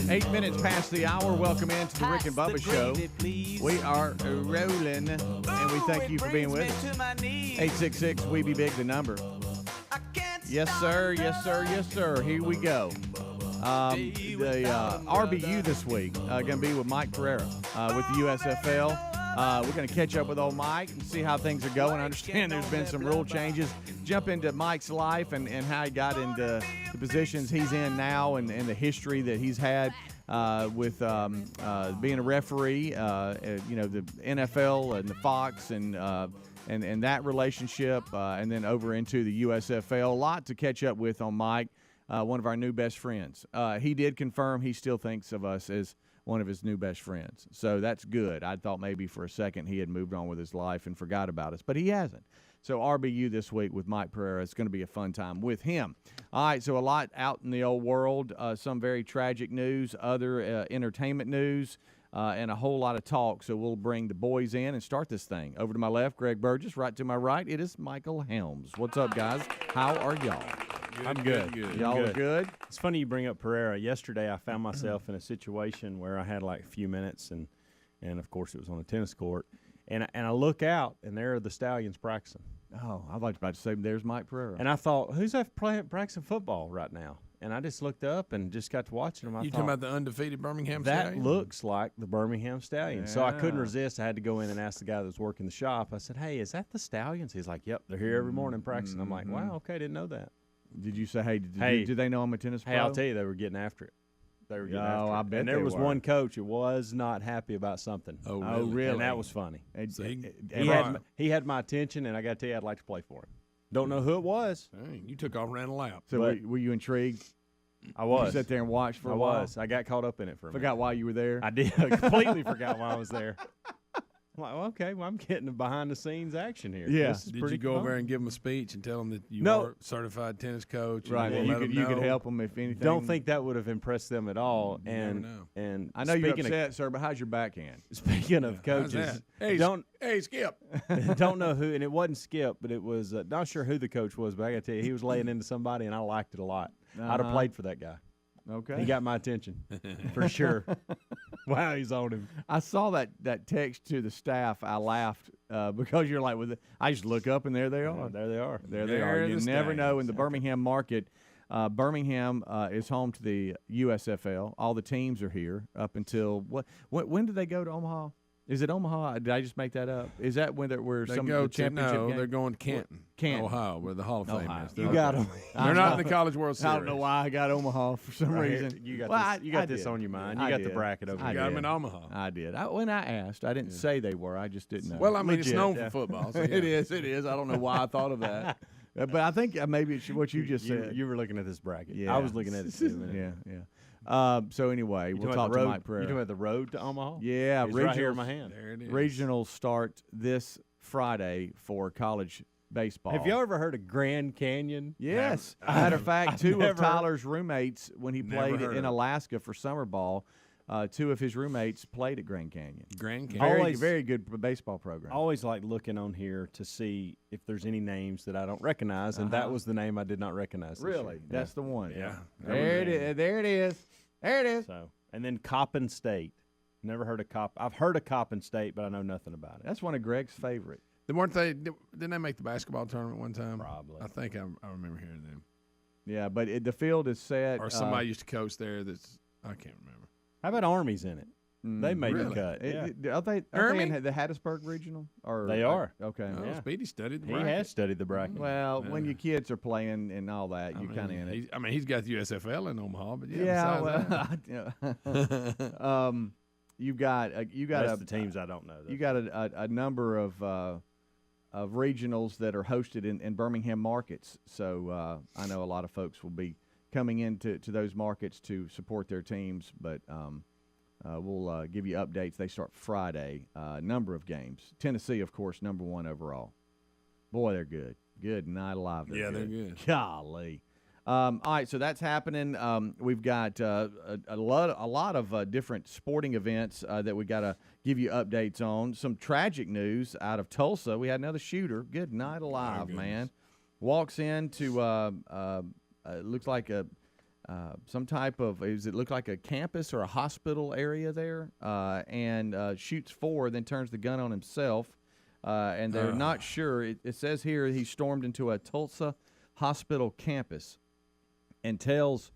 8 minutes past the hour. Welcome into the Rick and Bubba Show. We are rolling, and we thank you for being with us. 866 We Be Big, the number. Yes, sir. Yes, sir. Yes, sir. Here we go. The RBU this week going to be with Mike Pereira with the USFL. We're going to catch up with old Mike and see how things are going. I understand there's been some rule changes. Jump into Mike's life and how he got into the positions he's in now and the history that he's had with being a referee, the NFL and the Fox and that relationship, and then over into the USFL. A lot to catch up with on Mike, one of our new best friends. He did confirm he still thinks of us as one of his new best friends. So that's good. I thought maybe for a second he had moved on with his life and forgot about us, but he hasn't. So RBU this week with Mike Pereira. It's going to be a fun time with him. All right, so a lot out in the old world, some very tragic news, other entertainment news, and a whole lot of talk. So we'll bring the boys in and start this thing. Over to my left, Greg Burgess. Right to my right, it is Michael Helms. What's up, guys? How are y'all? I'm good. Y'all are good? It's funny you bring up Pereira. Yesterday I found myself in a situation where I had like a few minutes, and of course it was on the tennis court. And I look out, and there are the Stallions practicing. Oh, I was about to say, there's Mike Pereira. And I thought, who's that practicing football right now? And I just looked up and just got to watching them. You talking about the undefeated Birmingham Stallions? Stallions? That looks like the Birmingham Stallions. Yeah. So I couldn't resist. I had to go in and ask the guy that was working the shop. I said, hey, is that the Stallions? He's like, yep, they're here every morning practicing. I'm like, wow, okay, didn't know that. Did you say, hey, do they know I'm a tennis pro? Hey, I'll tell you, they were getting after it. They were getting after it. I bet and there was one coach who was not happy about something. Oh, really? And that was funny. So he had my attention, and I got to tell you, I'd like to play for him. Don't know who it was. Dang, you took off and ran a lap. So were you intrigued? I was. You sat there and watched for a while? I was. I got caught up in it for a minute. Forgot why you were there? I did. I completely forgot why I was there. I'm like, well, okay, I'm getting the behind-the-scenes action here. Yeah. Did you go over there and give him a speech and tell him that you are a certified tennis coach? Right. You could help them if anything. Don't think that would have impressed them at all. And I know you're upset, sir, but how's your backhand? Speaking of coaches, hey, Skip. Don't know who, and it wasn't Skip, but it was not sure who the coach was, but I got to tell you, he was laying into somebody, and I liked it a lot. I'd have played for that guy. Okay. He got my attention, for sure. Wow, he's on him. I saw that text to the staff. I laughed because you're like, I just look up and there they are. There they are. There they are. You never know in the Birmingham market. Birmingham is home to the USFL. All the teams are here up until when do they go to Omaha? Is it Omaha? Did I just make that up? Is that when where some of the championship No, games? they're going to Canton, Ohio, where the Hall of Fame is. You got them. They're not in the College World Series. I don't know why I got Omaha for some reason. You got this on your mind. You got the bracket over here. You got them in Omaha. I did. When I asked, I didn't say they were. I just didn't know. Well, I mean, it's known for football. So It is. I don't know why I thought of that. But I think maybe it's what you just said. You were looking at this bracket. Yeah. I was looking at it too. Yeah. So anyway, we'll talk to Mike Pereira. You talking about the road to Omaha? Yeah, right here in my hand. There it is. Regionals start this Friday for college baseball. Have y'all ever heard of Grand Canyon? Yes. Matter of fact, two of Tyler's roommates, when he played in Alaska for summer ball, two of his roommates played at Grand Canyon. Very good baseball program. I always like looking on here to see if there's any names that I don't recognize, and that was the name I did not recognize. Really? That's the one. Yeah. There it is. There it is. So, and then Coppin State. Never heard of Coppin. I've heard of Coppin State, but I know nothing about it. That's one of Greg's favorite. Didn't they make the basketball tournament one time? Probably. I think I remember hearing them. Yeah, but the field is set. Or somebody used to coach there I can't remember. How about Army's in it? They made the cut. Are they in the Hattiesburg Regional? They are. Okay. Oh, Speedy studied the He bracket. has studied the bracket. Well, when your kids are playing and all that, you kind of in it. He's got the USFL in Omaha, but you've got That's the teams I don't know. You got a number of regionals that are hosted in Birmingham markets. So I know a lot of folks will be coming into those markets to support their teams, but we'll give you updates. They start Friday. Number of games. Tennessee, of course, number 1 overall. Boy, they're good. Good night alive. They're good. Golly. All right, so that's happening. We've got a lot of different sporting events that we got to give you updates on. Some tragic news out of Tulsa. We had another shooter. Good night alive, man. Walks into looks like some type of, does it look like a campus or a hospital area there, and shoots 4, then turns the gun on himself, and they're not sure. It says here he stormed into a Tulsa hospital campus and tells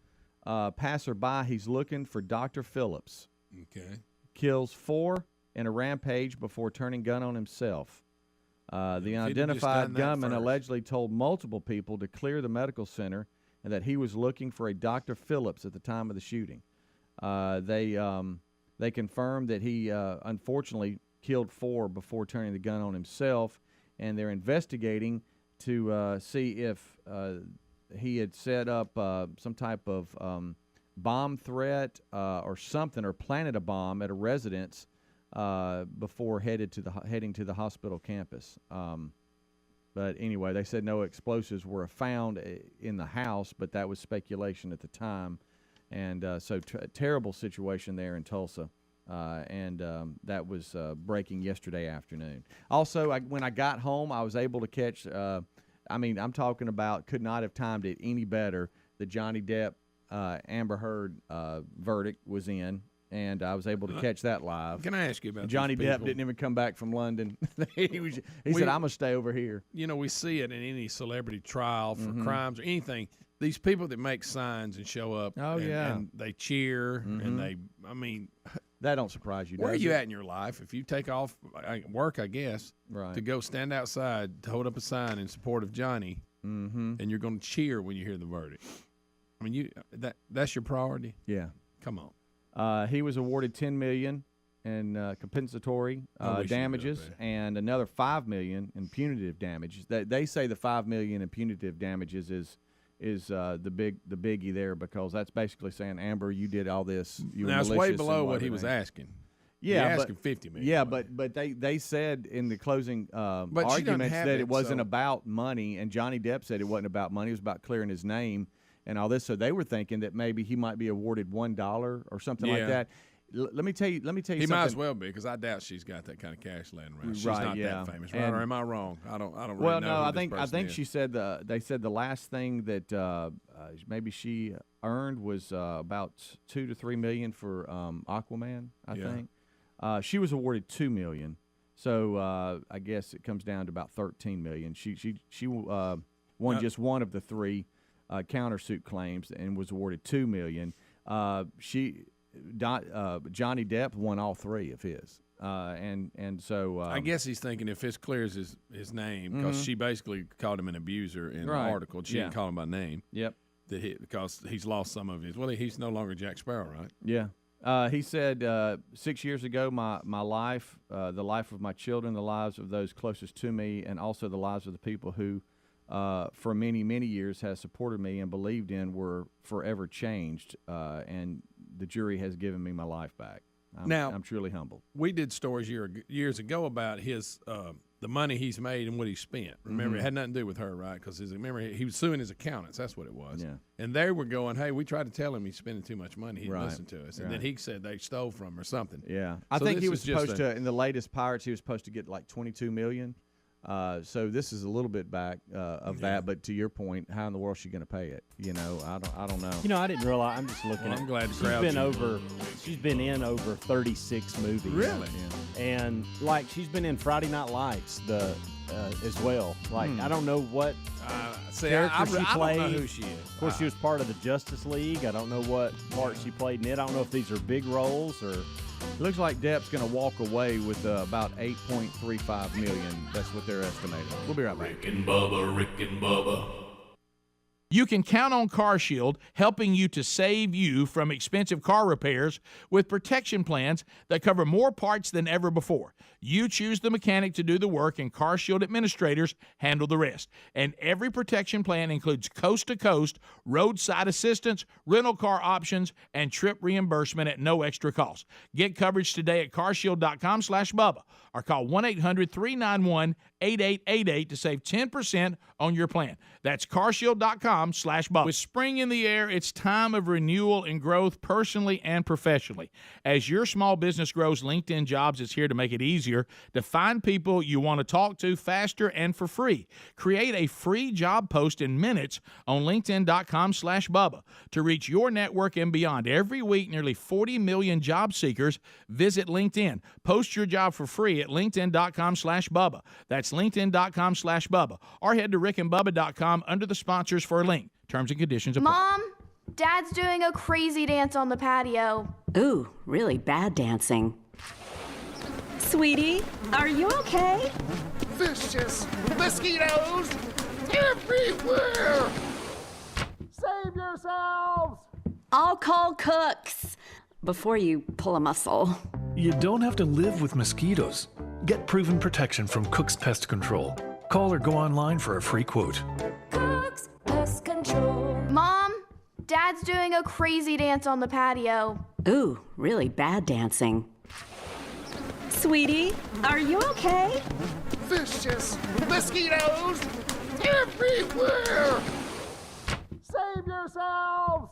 passerby he's looking for Dr. Phillips. Okay. Kills 4 in a rampage before turning gun on himself. The unidentified gunman allegedly told multiple people to clear the medical center and that he was looking for a Dr. Phillips at the time of the shooting. They confirmed that he unfortunately killed 4 before turning the gun on himself, and they're investigating to see if he had set up some type of bomb threat or something, or planted a bomb at a residence before heading to the hospital campus. But anyway, they said no explosives were found in the house, but that was speculation at the time. And so terrible situation there in Tulsa. And that was breaking yesterday afternoon. Also, when I got home, I was able to catch, I'm talking about could not have timed it any better. The Johnny Depp Amber Heard verdict was in, and I was able to catch that live. Can I ask you about Johnny Depp didn't even come back from London. he said, I'm going to stay over here. You know, we see it in any celebrity trial for crimes or anything. These people that make signs and show up and they cheer and that don't surprise you, where are does you it? at in your life? If you take off work, I guess, to go stand outside to hold up a sign in support of Johnny, and you're going to cheer when you hear the verdict. I mean, that's your priority? Yeah. Come on. He was awarded $10 million in compensatory damages and another $5 million in punitive damages. They say the $5 million in punitive damages is the biggie there, because that's basically saying, Amber, you did all this. Now it's way below what he was asking. Yeah, asking $50 million. Yeah, but they said in the closing arguments that it wasn't about money, and Johnny Depp said it wasn't about money. It was about clearing his name and all this. So they were thinking that maybe he might be awarded $1 or something like that. Let me tell you something. He might as well be, because I doubt she's got that kind of cash laying around. She's not that famous, right? Or am I wrong? I don't really know. Well, no, I think she said they said the last thing that maybe she earned was about $2 to $3 million for Aquaman. I think she was awarded $2 million. So I guess it comes down to about $13 million. She won just one of the 3 countersuit claims and was awarded $2 million. Johnny Depp won all 3 of his, and so I guess he's thinking if this clears his name, because she basically called him an abuser in the article. She didn't call him by name. Yep. Because he's lost some of his. Well, he's no longer Jack Sparrow, right? Yeah. He said 6 years ago, my life, the life of my children, the lives of those closest to me, and also the lives of the people who, for many, many years, has supported me and believed in, were forever changed, and the jury has given me my life back. I'm truly humbled. We did stories years ago about his the money he's made and what he spent. Remember, it had nothing to do with her, right? Because remember, he was suing his accountants. That's what it was. Yeah. And they were going, hey, we tried to tell him he's spending too much money. He didn't listen to us. And then he said they stole from him or something. Yeah. I think he was supposed to, in the latest Pirates, he was supposed to get like $22 million. So this is a little bit back of that, but to your point, how in the world is she going to pay it? You know, I don't know. You know, I didn't realize. I'm just looking. I'm glad she's been in over 36 movies. Really? Yeah. And like she's been in Friday Night Lights as well. Like I don't know what character she played. I don't know who she is. Of course, she was part of the Justice League. I don't know what part she played in it. I don't know if these are big roles or. It looks like Depp's going to walk away with about $8.35 million. That's what they're estimating. We'll be right back. Rick and Bubba. You can count on CarShield helping you to save you from expensive car repairs with protection plans that cover more parts than ever before. You choose the mechanic to do the work, and CarShield administrators handle the rest. And every protection plan includes coast-to-coast roadside assistance, rental car options, and trip reimbursement at no extra cost. Get coverage today at carshield.com/Bubba or call 1-800-391-8888 to save 10% on your plan. That's carshield.com/Bubba. linkedin.com/Bubba. With spring in the air, it's time of renewal and growth personally and professionally. As your small business grows, LinkedIn Jobs is here to make it easier to find people you want to talk to faster and for free. Create a free job post in minutes on linkedin.com/Bubba to reach your network and beyond. Every week, nearly 40 million job seekers visit LinkedIn. Post your job for free at linkedin.com/Bubba. That's linkedin.com/Bubba. Or head to rickandbubba.com under the sponsors for a link. Terms and conditions apply. Mom, Dad's doing a crazy dance on the patio. Ooh, really bad dancing. Sweetie, are you okay? Vicious mosquitoes everywhere! Save yourselves! I'll call Cooks before you pull a muscle. You don't have to live with mosquitoes. Get proven protection from Cook's Pest Control. Call or go online for a free quote. Cook's Pest Control. Mom, Dad's doing a crazy dance on the patio. Ooh, really bad dancing. Sweetie, are you okay? Vicious mosquitoes everywhere! Save yourselves!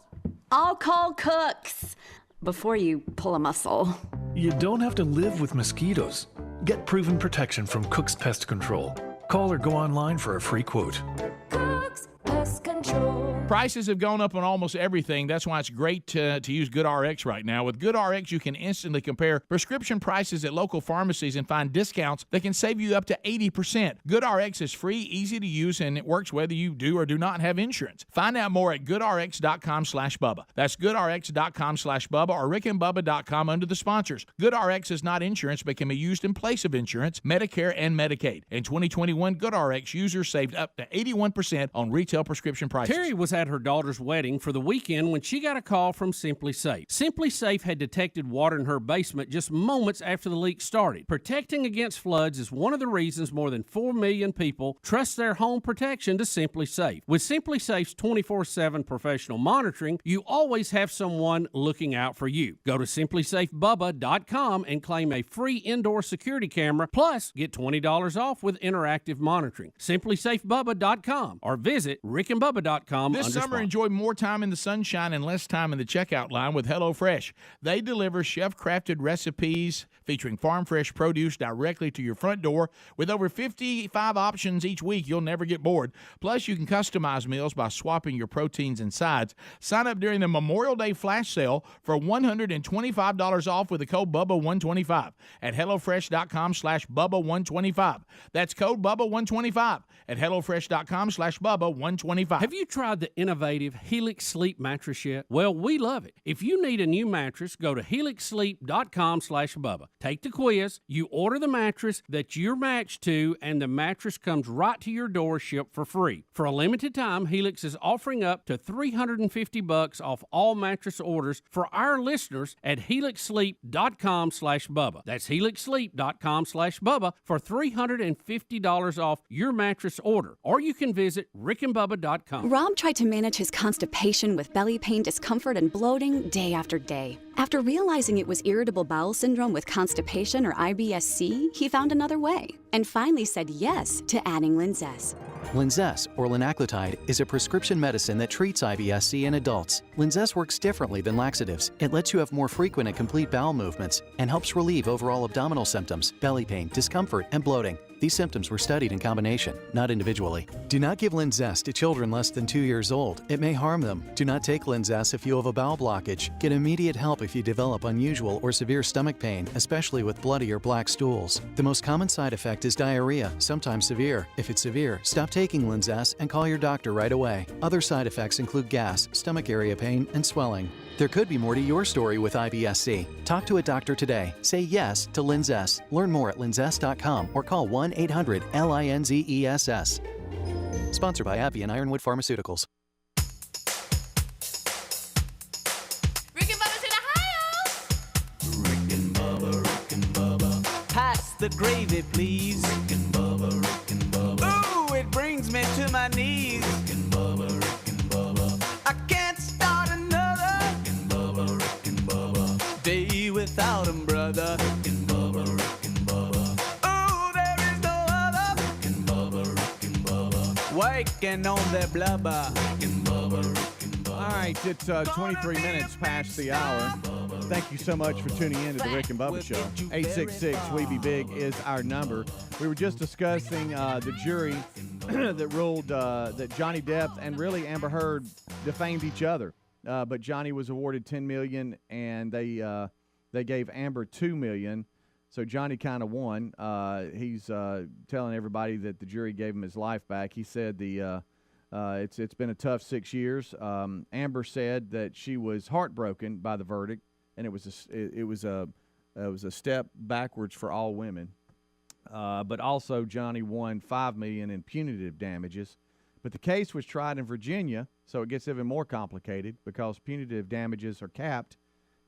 I'll call Cooks before you pull a muscle. You don't have to live with mosquitoes. Get proven protection from Cook's Pest Control. Call or go online for a free quote. Cook's Pest Control. Prices have gone up on almost everything. That's why it's great to use GoodRx right now. With GoodRx, you can instantly compare prescription prices at local pharmacies and find discounts that can save you up to 80%. GoodRx is free, easy to use, and it works whether you do or do not have insurance. Find out more at goodrx.com/Bubba. That's goodrx.com/Bubba or rickandbubba.com under the sponsors. GoodRx is not insurance but can be used in place of insurance, Medicare, and Medicaid. In 2021, GoodRx users saved up to 81% on retail prescription prices. Terry was at her daughter's wedding for the weekend when she got a call from Simply Safe. Simply Safe had detected water in her basement just moments after the leak started. Protecting against floods is one of the reasons more than 4 million people trust their home protection to Simply Safe. With Simply Safe's 24/7 professional monitoring, you always have someone looking out for you. Go to simplysafebubba.com and claim a free indoor security camera, plus get $20 off with interactive monitoring. simplysafebubba.com or visit rickandbubba.com. This summer, enjoy more time in the sunshine and less time in the checkout line with HelloFresh. They deliver chef-crafted recipes featuring farm-fresh produce directly to your front door. With over 55 options each week, you'll never get bored. Plus, you can customize meals by swapping your proteins and sides. Sign up during the Memorial Day flash sale for $125 off with the code BUBBA125 at HelloFresh.com/BUBBA125. That's code BUBBA125 at HelloFresh.com/BUBBA125. Have you tried the innovative Helix Sleep mattress yet? Well, we love it. If you need a new mattress, go to HelixSleep.com/Bubba. Take the quiz, you order the mattress that you're matched to, and the mattress comes right to your door shipped for free. For a limited time, Helix is offering up to $350 off all mattress orders for our listeners at HelixSleep.com/Bubba. That's HelixSleep.com/Bubba for $350 off your mattress order. Or you can visit rickandbubba.com. Rob tried to manage his constipation with belly pain, discomfort, and bloating day after day. After realizing it was irritable bowel syndrome with constipation or IBS-C, he found another way and finally said yes to adding Linzess. Linzess, or linaclotide, is a prescription medicine that treats IBS-C in adults. Linzess works differently than laxatives. It lets you have more frequent and complete bowel movements and helps relieve overall abdominal symptoms, belly pain, discomfort, and bloating. These symptoms were studied in combination, not individually. Do not give Linzess to children less than 2 years old. It may harm them. Do not take Linzess if you have a bowel blockage. Get immediate help if you develop unusual or severe stomach pain, especially with bloody or black stools. The most common side effect is diarrhea, sometimes severe. If it's severe, stop taking Linzess and call your doctor right away. Other side effects include gas, stomach area pain, and swelling. There could be more to your story with IBS-C. Talk to a doctor today. Say yes to Linzess. Learn more at linzess.com or call 1-800-LINZESS. Sponsored by AbbVie and Ironwood Pharmaceuticals. Rick and Bubba's in Ohio! Rick and Bubba. Pass the gravy, please. Rick and Bubba. Ooh, it brings me to my knees. Rick and Bubba. I can't start another Rick and Bubba. day without him, brother. Rick and Bubba. Ooh, there is no other Rick and Bubba. waking on their blubber. Rick and right, it's 23 minutes past the hour. Thank you so much for tuning in to the Rick and Bubba Show. 866-WE-BE-BIG is our number. We were just discussing the jury that ruled that Johnny Depp and really Amber Heard defamed each other. But Johnny was awarded $10 million, and they gave Amber $2 million. So Johnny kind of won. He's telling everybody that the jury gave him his life back. He said it's been a tough 6 years. Amber said that she was heartbroken by the verdict, and it was a step backwards for all women. But also Johnny won $5 million in punitive damages. But the case was tried in Virginia, so it gets even more complicated because punitive damages are capped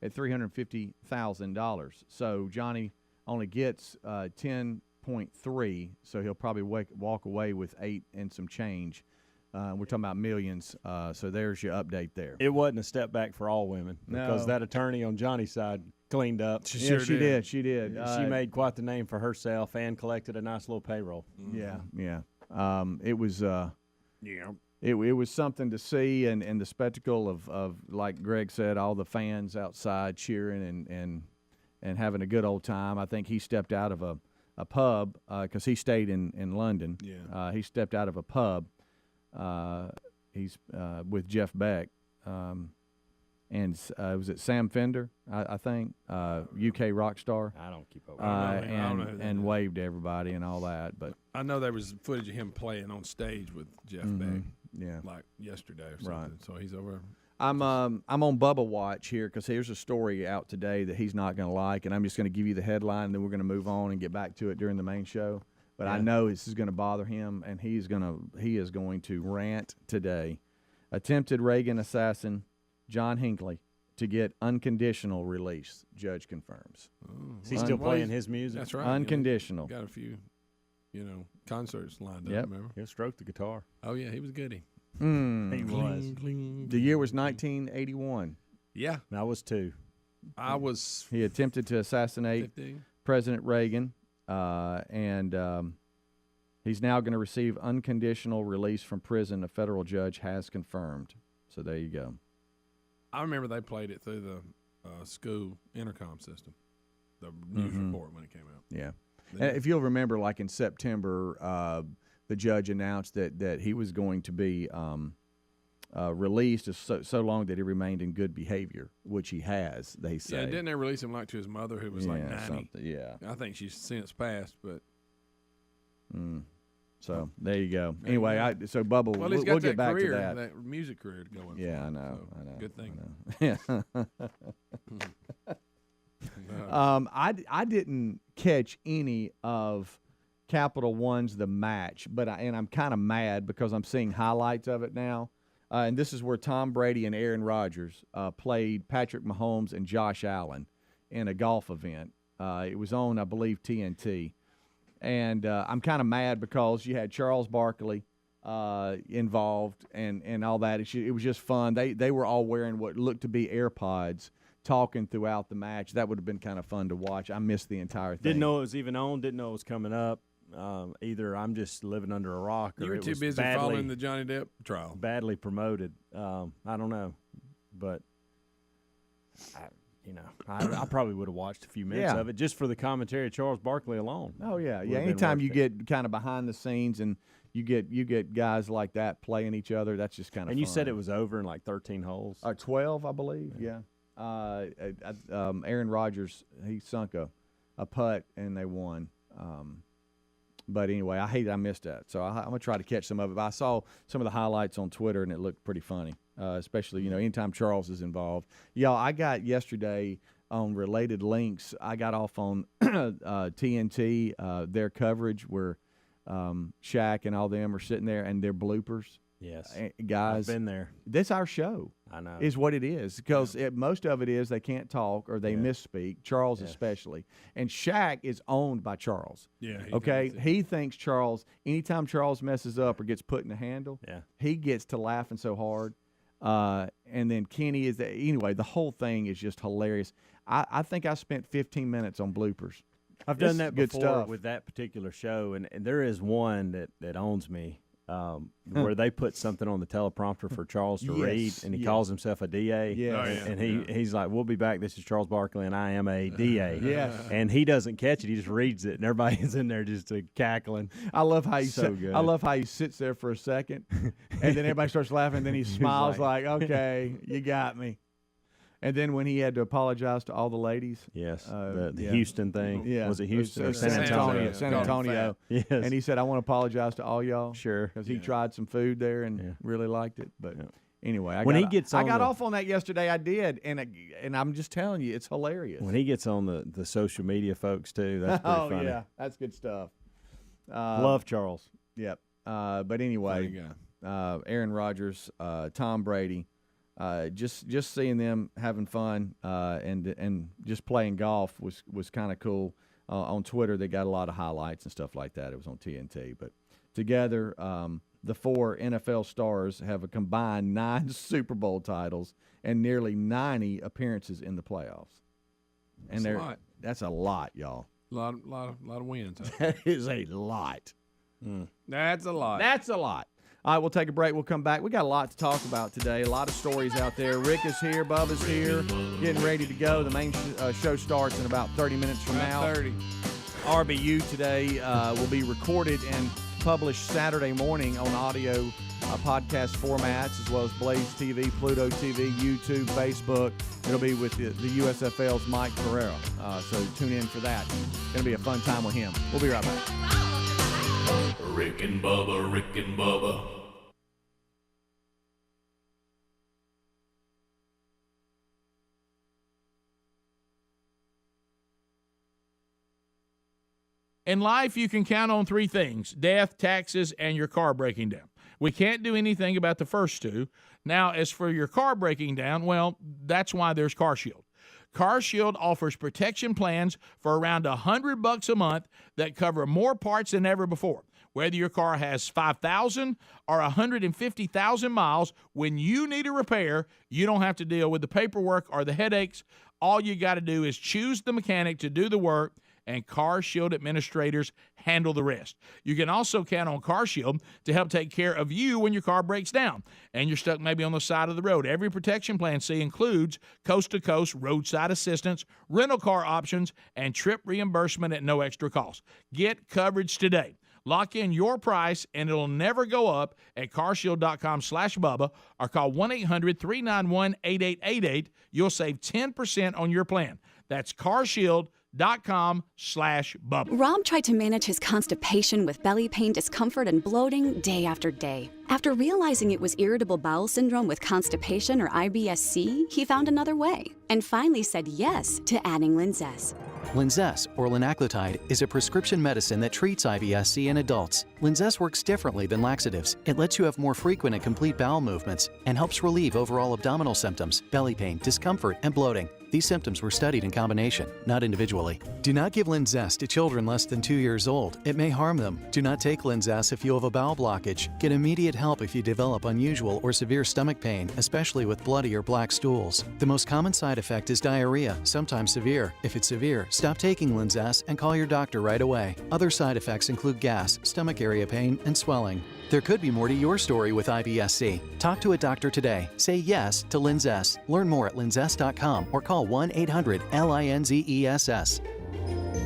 at $350,000. So Johnny only gets 10.3, so he'll probably walk away with 8 and some change. We're talking about millions, so there's your update there. It wasn't a step back for all women because that attorney on Johnny's side cleaned up. She did. She made quite the name for herself and collected a nice little payroll. Yeah. It was it was something to see, and the spectacle of like Greg said, all the fans outside cheering and having a good old time. I think he stepped out of a pub because he stayed in London. Yeah. He stepped out of a pub. He's with Jeff Beck, and was it Sam Fender? I think UK rock star. I don't keep up. And waved to everybody and all that. But I know there was footage of him playing on stage with Jeff Beck. Yeah, like yesterday or something. Right. So he's over. I'm on Bubba watch here because here's a story out today that he's not going to like, and I'm just going to give you the headline, and then we're going to move on and get back to it during the main show. But I know this is going to bother him, and he is going to rant today. Attempted Reagan assassin John Hinckley to get unconditional release. Judge confirms. Is he still playing his music? That's right. Unconditional. Got a few, concerts lined up. Yep. Remember? He'll stroke the guitar. Oh yeah, he was goody. He was. The year was 1981. Yeah, I was 2. I was. He attempted to assassinate 15. President Reagan. And he's now going to receive unconditional release from prison. A federal judge has confirmed. So there you go. I remember they played it through the school intercom system, the news report when it came out. Yeah. And if you'll remember, like in September, the judge announced that he was going to be released so long that he remained in good behavior, which he has, they say. Yeah, didn't they release him to his mother, who was like 90? Yeah. I think she's since passed, but. So there you go. Anyway, so Bubba, well, we'll get back to that. That music career going. Yeah, I know. Good thing. I didn't catch any of Capital One's The Match, but I'm kind of mad because I'm seeing highlights of it now. And this is where Tom Brady and Aaron Rodgers played Patrick Mahomes and Josh Allen in a golf event. It was on, I believe, TNT. And I'm kind of mad because you had Charles Barkley involved and all that. It was just fun. They were all wearing what looked to be AirPods, talking throughout the match. That would have been kind of fun to watch. I missed the entire thing. Didn't know it was even on. Didn't know it was coming up. Either I'm just living under a rock, or you were it too was busy following the Johnny Depp trial. Badly promoted. I don't know, but I probably would have watched a few minutes of it just for the commentary of Charles Barkley alone. Oh yeah. Anytime you get kind of behind the scenes and you get guys like that playing each other, that's just kind of. And fun. You said it was over in like 13 holes. 12, I believe. Yeah. Aaron Rodgers, he sunk a putt and they won. But anyway, I missed that. So I'm going to try to catch some of it. But I saw some of the highlights on Twitter, and it looked pretty funny, especially, anytime Charles is involved. Y'all, I got yesterday on related links, I got off on TNT, their coverage where Shaq and all them are sitting there, and their bloopers. Yes. Guys. I've been there. This our show. I know. Is what it is. Because most of it is they can't talk or they misspeak, Charles especially. And Shaq is owned by Charles. Yeah. He thinks Charles, anytime Charles messes up or gets put in a handle, he gets to laughing so hard. And then Kenny is anyway, the whole thing is just hilarious. I think I spent 15 minutes on bloopers. I've done that good before stuff. with that particular show, and there is one that owns me. where they put something on the teleprompter for Charles to read, and he calls himself a DA. And he's like, "We'll be back. This is Charles Barkley, and I am a DA." And he doesn't catch it. He just reads it, and everybody's in there just cackling. I love how good. I love how he sits there for a second, and then everybody starts laughing. And then he smiles like, "Okay, you got me." And then when he had to apologize to all the ladies. The Houston thing. Was it Houston or San Antonio? San Antonio. Yes. And he said, I want to apologize to all y'all. Sure. Because he tried some food there and really liked it. But anyway, I got off on that yesterday. I did. And I'm just telling you, it's hilarious. When he gets on the social media folks, too, that's pretty funny. Yeah, that's good stuff. Love Charles. Yep. But anyway, Aaron Rodgers, Tom Brady. Just seeing them having fun and just playing golf was kind of cool. On Twitter, they got a lot of highlights and stuff like that. It was on TNT. But together, the 4 NFL stars have a combined 9 Super Bowl titles and nearly 90 appearances in the playoffs. That's a lot. That's a lot, y'all. A lot of wins. That is a lot. That's a lot. That's a lot. All right, we'll take a break. We'll come back. We got a lot to talk about today. A lot of stories out there. Rick is here. Bubba's here. Getting ready to go. The main show starts in about 30 minutes from now. 30. RBU today will be recorded and published Saturday morning on audio podcast formats, as well as Blaze TV, Pluto TV, YouTube, Facebook. It'll be with the USFL's Mike Pereira. So tune in for that. It's going to be a fun time with him. We'll be right back. Rick and Bubba, Rick and Bubba. In life, you can count on 3 things: death, taxes, and your car breaking down. We can't do anything about the first 2. Now, as for your car breaking down, well, that's why there's CarShield. CarShield offers protection plans for around $100 a month that cover more parts than ever before. Whether your car has 5,000 or 150,000 miles, when you need a repair, you don't have to deal with the paperwork or the headaches. All you got to do is choose the mechanic to do the work, and CarShield administrators handle the rest. You can also count on CarShield to help take care of you when your car breaks down and you're stuck maybe on the side of the road. Every protection plan includes coast-to-coast roadside assistance, rental car options, and trip reimbursement at no extra cost. Get coverage today. Lock in your price, and it'll never go up at carshield.com/Bubba or call 1-800-391-8888. You'll save 10% on your plan. That's carshield.com/Bubba. Rob tried to manage his constipation with belly pain, discomfort, and bloating day after day. After realizing it was irritable bowel syndrome with constipation or IBS-C, he found another way and finally said yes to adding Linzess. Linzess, or linaclotide, is a prescription medicine that treats IBS-C in adults. Linzess works differently than laxatives. It lets you have more frequent and complete bowel movements and helps relieve overall abdominal symptoms, belly pain, discomfort, and bloating. These symptoms were studied in combination, not individually. Do not give Linzess to children less than 2 years old. It may harm them. Do not take Linzess if you have a bowel blockage. Get immediate help if you develop unusual or severe stomach pain, especially with bloody or black stools. The most common side effect is diarrhea, sometimes severe. If it's severe, stop taking Linzess and call your doctor right away. Other side effects include gas, stomach area pain, and swelling. There could be more to your story with IBS-C. Talk to a doctor today. Say yes to Linzess. Learn more at linzess.com or call 1-800-LINZESS.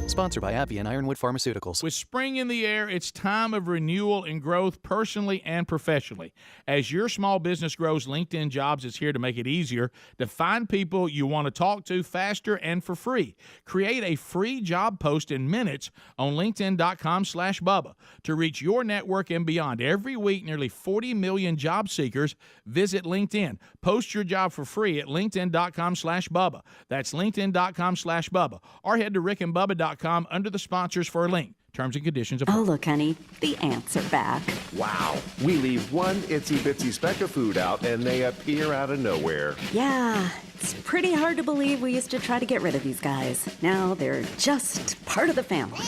Sponsored by AbbVie and Ironwood Pharmaceuticals. With spring in the air, it's time of renewal and growth personally and professionally. As your small business grows, LinkedIn Jobs is here to make it easier to find people you want to talk to faster and for free. Create a free job post in minutes on linkedin.com/Bubba to reach your network and beyond. Every week, nearly 40 million job seekers visit LinkedIn. Post your job for free at linkedin.com/Bubba. That's linkedin.com/Bubba. Or head to rickandbubba.com under the sponsors for a link. Terms and conditions apply. Oh, look, honey, the ants are back. Wow. We leave one itsy-bitsy speck of food out, and they appear out of nowhere. Yeah, it's pretty hard to believe we used to try to get rid of these guys. Now they're just part of the family.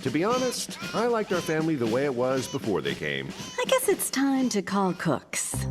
To be honest, I liked our family the way it was before they came. I guess it's time to call Cooks.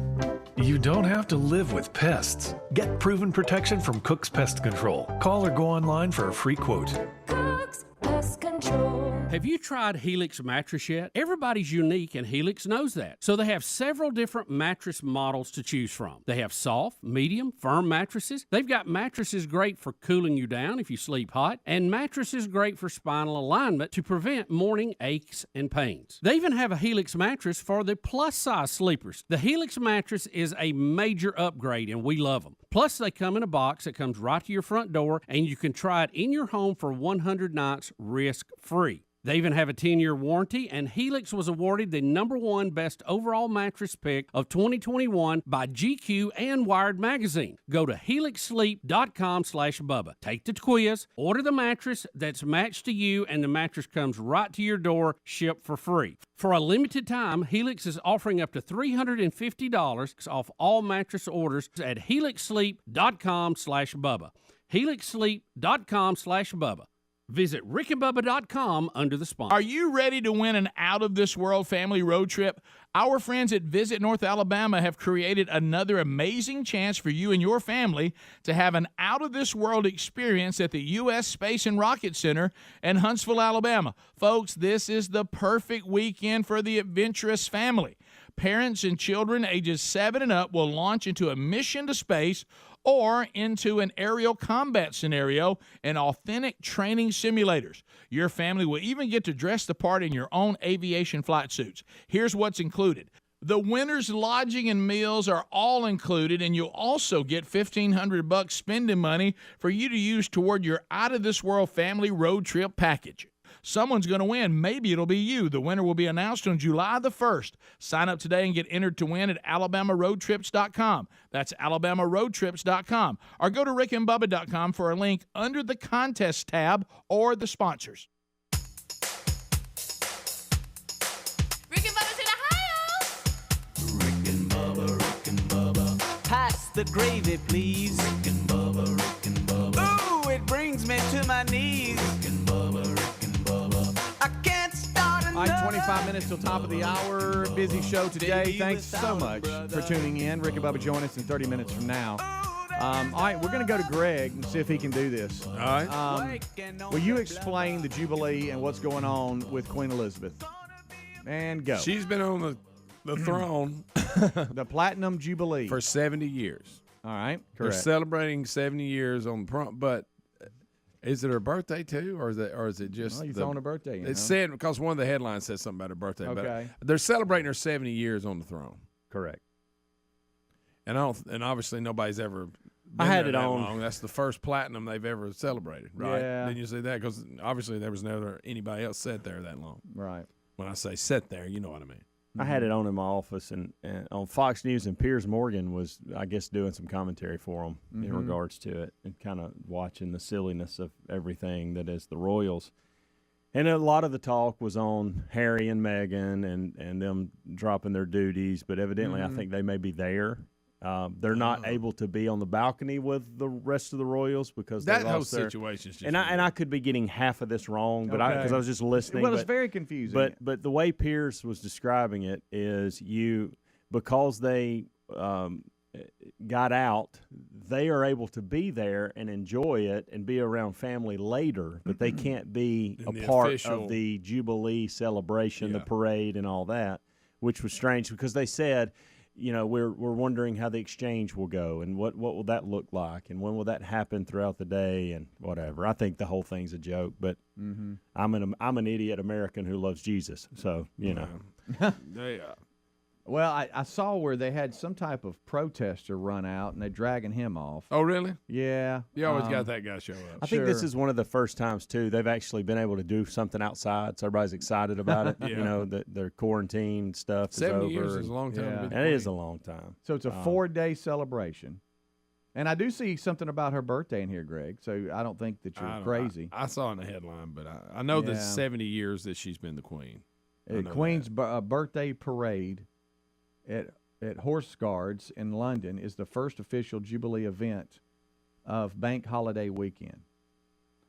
You don't have to live with pests. Get proven protection from Cook's Pest Control. Call or go online for a free quote. Cook's Pest Control. Have you tried Helix mattress yet? Everybody's unique, and Helix knows that. So they have several different mattress models to choose from. They have soft, medium, firm mattresses. They've got mattresses great for cooling you down if you sleep hot, and mattresses great for spinal alignment to prevent morning aches and pains. They even have a Helix mattress for the plus-size sleepers. The Helix mattress is a major upgrade, and we love them. Plus, they come in a box that comes right to your front door, and you can try it in your home for 100 nights risk-free. They even have a 10-year warranty, and Helix was awarded the #1 best overall mattress pick of 2021 by GQ and Wired Magazine. Go to helixsleep.com/Bubba. Take the quiz, order the mattress that's matched to you, and the mattress comes right to your door, shipped for free. For a limited time, Helix is offering up to $350 off all mattress orders at helixsleep.com/Bubba. helixsleep.com/Bubba. Visit rickandbubba.com under the sponsor. Are you ready to win an out-of-this-world family road trip? Our friends at Visit North Alabama have created another amazing chance for you and your family to have an out-of-this-world experience at the U.S. Space and Rocket Center in Huntsville, Alabama. Folks, this is the perfect weekend for the adventurous family. Parents and children ages 7 and up will launch into a mission to space or into an aerial combat scenario in authentic training simulators. Your family will even get to dress the part in your own aviation flight suits. Here's what's included. The winner's lodging and meals are all included, and you'll also get $1,500 spending money for you to use toward your out-of-this-world family road trip package. Someone's going to win. Maybe it'll be you. The winner will be announced on July the 1st. Sign up today and get entered to win at alabamaroadtrips.com. That's alabamaroadtrips.com. Or go to rickandbubba.com for a link under the contest tab or the sponsors. Rick and Bubba's in Ohio. Rick and Bubba. Pass the gravy, please. Rick and Bubba. Ooh, it brings me to my knees. Rick and Bubba. I can't start another. All right, 25 minutes till top of the hour. Busy show today. Thanks so much for tuning in. Rick and Bubba join us in 30 minutes from now. All right, we're going to go to Greg and see if he can do this. All right. Will you explain the Jubilee and what's going on with Queen Elizabeth? And go. She's been on the throne. The Platinum Jubilee. For 70 years. All right, correct. They're celebrating 70 years on the throne, but is it her birthday too, or is it just? Well, you throwing her birthday in, It's said because one of the headlines says something about her birthday. Okay. But they're celebrating her 70 years on the throne. Correct. And obviously nobody's ever. I had it that on. Long. That's the first platinum they've ever celebrated, right? Yeah. Didn't you say that? Because obviously there was never anybody else sat there that long. Right. When I say sit there, you know what I mean. I had it on in my office, and on Fox News, and Piers Morgan was, I guess, doing some commentary for them in regards to it and kind of watching the silliness of everything that is the Royals. And a lot of the talk was on Harry and Meghan and them dropping their duties, but evidently I think they may be there. They're not able to be on the balcony with the rest of the Royals because that they whole lost their situation's just and I could be getting half of this wrong, but because I was just listening. Well, it's very confusing. But the way Piers was describing it is because they got out, they are able to be there and enjoy it and be around family later, but they can't be a part of the Jubilee celebration, the parade, and all that, which was strange because they said, we're wondering how the exchange will go and what will that look like and when will that happen throughout the day and whatever. I think the whole thing's a joke, but I'm an idiot American who loves Jesus, so Well, I saw where they had some type of protester run out, and they're dragging him off. Oh, really? Yeah. You always got that guy show up. I think this is one of the first times, too, they've actually been able to do something outside, so everybody's excited about it. Their quarantine stuff is over. 70 years is a long time. Yeah. To be It is a long time. So it's a 4-day celebration. And I do see something about her birthday in here, Greg, so I don't think that you're crazy. I saw it in the headline, but I know the 70 years that she's been the queen. Queen's birthday parade at Horse Guards in London is the first official Jubilee event of Bank Holiday weekend.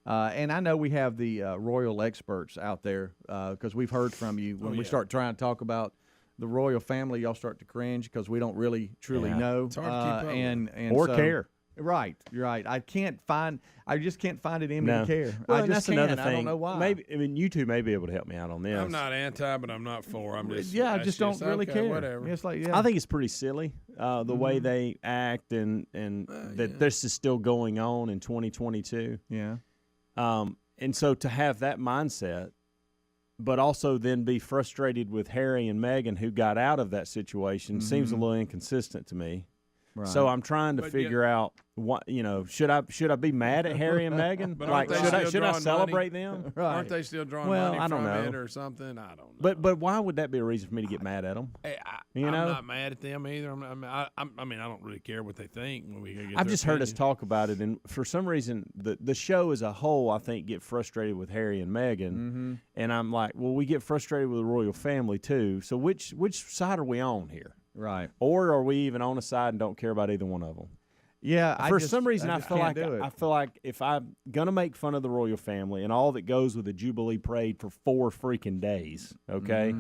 And I know we have the royal experts out there because we've heard from you. When we start trying to talk about the royal family, y'all start to cringe because we don't really truly know. It's hard to keep up and or so, care. Right, you're right. I just can't find it in me to care. Well, I just that's can't. another thing. I don't know why. Maybe you two may be able to help me out on this. I'm not anti, but I'm not for. I'm just I just don't really okay, care. Whatever. It's like I think it's pretty silly the way they act and that this is still going on in 2022. Yeah. And so to have that mindset, but also then be frustrated with Harry and Meghan who got out of that situation seems a little inconsistent to me. Right. So I'm trying to figure out what should I be mad at Harry and Meghan? But like should I celebrate them? Right. Aren't they still drawing Well, money I don't from know. it or something? I don't know. But why would that be a reason for me to get mad at them? I'm not mad at them either. I mean, I don't really care what they think when we get. I've just heard us talk about it, and for some reason, the show as a whole, I think, get frustrated with Harry and Meghan, and I'm like, well, we get frustrated with the royal family too. So which side are we on here? Right. Or are we even on a side and don't care about either one of them? Yeah. For some reason, I feel like if I'm gonna make fun of the royal family and all that goes with the Jubilee parade for 4 freaking days, okay,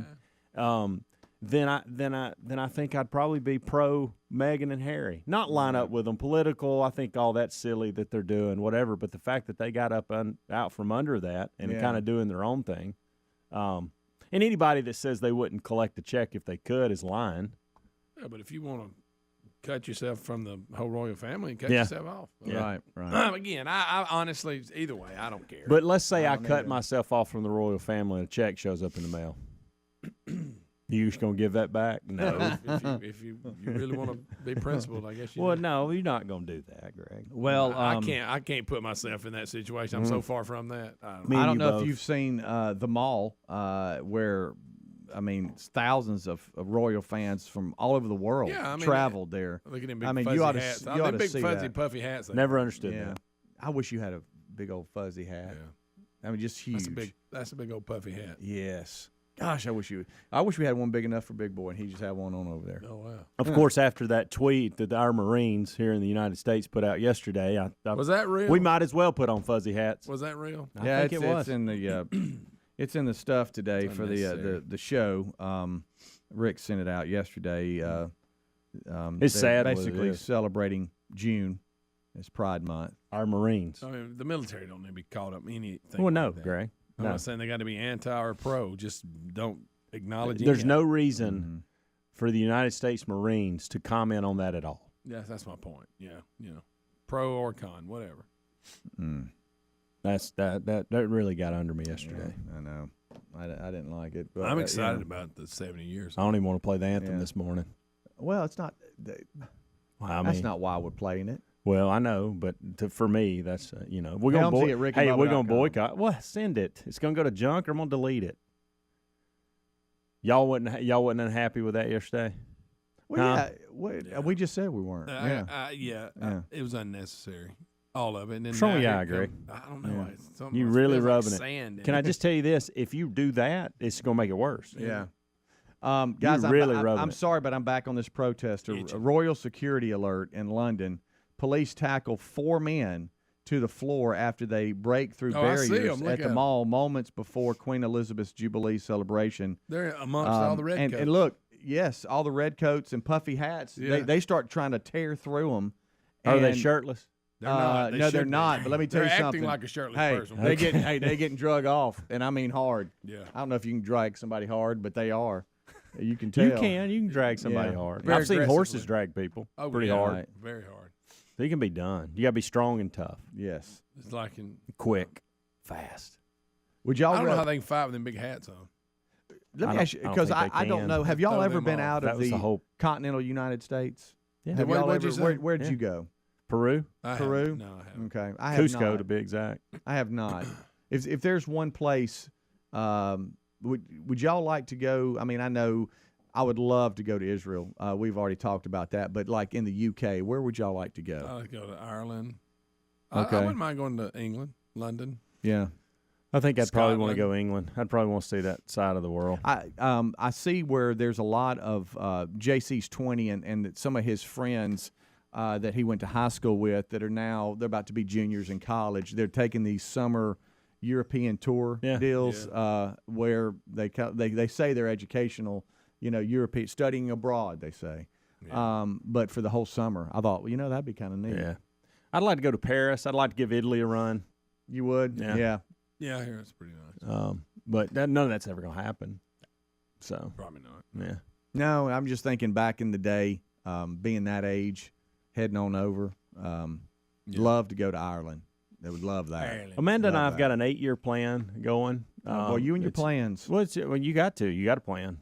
then I think I'd probably be pro Meghan and Harry. Not line up with them political. I think all that's silly that they're doing, whatever. But the fact that they got up out from under that and kind of doing their own thing, and anybody that says they wouldn't collect a check if they could is lying. Yeah, but if you want to cut yourself from the whole royal family and cut yourself off. Yeah. Right. Again, I honestly, either way, I don't care. But let's say I cut myself off from the royal family and a check shows up in the mail. You just going to give that back? No. if you really want to be principled, I guess you Well, do. no, you're not going to do that, Greg. Well, I can't put myself in that situation. I'm so far from that. I don't know if you've seen the mall where, I mean, thousands of royal fans from all over the world traveled there. Look at them big fuzzy fuzzy hats. hats. Them big fuzzy puffy hats. Never understood that. I wish you had a big old fuzzy hat. Yeah. I mean, just huge. That's a big old puffy hat. Yes. Gosh, I wish we had one big enough for Big Boy, and he just had one on over there. Oh wow! Of course, after that tweet that our Marines here in the United States put out yesterday, was that real? We might as well put on fuzzy hats. Was that real? I think it was. It's in the it's in the stuff today for the show. Rick sent it out yesterday. It's sad. Basically celebrating June as Pride Month. Our Marines. I mean, the military don't need to be caught up in anything. Well, no, like that. Greg. I'm not saying they got to be anti or pro. Just don't acknowledge it. There's no reason for the United States Marines to comment on that at all. Yeah, that's my point. Yeah, pro or con, whatever. That really got under me yesterday. Yeah, I know. I didn't like it. But I'm excited about the 70 years. I don't even want to play the anthem this morning. Well, it's not. That's not why we're playing it. Well, I know, but for me, that's we're gonna boycott. Well, send it. It's gonna go to junk, or I'm gonna delete it. Y'all wasn't unhappy with that yesterday? Well, we just said we weren't. It was unnecessary. All of it. And then What's wrong with you, Greg? I don't know. Yeah. You really rubbing like it. Can I just tell you this? If you do that, it's gonna make it worse. Yeah. Guys, I'm sorry, but I'm back on this protest. A royal security alert in London. Police tackle 4 men to the floor after they break through barriers at the mall moments before Queen Elizabeth's Jubilee celebration. They're amongst all the red coats. And look, yes, all the red coats and puffy hats, they start trying to tear through them. Are they shirtless? They're not. No, they're not. But let me tell you something. They're acting like a shirtless person. They getting drug off, and I mean hard. Yeah. I don't know if you can drag somebody hard, but they are. You can tell. You can drag somebody hard. I've seen horses drag people pretty hard. Right. Very hard. So you can be done. You got to be strong and tough. Yes. It's like quick, fast. Would y'all? I don't know how they can fight with them big hats on. Let me ask you, because I don't know. Have y'all ever been out of the continental United States? Yeah. Have y'all ever? Where did you go? Peru. Peru. No, I haven't. Okay, I have Cusco not. to be exact. I have not. If there's one place, would y'all like to go? I mean, I know I would love to go to Israel. We've already talked about that, but like in the UK, where would y'all like to go? I'd go to Ireland. Okay. I wouldn't mind going to England, London. Yeah. I think I'd probably want to go England. I'd probably want to see that side of the world. I see where there's a lot of JC's 20 and that some of his friends that he went to high school with that are now they're about to be juniors in college. They're taking these summer European tour deals where they say they're educational. European studying abroad, they say. Yeah. But for the whole summer, I thought, that'd be kind of neat. Yeah. I'd like to go to Paris. I'd like to give Italy a run. You would? Yeah. Yeah, I hear it's pretty nice. But none of that's ever going to happen. So probably not. Yeah. No, I'm just thinking back in the day, being that age, heading on over. Love to go to Ireland. They would love that. Ireland. Amanda and I have got an 8-year plan going. Well, you and your plans. Well, you got to plan.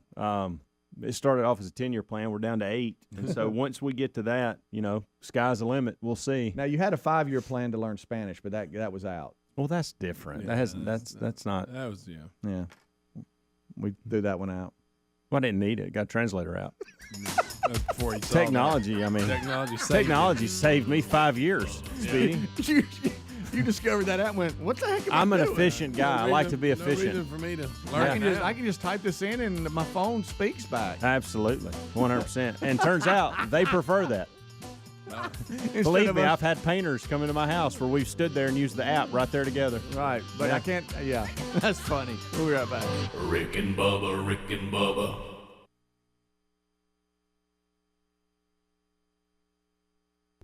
It started off as a 10-year plan. We're down to 8. And so once we get to that, sky's the limit. We'll see. Now, you had a 5-year plan to learn Spanish, but that was out. Well, that's different. Yeah, that's not. That was Yeah. We threw that one out. Well, I didn't need it. Got a translator out. Before he saw Technology. that. I mean, Technology saved me 5 years. Speedy. You discovered that and went, what the heck am I I'm an doing? efficient guy. I like to be efficient. No reason for me to I can just type this in and my phone speaks back. Absolutely, 100%. And turns out they prefer that. Believe me, I've had painters come into my house where we've stood there and used the app right there together. Right, but I can't. Yeah, that's funny. We'll be right back. Rick and Bubba, Rick and Bubba.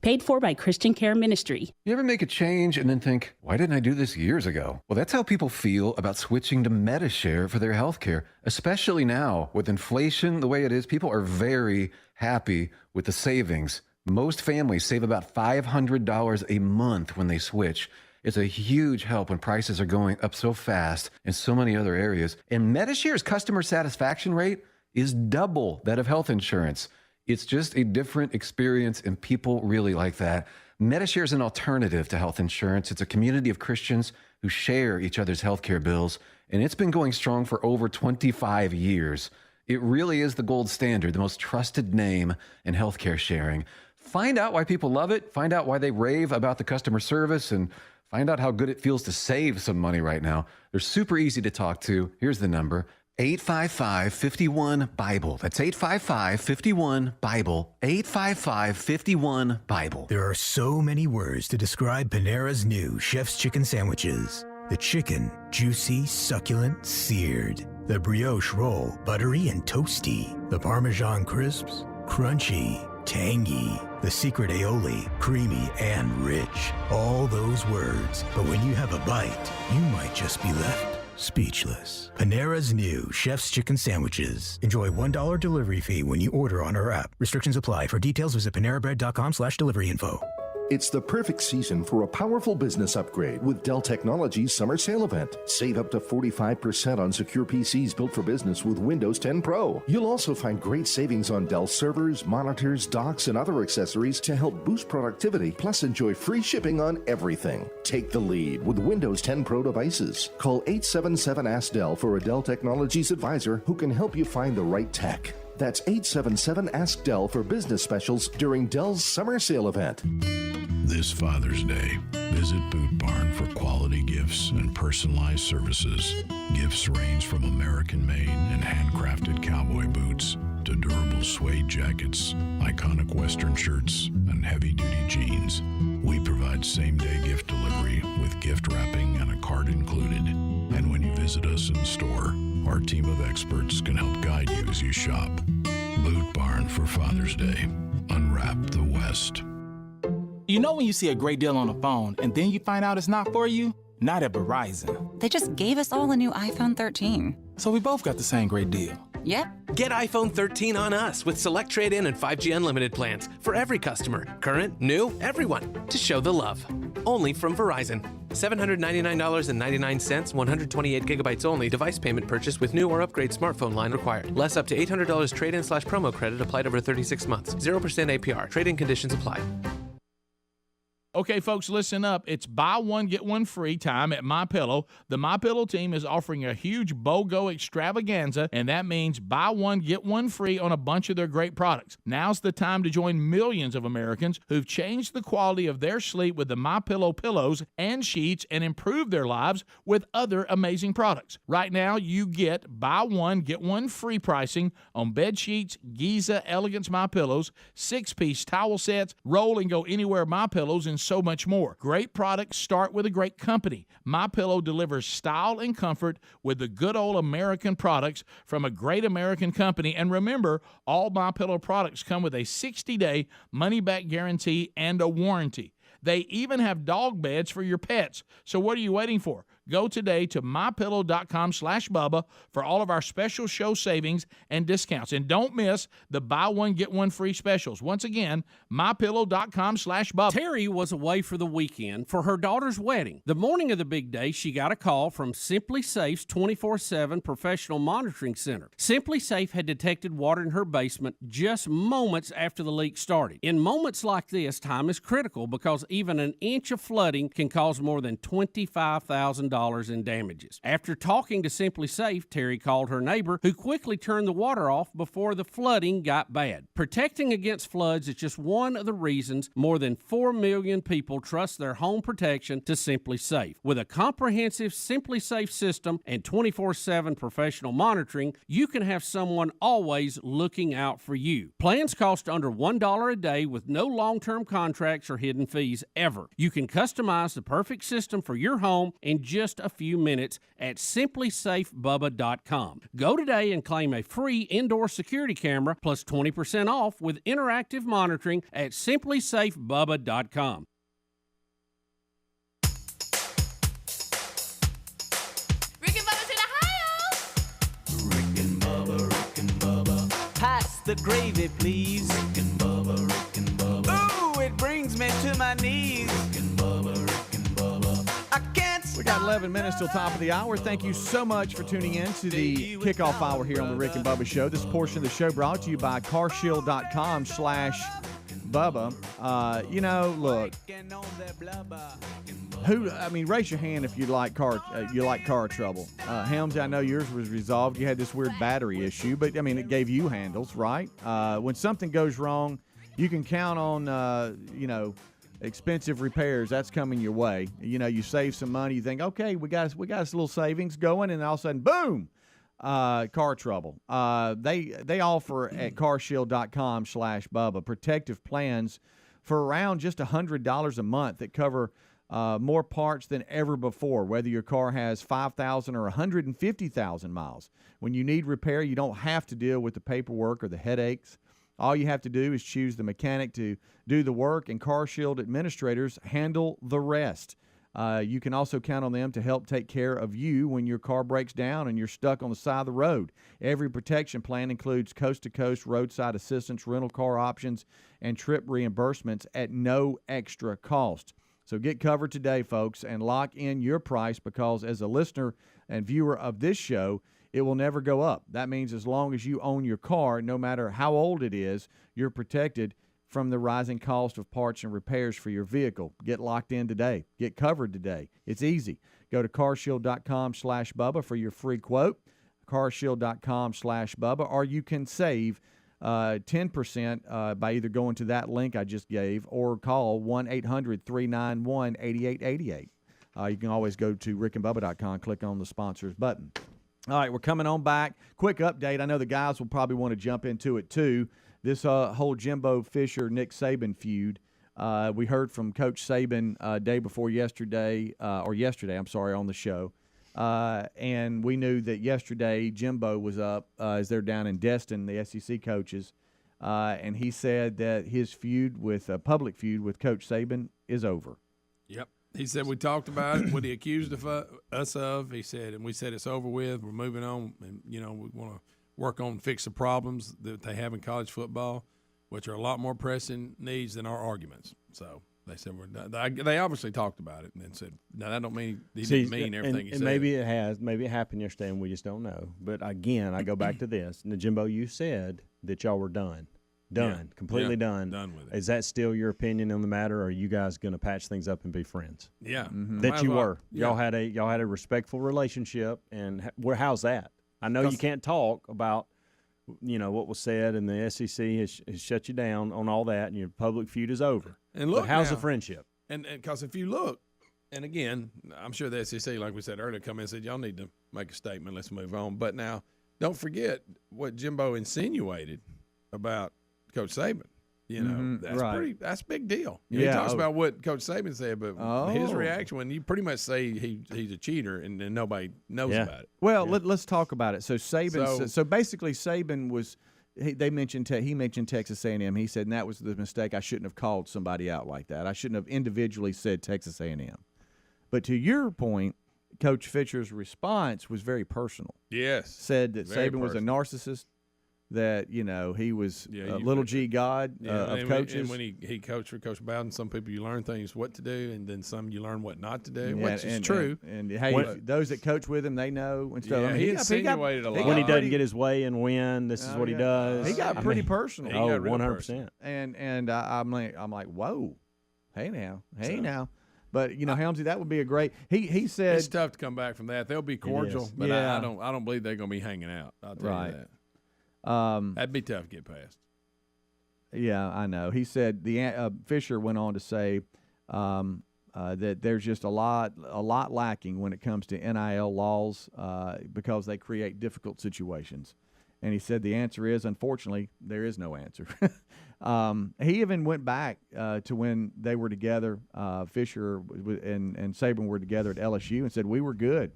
Paid for by Christian Care Ministry. You ever make a change and then think, why didn't I do this years ago? Well, that's how people feel about switching to MediShare for their health care, especially now with inflation the way it is. People are very happy with the savings. Most families save about $500 a month when they switch. It's a huge help when prices are going up so fast in so many other areas. And MediShare's customer satisfaction rate is double that of health insurance. It's just a different experience, and people really like that. MediShare is an alternative to health insurance. It's a community of Christians who share each other's healthcare bills, and it's been going strong for over 25 years. It really is the gold standard, the most trusted name in healthcare sharing. Find out why people love it, find out why they rave about the customer service, and find out how good it feels to save some money right now. They're super easy to talk to. Here's the number. 855-51-BIBLE. That's 855-51-BIBLE. 855-51-BIBLE. There are so many words to describe Panera's new Chef's Chicken sandwiches. The chicken, juicy, succulent, seared. The brioche roll, buttery and toasty. The Parmesan crisps, crunchy, tangy. The secret aioli, creamy and rich. All those words, but when you have a bite, you might just be left speechless. Panera's new Chef's Chicken sandwiches. Enjoy $1 delivery fee when you order on our app. Restrictions apply. For details, visit panerabread.com/delivery info. It's the perfect season for a powerful business upgrade with Dell Technologies Summer Sale Event. Save up to 45% on secure PCs built for business with Windows 10 Pro. You'll also find great savings on Dell servers, monitors, docks, and other accessories to help boost productivity, plus enjoy free shipping on everything. Take the lead with Windows 10 Pro devices. Call 877-ASK-DELL for a Dell Technologies advisor who can help you find the right tech. That's 877-ASK-DELL for business specials during Dell's Summer Sale Event. This Father's Day, visit Boot Barn for quality gifts and personalized services. Gifts range from American-made and handcrafted cowboy boots to durable suede jackets, iconic Western shirts, and heavy-duty jeans. We provide same-day gift delivery with gift wrapping and a card included. And when you visit us in store, our team of experts can help guide you as you shop. Boot Barn for Father's Day. Unwrap the West. You know when you see a great deal on the phone and then you find out it's not for you? Not at Verizon. They just gave us all a new iPhone 13. So we both got the same great deal. Yep. Get iPhone 13 on us with select trade-in and 5G unlimited plans for every customer, current, new, everyone, to show the love. Only from Verizon. $799.99, 128 gigabytes only, device payment purchase with new or upgrade smartphone line required. Less up to $800 trade-in/promo credit applied over 36 months. 0% APR. Trade-in conditions apply. Okay, folks, listen up. It's buy one, get one free time at MyPillow. The MyPillow team is offering a huge BOGO extravaganza, and that means buy one, get one free on a bunch of their great products. Now's the time to join millions of Americans who've changed the quality of their sleep with the MyPillow pillows and sheets and improved their lives with other amazing products. Right now, you get buy one, get one free pricing on bed sheets, Giza Elegance MyPillows, 6-piece towel sets, roll and go anywhere MyPillows, and so much more. Great products start with a great company. MyPillow delivers style and comfort with the good old American products from a great American company. And remember, all MyPillow products come with a 60-day money-back guarantee and a warranty. They even have dog beds for your pets. So what are you waiting for? Go today to mypillow.com/Bubba for all of our special show savings and discounts. And don't miss the buy one, get one free specials. Once again, mypillow.com/Bubba. Terry was away for the weekend for her daughter's wedding. The morning of the big day, she got a call from Simply Safe's 24/7 professional monitoring center. Simply Safe had detected water in her basement just moments after the leak started. In moments like this, time is critical because even an inch of flooding can cause more than $25,000 in damages. After talking to Simply Safe, Terry called her neighbor, who quickly turned the water off before the flooding got bad. Protecting against floods is just one of the reasons more than 4 million people trust their home protection to Simply Safe. With a comprehensive Simply Safe system and 24/7 professional monitoring, you can have someone always looking out for you. Plans cost under $1 a day with no long-term contracts or hidden fees ever. You can customize the perfect system for your home in just a few minutes at simplysafebubba.com. Go today and claim a free indoor security camera plus 20% off with interactive monitoring at simplysafebubba.com. Pass the gravy, please. Rick and Bubba, Rick and Bubba. Ooh, it brings me to my knees. Rick and Bubba, Rick and Bubba. I can't stop. We got 11 minutes till top of the hour. Thank you so much for tuning in to the kickoff hour here on the Rick and Bubba Show. This portion of the show brought to you by carshield.com/Bubba. Look. Raise your hand if you like car trouble. Helmsy, I know yours was resolved. You had this weird battery issue, but it gave you handles, right? When something goes wrong, you can count on, expensive repairs. That's coming your way. You save some money. You think, okay, we got a little savings going, and all of a sudden, boom, car trouble. They offer at carshield.com/Bubba protective plans for around just $100 a month that cover more parts than ever before, whether your car has 5,000 or 150,000 miles. When you need repair, you don't have to deal with the paperwork or the headaches. All you have to do is choose the mechanic to do the work, and CarShield administrators handle the rest. You can also count on them to help take care of you when your car breaks down and you're stuck on the side of the road. Every protection plan includes coast-to-coast roadside assistance, rental car options, and trip reimbursements at no extra cost. So get covered today, folks, and lock in your price because as a listener and viewer of this show, it will never go up. That means as long as you own your car, no matter how old it is, you're protected from the rising cost of parts and repairs for your vehicle. Get locked in today. Get covered today. It's easy. Go to carshield.com/Bubba for your free quote, carshield.com/Bubba, or you can save 10% by either going to that link I just gave or call 1-800-391-8888. You can always go to rickandbubba.com, click on the sponsors button. All right, we're coming on back. Quick update. I know the guys will probably want to jump into it too. This whole Jimbo Fisher-Nick Saban feud. We heard from Coach Saban day before yesterday, on the show. And we knew that yesterday Jimbo was up as they're down in Destin, the SEC coaches. And he said that his public feud with Coach Saban is over. Yep. He said we talked about it, what he accused us of. He said, and we said it's over with. We're moving on, and we want to work on fix the problems that they have in college football, which are a lot more pressing needs than our arguments. So they said we're done. They obviously talked about it and then said, "No, that don't mean he didn't mean everything he said." Maybe it has. Maybe it happened yesterday, and we just don't know. But again, I go back to this. Now, Jimbo, you said that y'all were done. Completely done. Done with it. Is that still your opinion on the matter, or are you guys going to patch things up and be friends? Yeah, that you were. Yeah. Y'all had a respectful relationship, and how's that? I know you can't talk about what was said, and the SEC has shut you down on all that, and your public feud is over. And look, but how's the friendship? And because if you look, and again, I'm sure the SEC, like we said earlier, come in and said y'all need to make a statement. Let's move on. But now, don't forget what Jimbo insinuated about Coach Saban. That's a big deal. He talks about what Coach Saban said, but his reaction when you pretty much say he's a cheater and nobody knows about it. Well, let's talk about it. So Saban. So basically, Saban was he mentioned Texas A&M. He said, and that was the mistake. I shouldn't have called somebody out like that. I shouldn't have individually said Texas A&M. But to your point, Coach Fisher's response was very personal. Yes. Said that Very Saban was a narcissist, that, he was a little G God of coaches. And when he coached for Coach Bowden, some people you learn things what to do, and then some you learn what not to do, which is true. And hey, those that coach with him, they know. And stuff. He insinuated a lot. When he doesn't get his way and win, this is what he does. He got pretty personal. Oh, 100%. And I'm like, whoa, hey now. But Helmsy, that would be a great. He said it's tough to come back from that. They'll be cordial, but I don't believe they're going to be hanging out. I'll tell you that. That'd be tough to get past. Yeah, I know. He said Fisher went on to say that there's just a lot lacking when it comes to NIL laws because they create difficult situations. And he said the answer is, unfortunately, there is no answer. He even went back to when they were together. Fisher and Saban were together at LSU and said, we were good,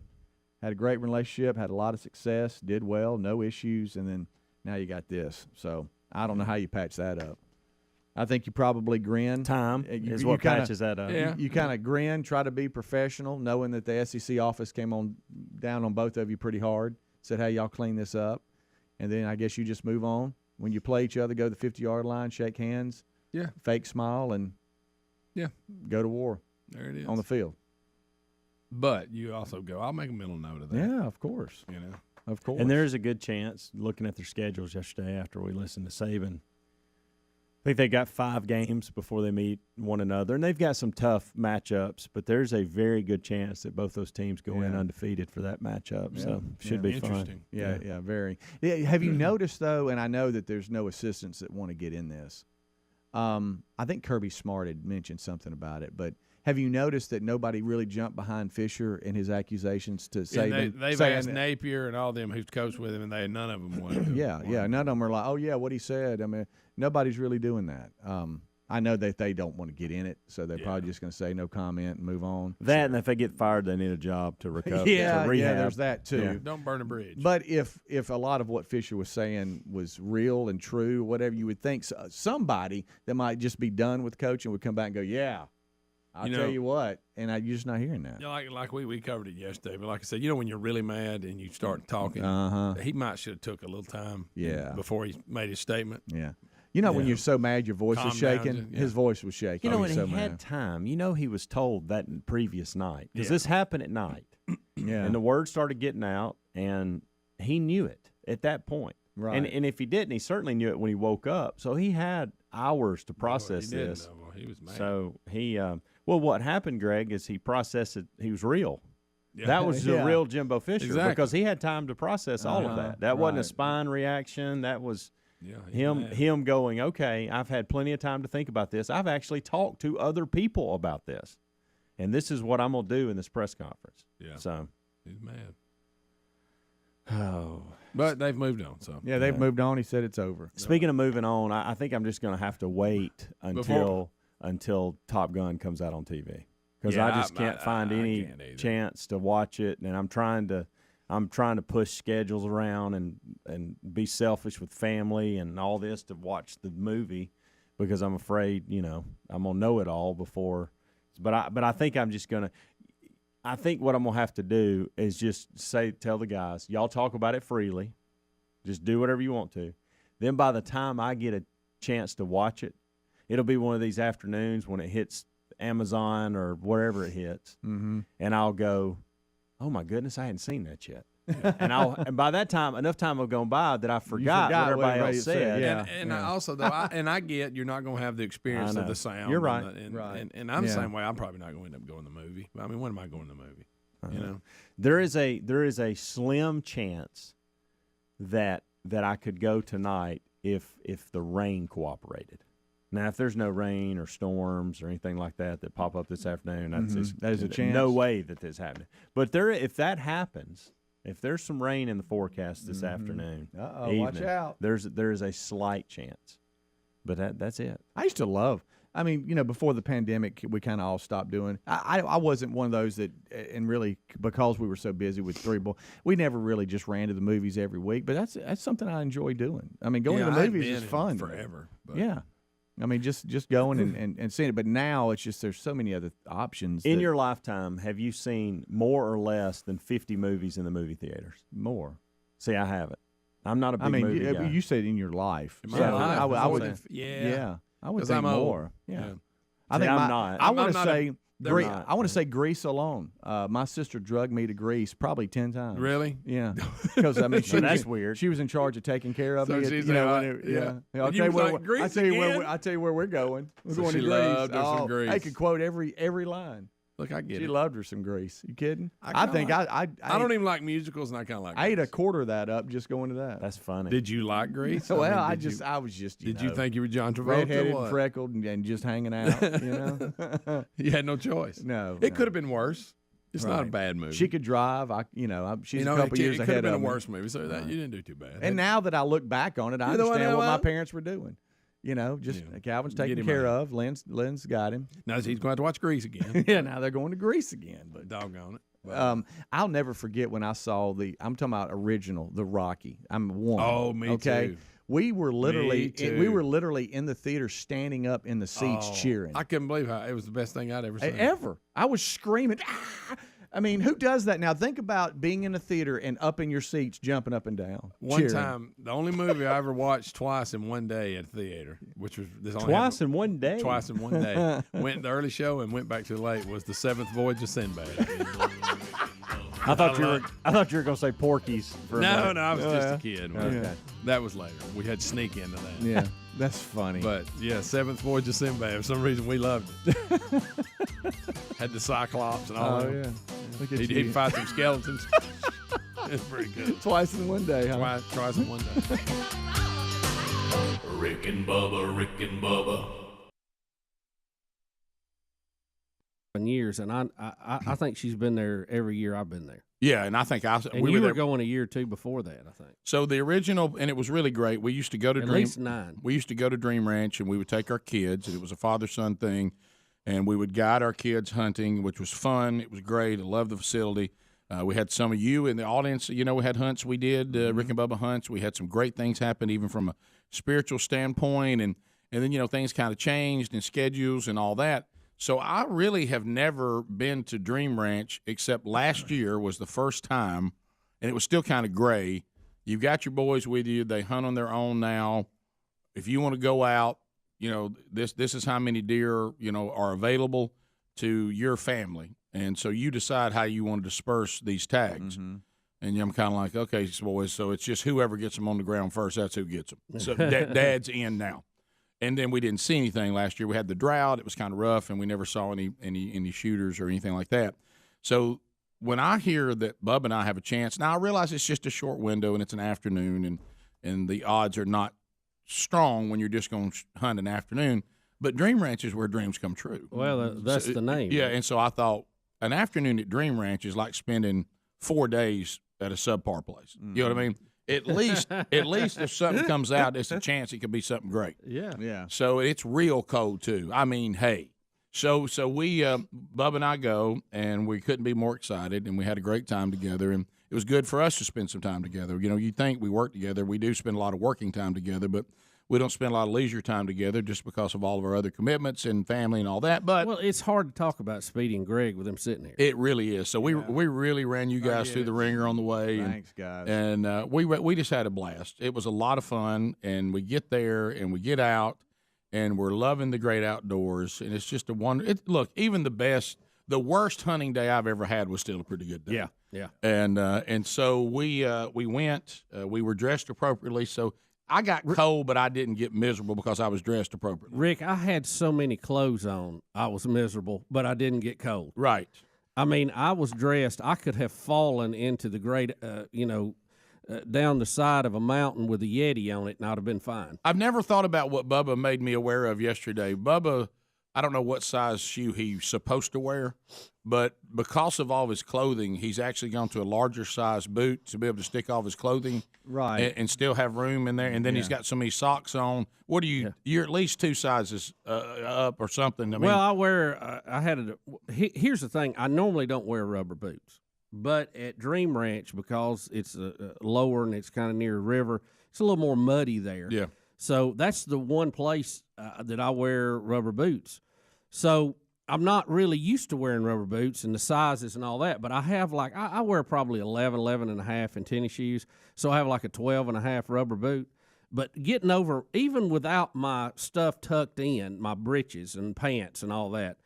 had a great relationship, had a lot of success, did well, no issues, and then now you got this. So I don't know how you patch that up. I think you probably grin. Time is what patches that up. Yeah. You kind of grin, try to be professional, knowing that the SEC office came down on both of you pretty hard, said, hey, y'all clean this up. And then I guess you just move on. When you play each other, go to the 50-yard line, shake hands, fake smile, and go to war. There it is. On the field. But you also go, I'll make a mental note of that. Yeah, of course. Of course. And there's a good chance, looking at their schedules yesterday after we listened to Saban, I think they got 5 games before they meet one another. And they've got some tough matchups, but there's a very good chance that both those teams go in undefeated for that matchup. Yeah. So should be fun. Yeah, very. Yeah, have you noticed, though, and I know that there's no assistants that want to get in this. I think Kirby Smart had mentioned something about it, but have you noticed that nobody really jumped behind Fisher in his accusations to Saban? They've asked Napier and all them who's coached with him, and none of them wanted. None of them are like, oh yeah, what he said. I mean, nobody's really doing that. I know that they don't want to get in it, so they're probably just going to say no comment and move on. That, and if they get fired, they need a job to recover. Yeah, to rehab. There's that too. Yeah. Don't burn a bridge. But if a lot of what Fisher was saying was real and true, whatever, you would think somebody that might just be done with coaching would come back and go, yeah. I'll tell you what, and you're just not hearing that. Like we covered it yesterday, but like I said, when you're really mad and you start talking, he might should have took a little time before he made his statement. Yeah. When you're so mad your voice was shaking, his voice was shaking. And he had time. He was told that in the previous night because this happened at night. And the word started getting out, and he knew it at that point. Right. And if he didn't, he certainly knew it when he woke up. So he had hours to process this. He was mad. So he what happened, Greg, is he processed it. He was real. Yeah. That was the real Jimbo Fisher because he had time to process all of that. That wasn't a spine reaction. That was him going, okay, I've had plenty of time to think about this. I've actually talked to other people about this, and this is what I'm going to do in this press conference. Yeah. So he's mad. Oh. But they've moved on. So they've moved on. He said it's over. Speaking of moving on, I think I'm just going to have to wait until Top Gun comes out on TV because I just can't find any chance to watch it, and I'm trying to push schedules around and be selfish with family and all this to watch the movie because I'm afraid I'm gonna know it all before. But I think I'm just gonna. I think what I'm gonna have to do is just tell the guys, y'all talk about it freely, just do whatever you want to. Then by the time I get a chance to watch it, it'll be one of these afternoons when it hits Amazon or wherever it hits, and I'll go, "Oh my goodness, I hadn't seen that yet." and by that time, enough time will go by that I forgot what everybody else said. Yeah. And I also, though, I get you're not going to have the experience of the sound. You're right. And I'm the same way. I'm probably not going to end up going to the movie. I mean, when am I going to the movie? There is a slim chance that I could go tonight if the rain cooperated. Now, if there's no rain or storms or anything like that pop up this afternoon, that is a chance. No way that this happened. But if that happens, if there's some rain in the forecast this afternoon, watch out. There is a slight chance, but that's it. I used to love I mean, before the pandemic, we kind of all stopped doing. I wasn't one of those that, and really because we were so busy with 3 boys, we never really just ran to the movies every week. But that's something I enjoy doing. I mean, going to the movies is fun. Forever. But. Yeah. I mean, just going and seeing it. But now it's just there's so many other options. In your lifetime, have you seen more or less than 50 movies in the movie theaters? More. See, I haven't. I'm not a big movie guy. You said in your life. In my life. I would I would think more. Yeah. I think I'm not. I want to say I want to say Grease alone. My sister drugged me to Grease probably 10 times. Really? Yeah. Because I mean, that's weird. She was in charge of taking care of me. She's yeah. I'll tell you where we're going. We're going to Grease. Loved her some Grease. I could quote every line. Look, I get she it. loved her some Grease. You kidding? I don't even like musicals, and I kind of like. I ate a quarter of that up just going to that. That's funny. Did you like Grease? Well, I was just. Did you think you were John Travolta? Redheaded and freckled and just hanging out. You had no choice. No, it could have been worse. It's not a bad movie. She could drive. She's a couple years ahead of me. It could have been a worse movie. So that you didn't do too bad. And now that I look back on it, I understand what my parents were doing. Calvin's taken care of. Lynn's got him. Now he's going to have to watch Grease again. Yeah, now they're going to Grease again. But doggone it. But, I'll never forget when I saw I'm talking about original, the Rocky. I'm one. Oh, me too. We were literally in the theater standing up in the seats cheering. I couldn't believe how it was the best thing I'd ever seen. Ever. I was screaming. Ah! I mean, who does that now? Think about being in a theater and up in your seats, jumping up and down. One time, the only movie I ever watched twice in one day at a theater, which was twice in one day. Twice in one day. Went the early show and went back to the late. Was the 7th Voyage of Sinbad. I thought you were going to say Porky's. No, I was just a kid. Okay. That was later. We had to sneak into that. Yeah, that's funny. But yeah, 7th Voyage of Sinbad. For some reason, we loved it. Had the Cyclops and all that. Oh, yeah. He'd fight some skeletons. It's pretty good. Twice in one day, huh? Twice in one day. Rick and Bubba. Years, and I think she's been there every year I've been there. Yeah, and I think we were going a year or two before that, I think. So the original, and it was really great. We used to go to at least 9. We used to go to Dream Ranch, and we would take our kids. And it was a father-son thing, and we would guide our kids hunting, which was fun. It was great. I loved the facility. We had some of you in the audience. We had hunts. We did Rick and Bubba hunts. We had some great things happen, even from a spiritual standpoint, and then things kind of changed and schedules and all that. So I really have never been to Dream Ranch except last year was the first time, and it was still kind of gray. You've got your boys with you. They hunt on their own now. If you want to go out, this is how many deer, are available to your family. And so you decide how you want to disperse these tags. Mm-hmm. And I'm kind of like, okay, boys, so it's just whoever gets them on the ground first, that's who gets them. So Dad's in now. And then we didn't see anything last year. We had the drought. It was kind of rough, and we never saw any shooters or anything like that. So when I hear that Bubba and I have a chance, now I realize it's just a short window and it's an afternoon, and the odds are not strong when you're just going to hunt an afternoon. But Dream Ranch is where dreams come true. Well, that's the name. Yeah, and so I thought an afternoon at Dream Ranch is like spending 4 days at a subpar place. Mm-hmm. You know what I mean? At least if something comes out, there's a chance it could be something great. Yeah. So it's real cold too. I mean, hey. So we Bubba and I go, and we couldn't be more excited, and we had a great time together, and it was good for us to spend some time together. You think we work together. We do spend a lot of working time together, but we don't spend a lot of leisure time together just because of all of our other commitments and family and all that. But it's hard to talk about Speedy and Greg with them sitting here. It really is. So we really ran you guys through the ringer on the way. Thanks, guys. And we just had a blast. It was a lot of fun, and we get there and we get out, and we're loving the great outdoors, and it's just a wonder. Look, even the worst hunting day I've ever had was still a pretty good day. Yeah. And so we went. We were dressed appropriately. So I got cold, but I didn't get miserable because I was dressed appropriately. Rick, I had so many clothes on, I was miserable, but I didn't get cold. Right. I mean, I was dressed. I could have fallen into the great, down the side of a mountain with a Yeti on it, and I'd have been fine. I've never thought about what Bubba made me aware of yesterday. Bubba I don't know what size shoe he's supposed to wear, but because of all of his clothing, he's actually gone to a larger size boot to be able to stick all of his clothing, right, and still have room in there. And then he's got so many socks on. What do you? You're at least 2 sizes up or something. I mean, well, I wear. Here's the thing. I normally don't wear rubber boots, but at Dream Ranch, because it's lower and it's kind of near a river, it's a little more muddy there. Yeah. So that's the one place that I wear rubber boots. So I'm not really used to wearing rubber boots and the sizes and all that, but I have I wear probably 11 and a half in tennis shoes. So I have like a 12 and a half rubber boot. But getting over, even without my stuff tucked in, my breeches and pants and all that,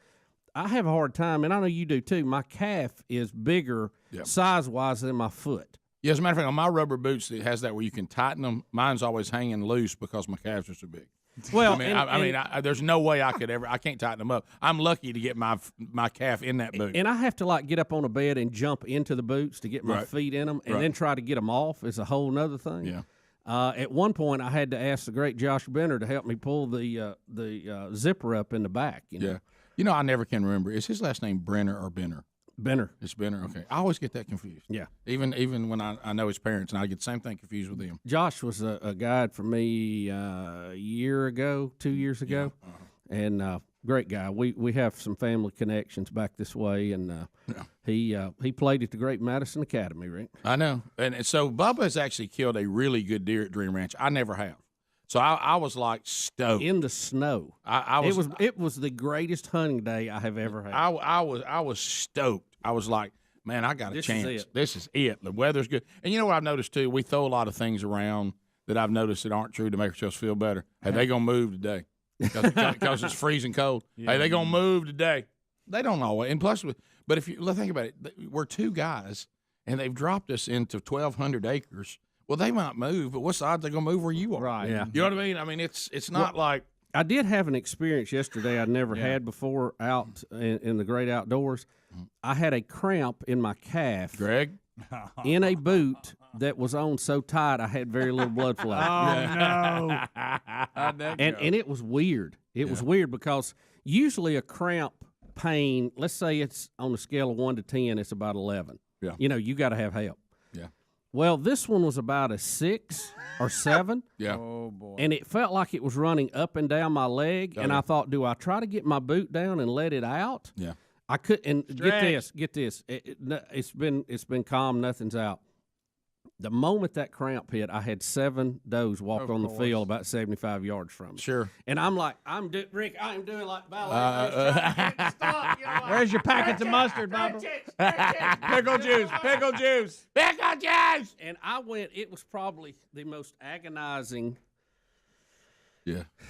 I have a hard time, and I know you do too. My calf is bigger size-wise than my foot. Yeah, as a matter of fact, on my rubber boots, it has that where you can tighten them. Mine's always hanging loose because my calves are so big. Well, I mean, there's no way I can't tighten them up. I'm lucky to get my calf in that boot. And I have to get up on a bed and jump into the boots to get my feet in them, and then try to get them off is a whole nother thing. Yeah. At one point, I had to ask the great Josh Benner to help me pull the zipper up in the back. You know? Yeah. You know, I never can remember. Is his last name Brenner or Benner? Benner. It's Benner. Okay. I always get that confused. Yeah. Even when I know his parents, and I get the same thing confused with them. Josh was a guide for me a year ago, 2 years ago, and great guy. We have some family connections back this way, and he played at the great Madison Academy, Rick. I know. And so Bubba has actually killed a really good deer at Dream Ranch. I never have. So I was stoked in the snow. It was the greatest hunting day I have ever had. I was stoked. I was like, man, I got a chance. This is it. The weather's good. And you know what I've noticed too? We throw a lot of things around that I've noticed that aren't true to make ourselves feel better. Hey, they gonna move today because it's freezing cold. Yeah. Hey, they gonna move today. They don't always. And plus, but if you think about it, we're 2 guys, and they've dropped us into 1,200 acres. Well, they might move, but what's the odds they're going to move where you are? Right. Yeah. You know what I mean? I mean, it's not like. I did have an experience yesterday I'd never had before out in the great outdoors. I had a cramp in my calf. Greg? In a boot that was on so tight I had very little blood flow. no. And it was weird. It was weird because usually a cramp pain, let's say it's on a scale of 1 to 10, it's about 11. Yeah. You know, you got to have help. Yeah. Well, this one was about a 6 or 7. Yeah. Oh, boy. And it felt like it was running up and down my leg. And I thought, do I try to get my boot down and let it out? Yeah. I couldn't. Get this. It's been calm. Nothing's out. The moment that cramp hit, I had 7 does walk on the field about 75 yards from me. Sure. And I'm like, Rick, I am doing like ballet. Stop, where's your packets of mustard, Bubba? Pickle juice. Pickle juice. Pickle juice. And I went, it was probably the most agonizing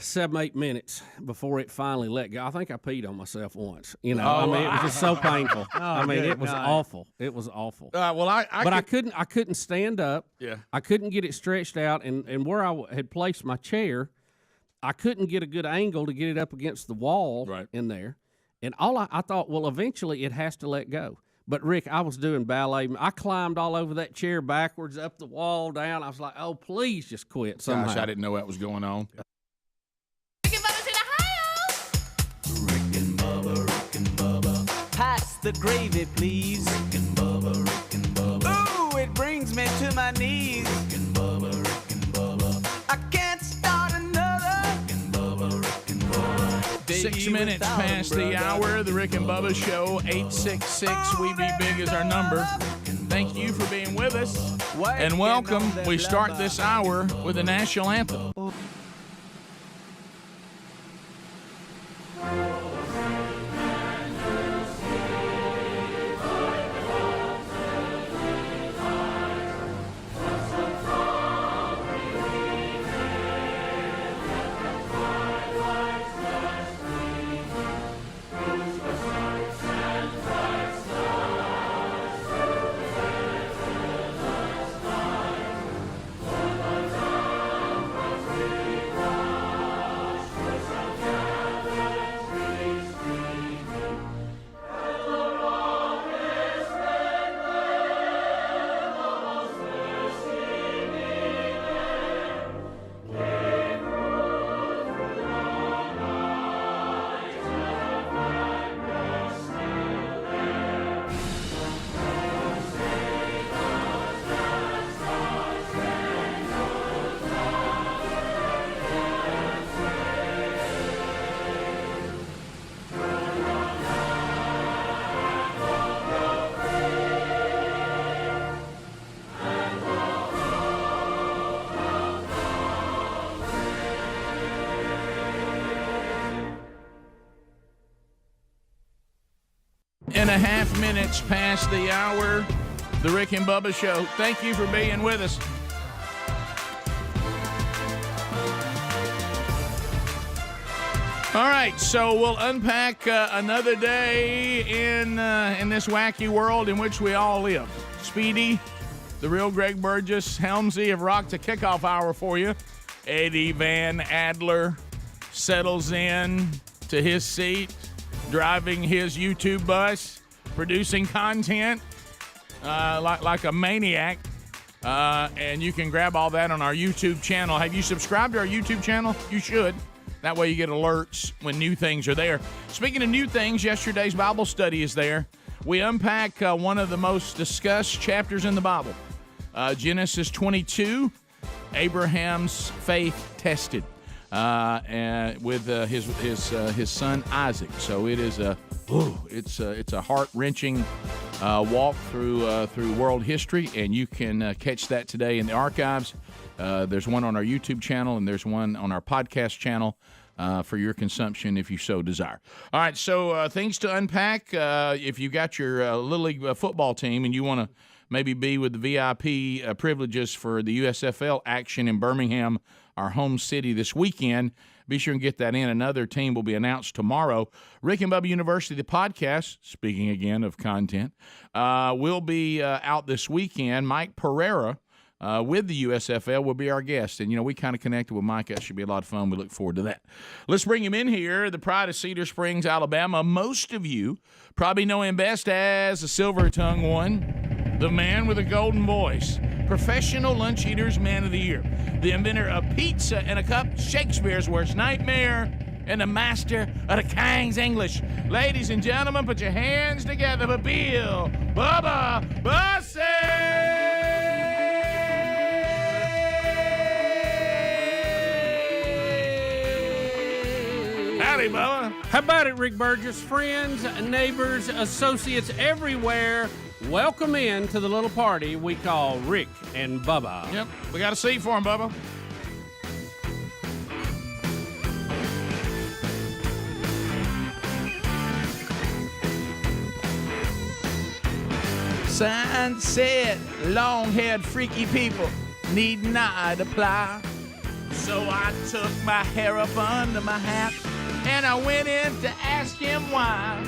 7-8 minutes before it finally let go. I think I peed on myself once. You know, I mean, it was just so painful. I mean, it was awful. It was awful. Well, I couldn't stand up. Yeah. I couldn't get it stretched out, and where I had placed my chair, I couldn't get a good angle to get it up against the wall in there. And I thought, well, eventually it has to let go. But, Rick, I was doing ballet. I climbed all over that chair backwards, up the wall, down. I was like, oh, please just quit somehow. Gosh, I didn't know that was going on. Pass the gravy, please. Rick and Bubba. Ooh, it brings me to my knees. Rick and Bubba. I can't start another. Rick and Bubba. 6 minutes past the hour. The Rick and Bubba Show. 866 We Be Big is our number. Thank you for being with us. And welcome. We start this hour with the national anthem. 3.5 minutes past the hour. The Rick and Bubba Show. Thank you for being with us. All right, so we'll unpack another day in this wacky world in which we all live. Speedy, the real Greg Burgess, Helmsy have rocked a kickoff hour for you. Eddie Van Adler settles in to his seat, driving his YouTube bus, producing content like a maniac. And you can grab all that on our YouTube channel. Have you subscribed to our YouTube channel? You should. That way you get alerts when new things are there. Speaking of new things, yesterday's Bible study is there. We unpack one of the most discussed chapters in the Bible. Genesis 22, Abraham's faith tested with his son Isaac. So it is it's a heart-wrenching walk through world history, and you can catch that today in the archives. There's one on our YouTube channel, and there's one on our podcast channel for your consumption if you so desire. All right, so things to unpack. If you got your Little League football team and you want to maybe be with the VIP privileges for the USFL action in Birmingham, our home city, this weekend, be sure and get that in. Another team will be announced tomorrow. Rick and Bubba University, the podcast, speaking again of content, will be out this weekend. Mike Pereira with the USFL will be our guest. And, we kind of connected with Mike. That should be a lot of fun. We look forward to that. Let's bring him in here, the pride of Cedar Springs, Alabama. Most of you probably know him best as the Silver-Tongue one, the man with a golden voice, Professional Lunch Eaters Man of the Year, the inventor of pizza and a cup, Shakespeare's worst nightmare, and the master of the King's English. Ladies and gentlemen, put your hands together for Bill Bubba Bussey! Howdy, Bubba. How about it, Rick Burgess? Friends, neighbors, associates everywhere, welcome in to the little party we call Rick and Bubba. Yep, we got a seat for him, Bubba. Sign said, long-haired freaky people need not apply. So I took my hair up under my hat and I went in to ask him why.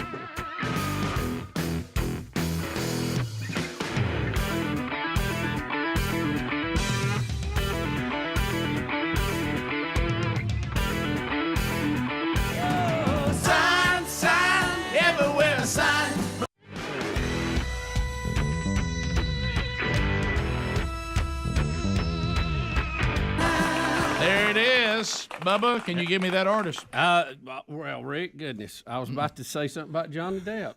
Oh, sign, sign, everywhere a sign. There it is. Bubba, can you give me that artist? Well, Rick, goodness, I was about to say something about Johnny Depp.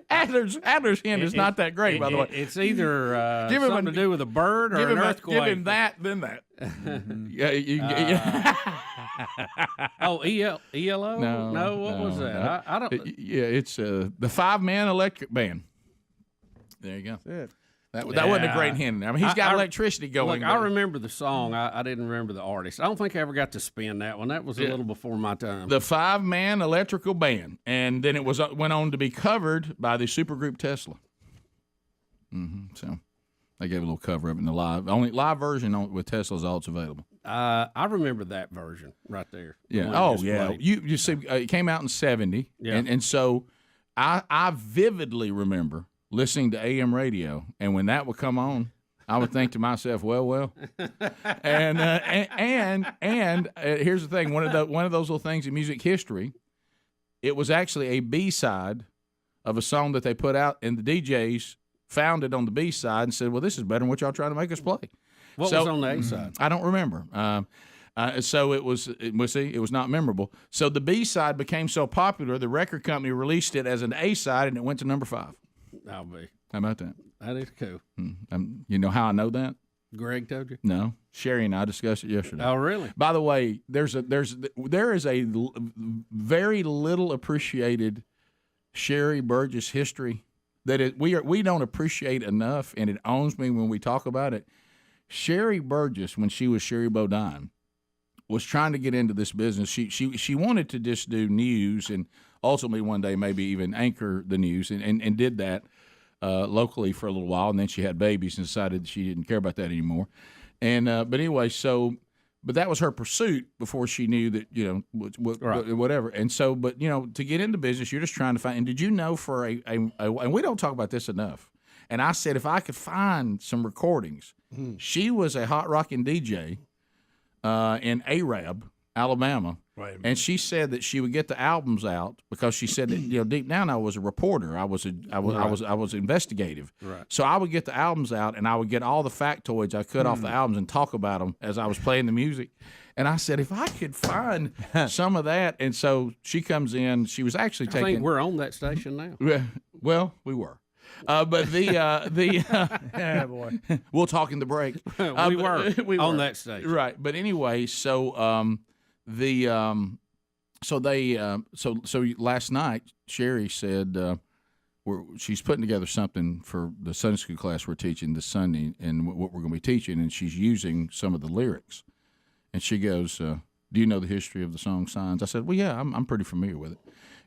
Adler's hint is not that great, by the way. It's either something to do with a bird or an earthquake. Give him that, then that. ELO? No, what was that? I don't. It's the 5-man electric band. There you go. That wasn't a great hint. I mean, he's got electricity going. Look, I remember the song. I didn't remember the artist. I don't think I ever got to spin that one. That was a little before my time. The 5-man electrical band, and then it went on to be covered by the supergroup Tesla. So they gave a little cover up in the live version with Tesla's all it's available. I remember that version right there. Yeah. Oh yeah. Played. You see, it came out in '70, and so I vividly remember listening to AM radio, and when that would come on, I would think to myself, well, and here's the thing: one of those little things in music history, it was actually a B-side of a song that they put out, and the DJs found it on the B-side and said, "Well, this is better than what y'all trying to make us play." What was on the A-side? I don't remember. So it was not memorable. So the B-side became so popular, the record company released it as an A-side, and it went to number 5. I'll be. How about that? That is cool. You know how I know that? Greg told you? No. Sherry and I discussed it yesterday. Oh, really? By the way, there is a very little appreciated Sherry Burgess history that we don't appreciate enough, and it owns me when we talk about it. Sherry Burgess, when she was Sherry Bodine, was trying to get into this business. She wanted to just do news and ultimately one day maybe even anchor the news and did that locally for a little while. And then she had babies and decided she didn't care about that anymore. And but anyway, but that was her pursuit before she knew that, whatever. And so, but, to get into business, you're just trying to find. And did you know and we don't talk about this enough. And I said, if I could find some recordings, she was a hot rocking DJ in Arab, Alabama. And she said that she would get the albums out because she said that, deep down I was a reporter. I was investigative. Right. So I would get the albums out and I would get all the factoids I could off the albums and talk about them as I was playing the music. And I said, if I could find some of that. And so she comes in. She was actually taking. I think we're on that station now. Well, we were. But yeah, boy. We'll talk in the break. we were on that station. Right. But anyway, so so last night Sherry said she's putting together something for the Sunday school class we're teaching this Sunday and what we're going to be teaching, and she's using some of the lyrics. And she goes, do you know the history of the song Signs? I said, well, yeah, I'm pretty familiar with it.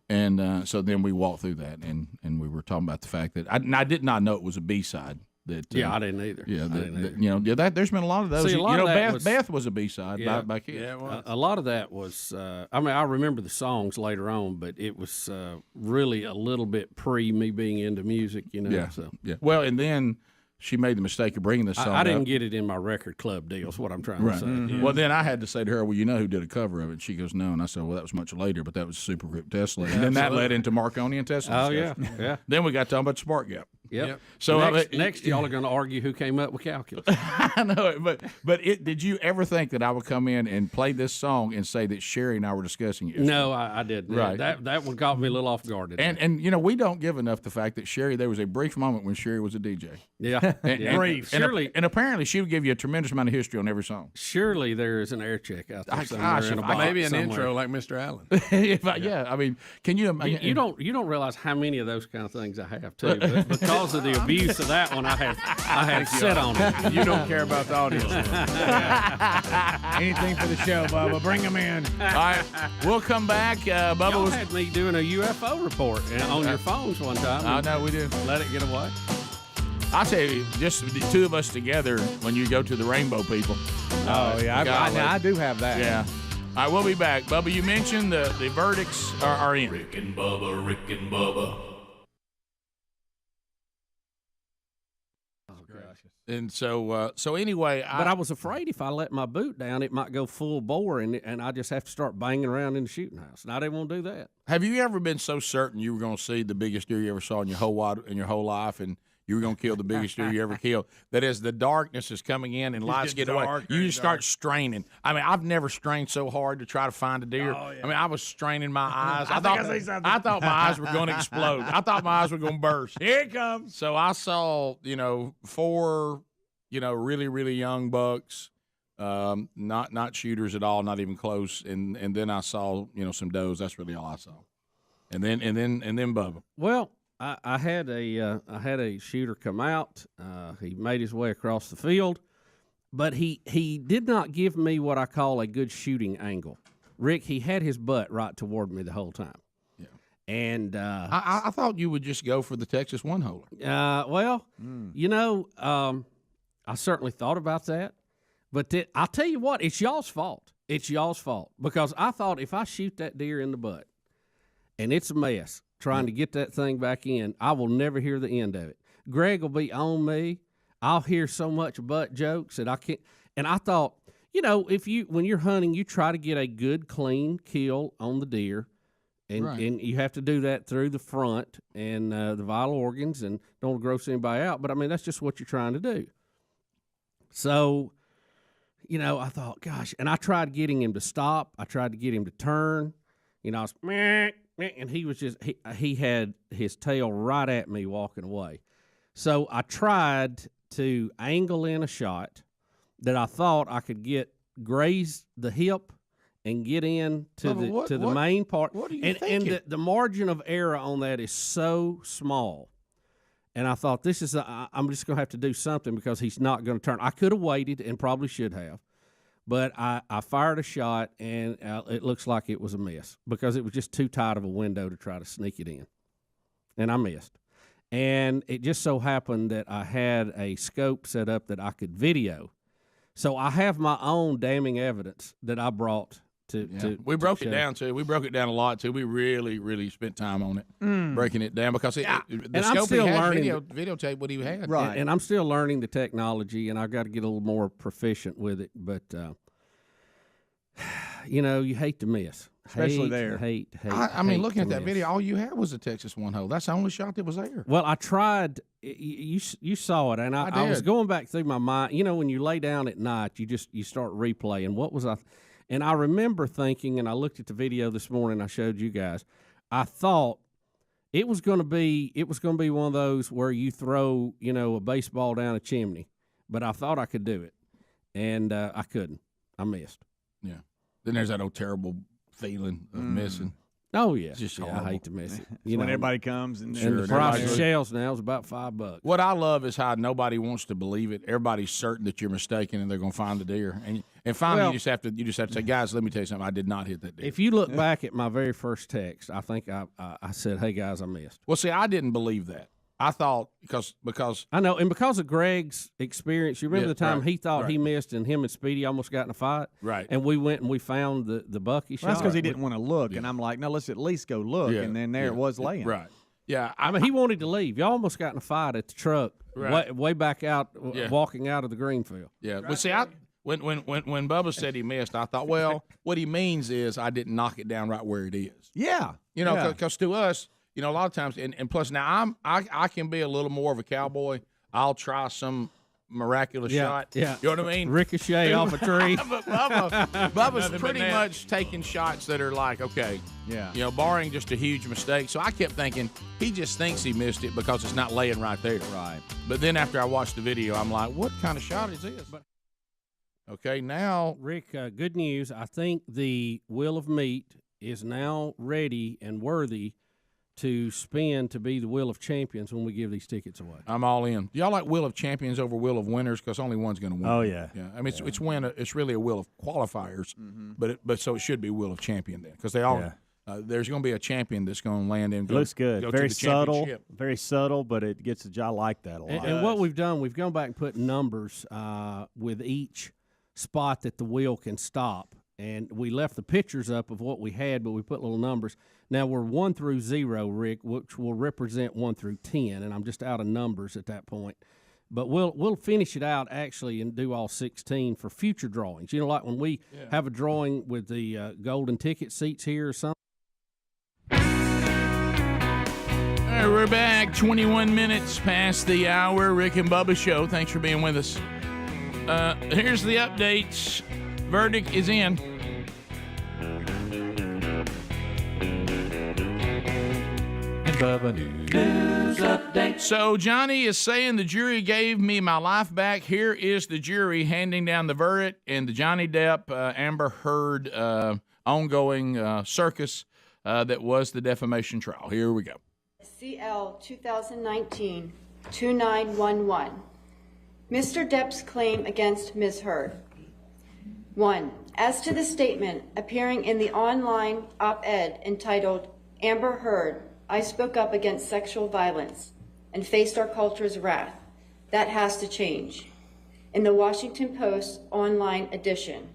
And so then we walked through that, and we were talking about the fact that I did not know it was a B-side. That, I didn't either. Yeah, there's been a lot of those. See, Beth was a B-side by kids. Yeah, well, a lot of that was. I remember the songs later on, but it was really a little bit pre me being into music. Yeah. So. Yeah. Well, and then she made the mistake of bringing this song. I didn't up. get it in my record club deal. Is what I'm trying to say. Mm-hmm. Yeah. Well, then I had to say to her, "Well, you know who did a cover of it?" And she goes, "No." And I said, "Well, that was much later, but that was Supergroup Tesla." And then that led into Marconi and Tesla. Oh yeah. Then we got talking about Spark Gap. Yep. So next y'all are going to argue who came up with calculus. I know it, but did you ever think that I would come in and play this song and say that Sherry and I were discussing it? No, I didn't. Right. That one caught me a little off guard today. And we don't give enough the fact that Sherry. There was a brief moment when Sherry was a DJ. Yeah. Brief. Surely. And apparently she would give you a tremendous amount of history on every song. Surely there is an air check out there somewhere. Maybe an intro like Mr. Allen. I mean, can you imagine? You don't realize how many of those kind of things I have too, but because of the abuse of that one, I have set on it. You don't care about the audience. Anything for the show, Bubba. Bring them in. All right, we'll come back. Bubba had me doing a UFO report on your phones one time. I know we do. Let it get away. I'll tell you, just the two of us together when you go to the Rainbow People. Oh, yeah. I do have that. Yeah. All right, we'll be back. Bubba, you mentioned the verdicts are in. Rick and Bubba, Rick and Bubba. And so anyway, but I was afraid if I let my boot down, it might go full bore, and I just have to start banging around in the shooting house. And I didn't want to do that. Have you ever been so certain you were going to see the biggest deer you ever saw in your whole life, and you were going to kill the biggest deer you ever killed, that as the darkness is coming in and lights get away, you just start straining? I mean, I've never strained so hard to try to find a deer. Oh, yeah. I mean, I was straining my eyes. I thought my eyes were going to explode. I thought my eyes were going to burst. Here it comes. So I saw, 4, really, really young bucks, not shooters at all, not even close. And then I saw, some does. That's really all I saw. And then Bubba. Well, I had a shooter come out. He made his way across the field, but he did not give me what I call a good shooting angle. Rick, he had his butt right toward me the whole time. Yeah. And I thought you would just go for the Texas one-holer. I certainly thought about that, but I'll tell you what, it's y'all's fault. It's y'all's fault because I thought if I shoot that deer in the butt and it's a mess, trying to get that thing back in, I will never hear the end of it. Greg will be on me. I'll hear so much butt jokes that I can't. And I thought, when you're hunting, you try to get a good, clean kill on the deer, and you have to do that through the front and the vital organs, and don't gross anybody out. But I mean, that's just what you're trying to do. So, I thought, gosh, and I tried getting him to stop. I tried to get him to turn. I was meh. And he was he had his tail right at me walking away. So I tried to angle in a shot that I thought I could graze the hip and get in to the main part. What are you thinking? And the margin of error on that is so small. And I thought, I'm just going to have to do something because he's not going to turn. I could have waited and probably should have. But I fired a shot, and it looks like it was a miss because it was just too tight of a window to try to sneak it in. And I missed. And it just so happened that I had a scope set up that I could video. So I have my own damning evidence that I brought to we broke it show. down, too. We broke it down a lot, too. We really, really spent time on it, breaking it down because the And scope I'm still he had learning videotape what he had. Right. And I'm still learning the technology, and I've got to get a little more proficient with it. But, you hate to miss. Especially there. Hate I mean, looking at that miss. video, all you had was a Texas one hole. That's the only shot that was there. Well, I tried. You saw it, and I was going back through my mind. When you lay down at night, you start replaying. What was I? And I remember thinking, and I looked at the video this morning. I showed you guys. I thought it was going to be one of those where you throw a baseball down a chimney, but I thought I could do it, and I couldn't. I missed. Yeah. Then there's that old terrible feeling of missing. Oh yeah, It's just I horrible. hate to miss it. When everybody comes and the price of shells now is about $5. What I love is how nobody wants to believe it. Everybody's certain that you're mistaken and they're going to find the deer. And finally, you just have to say, guys, let me tell you something. I did not hit that deer. If you look back at my very first text, I think I said, "Hey guys, I missed." Well, see, I didn't believe that. I thought because I know, and because of Greg's experience, you remember the time he thought he missed, and him and Speedy almost got in a fight, right? And we went and we found the buck he shot. That's because he didn't want to look, and I'm like, no, let's at least go look, and then there it was laying. Right. Yeah. I mean, he wanted to leave. You almost got in a fight at the truck, way back out, walking out of the green field. Yeah, but see, when Bubba said he missed, I thought, well, what he means is I didn't knock it down right where it is. Yeah. Because to us, a lot of times, and plus now I can be a little more of a cowboy. I'll try some miraculous shot. Yeah. You know what I mean? Ricochet off a tree. But Bubba's pretty much taking shots that are like, okay, barring just a huge mistake. So I kept thinking he just thinks he missed it because it's not laying right there. Right. But then after I watched the video, I'm like, what kind of shot is this? Okay, now. Rick, good news. I think the Wheel of Meat is now ready and worthy to spin to be the Wheel of Champions when we give these tickets away. I'm all in. Do y'all like Wheel of Champions over Wheel of Winners? Because only one's going to win. Oh, yeah. Yeah. I mean, it's really a Wheel of Qualifiers, but so it should be Wheel of Champion then, because they all there's going to be a champion that's going to land in. Looks good. Very subtle, but it gets the job. I like that a lot. And what we've done, we've gone back and put numbers with each spot that the wheel can stop. And we left the pictures up of what we had, but we put little numbers. Now we're 1 through 0, Rick, which will represent 1 through 10, and I'm just out of numbers at that point. But we'll finish it out actually and do all 16 for future drawings. Like when we have a drawing with the golden ticket seats here or something. All right, we're back. 21 minutes past the hour. Rick and Bubba Show. Thanks for being with us. Here's the updates. Verdict is in. News update. So Johnny is saying the jury gave me my life back. Here is the jury handing down the verdict in the Johnny Depp, Amber Heard ongoing circus that was the defamation trial. Here we go. CL 2019-2911. Mr. Depp's claim against Ms. Heard. 1. As to the statement appearing in the online op-ed entitled, Amber Heard, I spoke up against sexual violence and faced our culture's wrath. That has to change. In the Washington Post online edition,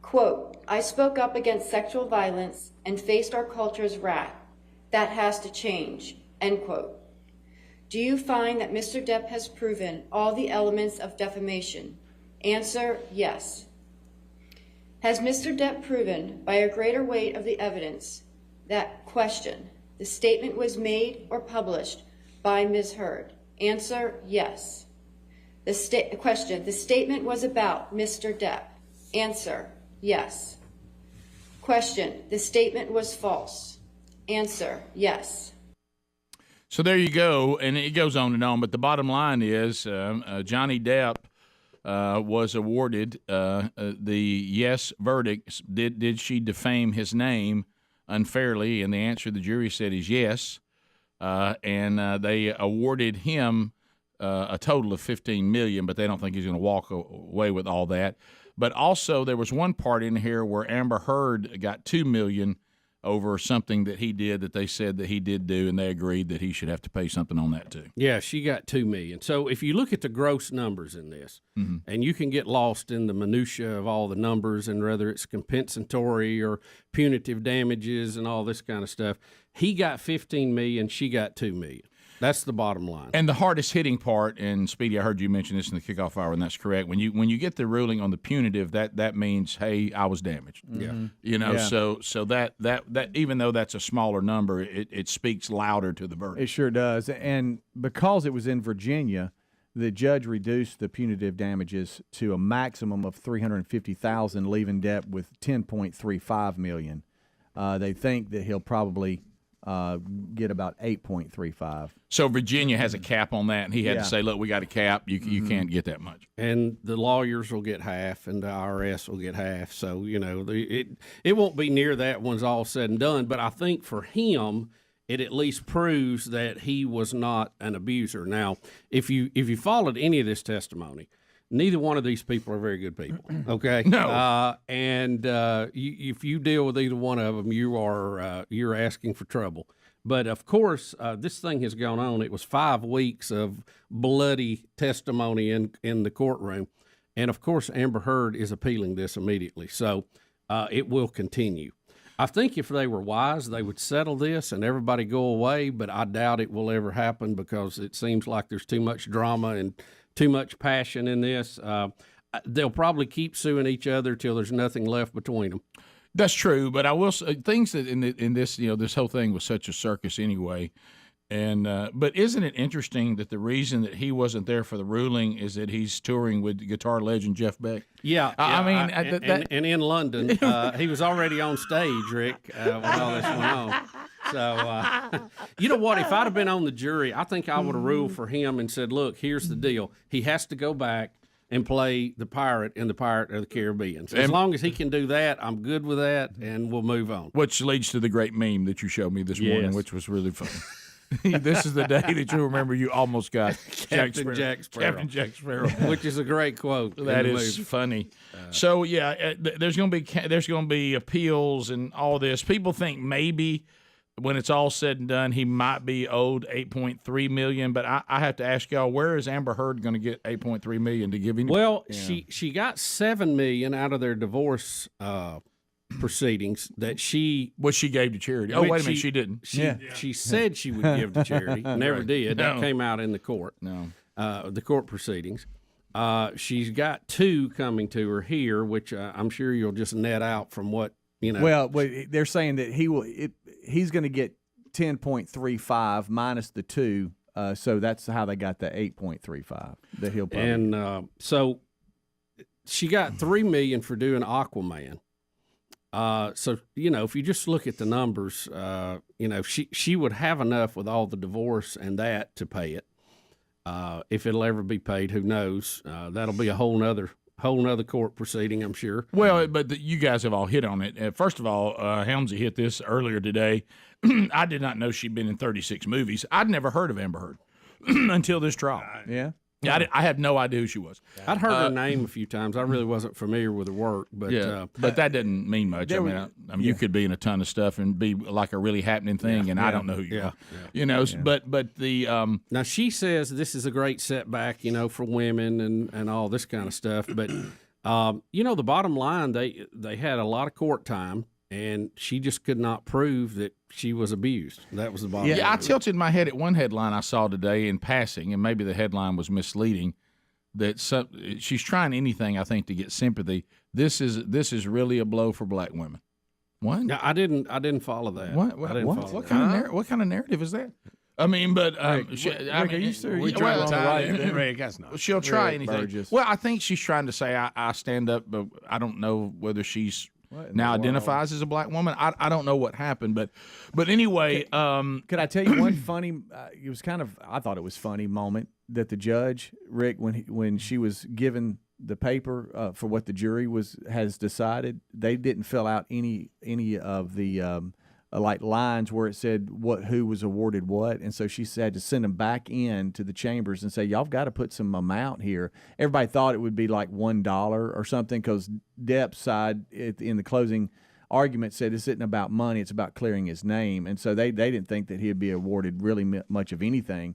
quote, I spoke up against sexual violence and faced our culture's wrath. That has to change, end quote. Do you find that Mr. Depp has proven all the elements of defamation? Answer, yes. Has Mr. Depp proven by a greater weight of the evidence that, question, the statement was made or published by Ms. Heard? Answer, yes. Question, the statement was about Mr. Depp? Answer, yes. Question, the statement was false? Answer, yes. So there you go, and it goes on, but the bottom line is Johnny Depp was awarded the yes verdict. Did she defame his name unfairly? And the answer the jury said is yes, and they awarded him a total of $15 million, but they don't think he's going to walk away with all that. But also there was one part in here where Amber Heard got $2 million over something that he did that they said that he did do, and they agreed that he should have to pay something on that too. Yeah, she got $2 million. So if you look at the gross numbers in this, and you can get lost in the minutia of all the numbers and whether it's compensatory or punitive damages and all this kind of stuff, he got $15 million, she got $2 million. That's the bottom line. And the hardest hitting part, and Speedy, I heard you mention this in the kickoff hour, and that's correct. When you get the ruling on the punitive, that means, hey, I was damaged. Yeah. You know, so that even though that's a smaller number, it speaks louder to the verdict. It sure does. And because it was in Virginia, the judge reduced the punitive damages to a maximum of $350,000, leaving Depp with $10.35 million. They think that he'll probably get about 8.35. So Virginia has a cap on that, and he had to say, look, we got a cap. You can't get that much. And the lawyers will get half, and the IRS will get half. So, you know, it won't be near that once all said and done. But I think for him, it at least proves that he was not an abuser. Now, if you followed any of this testimony, neither one of these people are very good people, okay? No. If you deal with either one of them, you're asking for trouble. But, of course, this thing has gone on. It was 5 weeks of bloody testimony in the courtroom. And, of course, Amber Heard is appealing this immediately. So it will continue. I think if they were wise, they would settle this and everybody go away, but I doubt it will ever happen because it seems like there's too much drama and too much passion in this. They'll probably keep suing each other till there's nothing left between them. That's true, but I will say things that in this, you know, this whole thing was such a circus anyway. And but isn't it interesting that the reason that he wasn't there for the ruling is that he's touring with guitar legend Jeff Beck? Yeah, I mean, and in London, he was already on stage, Rick, when all this went on. So, you know what? If I'd have been on the jury, I think I would have ruled for him and said, look, here's the deal. He has to go back and play the pirate in the Pirate of the Caribbean. So as long as he can do that, I'm good with that, and we'll move on. Which leads to the great meme that you showed me this morning, which was really funny. This is the day that you remember you almost got Captain Jack Sparrow. Captain Jack Sparrow, which is a great quote. That is funny. So yeah, there's going to be appeals and all this. People think maybe when it's all said and done, he might be owed $8.3 million. But I have to ask y'all, where is Amber Heard going to get $8.3 million to give him? Well, she got $7 million out of their divorce proceedings that she gave to charity. Oh, wait a minute, she didn't. She said she would give to charity, never did. That came out in the court. No, the court proceedings. She's got $2 coming to her here, which I'm sure you'll just net out from what you know. Well, they're saying that he's going to get 10.35 minus the 2. So that's how they got the 8.35 that he'll probably. And so she got $3 million for doing Aquaman. So, you know, if you just look at the numbers, you know, she would have enough with all the divorce and that to pay it. If it'll ever be paid, who knows? That'll be a whole nother court proceeding, I'm sure. Well, but you guys have all hit on it. First of all, Helmsy hit this earlier today. I did not know she'd been in 36 movies. I'd never heard of Amber Heard until this trial. Yeah. I had no idea who she was. I'd heard her name a few times. I really wasn't familiar with her work, but but that doesn't mean much. I mean, you could be in a ton of stuff and be like a really happening thing, and I don't know who you are. You know, but the now she says this is a great setback, you know, for women and all this kind of stuff. But you know, the bottom line, they had a lot of court time. And she just could not prove that she was abused. That was the bottom line. Yeah, I tilted my head at one headline I saw today in passing, and maybe the headline was misleading, that she's trying anything, I think, to get sympathy. This is really a blow for black women. What? No, I didn't follow that. What kind of narrative is that? I mean, but Rick, are you sure? She'll try anything. Burgess. Well, I think she's trying to say I stand up, but I don't know whether she's now identifies as a black woman. I don't know what happened, but anyway. Could I tell you one funny? It was I thought it was funny moment that the judge, Rick, when she was given the paper for what the jury has decided, they didn't fill out any of the like lines where it said who was awarded what, and so she had to send them back in to the chambers and say, y'all got to put some amount here. Everybody thought it would be like $1 or something, because Depp's side in the closing argument said this isn't about money, it's about clearing his name, and so they didn't think that he'd be awarded really much of anything.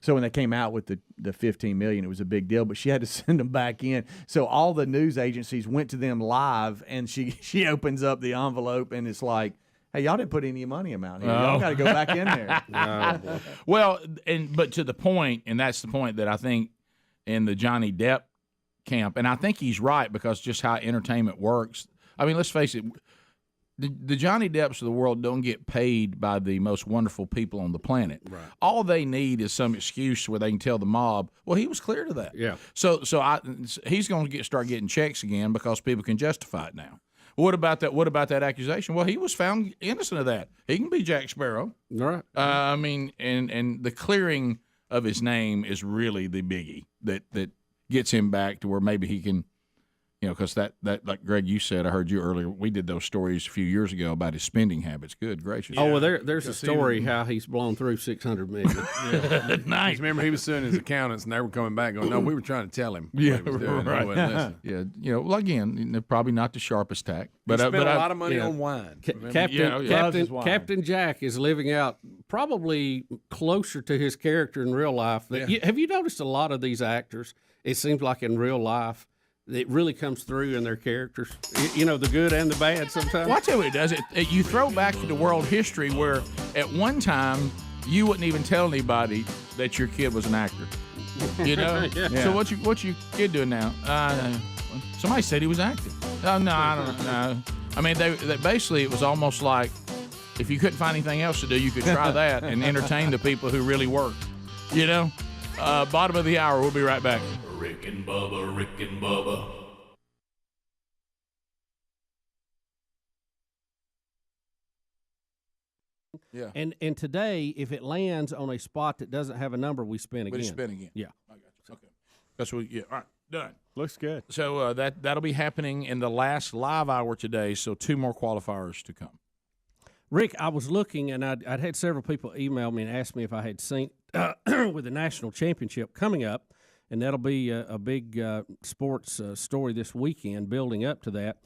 So when they came out with the $15 million, it was a big deal, but she had to send them back in. So all the news agencies went to them live, and she opens up the envelope, and it's like, hey, y'all didn't put any money amount here. Y'all got to go back in there. Well, but to the point, and that's the point that I think in the Johnny Depp camp, and I think he's right, because just how entertainment works. I mean, let's face it, the Johnny Depps of the world don't get paid by the most wonderful people on the planet. Right. All they need is some excuse where they can tell the mob, well, he was clear to that. Yeah. So he's going to start getting checks again because people can justify it now. What about that? What about that accusation? Well, he was found innocent of that. He can be Jack Sparrow. Right. I mean, and the clearing of his name is really the biggie that gets him back to where maybe he can, because that like Greg, you said, I heard you earlier, we did those stories a few years ago about his spending habits. Good gracious. Oh, well, there's a story how he's blown through $600 million. Nice. Remember, he was suing his accountants, and they were coming back going, no, we were trying to tell him. Yeah, what he was doing. right. He wasn't listening. Yeah, well, again, probably not the sharpest tack. But He spent a lot of money on wine. Captain Jack is living out probably closer to his character in real life. Have you noticed a lot of these actors, it seems like in real life, it really comes through in their characters, the good and the bad sometimes. Watch how it does it. You throw back into world history where at one time you wouldn't even tell anybody that your kid was an actor. Yeah. So what's your kid doing now? Somebody said he was acting. Oh, no, I don't know. I mean, they basically, it was almost like if you couldn't find anything else to do, you could try that and entertain the people who really work. Bottom of the hour. We'll be right back. Rick and Bubba, Rick and Bubba. Yeah. And today, if it lands on a spot that doesn't have a number, we spin again. We spin again. Yeah. I got you. Okay. That's what. Yeah. All right. Done. Looks good. So that'll be happening in the last live hour today. So 2 more qualifiers to come. Rick, I was looking, and I'd had several people email me and ask me if I had seen with the national championship coming up, and that'll be a big sports story this weekend building up to that.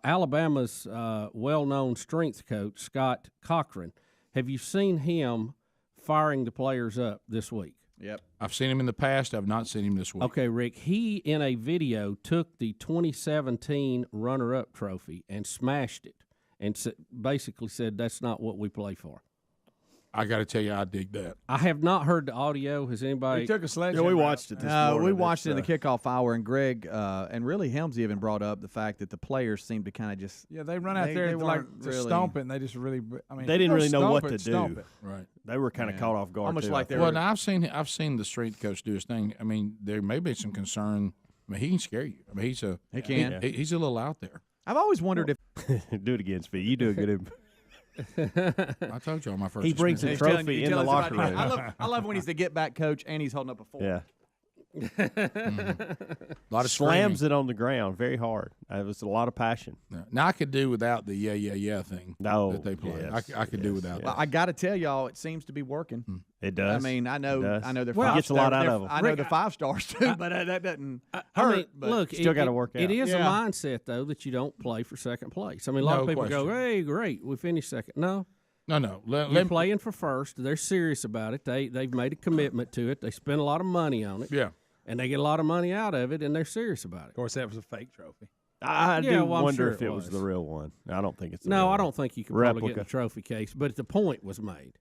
Alabama's well-known strength coach, Scott Cochran, have you seen him firing the players up this week? Yep. I've seen him in the past. I've not seen him this week. Okay, Rick, he, in a video, took the 2017 runner-up trophy and smashed it and basically said that's not what we play for. I got to tell you, I dig that. I have not heard the audio. Has anybody? He took a sledgehammer. Yeah, we watched it this morning. We watched it in the kickoff hour, and Greg and really Helms even brought up the fact that the players seemed to kind of just they run out there to stomp it, and they just really they didn't really know what to do. Right, they were kind of caught off guard. Almost like they were. Now I've seen the strength coach do his thing. I mean, there may be some concern. I mean, he can scare you. I mean, he's a little out there. I've always wondered if do it again, Speed. You do a good. I told you on my first. He brings a trophy in the locker room. I love when he's the get back coach and he's holding up a fork. Yeah. A lot of slams it on the ground very hard. It was a lot of passion. Yeah. Now I could do without the yeah thing that they play. Yes, I could do without that. I got to tell y'all, it seems to be working. It does. I mean, I know they're he gets a lot out of them. I know they're 5 stars too, but that doesn't hurt. But look, still got to work out. It is a mindset though that you don't play for second place. I mean, a lot of people go, "Hey, great, we finished second." No. You're playing for first. They're serious about it. They've made a commitment to it. They spend a lot of money on it. Yeah. And they get a lot of money out of it, and they're serious about it. Of course, that was a fake trophy. I do wonder if it was the real one. I don't think it's the real I one. don't think you could probably get in a trophy case, but the point was made.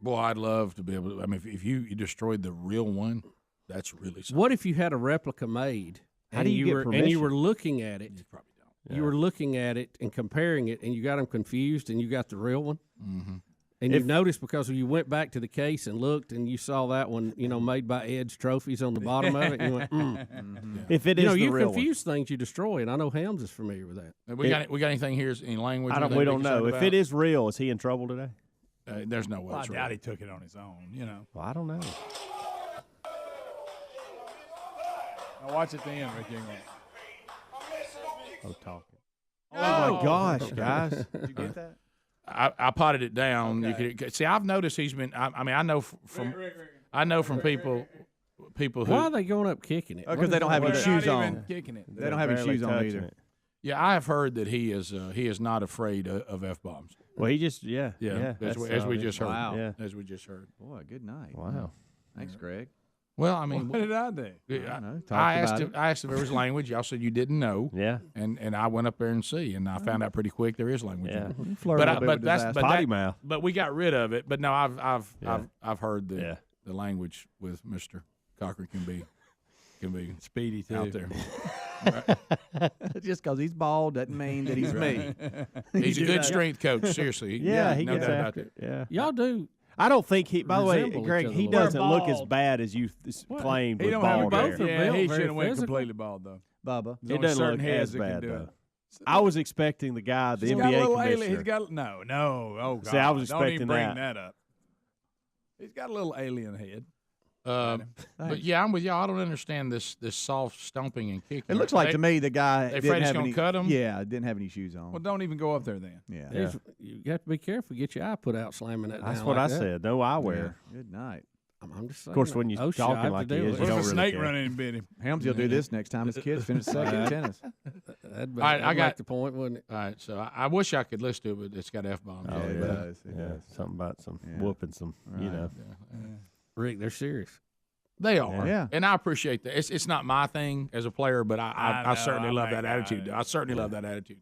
Boy, I'd love to be able to. I mean, if you destroyed the real one, that's really something. What if you had a replica made? How do you get permission? And you were looking at it. You probably don't. Yeah. You were looking at it and comparing it, and you got them confused, and you got the real one. Mm-hmm. And you noticed because you went back to the case and looked, and you saw that one, made by Ed's Trophies on the bottom of it. And you went, Mm-hmm. If it is the you real confuse things, you destroy. And I know Helms is familiar with that. We got anything here in language? We don't know. If it is real, is he in trouble today? There's no way. Well, I doubt he took it on his own. Well, I don't know. Now watch it then, Rick. Talking. Oh my gosh, guys! Did you get that? I potted it down. Okay. You could see. I've noticed he's been. I know from people who. Why are they going up kicking it? Because they don't have any shoes on. Kicking it. They don't have any shoes on either. Yeah, I have heard that he is not afraid of F-bombs. Well, he just as we just heard. Wow. Yeah. As we just heard. Boy, good night. Wow. Thanks, Greg. Well, I mean, what did I do? I asked if there was language. Y'all said you didn't know. Yeah. And I went up there and see, and I found out pretty quick there is language. Yeah. But we got rid of it. But no, I've heard the language with Mr. Cochran can be speedy too out there. Just because he's bald doesn't mean that he's me. He's a good strength coach. Seriously. He no gets doubt after about it. Yeah. Y'all do. I don't think he. By the way, resemble Greg, each he other. doesn't look as bad as you claimed. He with don't have bald both. hair. He very should have went physical. completely bald though. Bubba. It doesn't look as bad though. I was expecting the guy, the NBA commissioner. He's got no. Oh God! See, I was Don't even expecting bring that up. He's got a little alien head. But yeah, I'm with y'all. I don't understand this soft stomping and kicking. It looks like to me the guy they didn't afraid it's have gonna any. cut him. Yeah, didn't have any shoes on. Well, don't even go up there then. Yeah. You have to be careful. Get your eye put out slamming that. That's down what like I that. said. No eyewear. Good night. I'm just saying. Of course, when you're OSHA, I talking have like to he deal is, with you it. don't If a really snake care. run in and bit him. Helmsy will do this next time his kids finish second in tennis. That'd I got the point, wouldn't it? All right, so I wish I could listen to it, but it's got F-bombs. Oh, it does. It does. Something about some whooping some, you know. Rick, they're serious. They are, Yeah. and I appreciate that. It's not my thing as a player, but I certainly love that attitude. it. I certainly love that attitude.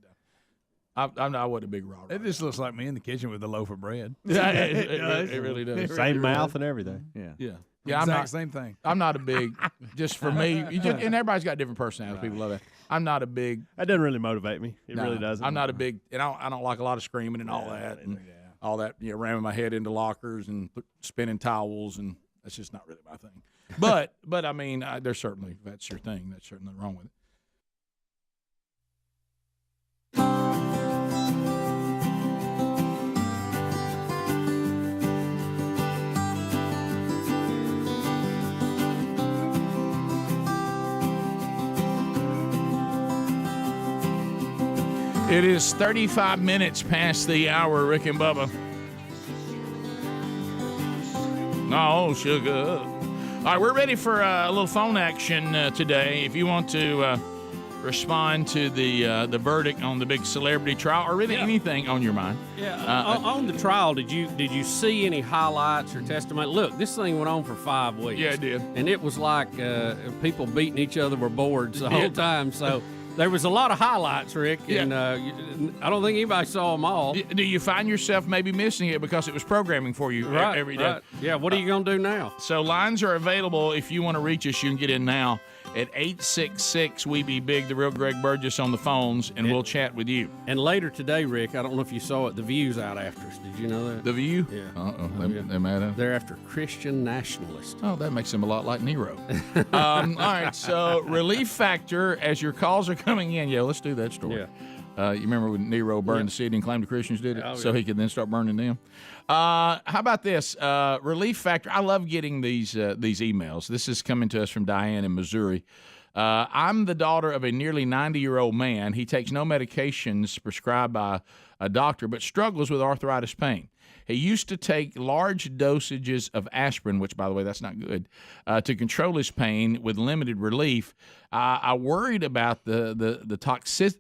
I wasn't a big robber. It just looks like me in the kitchen with a loaf of bread. Yeah, it really does. Same mouth and everything. Yeah. I'm same thing. I'm not a big. Just for me, and everybody's got different personalities. People love that. I'm not a big. That doesn't really motivate me. It really doesn't. I'm not a big, and I don't like a lot of screaming and all that, and all that. Ramming my head into lockers and spinning towels, and that's just not really my thing. But I mean, there's certainly, if that's your thing, that's certainly wrong with it. It is 35 minutes past the hour, Rick and Bubba. Oh, sugar. All right, we're ready for a little phone action today. If you want to respond to the verdict on the big celebrity trial, or really anything on your mind. On the trial, did you see any highlights or testimony? Look, this thing went on for 5 weeks. Yeah, it did. And it was like people beating each other with boards the whole time. So there was a lot of highlights, Rick, and I don't think anybody saw them all. Do you find yourself maybe missing it because it was programming for you every day? Right. Yeah, what are you going to do now? So lines are available. If you want to reach us, you can get in now at 866-WE-BE-BIG, the real Greg Burgess on the phones, and we'll chat with you. And later today, Rick, I don't know if you saw it, The View's out after us. Did you know that? The View? Yeah. Uh-oh. They're mad at us. They're after Christian nationalists. Oh, that makes him a lot like Nero. All right, so Relief Factor, as your calls are coming in. Yeah, let's do that story. Yeah. You remember when Nero burned the city and claimed the Christians did it, so he could then start burning them? How about this? Relief Factor. I love getting these emails. This is coming to us from Diane in Missouri. I'm the daughter of a nearly 90-year-old man. He takes no medications prescribed by a doctor, but struggles with arthritis pain. He used to take large dosages of aspirin, which, by the way, that's not good, to control his pain with limited relief. I worried about the toxic,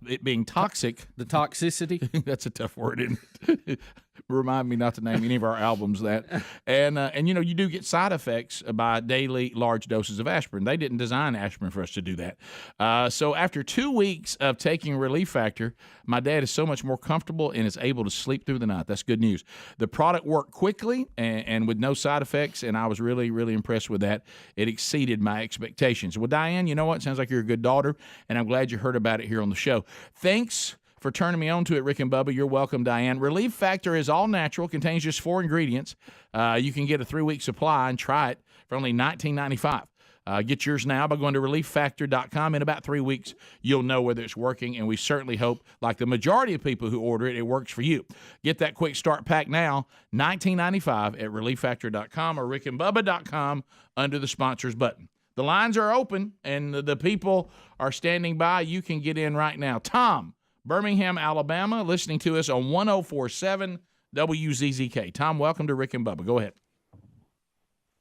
it being toxic. The toxicity? That's a tough word, isn't it? Remind me not to name any of our albums that. And you do get side effects by daily large doses of aspirin. They didn't design aspirin for us to do that. So after 2 weeks of taking Relief Factor, my dad is so much more comfortable and is able to sleep through the night. That's good news. The product worked quickly and with no side effects, and I was really, really impressed with that. It exceeded my expectations. Well, Diane, you know what? Sounds like you're a good daughter, and I'm glad you heard about it here on the show. Thanks for turning me on to it, Rick and Bubba. You're welcome, Diane. Relief Factor is all natural, contains just 4 ingredients. You can get a 3-week supply and try it for only $19.95. Get yours now by going to relieffactor.com. In about 3 weeks, you'll know whether it's working, and we certainly hope, like the majority of people who order it, it works for you. Get that quick start pack now, $19.95 at relieffactor.com or rickandbubba.com under the sponsors button. The lines are open, and the people are standing by. You can get in right now. Tom, Birmingham, Alabama, listening to us on 104.7 WZZK. Tom, welcome to Rick and Bubba. Go ahead.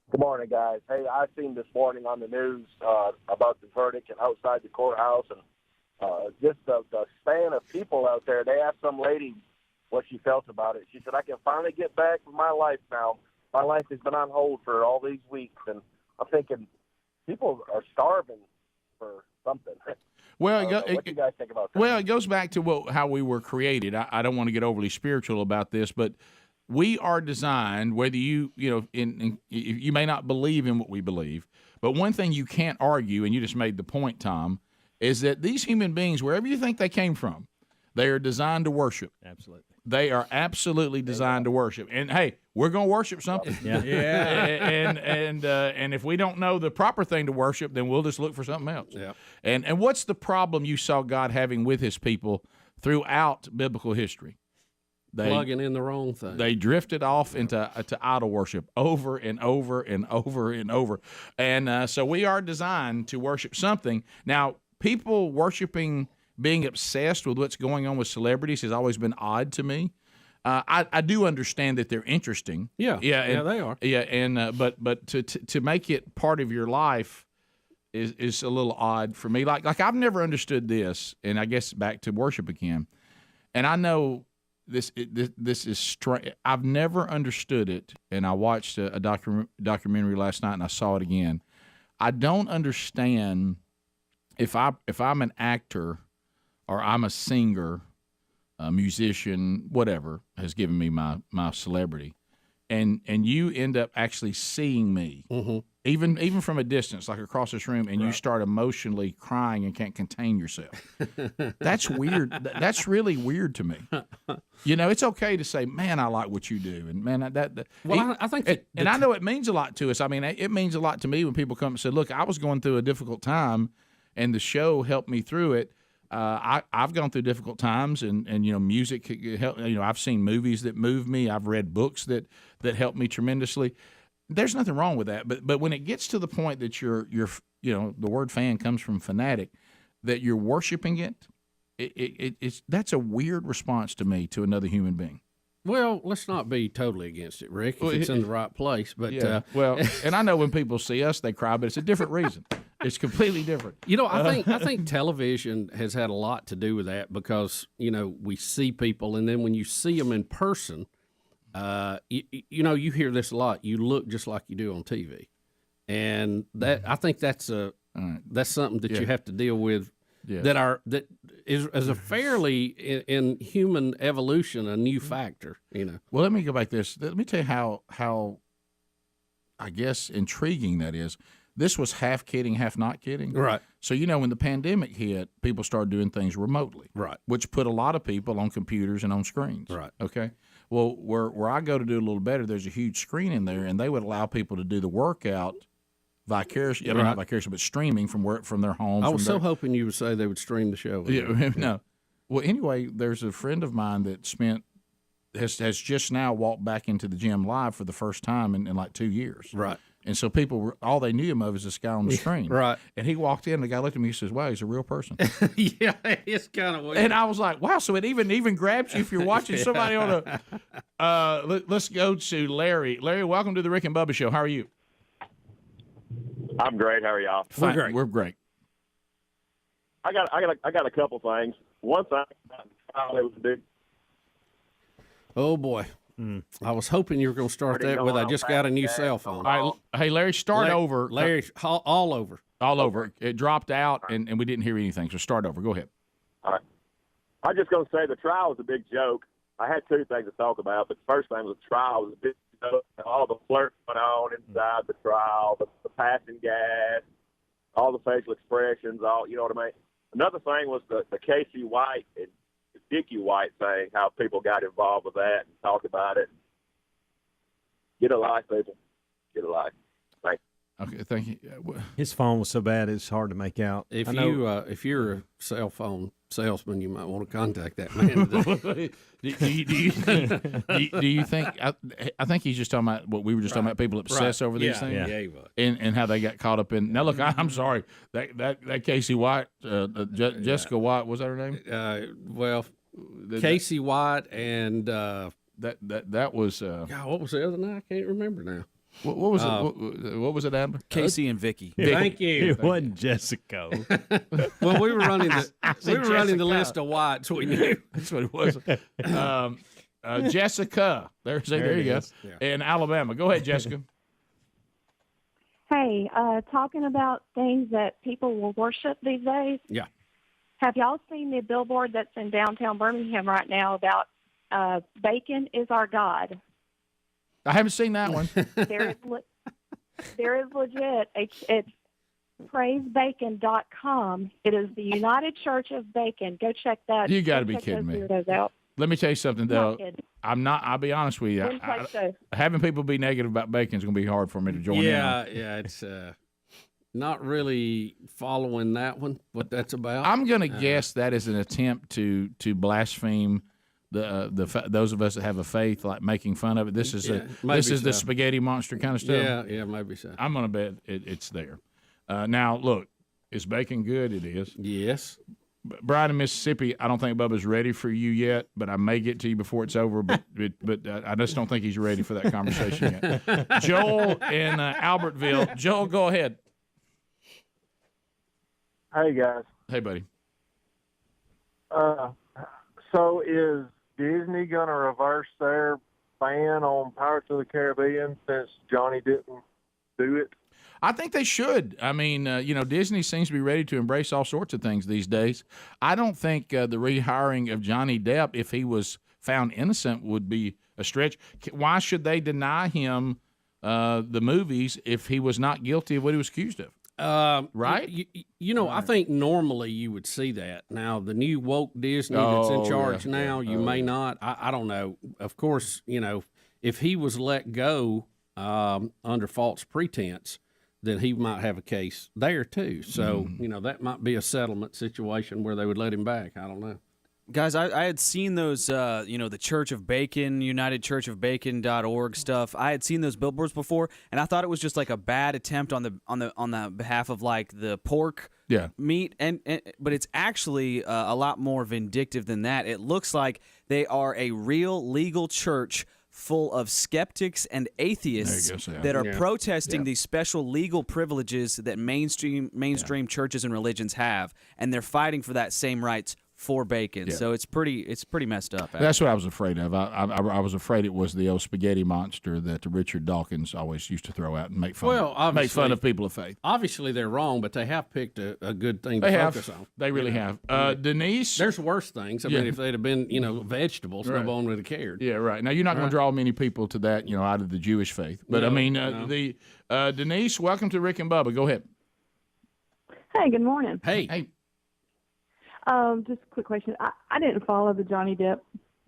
Good morning, guys. Hey, I seen this morning on the news about the verdict and outside the courthouse, and just the span of people out there. They asked some lady what she felt about it. She said, I can finally get back with my life now. My life has been on hold for all these weeks, and I'm thinking people are starving for something. Well, what do you guys think about that? Well, it goes back to how we were created. I don't want to get overly spiritual about this, but we are designed, whether you may not believe in what we believe, but one thing you can't argue, and you just made the point, Tom, is that these human beings, wherever you think they came from, they are designed to worship. Absolutely. They are absolutely designed to worship. And, hey, we're going to worship something. Yeah. And if we don't know the proper thing to worship, then we'll just look for something else. Yeah. And what's the problem you saw God having with his people throughout biblical history? Plugging in the wrong thing. They drifted off into idol worship over and over and over and over. And so we are designed to worship something. Now, people worshiping, being obsessed with what's going on with celebrities has always been odd to me. I do understand that they're interesting. Yeah, they are. Yeah, and but to make it part of your life is a little odd for me. Like I've never understood this, and I guess back to worship again. And I know this is strange. I've never understood it, and I watched a documentary last night, and I saw it again. I don't understand if I'm an actor or I'm a singer, a musician, whatever has given me my celebrity, and you end up actually seeing me, even from a distance, like across this room, and you start emotionally crying and can't contain yourself. That's weird. That's really weird to me. It's okay to say, "Man, I like what you do," and man, I think, and I know it means a lot to us. I mean, it means a lot to me when people come and say, "Look, I was going through a difficult time, and the show helped me through it." I've gone through difficult times, and music help. I've seen movies that move me. I've read books that help me tremendously. There's nothing wrong with that, but when it gets to the point that you're the word fan comes from fanatic, that you're worshiping it's that's a weird response to me to another human being. Well, let's not be totally against it, Rick, if it's in the right place. But and I know when people see us, they cry, but it's a different reason. It's completely different. I think television has had a lot to do with that because, we see people, and then when you see them in person, you hear this a lot. You look just like you do on TV. And that I think that's something that you have to deal with. Yeah. That is as a fairly in human evolution a new factor, Well, let me go back to this. Let me tell you how I guess intriguing that is. This was half kidding, half not kidding. Right. So when the pandemic hit, people started doing things remotely. Right. Which put a lot of people on computers and on screens. Right. Okay. Well, where I go to do a little better, there's a huge screen in there, and they would allow people to do the workout vicariously, not vicariously, but streaming from their homes. I was hoping you would say they would stream the show. Yeah, no. Well, anyway, there's a friend of mine that has just now walked back into the gym live for the first time in like 2 years. Right. And so people all they knew him of is this guy on the screen. Right. And he walked in, and the guy looked at me and says, "Wow, he's a real person." Yeah, it's kind of weird. And I was like, "Wow!" So it even grabs you if you're watching somebody on a. Let's go to Larry. Larry, welcome to the Rick and Bubba Show. How are you? I'm great. How are y'all? Fine. We're great. I got a couple things. One thing, it was a big. Oh boy. I was hoping you were going to start that with, I just got a new cell phone. All right, hey, Larry, start over. Larry, all over. All over. It dropped out, and we didn't hear anything, so start over. Go ahead. All right. I'm just going to say the trial was a big joke. I had two things to talk about, but the first thing was the trial was a big joke. All the flirts going on inside the trial, the passing gas, all the facial expressions, you know what I mean? Another thing was the Casey White and Dickie White thing, how people got involved with that and talked about it. Get a life, people. Get a life. Thank you. Okay, thank you. His phone was so bad it's hard to make out. If you're a cell phone salesman, you might want to contact that man today. do you think? I think he's just talking about what we were just talking about. People obsess over these things, Yeah, he was. and how they got caught up in. Now, look, I'm sorry that Casey White, Jessica White, was that her name? Casey White and that was. God, what was the other name? I can't remember now. What was it? What was it, Adler? Casey and Vicky. Thank you. It wasn't Jessica. Well, we were running the list of whites. We knew that's what it was. Jessica. There you go. Yeah. In Alabama. Go ahead, Jessica. Hey, talking about things that people will worship these days. Yeah. Have y'all seen the billboard that's in downtown Birmingham right now about bacon is our God? I haven't seen that one. There is legit. It's praisebacon.com. It is the United Church of Bacon. Go check that. You got to be kidding me. Let me tell you something, though. I'm not. I'll be honest with you. Having people be negative about bacon is going to be hard for me to join in. Yeah, it's not really following that one. What that's about. I'm going to guess that is an attempt to blaspheme those of us that have a faith, like making fun of it. This is the spaghetti monster kind of stuff. Yeah, maybe so. I'm going to bet it's there. Now, look, is bacon good? It is. Yes. Brian in Mississippi, I don't think Bubba's ready for you yet, but I may get to you before it's over. But I just don't think he's ready for that conversation yet. Joel in Albertville. Joel, go ahead. Hey, guys. Hey, buddy. So is Disney going to reverse their ban on Pirates of the Caribbean since Johnny didn't do it? I think they should. I mean, Disney seems to be ready to embrace all sorts of things these days. I don't think the rehiring of Johnny Depp, if he was found innocent, would be a stretch. Why should they deny him the movies if he was not guilty of what he was accused of? Right? I think normally you would see that. Now, the new woke Disney that's in charge now, you may not. I don't know. Of course, if he was let go under false pretense, then he might have a case there too. So, that might be a settlement situation where they would let him back. I don't know. Guys, I had seen those, the Church of Bacon, UnitedChurchOfBacon.org stuff. I had seen those billboards before, and I thought it was just like a bad attempt on the behalf of like the pork meat, but it's actually a lot more vindictive than that. It looks like they are a real legal church full of skeptics and atheists that are protesting these special legal privileges that mainstream churches and religions have, and they're fighting for that same rights for bacon. So it's pretty messed up. Actually. That's what I was afraid of. I was afraid it was the old spaghetti monster that Richard Dawkins always used to throw out and make fun of people of faith. Obviously they're wrong, but they have picked a good thing to focus on. They really have. Denise? There's worse things. I mean, if they'd have been, vegetables, no one would have cared. Yeah, right. Now, you're not going to draw many people to that, out of the Jewish faith. But, Denise, welcome to Rick and Bubba. Go ahead. Hey, good morning. Hey. Just a quick question. I didn't follow the Johnny Depp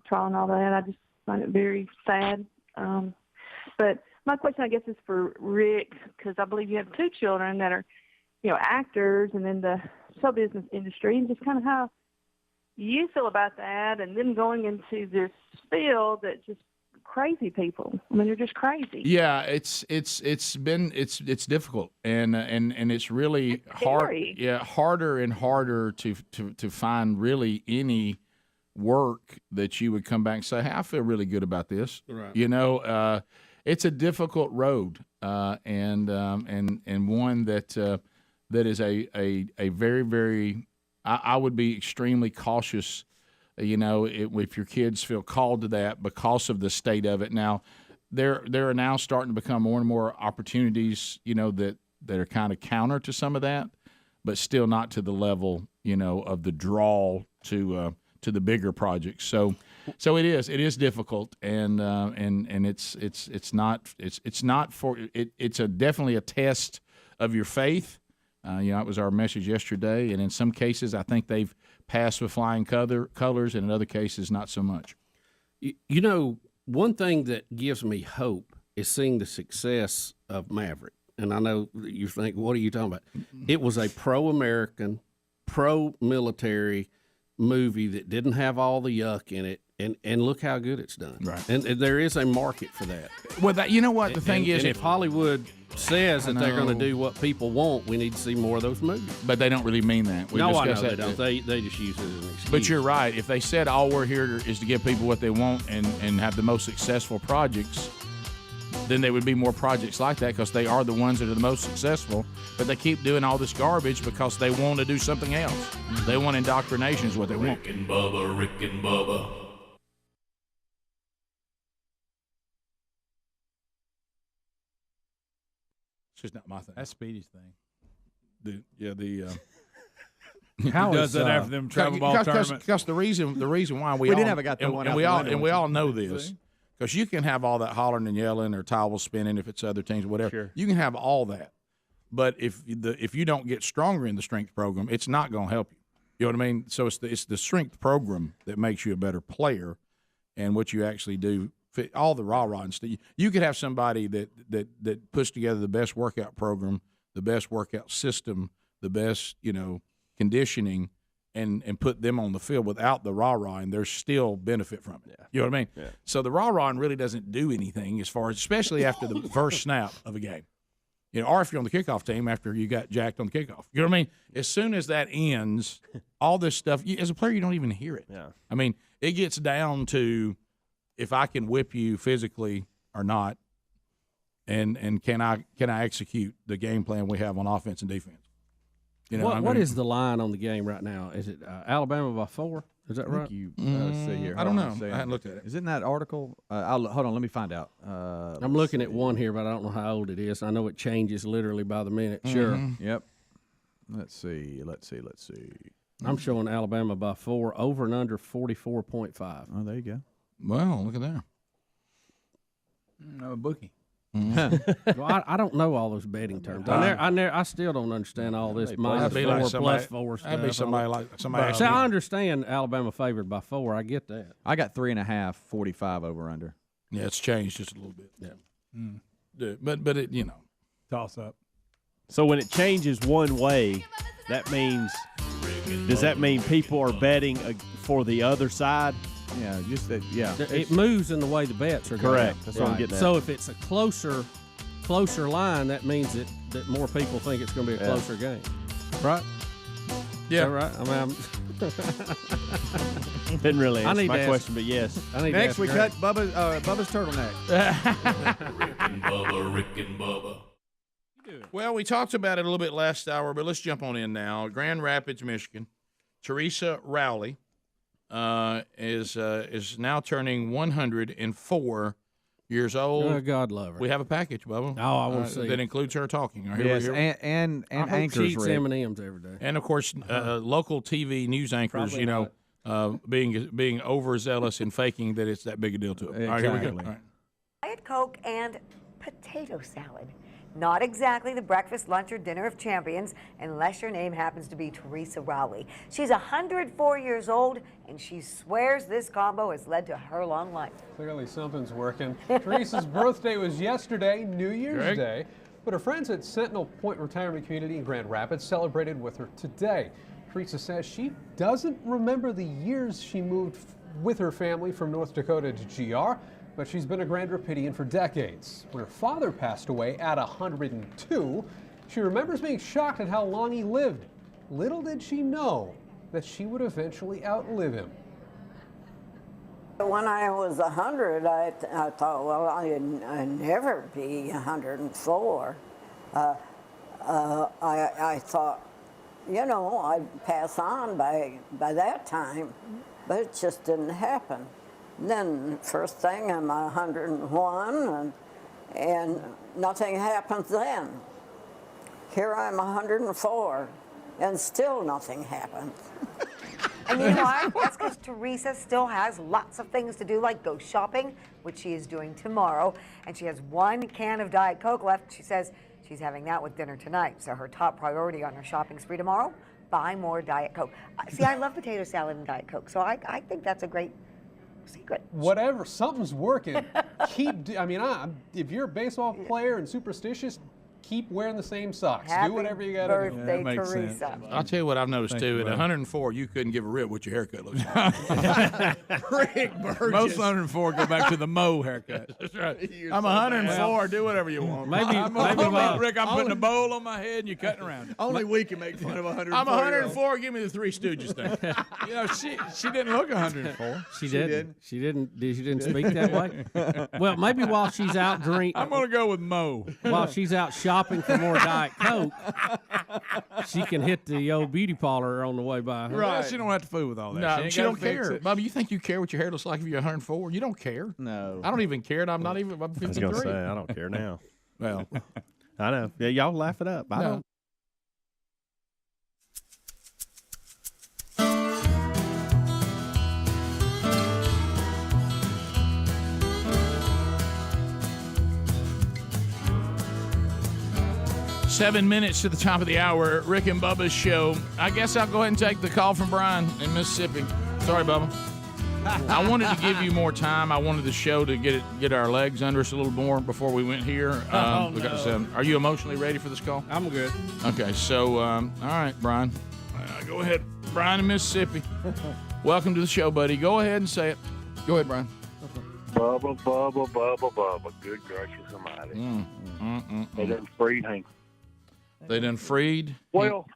trial and all that. I just find it very sad. But my question, I guess, is for Rick, because I believe you have two children that are, actors and in the show business industry, and just kind of how you feel about that, and them going into this field that just crazy people. I mean, they're just crazy. Yeah, it's difficult, and it's really hard. Yeah, harder and harder to find really any work that you would come back and say, "Hey, I feel really good about this." Right. It's a difficult road, and one that is a very, very. I would be extremely cautious. If your kids feel called to that because of the state of it. Now, there are now starting to become more and more opportunities, that are kind of counter to some of that, but still not to the level, of the draw to the bigger projects. So it is difficult, and it's definitely a test of your faith. It was our message yesterday, and in some cases, I think they've passed with flying colors, and in other cases, not so much. One thing that gives me hope is seeing the success of Maverick. And I know you think, what are you talking about? It was a pro-American, pro-military, movie that didn't have all the yuck in it, and look how good it's done. Right. And there is a market for that. Well, you know what the thing is, if Hollywood says that they're going to do what people want, we need to see more of those movies. But they don't really mean that. I know they don't. They just use it as an excuse. But you're right. If they said all we're here is to give people what they want and have the most successful projects, then there would be more projects like that because they are the ones that are the most successful. But they keep doing all this garbage because they want to do something else. They want indoctrination is what they want. Rick and Bubba. It's just not my thing. That's Speedy's thing. How does that after them travel ball tournaments? Because the reason why we didn't have a guy throw one out the window. and we all know this. Because you can have all that hollering and yelling or towels spinning if it's other teams or whatever. Sure. You can have all that. But if you don't get stronger in the strength program, it's not going to help you. You know what I mean? So it's the strength program that makes you a better player, and what you actually do. All the rah-rah and stuff. You could have somebody that puts together the best workout program, the best workout system, the best conditioning, and put them on the field without the rah-rah, and there's still benefit from it. Yeah. You know what I mean? Yeah. So the rah-rah really doesn't do anything as far as, especially after the first snap of a game. Or if you're on the kickoff team after you got jacked on the kickoff. You know what I mean? As soon as that ends, all this stuff, as a player, you don't even hear it. Yeah. I mean, it gets down to if I can whip you physically or not, and can I execute the game plan we have on offense and defense? What is the line on the game right now? Is it Alabama by 4? Is that right? Let's see here. I don't know. I hadn't looked at it. Is in that article? Hold on. Let me find out. I'm looking at one here, but I don't know how old it is. I know it changes literally by the minute. Sure. Yep. Let's see. I'm showing Alabama by 4, over and under 44.5. Oh, there you go. Well, look at there. No bookie. Well, I don't know all those betting terms. I still don't understand all this minus 4 plus 4 stuff. That'd be somebody. See, I understand Alabama favored by 4. I get that. I got 3.5, 45 over under. Yeah, it's changed just a little bit. Yeah. But it toss up. So when it changes one way, does that mean people are betting for the other side? Yeah, just that. Yeah, it moves in the way the bets are correct. Going. That's what I'm getting at. So if it's a closer line, that means that more people think it's going to be a closer game, right? Yeah, right. I mean, didn't really answer my question, but yes. Next, we cut Bubba's turtleneck. Rick and Bubba. Well, we talked about it a little bit last hour, but let's jump on in now. Grand Rapids, Michigan. Teresa Rowley is now turning 104 years old. Oh, God love her. We have a package, Bubba. Oh, I want to see that includes her talking. Yes, and I hope anchors. She eats M&Ms every day. And of course, local TV news anchors. Being overzealous and faking that it's that big a deal to them. Exactly. All right, here we go. All right. Diet Coke and potato salad. Not exactly the breakfast, lunch, or dinner of champions, unless your name happens to be Teresa Rowley. She's 104 years old, and she swears this combo has led to her long life. Clearly something's working. Teresa's birthday was yesterday, New Year's Day, but her friends at Sentinel Point Retirement Community in Grand Rapids celebrated with her today. Teresa says she doesn't remember the years she moved with her family from North Dakota to GR, but she's been a Grand Rapidian for decades. When her father passed away at 102, she remembers being shocked at how long he lived. Little did she know that she would eventually outlive him. When I was 100, I thought, well, I'd never be 104. I thought, I'd pass on by that time, but it just didn't happen. Then first thing I'm 101 and nothing happens then. Here I'm 104 and still nothing happens. And you know why? That's because Teresa still has lots of things to do, like go shopping, which she is doing tomorrow. And she has 1 can of Diet Coke left. She says she's having that with dinner tonight. So her top priority on her shopping spree tomorrow, buy more Diet Coke. See, I love potato salad and Diet Coke, so I think that's a great secret. Whatever, something's working. If you're a baseball player and superstitious, keep wearing the same socks. Happy Do whatever you got to do. birthday, Teresa. I'll tell you what I've noticed, Thank too. you, At buddy. 104, you couldn't give a rip what your haircut looks like. Rick Burgess. Most 104 go back to the Mo haircut. That's right. I'm 104. Do whatever you want. Maybe Rick, I'm putting a bowl on my head and you're cutting around it. Only we can make fun of 104. I'm 104. Give me the Three Stooges thing. You know, she didn't look 104. She didn't. She didn't speak that way. Well, maybe while she's out I'm gonna go with Mo. while she's out shopping for more Diet Coke, she can hit the old beauty parlor on the way by. Well, she don't have to fool with all that. No, she don't care. It. Bubba, you think you care what your hair looks like if you're 104? You don't care. No. I don't even care. And I'm not even. I'm 53. I was gonna say I don't care now. Well, I know. Yeah, y'all laugh it up. I No. don't. Seven minutes to the top of the hour, Rick and Bubba's show. I guess I'll go ahead and take the call from Brian in Mississippi. Sorry, Bubba. I wanted to give you more time. I wanted the show to get our legs under us a little more before we went here. Because, are you emotionally ready for this call? I'm good. Okay, so all right, Brian. Go ahead, Brian in Mississippi. Welcome to the show, buddy. Go ahead and say it. Go ahead, Brian. Bubba, Bubba, Bubba, Bubba. Good gracious almighty. They done freed Hank. They done freed? Well,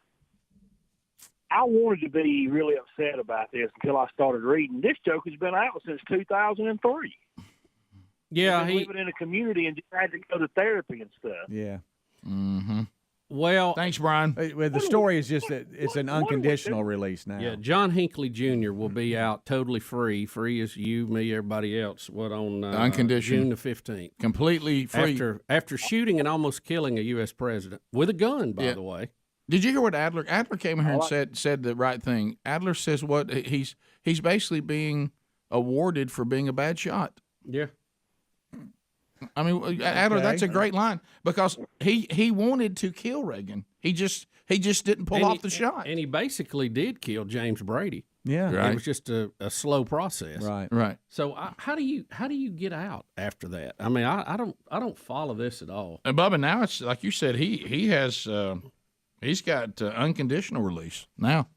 I wanted to be really upset about this until I started reading. This joke has been out since 2003. Yeah, He's been living in a community and just had to go to therapy and stuff. Yeah. Mm-hmm. Well, thanks, Brian. Well, the story is just that it's an unconditional release now. Yeah, John Hinckley Jr. will be out totally free as you, me, everybody else. On unconditional June the 15th, completely free after shooting and almost killing a U.S. president with a gun. By the way, did you hear what Adler came here and said the right thing? Adler says what he's basically being awarded for being a bad shot. Yeah. I mean, Adler, that's a great line because he wanted to kill Reagan. He just didn't pull off the shot. And he basically did kill James Brady. Yeah, right. It was just a slow process. Right. So how do you get out after that? I mean, I don't follow this at all. And Bubba, now it's like you said, he's got unconditional release now.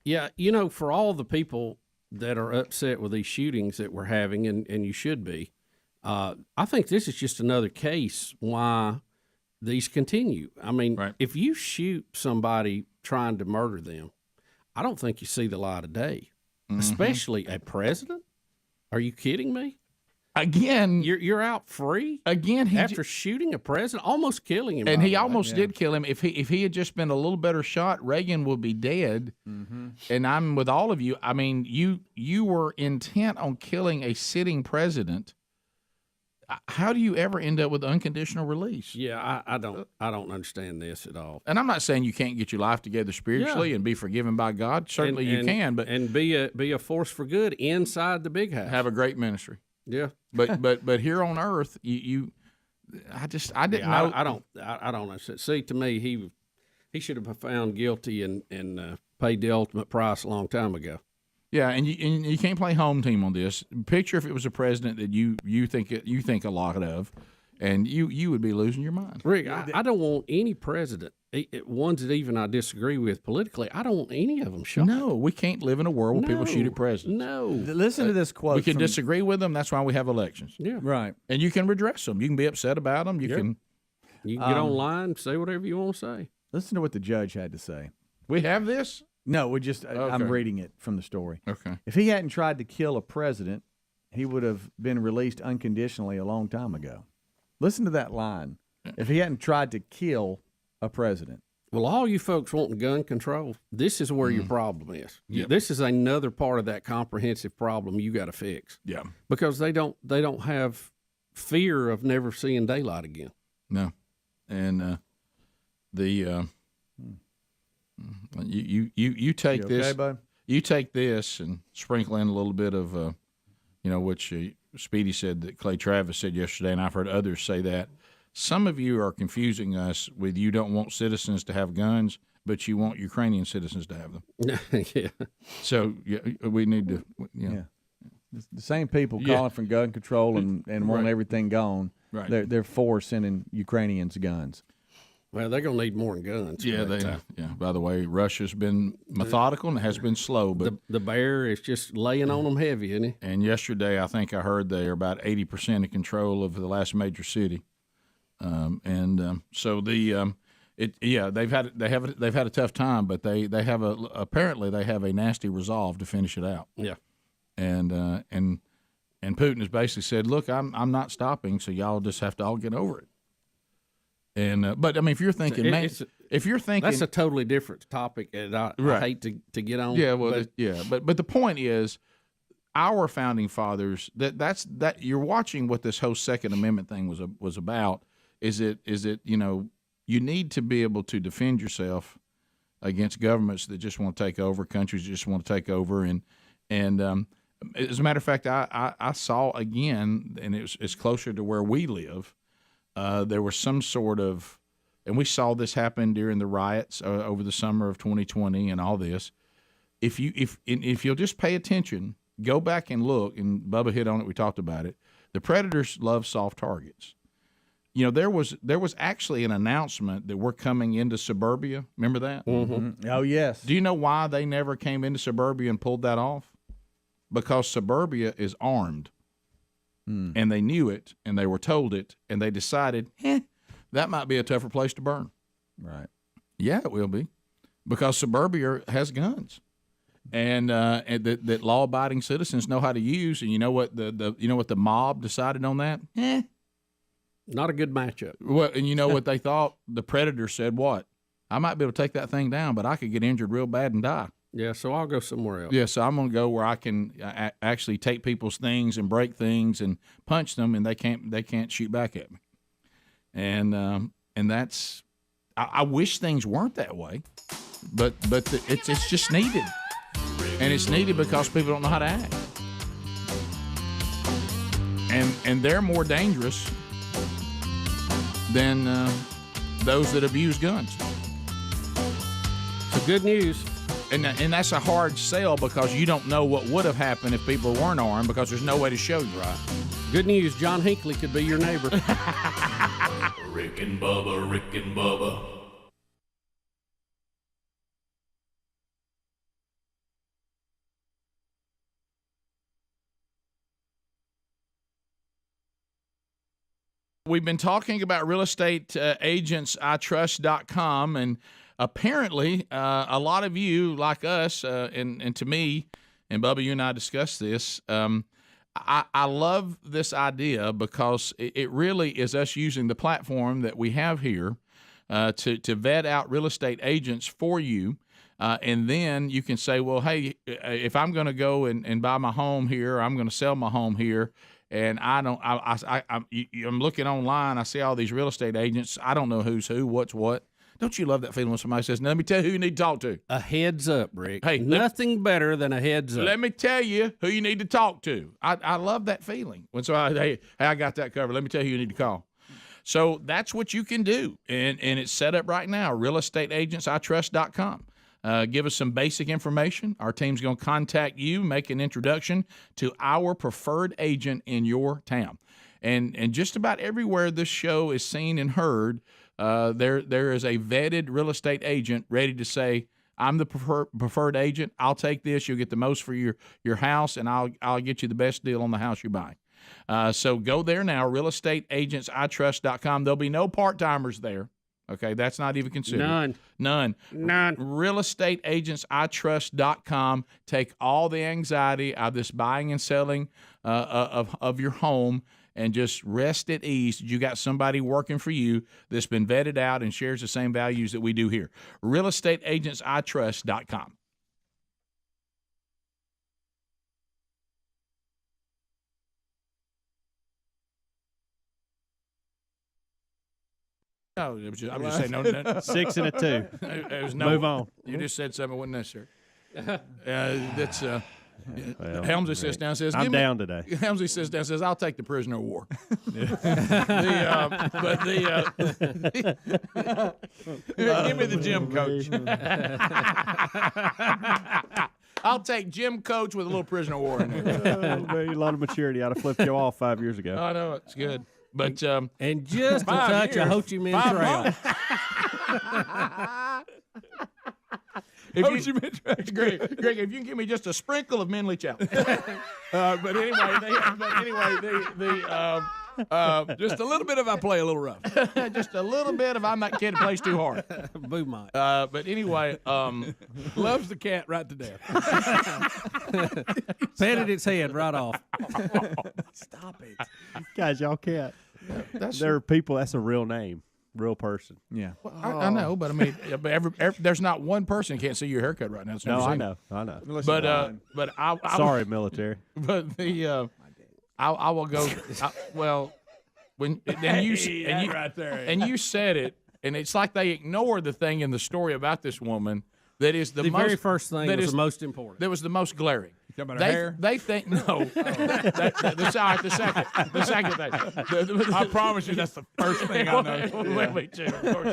Yeah, for all the people that are upset with these shootings that we're having, and you should be. I think this is just another case why these continue. I mean, if you shoot somebody trying to murder them, I don't think you see the light of day, especially a president. Are you kidding me? Again, you're out free again after shooting a president, almost killing him, and he almost did kill him. If he had just been a little better shot, Reagan would be dead. Mm-hmm. And I'm with all of you. I mean, you were intent on killing a sitting president. How do you ever end up with unconditional release? Yeah, I don't understand this at all. And I'm not saying you can't get your life together spiritually and be forgiven by God. Certainly you can, but be a force for good inside the big house. Have a great ministry. Yeah, but here on earth, I didn't know. I don't understand. See, to me, he should have been found guilty and paid the ultimate price a long time ago. Yeah, and you can't play home team on this. Picture if it was a president that you think a lot of, and you would be losing your mind. Rick, I don't want any president, ones that even I disagree with politically. I don't want any of them shot. No, we can't live in a world where people shoot at presidents. No. Listen to this quote. We can disagree with them. That's why we have elections. Yeah, right. And you can redress them. You can be upset about them. You can get online, say whatever you want to say. Listen to what the judge had to say. We have this. No, I'm reading it from the story. Okay. If he hadn't tried to kill a president, he would have been released unconditionally a long time ago. Listen to that line. If he hadn't tried to kill a president. Well, all you folks wanting gun control, this is where your problem is. Yep. This is another part of that comprehensive problem you got to fix. Yeah. Because they don't have fear of never seeing daylight again. No. And You take this. Okay, bud? You take this and sprinkle in a little bit of, which Speedy said that Clay Travis said yesterday, and I've heard others say that. Some of you are confusing us with you don't want citizens to have guns, but you want Ukrainian citizens to have them. Yeah. So we need to. Yeah. The same people calling for gun control and want everything gone. Right. They're for sending Ukrainians guns. Well, they're going to need more than guns. Yeah, By the way, Russia's been methodical and has been slow, but the bear is just laying on them heavy, isn't he? And yesterday, I think I heard they are about 80% in control of the last major city, so they've had a tough time, but they have apparently they have a nasty resolve to finish it out. Yeah, and Putin has basically said, look, I'm not stopping, so y'all just have to all get over it. And but I mean, if you're thinking, that's a totally different topic, and I hate to get on. Yeah, well, but the point is, our founding fathers. That's you're watching what this whole Second Amendment thing was about. Is it you need to be able to defend yourself against governments that just want to take over, countries that just want to take over, and as a matter of fact, I saw again, and it's closer to where we live. There was some sort of, and we saw this happen during the riots over the summer of 2020 and all this. If you'll just pay attention, go back and look, and Bubba hit on it, we talked about it. The predators love soft targets. There was actually an announcement that we're coming into suburbia. Remember that? Mm-hmm. Oh, yes. Do you know why they never came into suburbia and pulled that off? Because suburbia is armed. And they knew it, and they were told it, and they decided, that might be a tougher place to burn. Right. Yeah, it will be, because suburbia has guns, and that law-abiding citizens know how to use. And you know what the mob decided on that? Not a good matchup. Well, and you know what they thought? The predator said, "What? I might be able to take that thing down, but I could get injured real bad and die." Yeah, so I'll go somewhere else. Yeah, so I'm going to go where I can actually take people's things and break things and punch them, and they can't shoot back at me. And that's I wish things weren't that way, but it's just needed, and it's needed because people don't know how to act, and they're more dangerous than those that abuse guns. So good news. And that's a hard sell because you don't know what would have happened if people weren't armed because there's no way to show you. Right. Good news, John Hinckley could be your neighbor. Rick and Bubba, Rick and Bubba. We've been talking about real estate agents itrust.com, and apparently, a lot of you, like us, and to me, and Bubba, you and I discussed this, I love this idea because it really is us using the platform that we have here to vet out real estate agents for you. And then you can say, well, hey, if I'm going to go and buy my home here, I'm going to sell my home here, and I'm looking online, I see all these real estate agents. I don't know who's who, what's what. Don't you love that feeling when somebody says, now, let me tell you who you need to talk to? A heads up, Rick. Hey, nothing better than a heads up. Let me tell you who you need to talk to. I love that feeling. When hey, I got that covered. Let me tell you who you need to call. So that's what you can do. And it's set up right now, realestateagentsitrust.com. Give us some basic information. Our team's going to contact you, make an introduction to our preferred agent in your town. And just about everywhere this show is seen and heard, there is a vetted real estate agent ready to say, I'm the preferred agent. I'll take this. You'll get the most for your house, and I'll get you the best deal on the house you're buying. So go there now, realestateagentsitrust.com. There'll be no part-timers there. Okay, that's not even considered. None. Realestateagentsitrust.com. Take all the anxiety out of this buying and selling of your home, and just rest at ease. You got somebody working for you that's been vetted out and shares the same values that we do here. realestateagentsitrust.com. No, I'm just saying no. 6 and a 2. There's no, move on. You just said something that wasn't necessary. That's Helmsley sits down and says, I'm down today. Helmsley sits down and says, I'll take the prisoner of war. Give me the gym coach. I'll take gym coach with a little prisoner of war in there. A lot of maturity. I'd have flipped you off 5 years ago. I know, it's good. But and just a touch of Ho Chi Minh Trail. Greg, if you can give me just a sprinkle of Menley Challenge. But anyway, just a little bit of I play a little rough. Just a little bit of I'm that kid who plays too hard. Boo might. But anyway, loves the cat right to death. Petted its head right off. Stop it, guys! Y'all can't. That's there are people. That's a real name, real person. Yeah, well, I know, but I mean, there's not one person who can't see your haircut right now. No, I know. But I sorry, military. But I will go. You said it, and it's like they ignored the thing in the story about this woman that is the very first thing that was the most important. That was the most glaring. You talking about her hair? They think no. The second thing. I promise you, that's the first thing I know.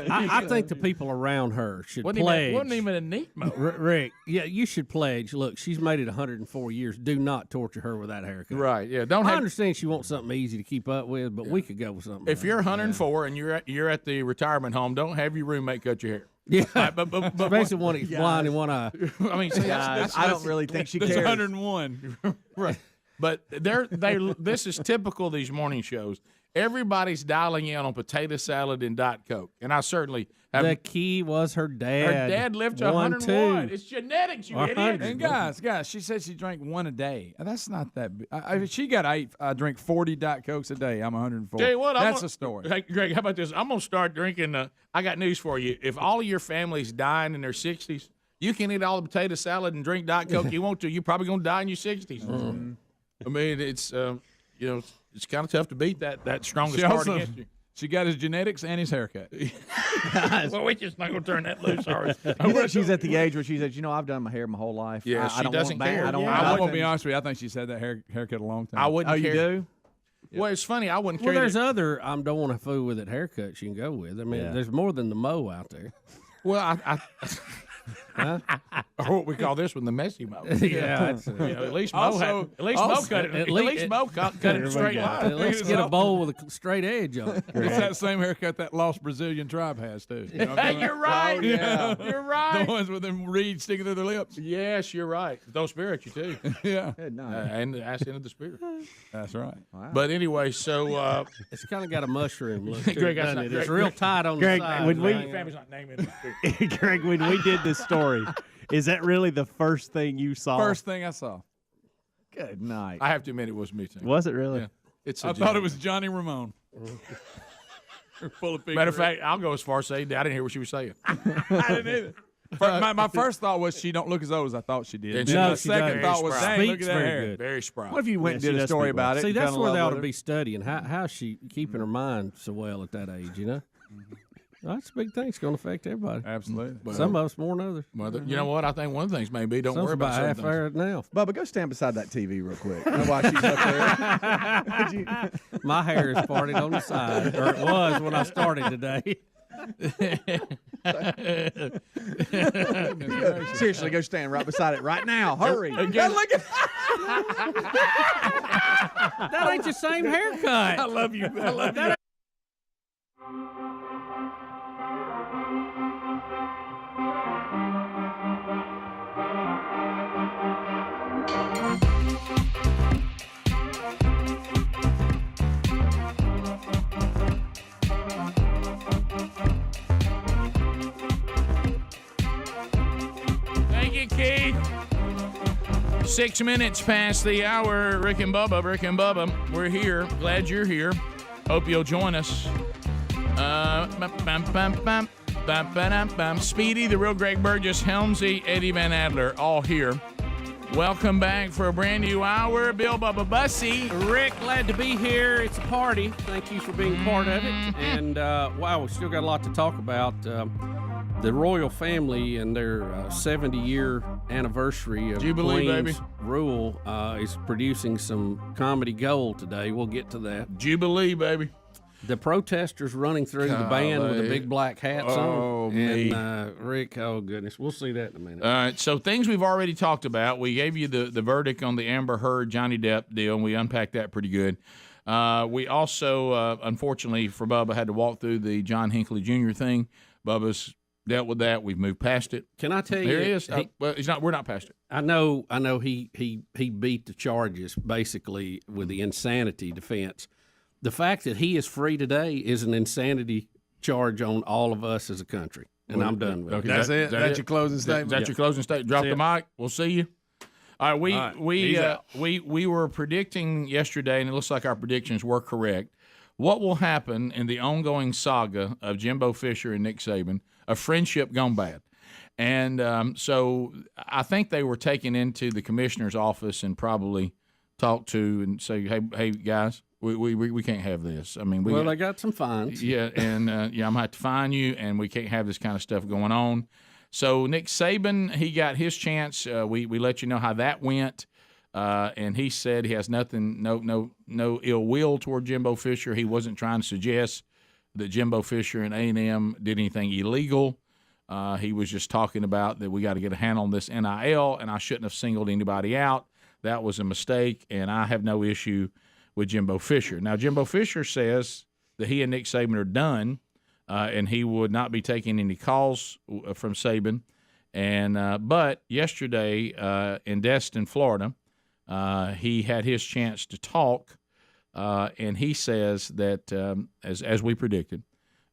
I think the people around her should pledge. Wasn't even a neat mo. Rick, yeah, you should pledge. Look, she's made it 104 years. Do not torture her with that haircut. Right? Yeah. I understand she wants something easy to keep up with, but we could go with something. If you're 104 and you're at the retirement home, don't have your roommate cut your hair. Yeah, but especially when he's blind in one eye. I mean, see, I don't really think she cares. 101, right? But this is typical of these morning shows. Everybody's dialing in on potato salad and Diet Coke, and I certainly have. The key was her dad. Her dad lived to 101. It's genetics, you idiot. And guys, she said she drank one a day. That's not that big. She got 8. I drink 40 Diet Cokes a day. I'm 104. Tell you what, that's a story. Hey, Greg, how about this? I'm gonna start drinking. I got news for you. If all of your family's dying in their 60s, you can eat all the potato salad and drink Diet Coke you want to. You're probably gonna die in your 60s. Mm-hmm. I mean, it's it's kind of tough to beat that strongest part against you. She got his genetics and his haircut. Well, we're just not going to turn that loose. Sorry. She's at the age where she said, I've done my hair my whole life. Yeah, I don't doesn't care. I don't I'm going to be honest with you. I think she's had that haircut a long time. I wouldn't care. You do? Yeah. Well, it's funny. I wouldn't care. Well, there's other I don't want to fool with it haircuts you can go with. I mean, there's more than the mo out there. Well, or what we call this one, the messy mo. Yeah, at least Mo cut it. At least Mo cut it straight line. Let's get a bowl with a straight edge on it. It's that same haircut that lost Brazilian tribe has too. You know you're right. Oh, yeah. You're right. The ones with them reeds sticking through their lips. Yes, you're right. Those spirits you too. Yeah. And the ass end of the spirit. That's right. Wow. But anyway, so it's kind of got a mushroom look. Greg, it's real tight on Greg, the side. Greg, when we did this story, is that really the first thing you saw? First thing I saw. Good night. I have to admit it was me too. Was it really? Yeah. I thought it was Johnny Ramone. Full of Matter of fact, I'll go as far as saying I didn't hear what she was saying. I didn't either. My first thought was she don't look as old as I thought she did. No, the second thought was, dang, look at that hair. Good. Very spry. What if you went and did a story about it? See, that's where they ought to be studying. How's she keeping her mind so well at that age, you know? That's a big thing. It's going to affect everybody. Absolutely. Some of us more than others. Well, you know what? I think one of the things may be don't worry about half certain hour now. Bubba, go stand beside that TV real quick. You know why she's up there? My hair is parted on the side, or it was when I started today. Seriously, go stand right beside it right now. Hurry. Look at that ain't the same haircut. I love you. I love you. Thank you, Keith. 6 minutes past the hour. Rick and Bubba. We're here. Glad you're here. Hope you'll join us. Speedy, the real Greg Burgess, Helmsy, Eddie Van Adler, all here. Welcome back for a brand new hour. Bill Bubba Bussy. Rick, glad to be here. It's a party. Thank you for being part of it. And, wow, we still got a lot to talk about. The royal family and their 70-year anniversary of Jubilee, Queen's baby. rule is producing some comedy gold today. We'll get to that. Jubilee, baby. The protesters running through the band with the big black hats on. Oh, me. And Rick, oh, goodness. We'll see that in a minute. All right, so things we've already talked about. We gave you the verdict on the Amber Heard, Johnny Depp deal, and we unpacked that pretty good. We also, unfortunately for Bubba, had to walk through the John Hinckley Jr. thing. Bubba's dealt with that. We've moved past it. Can I tell you? There he is. Well, he's not. We're not past it. I know. He beat the charges basically with the insanity defense. The fact that he is free today is an insanity charge on all of us as a country, and I'm done with it. That's it. That's your closing statement. That's your closing statement. Drop the mic. We'll see you. All right. We were predicting yesterday, and it looks like our predictions were correct. What will happen in the ongoing saga of Jimbo Fisher and Nick Saban, a friendship gone bad? And so I think they were taken into the commissioner's office and probably talked to and say, hey guys, we can't have this. I mean, they got some fines. Yeah, and I'm going to have to fine you, and we can't have this kind of stuff going on. So Nick Saban, he got his chance. We let you know how that went. And he said he has nothing, no ill will toward Jimbo Fisher. He wasn't trying to suggest that Jimbo Fisher and A&M did anything illegal. He was just talking about that we got to get a handle on this NIL, and I shouldn't have singled anybody out. That was a mistake, and I have no issue with Jimbo Fisher. Now, Jimbo Fisher says that he and Nick Saban are done, and he would not be taking any calls from Saban. And but yesterday in Destin, Florida, he had his chance to talk, and he says that, as we predicted,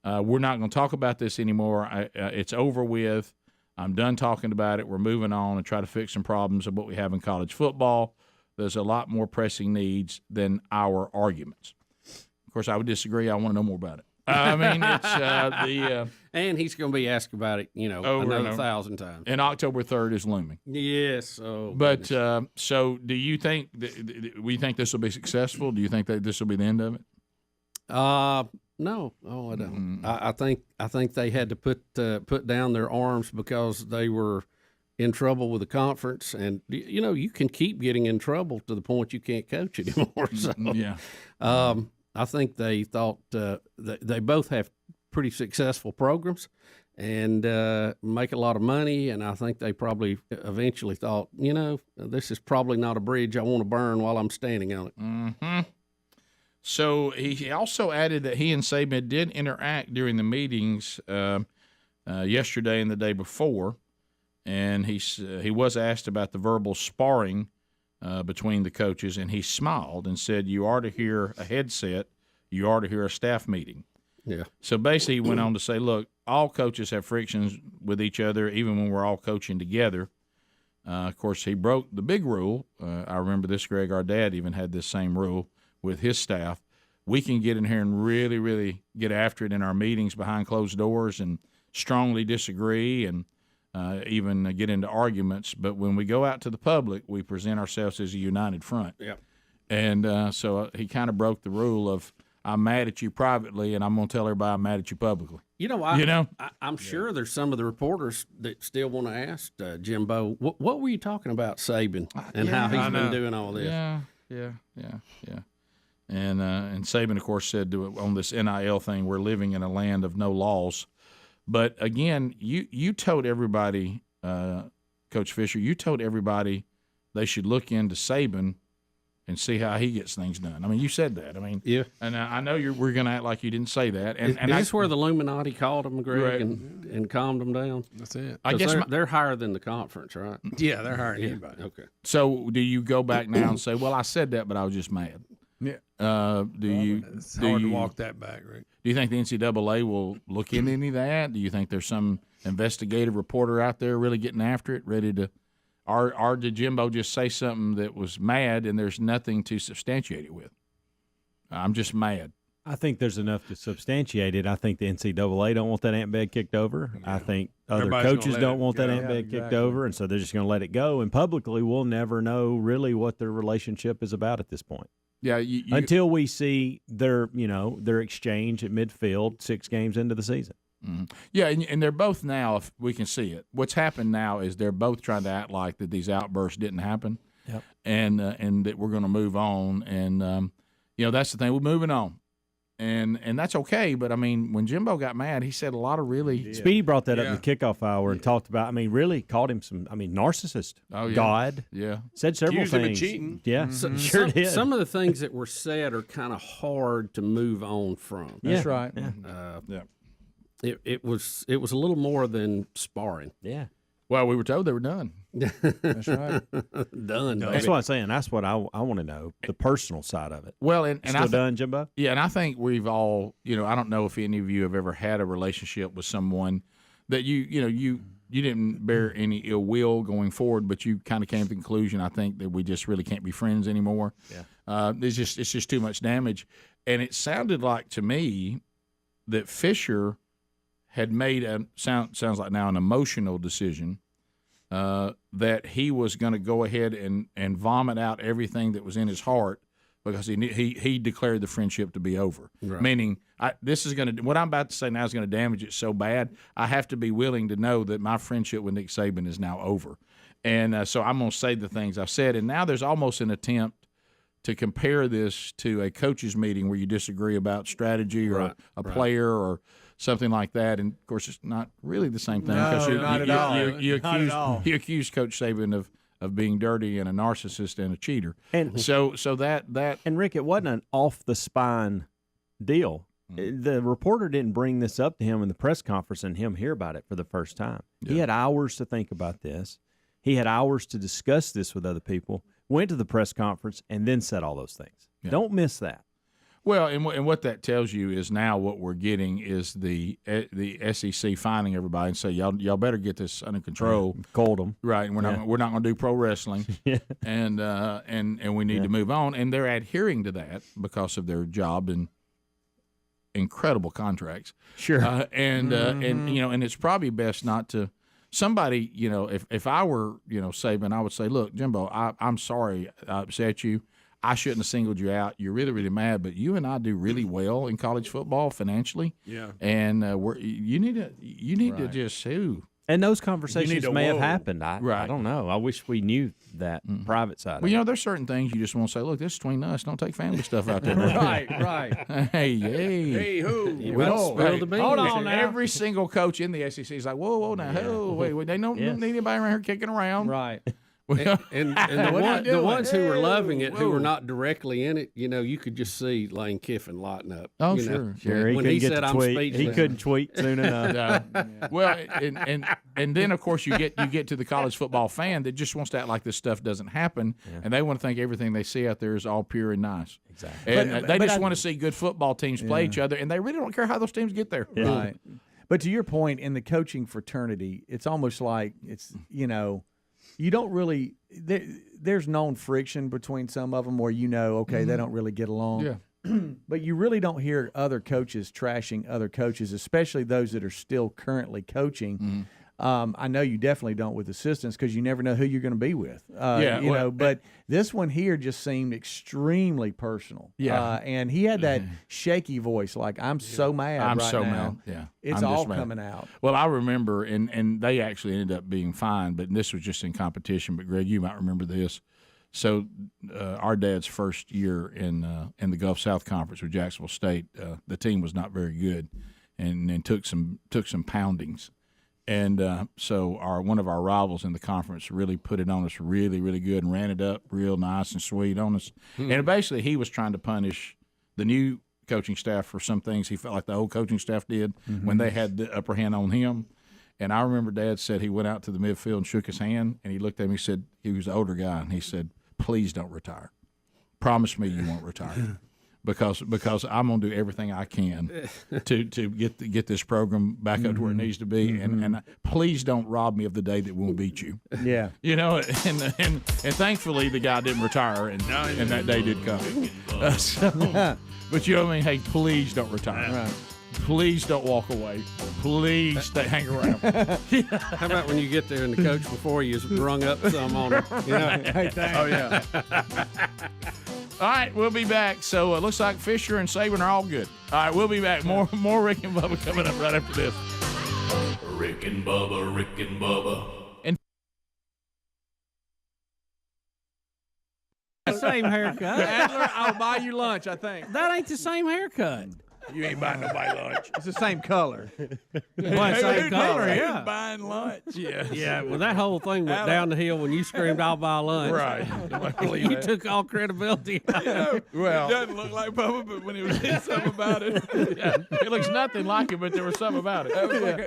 we're not going to talk about this anymore. It's over with. I'm done talking about it. We're moving on and try to fix some problems of what we have in college football. There's a lot more pressing needs than our arguments. Of course, I would disagree. I want to know more about it. I mean, it's and he's going to be asked about it, another 1,000 times. And October 3rd is looming. Yes. But so, do you think we think this will be successful? Do you think that this will be the end of it? No. Oh, I don't. Mm-hmm. I think they had to put down their arms because they were in trouble with the conference, and you can keep getting in trouble to the point you can't coach anymore. So, yeah. I think they thought they both have pretty successful programs and make a lot of money, and I think they probably eventually thought, this is probably not a bridge I want to burn while I'm standing on it. Mm-hmm. So he also added that he and Saban did interact during the meetings yesterday and the day before, and he was asked about the verbal sparring between the coaches, and he smiled and said, you are to hear a headset, you are to hear a staff meeting. Yeah. So basically he went on to say, look, all coaches have frictions with each other, even when we're all coaching together. Of course, he broke the big rule. I remember this, Greg, our dad even had this same rule with his staff. We can get in here and really, really get after it in our meetings behind closed doors and strongly disagree and even get into arguments. But when we go out to the public, we present ourselves as a united front. Yep. And so he kind of broke the rule of, I'm mad at you privately, and I'm going to tell everybody I'm mad at you publicly. I'm sure there's some of the reporters that still want to ask Jimbo, what were you talking about Saban and how he's been doing all this? Yeah. And Saban, of course, said on this NIL thing, we're living in a land of no laws. But again, you told everybody, Coach Fisher, you told everybody they should look into Saban and see how he gets things done. I mean, you said that. I mean, yeah. And I know we're going to act like you didn't say that. And that's where the Illuminati called them, Greg, right. and calmed them down. That's it. I guess they're higher than the conference, right? Yeah, they're higher than anybody. Okay. So do you go back now and say, well, I said that, but I was just mad? Yeah. It's hard to walk that back, Rick. Do you think the NCAA will look into any of that? Do you think there's some investigative reporter out there really getting after it, ready to? Or did Jimbo just say something that was mad and there's nothing to substantiate it with? I'm just mad. I think there's enough to substantiate it. I think the NCAA don't want that ant bed kicked over. Yeah. I think other coaches don't want that ant bed kicked over, and so they're just going to let it go. And publicly, we'll never know really what their relationship is about at this point. Yeah, until we see their exchange at midfield 6 games into the season. Mm-hmm. Yeah, and they're both now, if we can see it, what's happened now is they're both trying to act like that these outbursts didn't happen, yep. and that we're going to move on. And, that's the thing. We're moving on. And that's okay, but, I mean, when Jimbo got mad, he said a lot of really – Speedy brought that up in the kickoff hour and talked about – really called him some – narcissist, God. Yeah. Said several Accused things. him of cheating. Yeah, sure did. Some of the things that were said are kind of hard to move on from. That's right. Yeah. It was a little more than sparring. Yeah. Well, we were told they were done. That's right. Done. That's what I'm saying. That's what I want to know, the personal side of it. Well, and Still done, Jimbo? Yeah, and I think we've all, I don't know if any of you have ever had a relationship with someone that you didn't bear any ill will going forward, but you kind of came to the conclusion, I think, that we just really can't be friends anymore. Yeah. It's just too much damage. And it sounded like to me that Fisher had made sounds like now an emotional decision that he was going to go ahead and vomit out everything that was in his heart because he declared the friendship to be over. Right. Meaning, what I'm about to say now is going to damage it so bad. I have to be willing to know that my friendship with Nick Saban is now over, and so I'm going to say the things I've said. And now there's almost an attempt to compare this to a coaches meeting where you disagree about strategy or a player or something like that. And of course, it's not really the same thing. No, not at all. You accuse Coach Saban of being dirty and a narcissist and a cheater. And so that and Rick, it wasn't an off the spine deal. The reporter didn't bring this up to him in the press conference and him hear about it for the first time. Yeah. He had hours to think about this. He had hours to discuss this with other people, went to the press conference, and then said all those things. Yeah. Don't miss that. Well, and what that tells you is now what we're getting is the SEC finding everybody and say y'all better get this under control. Cold them, right? And we're not going to do pro wrestling, and we need to move on. And they're adhering to that because of their job and incredible contracts. Sure, and it's probably best not to. Somebody, if I were Saban, I would say, look, Jimbo, I'm sorry I upset you. I shouldn't have singled you out. You're really, really mad, but you and I do really well in college football financially. Yeah. And you need to just sue. And those conversations may have happened. I don't know. I wish we knew that private side. Well, there's certain things you just want to say, look, this is between us. Don't take family stuff out there. Right. Hey, who? We don't spill the beans. Hold on now. Every single coach in the SEC is like, whoa, now, wait. They don't need anybody around here kicking around. Right. And the ones who were loving it, who were not directly in it, you could just see Lane Kiffin lighting up. Oh, sure. When he said, "I'm speechless," he couldn't tweet soon enough. Well, and then of course you get to the college football fan that just wants to act like this stuff doesn't happen, and they want to think everything they see out there is all pure and nice. Exactly. And they just want to see good football teams play each other, and they really don't care how those teams get there. Yeah. Right. But to your point, in the coaching fraternity, it's almost like it's you don't really there's known friction between some of them where they don't really get along. Yeah. But you really don't hear other coaches trashing other coaches, especially those that are still currently coaching. I know you definitely don't with assistants because you never know who you're going to be with. But this one here just seemed extremely personal. Yeah. And he had that shaky voice, like, I'm so mad I'm right so now. mad. Yeah. It's I'm all just mad. coming out. Well, I remember, and they actually ended up being fine, but this was just in competition. But, Greg, you might remember this. So our dad's first year in the Gulf South Conference with Jacksonville State, the team was not very good and took some poundings. And so one of our rivals in the conference really put it on us really, really good and ran it up real nice and sweet on us. And basically he was trying to punish the new coaching staff for some things he felt like the old coaching staff did when they had the upper hand on him. And I remember Dad said he went out to the midfield and shook his hand, and he looked at me and said, he was an older guy, and he said, please don't retire. Promise me you won't retire. Because I'm gonna do everything I can to get this program back up to where it needs to be, and please don't rob me of the day that we'll beat you. Yeah, and thankfully the guy didn't retire, and that day did come. But you know what I mean? Hey, please don't retire. Right. Please don't walk away. Please hang around. How about when you get there and the coach before you has rung up some on him? Hey, thanks. Oh yeah. All right, we'll be back. So it looks like Fisher and Saban are all good. All right, we'll be back. More Rick and Bubba coming up right after this. Rick and Bubba, Rick and Bubba. Same haircut. Adler, I'll buy you lunch, I think. That ain't the same haircut. You ain't buying nobody lunch. It's the same color. Well, same color, Who's yeah. buying lunch? Yeah. Yeah, well, that whole thing went down the hill when you screamed, "I'll buy lunch." Right. You took all credibility. Well, Well, it doesn't look like Bubba, but when he was saying something about it, it looks nothing like it, but there was something about it.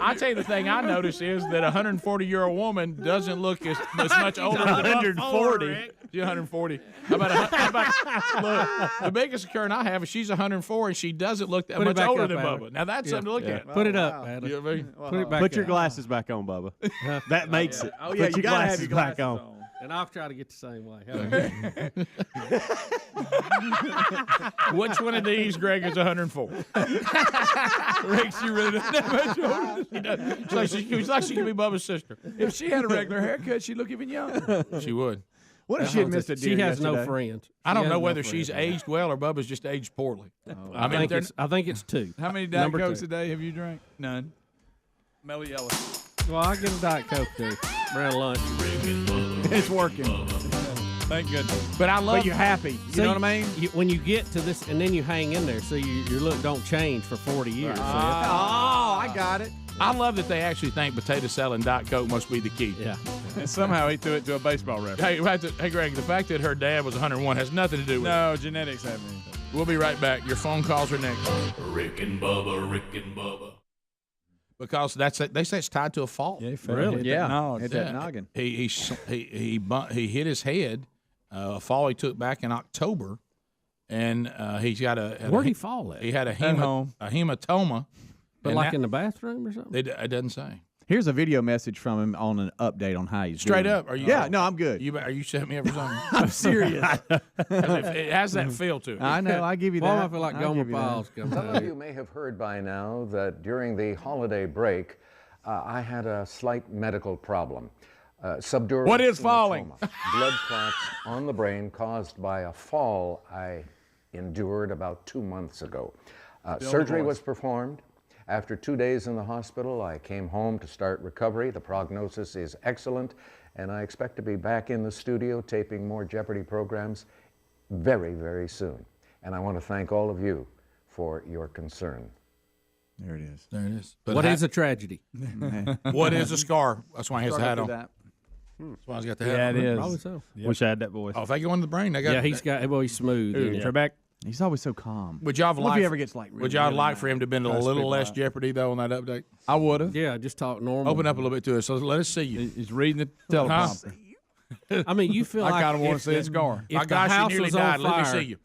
I tell you, the thing I noticed is that a 140-year-old woman doesn't look as much older than 140. She's 140. How about look, the biggest current I have is she's 104 and she doesn't look that Put it much back older up, than Adam. Bubba. Now that's something to look at. Put it up, Adam. You know what I mean? Put it back Put your up. glasses back on, Bubba. That makes it. Oh, yeah, Put you your gotta have glasses your back glasses on. And I'll try to get the same way. Which one of these, Greg, is 104? Rick, she really doesn't have much older. She does. It's like she could be Bubba's sister. if she had a regular haircut, she'd look even younger. She would. What if she had missed a deer She has no yesterday? friends. I don't She know has whether no she's friends. aged well or Bubba's just aged poorly. I think it's 2. How many Diet Number Cokes 2. a day have you drank? None. Mellow yellow. Well, I get a Diet Coke too around lunch. It's working. Thank goodness. But I love. But you're happy. You See, know what I mean? When you get to this, and then you hang in there, so your look don't change for 40 years. Oh, I got it. I love that they actually think potato salad and Diet Coke must be the key. Yeah. And somehow he threw it to a baseball reference. Hey, Greg, the fact that her dad was 101 has nothing to do with it. No, genetics have anything. We'll be right back. Your phone calls are next. Rick and Bubba, Rick and Bubba. Because they say it's tied to a fault. Yeah, Really? Yeah. Hit that noggin. He hit his head. A fall he took back in October, and he's got a. Where'd he fall at? He had a home. hematoma. But and like that- in the bathroom or something? It doesn't say. Here's a video message from him on an update on how he's Straight doing. up, are you? Yeah, no, I'm good. Are you setting me up for something? I'm serious. It has that feel to it. I know. I give you Well, that. I feel like I'll Gomer give you that. Pyle's coming Some out of here. you may have heard by now that during the holiday break, I had a slight medical problem. Subdural What is falling? hematoma, blood clots on the brain caused by a fall I endured about 2 months ago. Surgery was performed. After 2 days in the hospital, I came home to start recovery. The prognosis is excellent, and I expect to be back in the studio taping more Jeopardy programs very, very soon. And I want to thank all of you for your concern. There it is. There it is. What is a tragedy? What is a scar? That's why he has the hat on. That. That's why he's got the hat Yeah, on. it is. Probably so. Wish I had that voice. Oh, if they go in the brain, they got. Yeah, he's smooth. isn't he? Trebek. He's always so calm. Would y'all have What if liked? he ever gets like? Would y'all really like mad? for him to have been a Try to little speak less loud. Jeopardy though on that update? I would have. Yeah, just talk normal. Open up a little bit to us. So let us see you. He's reading the teleprompter. I mean, you feel I like kind of want if to see a the- scar. If My the gosh, he house nearly was died. on Let me fire, see you.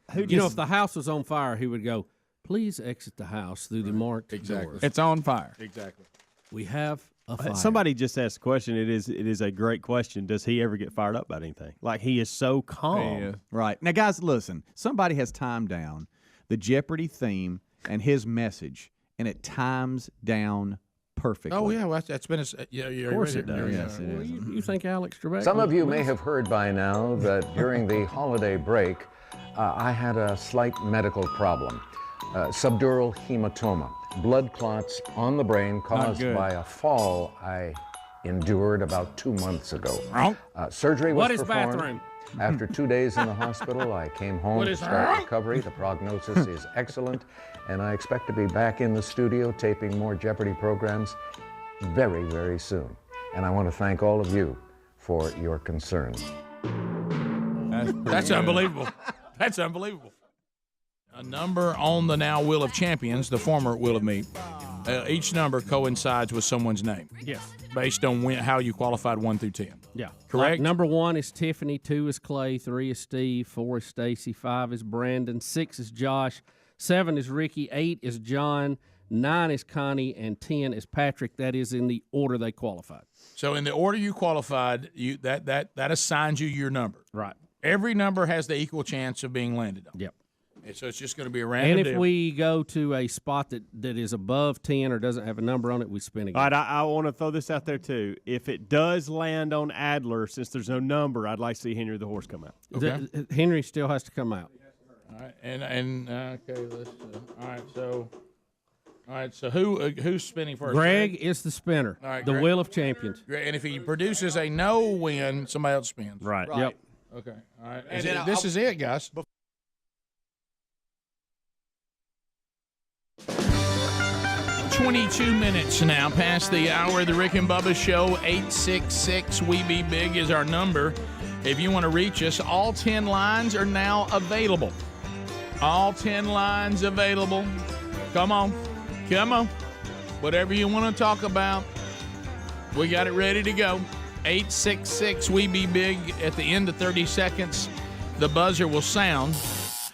if the house was on fire, he would go, "Please exit the house through the marked Exactly. doors." It's on fire. Exactly. We have a fire. Somebody just asked a question. It is a great question. Does he ever get fired up about anything? Like he is so calm. Yeah. Right now, guys, listen. Somebody has timed down the Jeopardy theme and his message, and it times down perfectly. Oh yeah, well, that's been. Of course it does. Yes, it Well, is. you think Alex Trebek? Some of you was- may have heard by now that during the holiday break, I had a slight medical problem. Subdural hematoma, blood clots on the brain caused good. by a fall I endured about 2 months ago. Surgery was What is performed. bathroom? After 2 days in the hospital, I came home What to is start recovery. The prognosis is excellent, and I expect to be back in the studio taping more Jeopardy programs very, very soon. And I want to thank all of you for your concern. That's unbelievable. That's unbelievable. A number on the now Wheel of Champions, the former Wheel of Meat. Each number coincides with someone's name. Yes. Based on how you qualified 1 through 10. Yeah. Correct? Like number 1 is Tiffany, 2 is Clay, 3 is Steve, 4 is Stacy, 5 is Brandon, 6 is Josh, 7 is Ricky, 8 is John, 9 is Connie, and 10 is Patrick. That is in the order they qualified. So in the order you qualified, that assigns you your number. Right. Every number has the equal chance of being landed on. Yep. And so it's just going to be a random And if deal. we go to a spot that is above 10 or doesn't have a number on it, we spin again. All right, I want to throw this out there too. If it does land on Adler, since there's no number, I'd like to see Henry the Horse come out. Okay. Henry still has to come out. All right, and okay, let's. All right, so who's spinning first? Greg is the spinner. All right, the Greg. Wheel of Champions. And if he produces a no win, somebody else spins. Right. Yep. Okay. All right. And And then this is it, guys. 22 minutes now past the hour of the Rick and Bubba Show. 866-WE-BE-BIG is our number. If you want to reach us, all 10 lines are now available. All 10 lines available. Come on. Whatever you want to talk about, we got it ready to go. 866-WE-BE-BIG. At the end of 30 seconds, the buzzer will sound.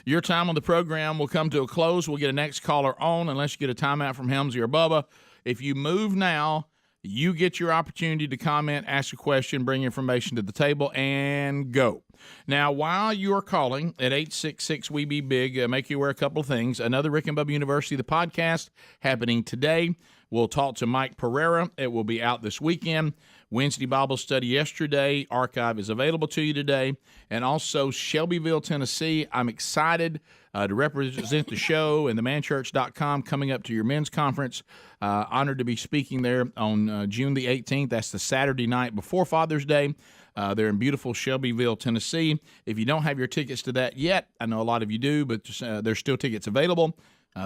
Your time on the program will come to a close. We'll get a next caller on unless you get a timeout from Helmsy or Bubba. If you move now, you get your opportunity to comment, ask a question, bring information to the table, and go. Now, while you're calling at 866-WE-BE-BIG, make you aware a couple of things. Another Rick and Bubba University, the podcast, happening today. We'll talk to Mike Pereira. It will be out this weekend. Wednesday Bible study yesterday. Archive is available to you today. And also Shelbyville, Tennessee. I'm excited to represent the show and themanchurch.com coming up to your men's conference. Honored to be speaking there on June the 18th. That's the Saturday night before Father's Day. They're in beautiful Shelbyville, Tennessee. If you don't have your tickets to that yet, I know a lot of you do, but there's still tickets available.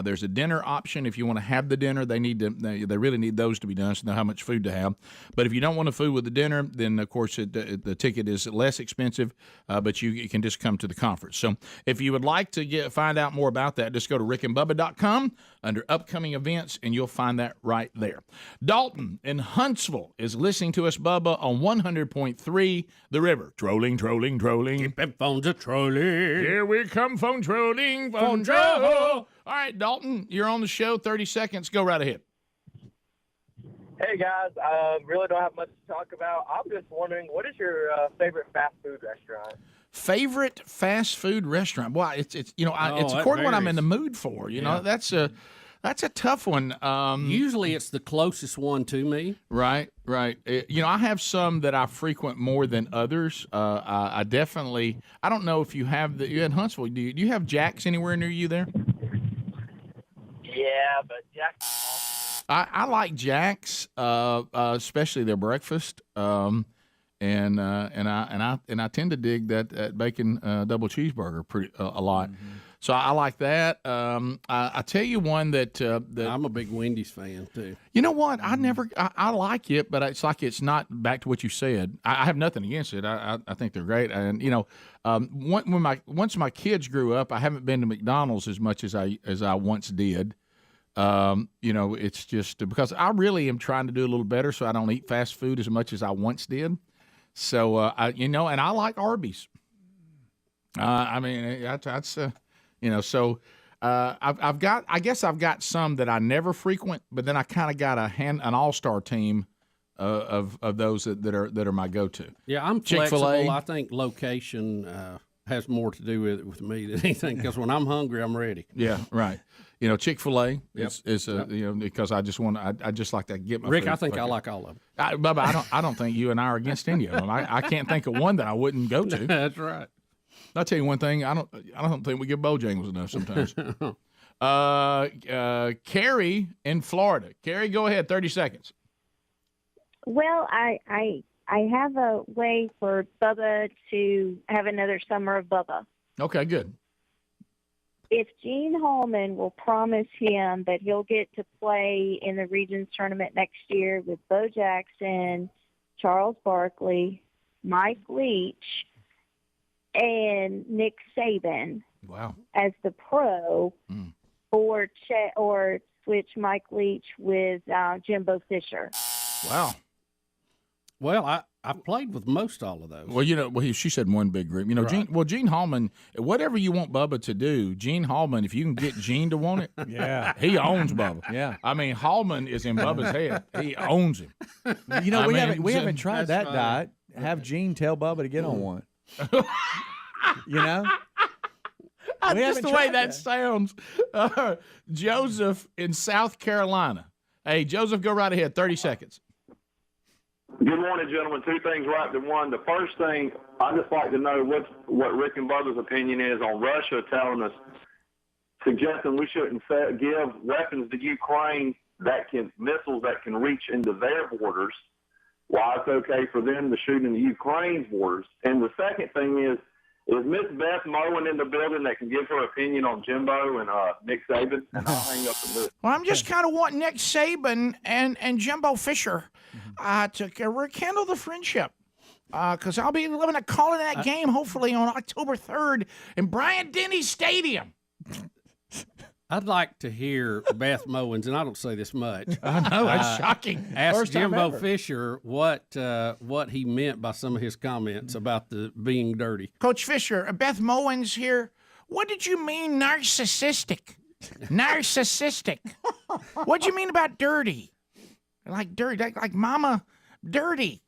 There's a dinner option if you want to have the dinner. They really need those to be done so they know how much food to have. But if you don't want the food with the dinner, then of course the ticket is less expensive, but you can just come to the conference. So if you would like to find out more about that, just go to rickandbubba.com under upcoming events, and you'll find that right there. Dalton in Huntsville is listening to us, Bubba, on 100.3 The River. Trolling. Keep them phones a-trolling. Here we come, phone trolling, phone troll. All right, Dalton, you're on the show. 30 seconds. Go right ahead. Hey, guys. I really don't have much to talk about. I'm just wondering, what is your favorite fast food restaurant? Favorite fast food restaurant? Well, it's it's according to what I'm in the mood for. You know, that's a tough one. Usually it's the closest one to me. Right. I have some that I frequent more than others. I definitely. I don't know if you have you're in Huntsville. Do you have Jack's anywhere near you there? Yeah, but Jack's. I like Jack's, especially their breakfast, and I tend to dig that bacon double cheeseburger a lot. Mm-hmm. So I like that. I tell you one that I'm a big Wendy's fan too. You know what? I like it, but it's like it's not back to what you said. I have nothing against it. I think they're great, and once my kids grew up, I haven't been to McDonald's as much as I once did. It's just because I really am trying to do a little better, so I don't eat fast food as much as I once did. So and I like Arby's. I've got some that I never frequent, but then I kind of got an all-star team of those that are my go-to. Yeah, I'm flexible. I think location has more to do with me than anything, because when I'm hungry, I'm ready. Yeah, right. Chick-fil-A is because I just like to get my Rick, food. I think I like all of them. Bubba, I don't think you and I are against any of them. I can't think of one that I wouldn't go to. That's right. I'll tell you one thing. I don't think we give Bojangles enough sometimes. Carrie in Florida. Carrie, go ahead. 30 seconds. Well, I have a way for Bubba to have another summer of Bubba. Okay, good. If Gene Hallman will promise him that he'll get to play in the Regions tournament next year with Bo Jackson, Charles Barkley, Mike Leach, and Nick Saban, wow, as the pro, or switch Mike Leach with Jimbo Fisher. Wow. Well, I've played with most all of those. Well, she said one big group. Right. Gene Hallman, whatever you want Bubba to do, Gene Hallman, if you can get Gene to want it, yeah, he owns Bubba. Yeah. I mean, Hallman is in Bubba's head. He owns him. We haven't tried that diet. Have Gene tell Bubba to get on one. That's just the way that sounds. Joseph in South Carolina. Hey, Joseph, go right ahead. 30 seconds. Good morning, gentlemen. Two things wrapped in one. The first thing, I'd just like to know what Rick and Bubba's opinion is on Russia suggesting we shouldn't give weapons to Ukraine missiles that can reach into their borders, why it's okay for them to shoot into Ukraine's borders. And the second thing is, Is Miss Beth Moen in the building that can give her opinion on Jimbo and Nick Saban? And I'll hang up the list. Well, I'm just kind of wanting Nick Saban and Jimbo Fisher to rekindle the friendship. Because I'll be living a call in that game, hopefully, on October 3rd in Bryant-Denny Stadium. I'd like to hear Beth Mowens, and I don't say this much. I know, that's shocking. Ask First time Jimbo ever. Fisher what he meant by some of his comments about the being dirty. Coach Fisher, Beth Mowens here. What did you mean narcissistic? Narcissistic. What'd you mean about dirty? Like dirty, like mama dirty.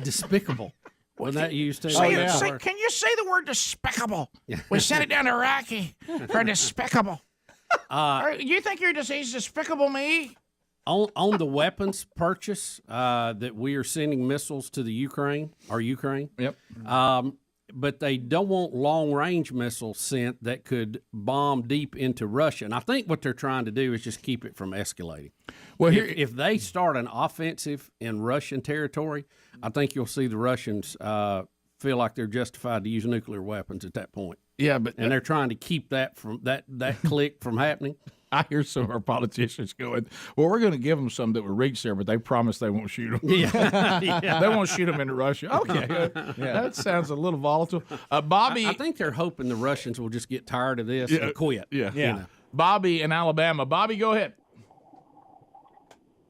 Despicable. Wasn't that used to? Can you say the word despicable? We sent it down to Rocky for despicable. You think he's despicable me? On the weapons purchase that we are sending missiles to the Ukraine. Yep. But they don't want long-range missiles sent that could bomb deep into Russia. And I think what they're trying to do is just keep it from escalating. Well, if they start an offensive in Russian territory, I think you'll see the Russians feel like they're justified to use nuclear weapons at that point. Yeah, and they're trying to keep that from that clique from happening. I hear some of our politicians going, well, we're going to give them some that will reach there, but they promise they won't shoot them. Yeah. They won't shoot them into Russia. Okay. That sounds a little volatile. Bobby. I think they're hoping the Russians will just get tired of this and quit. Yeah. You know. Bobby in Alabama. Bobby, go ahead.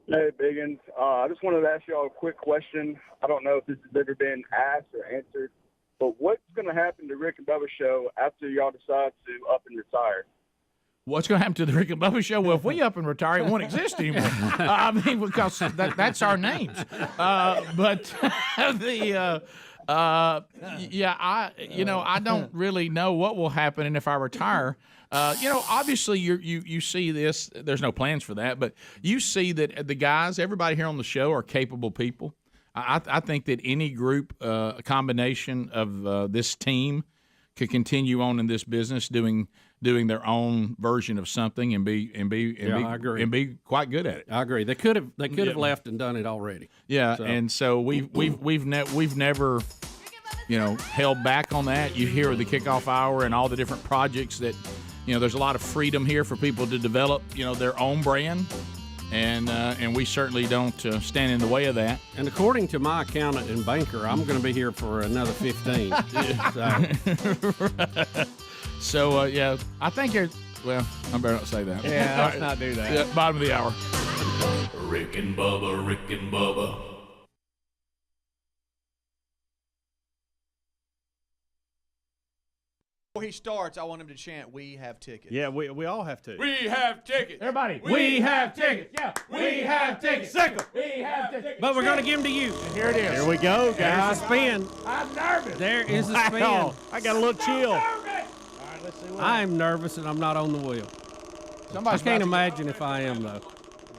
Hey, Biggins. I just wanted to ask y'all a quick question. I don't know if this has ever been asked or answered, but what's going to happen to Rick and Bubba show after y'all decide to up and retire? What's going to happen to the Rick and Bubba show? Well, if we up and retire, it won't exist anymore. Because that's our names. But I don't really know what will happen, and if I retire, obviously you see this. There's no plans for that, but you see that the guys, everybody here on the show, are capable people. I think that any group, a combination of this team, could continue on in this business doing their own version of something and be I agree. and be quite good at it. I agree. They could have left and done it already. Yeah, and so we've never held back on that. You hear the kickoff hour and all the different projects that there's a lot of freedom here for people to develop their own brand. And we certainly don't stand in the way of that. And according to my accountant and banker, I'm going to be here for another 15. So, I think I better not say that. Yeah, let's not do that. Yeah, bottom of the hour. Rick and Bubba, Rick and Bubba. Before he starts, I want him to chant, "We have tickets." Yeah, we all have to. We have tickets. Everybody. We have tickets. Yeah. We have tickets. Sickle. We have tickets. But we're going to give them to you. And here it is. Here we go, guys. There's a spin. I'm nervous. There is a spin. Wow. I got a little chill. All right, let's see what I'm nervous and I'm not on the wheel. I can't imagine if I am, though.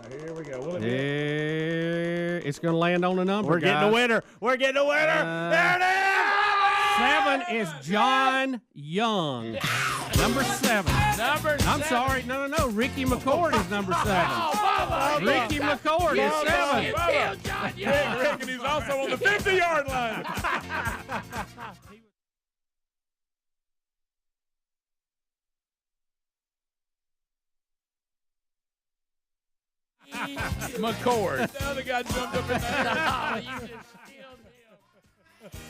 Here we go. It's going to land on a number, We're getting a winner. We're getting a winner. There it is. 7 is John Young. Number 7. I'm sorry. No. Ricky McCord is number 7. Ricky McCord is 7. John Young. Rick, and he's also on the 50-yard line. McCord. The other guy jumped up in there. You just killed him.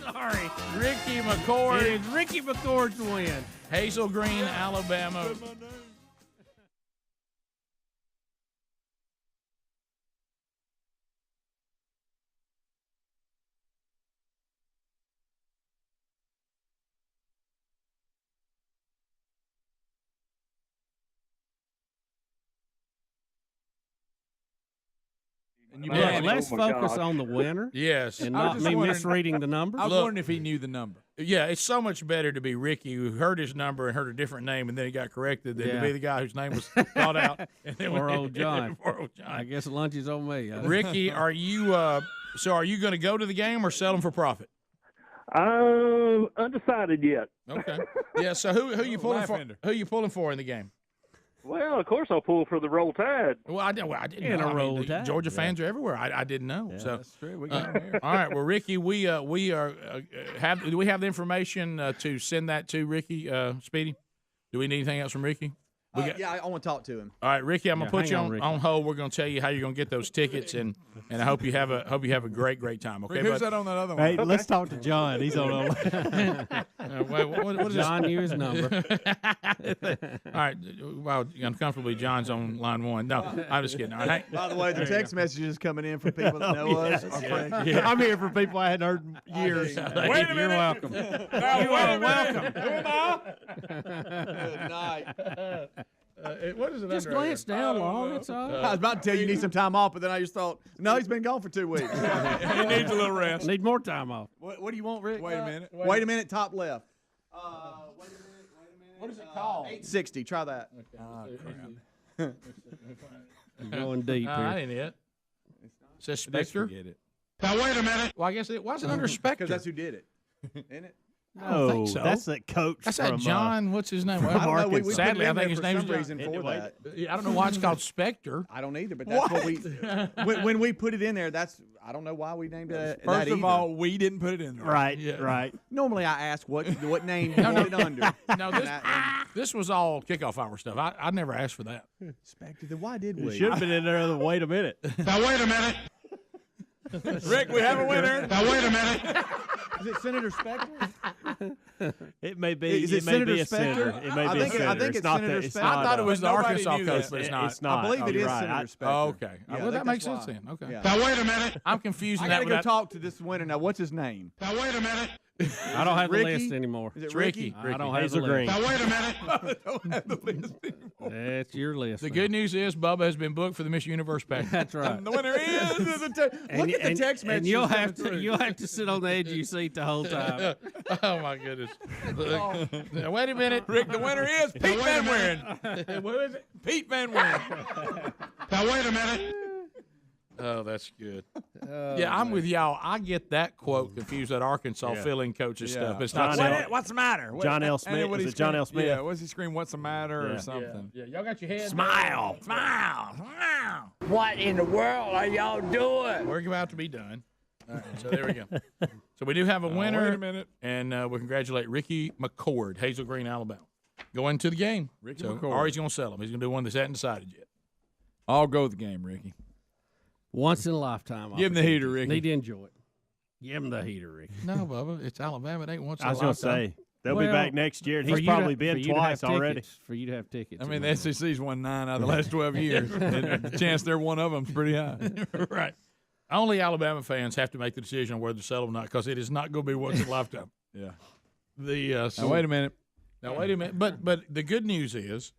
Sorry. Ricky McCord. It is Ricky McCord's win. Hazel Green, Alabama. Let's focus on the winner. Yes. And not me misreading the numbers. I was wondering if he knew the number. Yeah, it's so much better to be Ricky, who heard his number and heard a different name, and then he got corrected, than to be the guy whose name was called out. And then Poor old John. Poor old John. I guess lunch is on me. Ricky, are you going to go to the game or sell them for profit? Undecided yet. Okay. Yeah. So who you pulling for? Who you pulling for in the game? Well, of course I'll pull for the Roll Tide. Well, I didn't In know. a Roll Tide. Georgia fans are everywhere. I didn't know. Yeah, so that's true. We got 'em here. All right. Well, Ricky, we are do we have the information to send that to Ricky, Speedy? Do we need anything else from Ricky? Yeah, I want to talk to him. All right, Ricky, I'm gonna put you hang on, on hold. We're gonna tell you how you're gonna get those tickets, and I hope you have a great time. Okay, Who's bud? that on that other one? Hey, let's talk to John. He's on. Wait, what is John, this? here's his number. All right. Well, uncomfortably, John's on line one. No, I'm just kidding. All right. By the way, the text messages coming in from people that know us. Our friends. Yeah. I'm here for people I hadn't heard in years. Wait a minute. You're welcome. You are welcome. Good night. What is it? Just under glance there? down, Long. It's all I right. was about to tell you need some time off, but then I just thought, no, he's been gone for 2 weeks. He needs a little rest. Need more time off. What do you want, Rick? Wait a minute. Wait a minute, top left. What is it called? 860. Try that. You're going deep here. That ain't it. It says Spectre. Forget it. Now wait a minute. Well, I guess it wasn't under Spectre. Because that's who did it. Isn't it? I don't think so. That's that coach. That's that from, John. What's his name? I don't know. We put Sadly, it I in think there his for name is some John. reason for that. I don't know why it's called Spectre. I don't either, but that's what we. When we put it in there, that's. I don't know why we named it. First that of either. all, we didn't put it in there. Right, right. Normally, I ask what name you want it under. No, this was all kickoff hour stuff. I never asked for that. Spectre. Then why did we? It should have been in there. Wait a minute. Now wait a minute. Rick, we have a winner. Now wait a minute. Is it Senator Spectre? It may be. Is it may Senator be a Spectre? senator. It may I be think a senator. I think it's not Senator that. It's Spectre. not. I thought it was the Nobody Arkansas knew coach, that. but it's not. It's not. I believe it You're is right. Senator Spectre. Oh, okay. Yeah, I Well, that think makes that's sense why. then. Okay. Yeah. Now wait a minute. I'm confusing I that gotta with go that. talk to this winner now. What's his name? Now wait a minute. I don't have the Ricky? list anymore. Is it It's Ricky. I don't have Hazel the Green. list. Now wait a minute. I don't have the list anymore. That's your list. The now. good news is Bubba has been booked for the Miss Universe package. That's right. The winner is. Look at the text message. And you'll have to sit on the edge of your seat the whole time. Oh my goodness. Now, wait a minute. Rick, the winner is Pete Van Wieren. What is it? Pete Van Wieren. Now wait a minute. Oh, that's good. Yeah, I'm with y'all. I get that quote confused, that Arkansas filling coaches stuff. It's not. What's the matter? John L. Smith. What Is he it John L. scream- Smith? Yeah, what's he scream? What's the matter or something? Yeah, y'all got your head. Smile. Smile. Smile. What in the world are y'all doing? We're about to be done. All right, so there we go. So we do have a winner. Wait a minute. And we congratulate Ricky McCord, Hazel Green, Alabama. Going to the game. Ricky so McCord. Ari's going to sell him. He's going to do one that hasn't decided yet. I'll go with the game, Ricky. Once in a lifetime. Give him the heater, opportunity. Ricky. Need to enjoy it. Give him the heater, Ricky. No, Bubba, it's Alabama. It ain't once in I a was going to lifetime. say, they'll be back next year. And For he's you to- probably for been you to twice have already. tickets, for you to have tickets. I mean, the SEC's won 9 out of the last 12 years. And the chance they're one of them's pretty high. Right. Only Alabama fans have to make the decision on whether to sell them or not, because it is not going to be once in a lifetime. Yeah. The Now, wait a minute. Now wait a minute. But the good news is,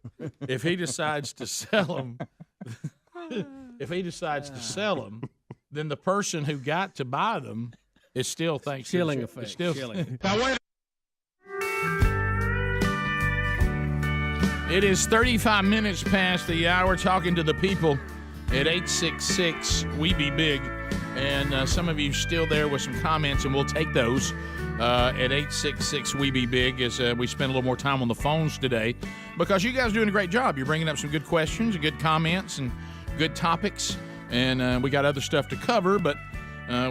if he decides to sell them, then the person who got to buy them is still thanks Chilling to effect. Still, Chilling. Now wait. It is 35 minutes past the hour. Talking to the people at 866 We Be Big, and some of you still there with some comments, and we'll take those at 866 We Be Big as we spend a little more time on the phones today, because you guys are doing a great job. You're bringing up some good questions and good comments and good topics, and we got other stuff to cover, but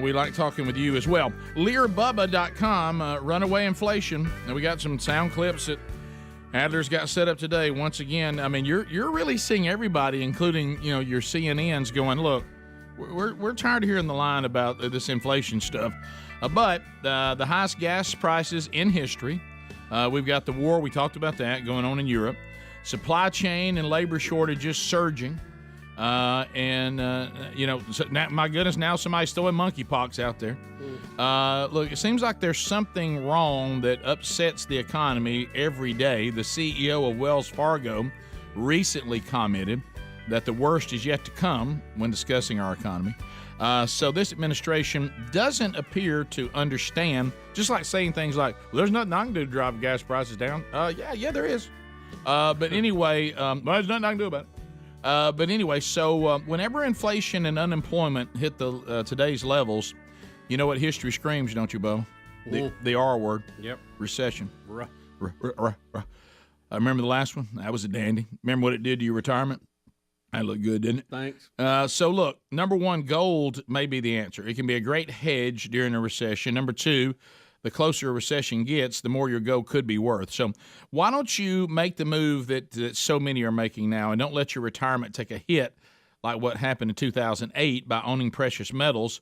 we like talking with you as well. LearBubba.com, runaway inflation. And we got some sound clips that Adler's got set up today. Once again, I mean, you're really seeing everybody, including your CNNs, going, look, we're tired of hearing the line about this inflation stuff. But the highest gas prices in history. We've got the war, we talked about that, going on in Europe. Supply chain and labor shortages surging. So now, my goodness, now somebody's throwing monkeypox out there. Look, it seems like there's something wrong that upsets the economy every day. The CEO of Wells Fargo recently commented that the worst is yet to come when discussing our economy. So this administration doesn't appear to understand, just like saying things like, well, there's nothing I can do to drive gas prices down. Yeah, there is. But anyway, well, there's nothing I can do about it. But anyway, so whenever inflation and unemployment hit the today's levels, you know what history screams, don't you, Bo? The R word. Yep. Recession. Remember the last one? That was a dandy. Remember what it did to your retirement? That looked good, didn't it? Thanks. So, look, number one, gold may be the answer. It can be a great hedge during a recession. Number two, the closer a recession gets, the more your gold could be worth. So why don't you make the move that so many are making now, and don't let your retirement take a hit like what happened in 2008 by owning precious metals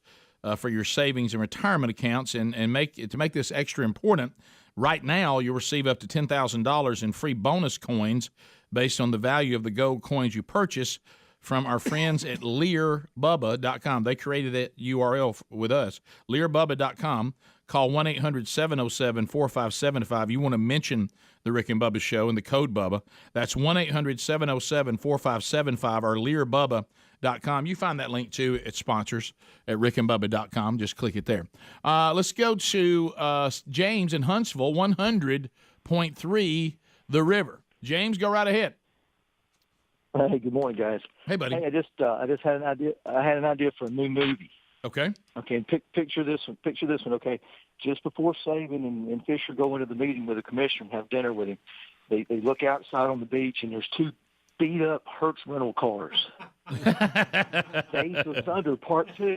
for your savings and retirement accounts. And to make this extra important, right now you'll receive up to $10,000 in free bonus coins based on the value of the gold coins you purchase from our friends at LearBubba.com. They created that URL with us, LearBubba.com. Call 1-800-707-4575. You want to mention the Rick and Bubba Show and the code Bubba. That's 1-800-707-4575 or LearBubba.com. You find that link, too, at sponsors at rickandbubba.com. Just click it there. Let's go to James in Huntsville, 100.3 The River. James, go right ahead. Hey, good morning, guys. Hey, buddy. Hey, I just had an idea. I had an idea for a new movie. Okay. Okay. Picture this one. Picture this one. Okay. Just before Saban and Fisher go into the meeting with the commissioner and have dinner with him, they look outside on the beach and there's two beat up Hertz rental cars. Days of Thunder Part 2.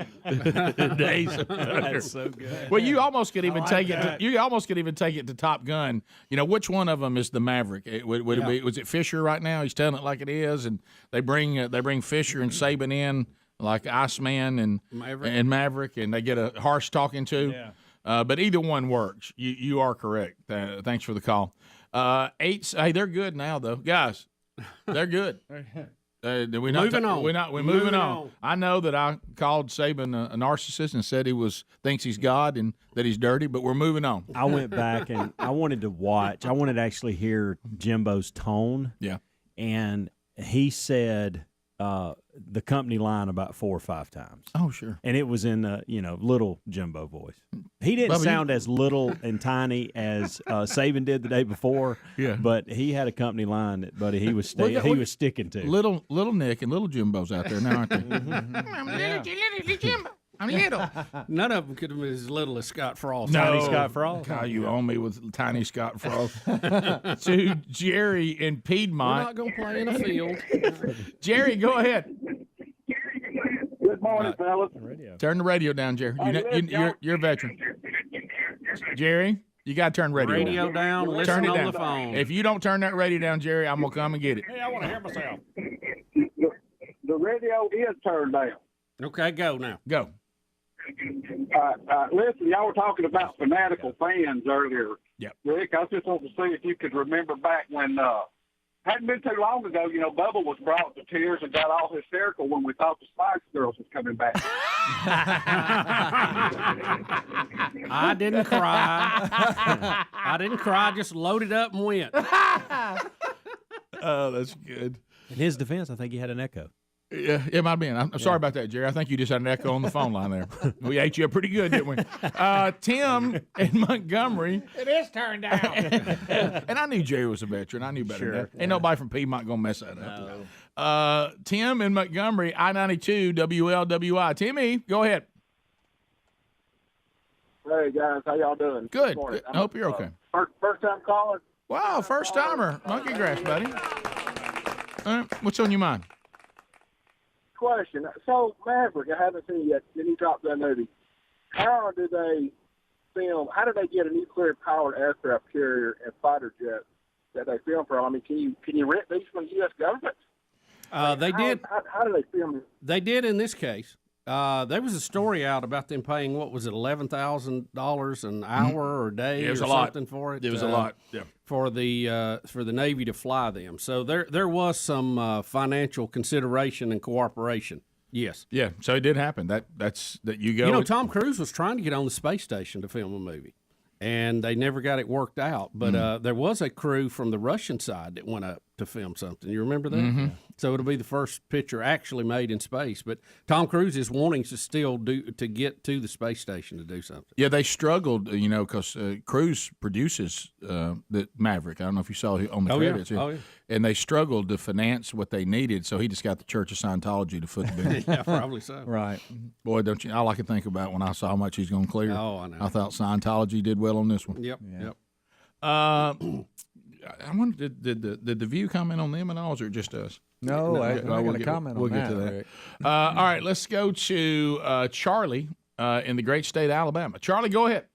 Days of Thunder. That's so good. Well, you almost could even take that. it. You almost could even take it to Top Gun. You know, which one of them is the Maverick? Would it be? Was it Fisher right now? He's telling it like it is, and they bring Fisher and Saban in like Iceman and Maverick, and they get a harsh talking to. Yeah. But either one works. You are correct. Thanks for the call. Hey, they're good now though, guys. They're good. We're moving on. I know that I called Saban a narcissist and said thinks he's God and that he's dirty, but we're moving on. I went back and I wanted to actually hear Jimbo's tone. Yeah. And he said the company line about 4 or 5 times. Oh, sure. And it was in little Jimbo voice. He didn't sound as little and tiny as Saban did the day before. Yeah. But he had a company line that, buddy, he was sticking to. Little Nick and little Jimbo's out there now, aren't they? I'm little Jimbo. I'm little. None of them could have been as little as Scott Frost. No. Tiny Scott Frost. God, you own me with tiny Scott Frost. To Jerry in Piedmont. We're not going to play in a field. Jerry, go ahead. Good morning, fellas. Turn the radio down, Jerry. You're a veteran. Jerry, you got to turn the radio down. Listen turn it on down. the phone. If you don't turn that radio down, Jerry, I'm going to come and get it. Hey, I want to hear myself. The radio is turned down. Okay, go now. Go. Listen, y'all were talking about fanatical fans earlier. Yep. Rick, I just want to see if you could remember back when, hadn't been too long ago, Bubba was brought to tears and got all hysterical when we thought the Spice Girls was coming back. I didn't cry. I didn't cry. I just loaded up and went. Oh, that's good. In his defense, I think he had an echo. Yeah, it might have been. I'm sorry about that, Jerry. I think you just had an echo on the phone line there. We ate you up pretty good, didn't we? Tim in Montgomery. It is turned down. And I knew Jerry was a veteran. I knew better than that. Ain't nobody from Piedmont going to mess that up. No. Tim in Montgomery, I-92, WLWI. Timmy, go ahead. Hey, guys, how y'all doing? Good. Morning. I hope you're okay. First time calling. Wow, first timer. Monkey grass, buddy. What's on your mind? Question. So, Maverick, I haven't seen it yet. Then he dropped that movie. How do they get a nuclear-powered aircraft carrier and fighter jet that they film from? I mean, can you rent these from the U.S. government? They did. How do they film it? They did in this case. There was a story out about them paying, what was it, $11,000 an hour or day or something for it? It was a lot, yeah. For the Navy to fly them. So there was some financial consideration and cooperation. Yes. Yeah, so it did happen. That's you go. Tom Cruise was trying to get on the space station to film a movie, and they never got it worked out. But there was a crew from the Russian side that went up to film something. You remember that? Mm-hmm. So it'll be the first picture actually made in space. But Tom Cruise is wanting to still get to the space station to do something. Yeah, they struggled, because Cruise produces the Maverick. I don't know if you saw it on the credits. Yeah. Oh, yeah. And they struggled to finance what they needed, so he just got the Church of Scientology to foot the bill. Yeah, probably so. Right. Boy, don't you? All I could think about when I saw how much he's going to clear. Oh, I know. I thought Scientology did well on this one. Yep. I wonder, did the View comment on them and all, or just us? No, I'm not going to comment on we'll that. get to that. All right, let's go to Charlie in the great state of Alabama. Charlie, go ahead.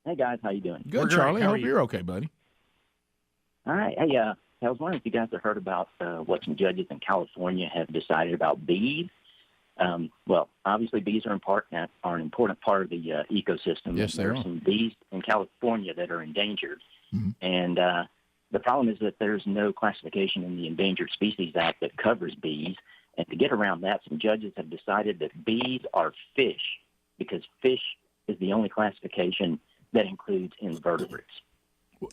Hey guys, how you doing? Good, Charlie. Hope you're okay, buddy. All right. Hey, I was wondering if you guys have heard about what some judges in California have decided about bees. Well, obviously bees are an important part of the ecosystem. Yes, they there are. are some bees in California that are endangered, Mm-hmm. and the problem is that there's no classification in the Endangered Species Act that covers bees. And to get around that, some judges have decided that bees are fish because fish is the only classification that includes invertebrates.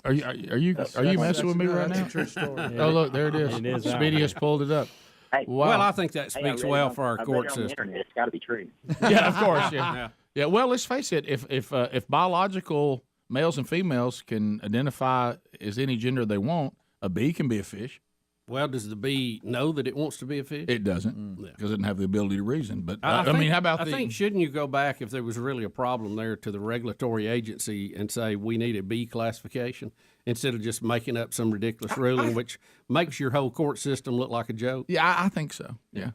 Are you messing with me right now? True story. Oh, look, there it is. It is Speedy has pulled it up. Hey, Wow. Well, I think that speaks well for our court on the system. internet. It's got to be true. Yeah, of course. Yeah. Well, let's face it. If biological males and females can identify as any gender they want, a bee can be a fish. Well, does the bee know that it wants to be a fish? It doesn't, because it doesn't have the ability to reason. But I mean, how about I think shouldn't you go back if there was really a problem there to the regulatory agency and say we need a bee classification instead of just making up some ridiculous ruling which makes your whole court system look like a joke? Yeah, I think so. Yeah.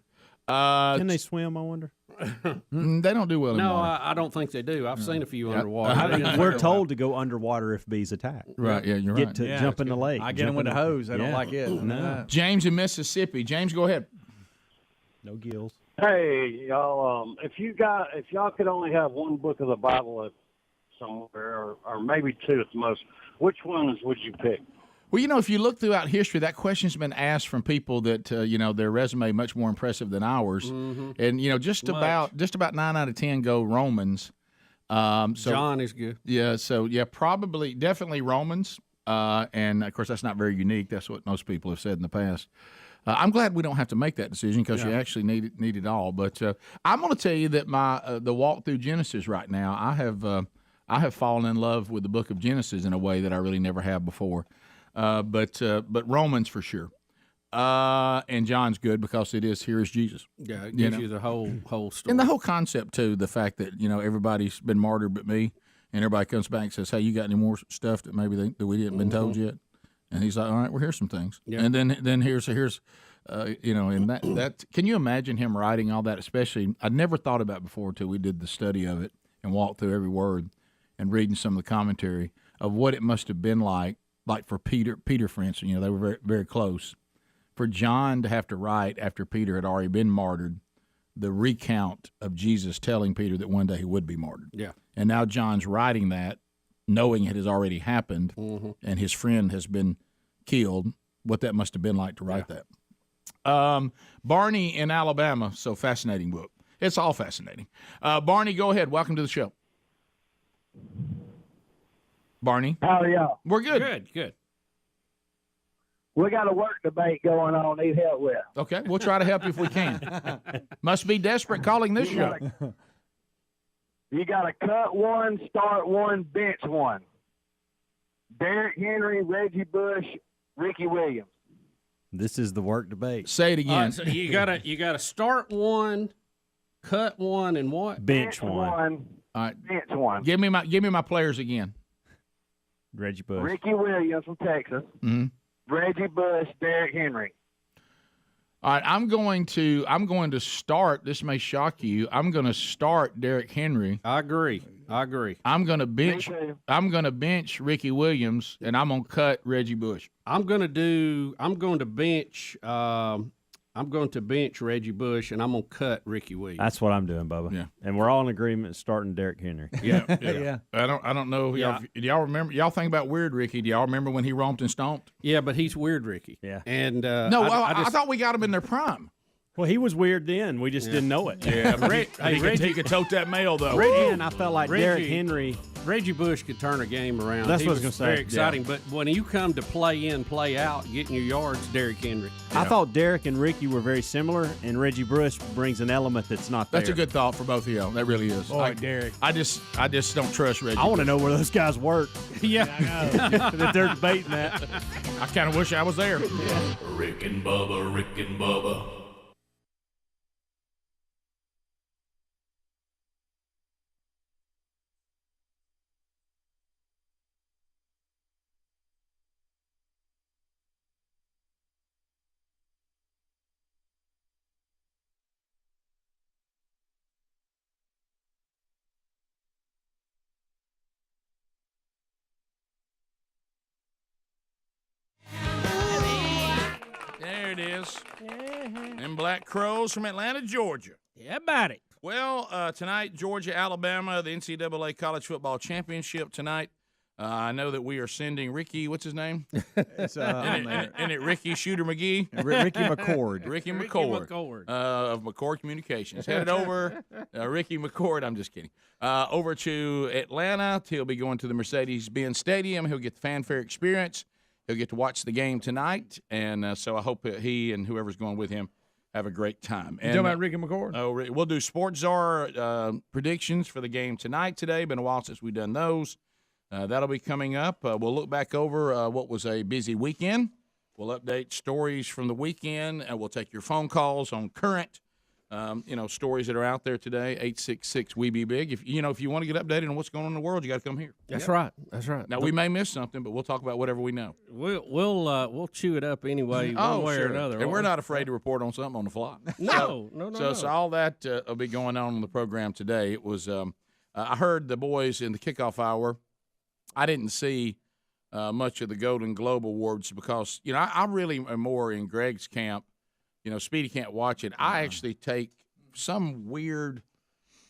Can they swim, I wonder? They don't do well in No, water. I don't think they do. I've seen a few underwater. We're told to go underwater if bees attack. Right, yeah, you're Get right. to jump in the lake. I get them with a hose. They don't like it. No. James in Mississippi. James, go ahead. No gills. Hey, y'all, if y'all could only have one book of the Bible somewhere, or maybe two at the most, which ones would you pick? Well, if you look throughout history, that question's been asked from people that their resume much more impressive than ours, and just about 9 out of 10 go Romans. So John is good. Yeah, so definitely Romans, and of course that's not very unique. That's what most people have said in the past. I'm glad we don't have to make that decision because you actually need it all. But I'm going to tell you that the walk through Genesis right now, I have fallen in love with the book of Genesis in a way that I really never have before. But Romans for sure, and John's good because it is here is Jesus. Yeah, it gives you the whole story And the whole concept too, the fact that everybody's been martyred but me, and everybody comes back and says, "Hey, you got any more stuff that maybe that we didn't been told yet?" And he's like, "All right, well here's some things." Yeah. And then here's and that can you imagine him writing all that? Especially I'd never thought about before until we did the study of it and walked through every word and reading some of the commentary of what it must have been like for Peter, for instance, they were very, very close. For John to have to write after Peter had already been martyred, the recount of Jesus telling Peter that one day he would be martyred. Yeah. And now John's writing that, knowing it has already happened, and his friend has been killed, what that must have been like to write that. Barney in Alabama, so fascinating book. It's all fascinating. Barney, go ahead. Welcome to the show. Barney? How are y'all? We're good. Good. We got a work debate going on. Need help with? Okay, we'll try to help you if we can. Must be desperate calling this show. You got to cut one, start one, bench one. Derrick Henry, Reggie Bush, Ricky Williams. This is the work debate. Say it again. So you gotta start one, cut one, and what? Bench one. All right. Bench one. Give me my players again. Reggie Bush. Ricky Williams from Texas. Mm-hmm. Reggie Bush, Derrick Henry. All right, I'm going to start. This may shock you. I'm going to start Derrick Henry. I agree. I'm going to bench Ricky Williams, and I'm going to cut Reggie Bush. I'm going to bench Reggie Bush, and I'm going to cut Ricky Williams. That's what I'm doing, Bubba. Yeah. And we're all in agreement starting Derrick Henry. Yeah. I don't know. Yeah. Do y'all remember? Y'all think about Weird Ricky. Do y'all remember when he romped and stomped? Yeah, but he's Weird Ricky. Yeah. And I thought we got him in their prime. Well, he was weird then. We just didn't know it. Yeah, but he could tote that mail, though. And I felt like Derrick Henry. Reggie Bush could turn a game around. That's he what I was going to say. Very exciting. Yeah. But when you come to play in, play out, getting your yards, Derrick Henry. I thought Derrick and Ricky were very similar, and Reggie Bush brings an element that's not there. That's a good thought for both of y'all. That really is. Boy, Derrick. I just don't trust Reggie. I want to know where those guys work. Yeah. That they're debating that. I kind of wish I was there. Yeah. Rick and Bubba. There it is. Them Black Crows from Atlanta, Georgia. Yeah, about it. Well, tonight, Georgia, Alabama, the NCAA College Football Championship tonight. I know that we are sending Ricky, what's his name? It's Isn't it Ricky Shooter McGee? Ricky McCord. Ricky McCord. Of McCord Communications. Headed over, Ricky McCord, I'm just kidding, over to Atlanta. He'll be going to the Mercedes-Benz Stadium. He'll get the fanfare experience. He'll get to watch the game tonight. And so I hope that he and whoever's going with him have a great time. You talking about Ricky McCord? Oh, we'll do Sports Czar predictions for the game tonight today. Been a while since we've done those. That'll be coming up. We'll look back over what was a busy weekend. We'll update stories from the weekend, and we'll take your phone calls on current, stories that are out there today. 866-WE-BE-BIG. If you want to get updated on what's going on in the world, you got to come here. That's right. Now we may miss something, but we'll talk about whatever we know. We'll chew it up anyway, one way or another. And we're not afraid to report on something on the fly. No. So all that will be going on the program today. It was. I heard the boys in the kickoff hour. I didn't see much of the Golden Globe Awards because, I really am more in Greg's camp. Speedy can't watch it. I actually take some weird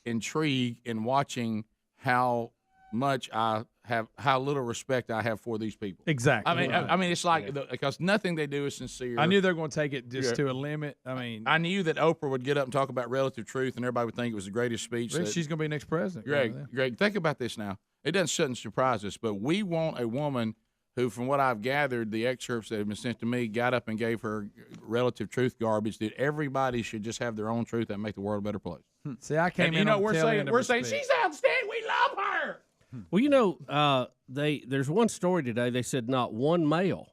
intrigue in watching how little respect I have for these people. Exactly. I mean, it's like because nothing they do is sincere. I knew they were going to take it just to a limit. I knew that Oprah would get up and talk about relative truth, and everybody would think it was the greatest speech. She's going to be next president. Greg, think about this now. It shouldn't surprise us, but we want a woman who, from what I've gathered, the excerpts that have been sent to me, got up and gave her relative truth garbage that everybody should just have their own truth and make the world a better place. See, I came in. We're saying she's outstanding. We love her. Well, there's one story today. They said not one male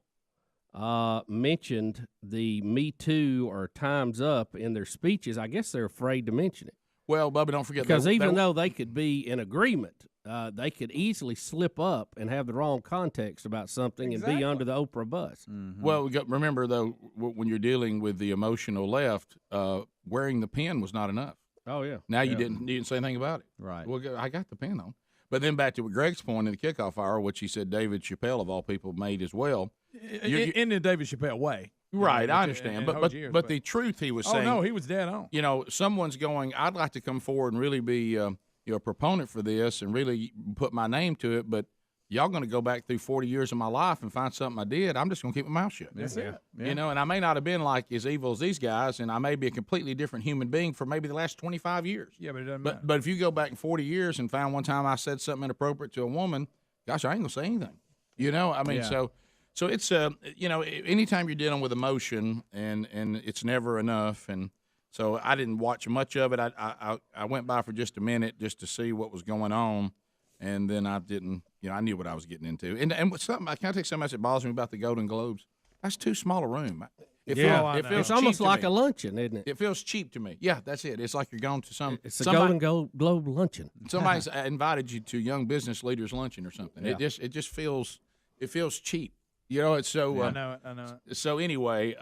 mentioned the Me Too or Time's Up in their speeches. I guess they're afraid to mention it. Well, Bubba, don't forget because even though they could be in agreement, they could easily slip up and have the wrong context about something and be under the Oprah bus. Mm-hmm. Well, remember though, when you're dealing with the emotional left, wearing the pin was not enough. Oh yeah. Now you didn't say anything about it. Right. Well, I got the pin on. But then back to Greg's point in the kickoff hour, which he said David Chappelle of all people made as well. In the David Chappelle way. Right, I understand. But the truth he was saying. Oh, no, he was dead on. Someone's going, I'd like to come forward and really be a proponent for this and really put my name to it, but y'all going to go back through 40 years of my life and find something I did. I'm just going to keep my mouth shut. That's it. Yeah. And I may not have been like as evil as these guys, and I may be a completely different human being for maybe the last 25 years. Yeah, but it doesn't matter. But if you go back 40 years and find one time I said something inappropriate to a woman, gosh, I ain't going to say anything. So it's anytime you're dealing with emotion and it's never enough, and so I didn't watch much of it. I went by for just a minute just to see what was going on, and then I didn't. I knew what I was getting into. And something I can't take so much that bothers me about the Golden Globes. That's too small a room. It feels it's almost like a luncheon, isn't it? It feels cheap to me. Yeah, that's it. It's like you're going to some. It's a Golden Globe luncheon. Somebody's invited you to Young Business Leaders luncheon or something. Yeah. It just feels cheap. It's so. I know it. So anyway,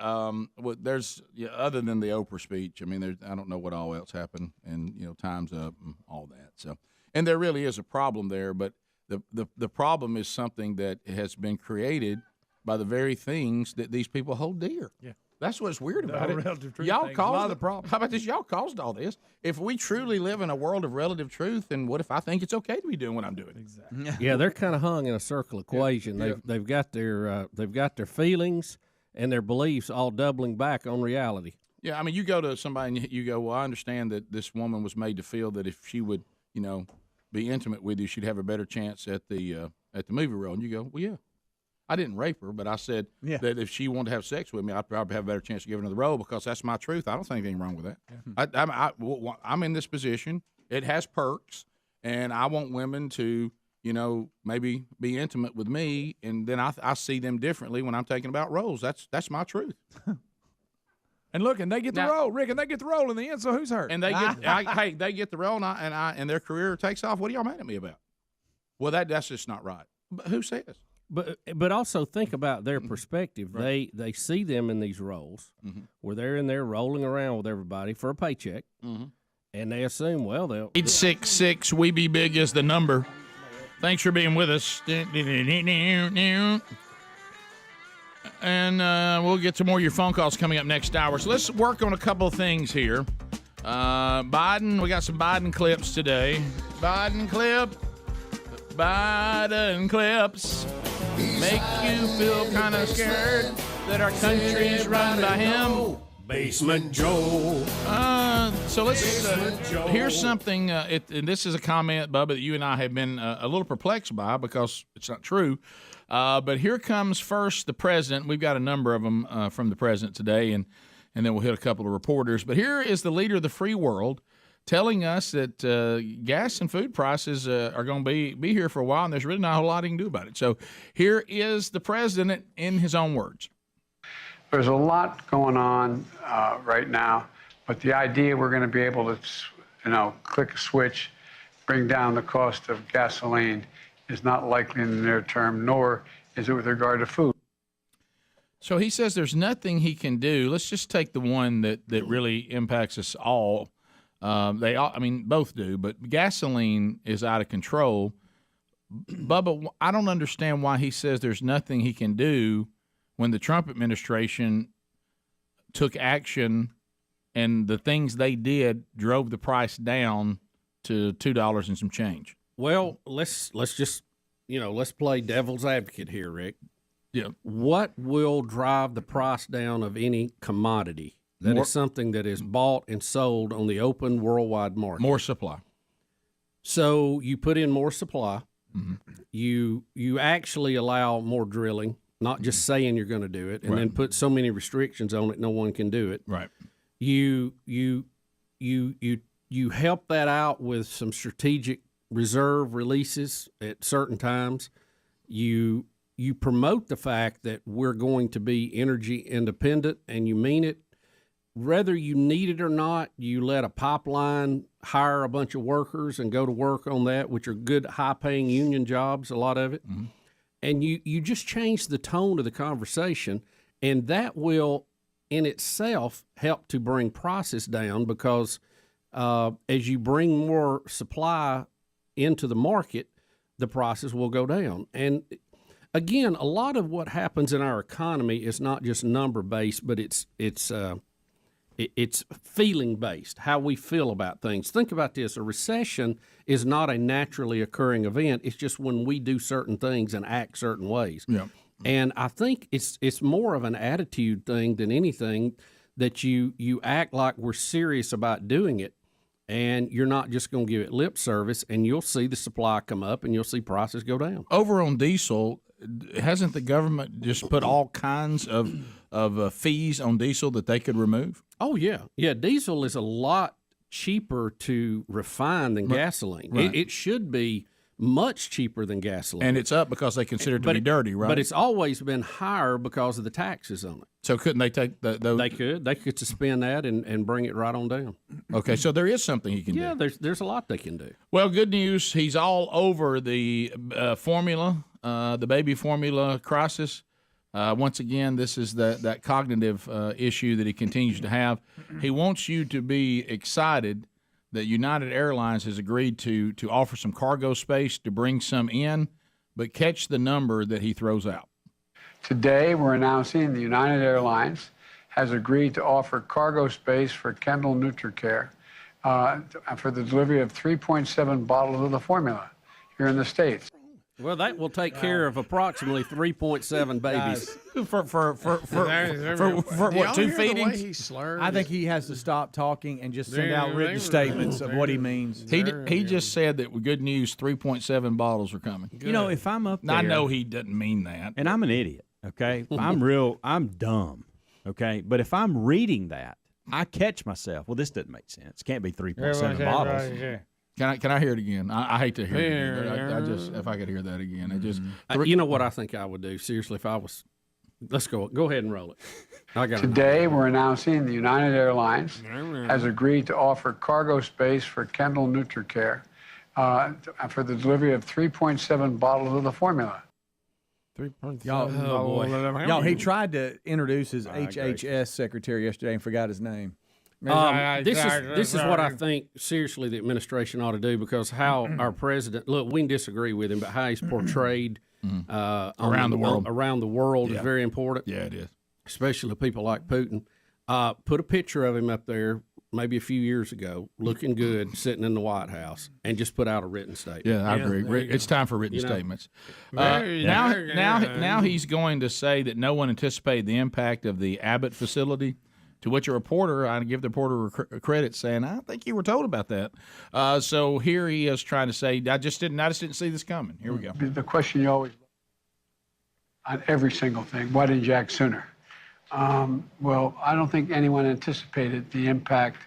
there's other than the Oprah speech. I mean, I don't know what all else happened, and Time's Up and all that. So, and there really is a problem there, but the problem is something that has been created by the very things that these people hold dear. Yeah. That's what's weird about it. Relative truth Y'all thing. caused A lot of the problem. How about this? Y'all caused all this. If we truly live in a world of relative truth, then what if I think it's okay to be doing what I'm doing? Exactly. Yeah, they're kind of hung in a circle equation. Yeah. They've got their feelings and their beliefs all doubling back on reality. Yeah, I mean, you go to somebody and you go, well, I understand that this woman was made to feel that if she would, be intimate with you, she'd have a better chance at the movie role. And you go, well, yeah. I didn't rape her, but I said that if she wanted to have sex with me, I'd probably have a better chance of giving her the role because that's my truth. I don't think anything wrong with that. Yeah. I'm in this position. It has perks, and I want women to, maybe be intimate with me, and then I see them differently when I'm taking about roles. That's my truth. And look, and they get the role, Rick, and they get the role in the end. So who's hurt? And they get, they get the role, and their career takes off. What are y'all mad at me about? Well, that's just not right. But who says? But also think about their perspective. Right. They see them in these roles where they're in there rolling around with everybody for a paycheck, and they assume, well, they'll 866 We Be Big is the number. Thanks for being with us. And we'll get to more of your phone calls coming up next hour. So let's work on a couple of things here. Biden, we got some Biden clips today. Biden clips make you feel kind of scared that our country's run by him. Basement Joe. So let's here's something, and this is a comment, Bubba, that you and I have been a little perplexed by because it's not true. But here comes first the president. We've got a number of them from the president today, and then we'll hit a couple of reporters. But here is the leader of the free world telling us that gas and food prices are going to be here for a while, and there's really not a whole lot he can do about it. So here is the president in his own words. There's a lot going on right now, but the idea we're going to be able to, click a switch, bring down the cost of gasoline is not likely in the near term, nor is it with regard to food. So he says there's nothing he can do. Let's just take the one that really impacts us all. Both do, but gasoline is out of control. Bubba, I don't understand why he says there's nothing he can do when the Trump administration took action and the things they did drove the price down to $2 and some change. Well, let's just, let's play devil's advocate here, Rick. Yeah. What will drive the price down of any commodity? That is something that is bought and sold on the open worldwide market. More supply. So you put in more supply. Mm-hmm. You actually allow more drilling, not just saying you're going to do it, and then put so many restrictions on it no one can do it. Right. You help that out with some strategic reserve releases at certain times. You promote the fact that we're going to be energy independent, and you mean it. Whether you need it or not, you let a pipeline hire a bunch of workers and go to work on that, which are good, high-paying union jobs, a lot of it. Mm-hmm. And you just change the tone of the conversation, and that will, in itself, help to bring prices down because as you bring more supply into the market, the prices will go down. And again, a lot of what happens in our economy is not just number-based, but it's feeling-based, how we feel about things. Think about this. A recession is not a naturally occurring event. It's just when we do certain things and act certain ways. Yeah. And I think it's more of an attitude thing than anything that you act like we're serious about doing it, and you're not just going to give it lip service, and you'll see the supply come up and you'll see prices go down. Over on diesel, hasn't the government just put all kinds of fees on diesel that they could remove? Oh, yeah. Yeah, diesel is a lot cheaper to refine than gasoline. Right. It should be much cheaper than gasoline. And it's up because they consider it to be dirty, right? But it's always been higher because of the taxes on it. So couldn't they take those? They could. They could suspend that and bring it right on down. Okay, so there is something he can do. Yeah, there's a lot they can do. Well, good news. He's all over the formula, the baby formula crisis. Once again, this is that cognitive issue that he continues to have. He wants you to be excited that United Airlines has agreed to offer some cargo space to bring some in, but catch the number that he throws out. Today, we're announcing the United Airlines has agreed to offer cargo space for Kendall NutriCare for the delivery of 3.7 bottles of the formula here in the States. Well, that will take care of approximately 3.7 babies. For what, 2 feedings? I think he has to stop talking and just send out written statements of what he means. He just said that with good news, 3.7 bottles are coming. You know, if I'm up there, I know he doesn't mean that, and I'm an idiot. Okay, I'm dumb. Okay, but if I'm reading that, I catch myself. Well, this doesn't make sense. It can't be 3.7 bottles. Can I hear it again? I hate to hear it again. I just, if I could hear that again, I just. You know what I think I would do? Seriously, if I was, let's go ahead and roll it. Today, we're announcing the United Airlines has agreed to offer cargo space for Kendall NutriCare for the delivery of 3.7 bottles of the formula. Y'all, he tried to introduce his HHS secretary yesterday and forgot his name. This is what I think seriously the administration ought to do, because how our president, look, we can disagree with him, but how he's portrayed around the world is very important. Yeah, it is. Especially to people like Putin. Put a picture of him up there maybe a few years ago, looking good, sitting in the White House, and just put out a written statement. Yeah, I agree. It's time for written statements. Now he's going to say that no one anticipated the impact of the Abbott facility, to which a reporter, I give the reporter credit, saying, I think you were told about that. So here he is trying to say, I just didn't see this coming. Here we go. The question you always, on every single thing, why didn't you act sooner? Well, I don't think anyone anticipated the impact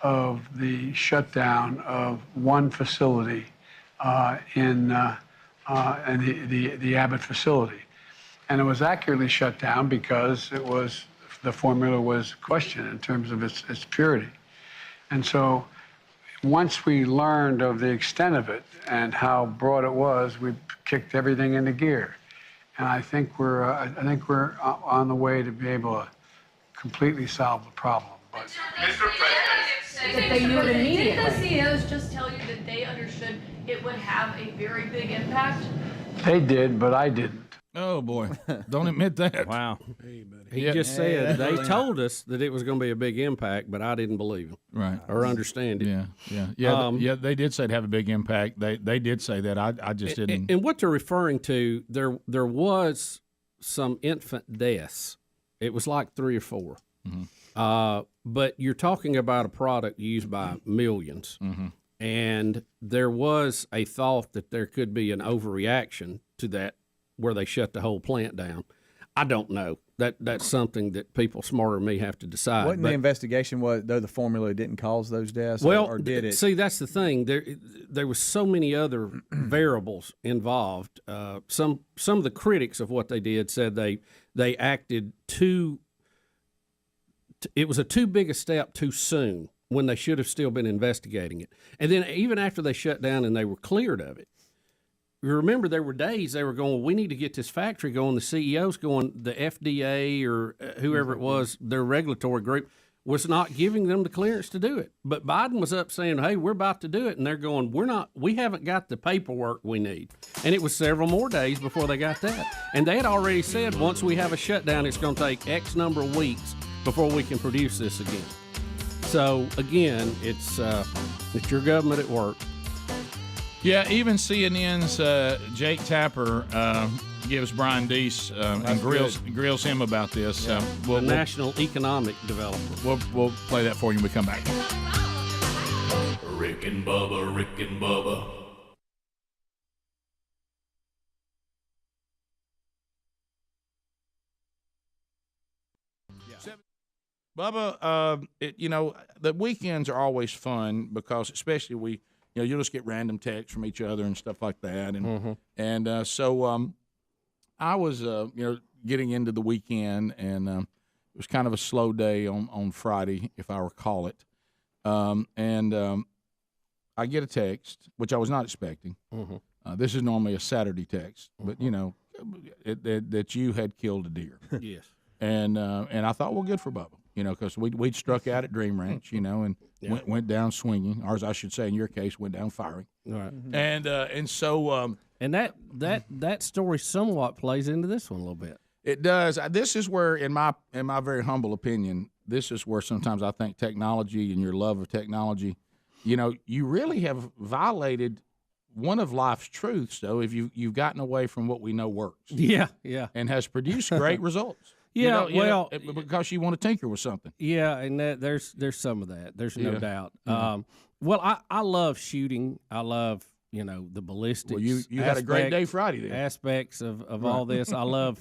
of the shutdown of one facility in the Abbott facility. And it was accurately shut down because the formula was questioned in terms of its purity. And so once we learned of the extent of it and how broad it was, we kicked everything into gear. And I think we're on the way to be able to completely solve the problem. But They knew it immediately. Didn't the CEOs just tell you that they understood it would have a very big impact? They did, but I didn't. Oh boy! Don't admit that. Wow. He just said they told us that it was going to be a big impact, but I didn't believe him. Right. Or understand it. Yeah. They did say it'd have a big impact. They did say that. I just didn't. And what they're referring to, there was some infant deaths. It was like 3 or 4. Mm-hmm. But you're talking about a product used by millions. Mm-hmm. And there was a thought that there could be an overreaction to that, where they shut the whole plant down. I don't know. That's something that people smarter than me have to decide. Wasn't the investigation though the formula didn't cause those deaths? Well, or did it? See, that's the thing. There was so many other variables involved. Some of the critics of what they did said they acted it was a too big a step too soon, when they should have still been investigating it. And then even after they shut down and they were cleared of it, you remember there were days they were going, well, we need to get this factory going. The CEO's going, the FDA or whoever it was, their regulatory group, was not giving them the clearance to do it. But Biden was up saying, hey, we're about to do it. And they're going, we haven't got the paperwork we need. And it was several more days before they got that. And they had already said, once we have a shutdown, it's going to take X number of weeks before we can produce this again. So, again, it's your government at work. Yeah, even CNN's Jake Tapper gives Brian Deese and grills him about this. The National Economic Developer. We'll play that for you when we come back. Rick and Bubba, Rick and Bubba. Bubba, the weekends are always fun because, especially you'll just get random texts from each other and stuff like that, and so I was getting into the weekend, and it was kind of a slow day on Friday, if I recall it, and I get a text which I was not expecting. This is normally a Saturday text, but that you had killed a deer. Yes, and I thought, well, good for Bubba. Because we'd struck out at Dream Ranch, and went down swinging, or as I should say in your case, went down firing. All right. And so and that story somewhat plays into this one a little bit. It does. This is where, in my very humble opinion, this is where sometimes I think technology and your love of technology, you really have violated one of life's truths. So if you've gotten away from what we know works, yeah, and has produced great results. Yeah, because you want to tinker with something. Yeah, and there's some of that. There's no doubt. I love shooting. I love the ballistics. Well, you had a great day Friday then. Aspects of all this. I love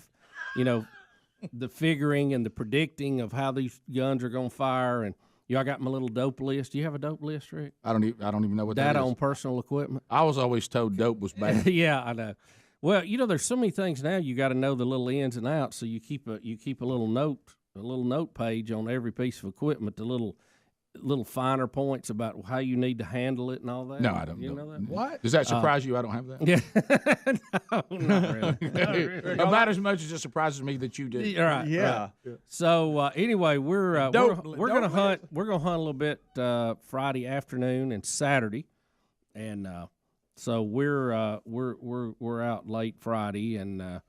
the figuring and the predicting of how these guns are going to fire. And I got my little dope list. Do you have a dope list, Rick? I don't even know what that is. Data on personal equipment. I was always told dope was bad. Yeah, I know. Well, there's so many things now. You got to know the little ins and outs. So you keep a little note page on every piece of equipment. The little little finer points about how you need to handle it and all that? No, I don't you know that. What? Does that surprise you? I don't have that. Yeah, no, not really. Not really. About as much as it surprises me that you did. Right. Yeah. Right. So anyway, we're gonna hunt. We're gonna hunt a little bit Friday afternoon and Saturday, and so we're out late Friday and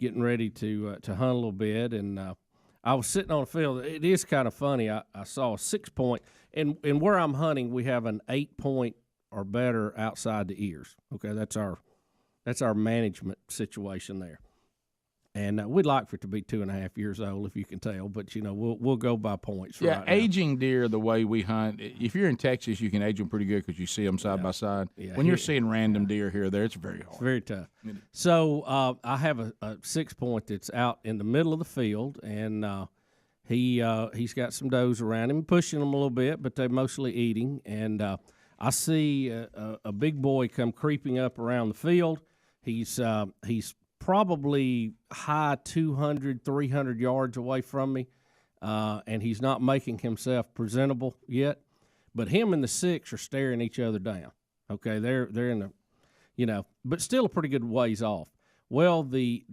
getting ready to hunt a little bit. And I was sitting on the field. It is kind of funny. I saw a 6 point, and where I'm hunting, we have an 8 point or better outside the ears. Okay, that's our management situation there. And we'd like for it to be 2.5 years old, if you can tell. But we'll go by points. Yeah, right now. aging deer the way we hunt. If you're in Texas, you can age them pretty good because you see them side by side. Yeah, when you're seeing random deer here or there, it's very hard. It's very tough. So I have a 6 point that's out in the middle of the field, and he's got some does around him, pushing them a little bit, but they're mostly eating. And I see a big boy come creeping up around the field. He's probably high 200, 300 yards away from me, and he's not making himself presentable yet. But him and the 6 are staring each other down. Okay, they're in the, but still a pretty good ways off. Well, the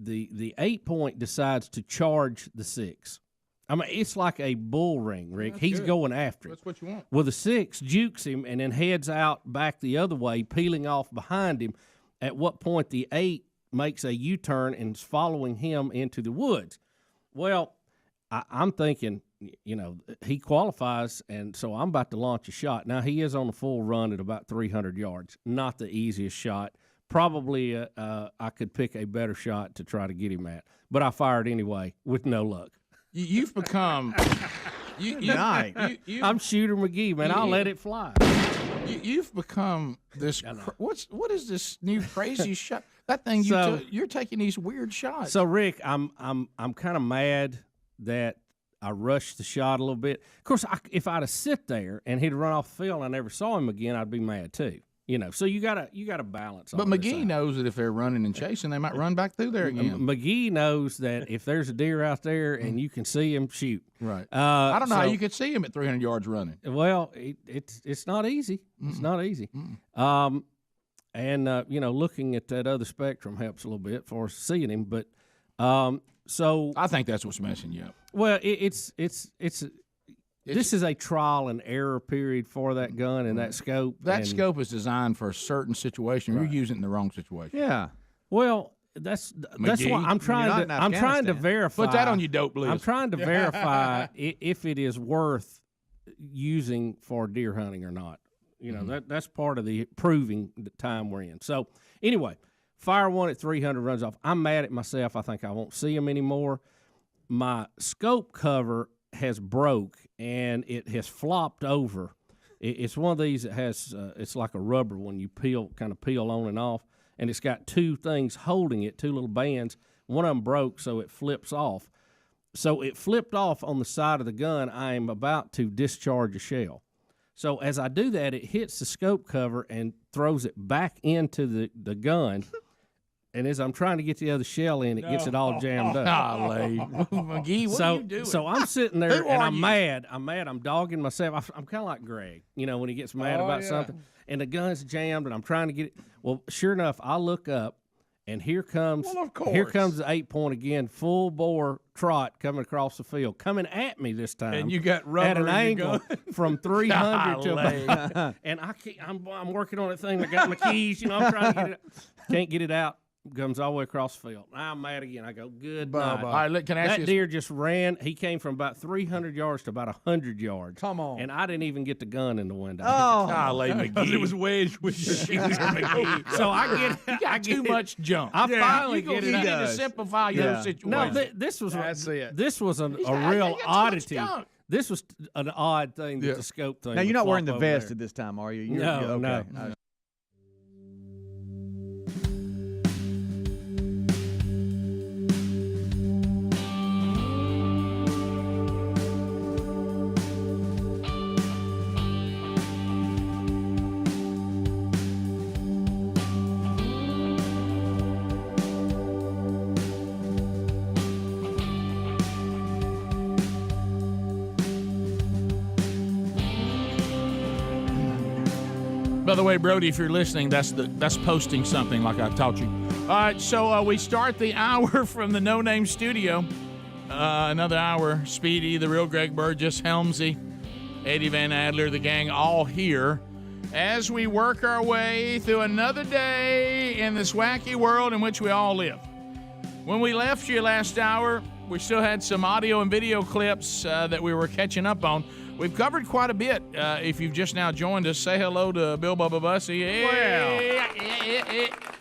8 point decides to charge the 6. I mean, it's like a bull ring, Rick. He's going after it. That's what you want. Well, the 6 jukes him and then heads out back the other way, peeling off behind him. At what point the 8 makes a U-turn and is following him into the woods. Well, I'm thinking, he qualifies, and so I'm about to launch a shot. Now, he is on a full run at about 300 yards. Not the easiest shot. Probably I could pick a better shot to try to get him at. But I fired anyway with no luck. You've become... I'm Shooter McGee, man. I'll let it fly. You've become this. What is this new crazy shot? That thing you're taking these weird shots. So Rick, I'm kind of mad that I rushed the shot a little bit. Of course, if I'd have sit there and he'd run off the field and I never saw him again, I'd be mad too. So you gotta balance. But McGee knows that if they're running and chasing, they might run back through there again. McGee knows that if there's a deer out there and you can see him, shoot. Right. I don't know how you could see him at 300 yards running. Well, it's not easy. It's not easy. And looking at that other spectrum helps a little bit for seeing him. But so I think that's what's messing you up. Well, this is a trial and error period for that gun and that scope. That scope is designed for a certain situation. Right. You're using it in the wrong situation. Yeah. Well, that's why I'm trying to verify. Put that on your dope list. I'm trying to verify if it is worth using for deer hunting or not. That's part of the proving the time we're in. So anyway, fire one at 300, runs off. I'm mad at myself. I think I won't see him anymore. My scope cover has broke and it has flopped over. It's one of these that has it's like a rubber when you peel on and off, and it's got two things holding it, two little bands. One of them broke, so it flips off. So it flipped off on the side of the gun. I am about to discharge a shell. So as I do that, it hits the scope cover and throws it back into the gun. And as I'm trying to get the other shell in, it gets it all jammed up. Golly. McGee, what are you doing? So I'm sitting there and I'm mad. I'm dogging myself. I'm kind of like Greg, when he gets mad about something. And the gun's jammed and I'm trying to get it. Well, sure enough, I look up and here comes the 8 point again, full bore trot coming across the field, coming at me this time. And you got rubber at an angle from 300 to about. And I'm working on that thing. I got my keys. I'm trying to get it out. Can't get it out. Comes all the way across the field. I'm mad again. I go, good night. All right, can I ask that deer just ran. He came from about 300 yards to about 100 yards. Come on. And I didn't even get the gun in the window. Oh, golly, McGee. It was wedged with your shooter, McGee. So I got too much jump. I finally get it. You need to simplify your situation. No, this was a real oddity. This was an odd thing that the scope thing. Now, you're not wearing the vest at this time, are you? No. By the way, Brody, if you're listening, that's posting something like I taught you. All right, so we start the hour from the No Name Studio. Another hour. Speedy, the real Greg Burgess, Helmsy, Eddie Van Adler, the gang, all here as we work our way through another day in this wacky world in which we all live. When we left you last hour, we still had some audio and video clips that we were catching up on. We've covered quite a bit. If you've just now joined us, say hello to Bill Bubba Bussy. Well,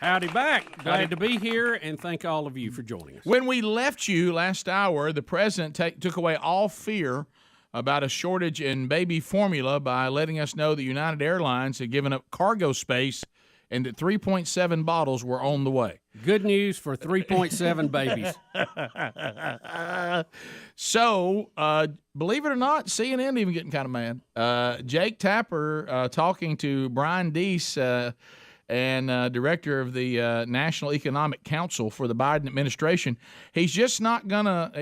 howdy back. Glad to be here, and thank all of you for joining us. When we left you last hour, the president took away all fear about a shortage in baby formula by letting us know that United Airlines had given up cargo space and that 3.7 bottles were on the way. Good news for 3.7 babies. So, believe it or not, CNN even getting kind of mad. Jake Tapper talking to Brian Deese, and director of the National Economic Council for the Biden administration. He's just not gonna.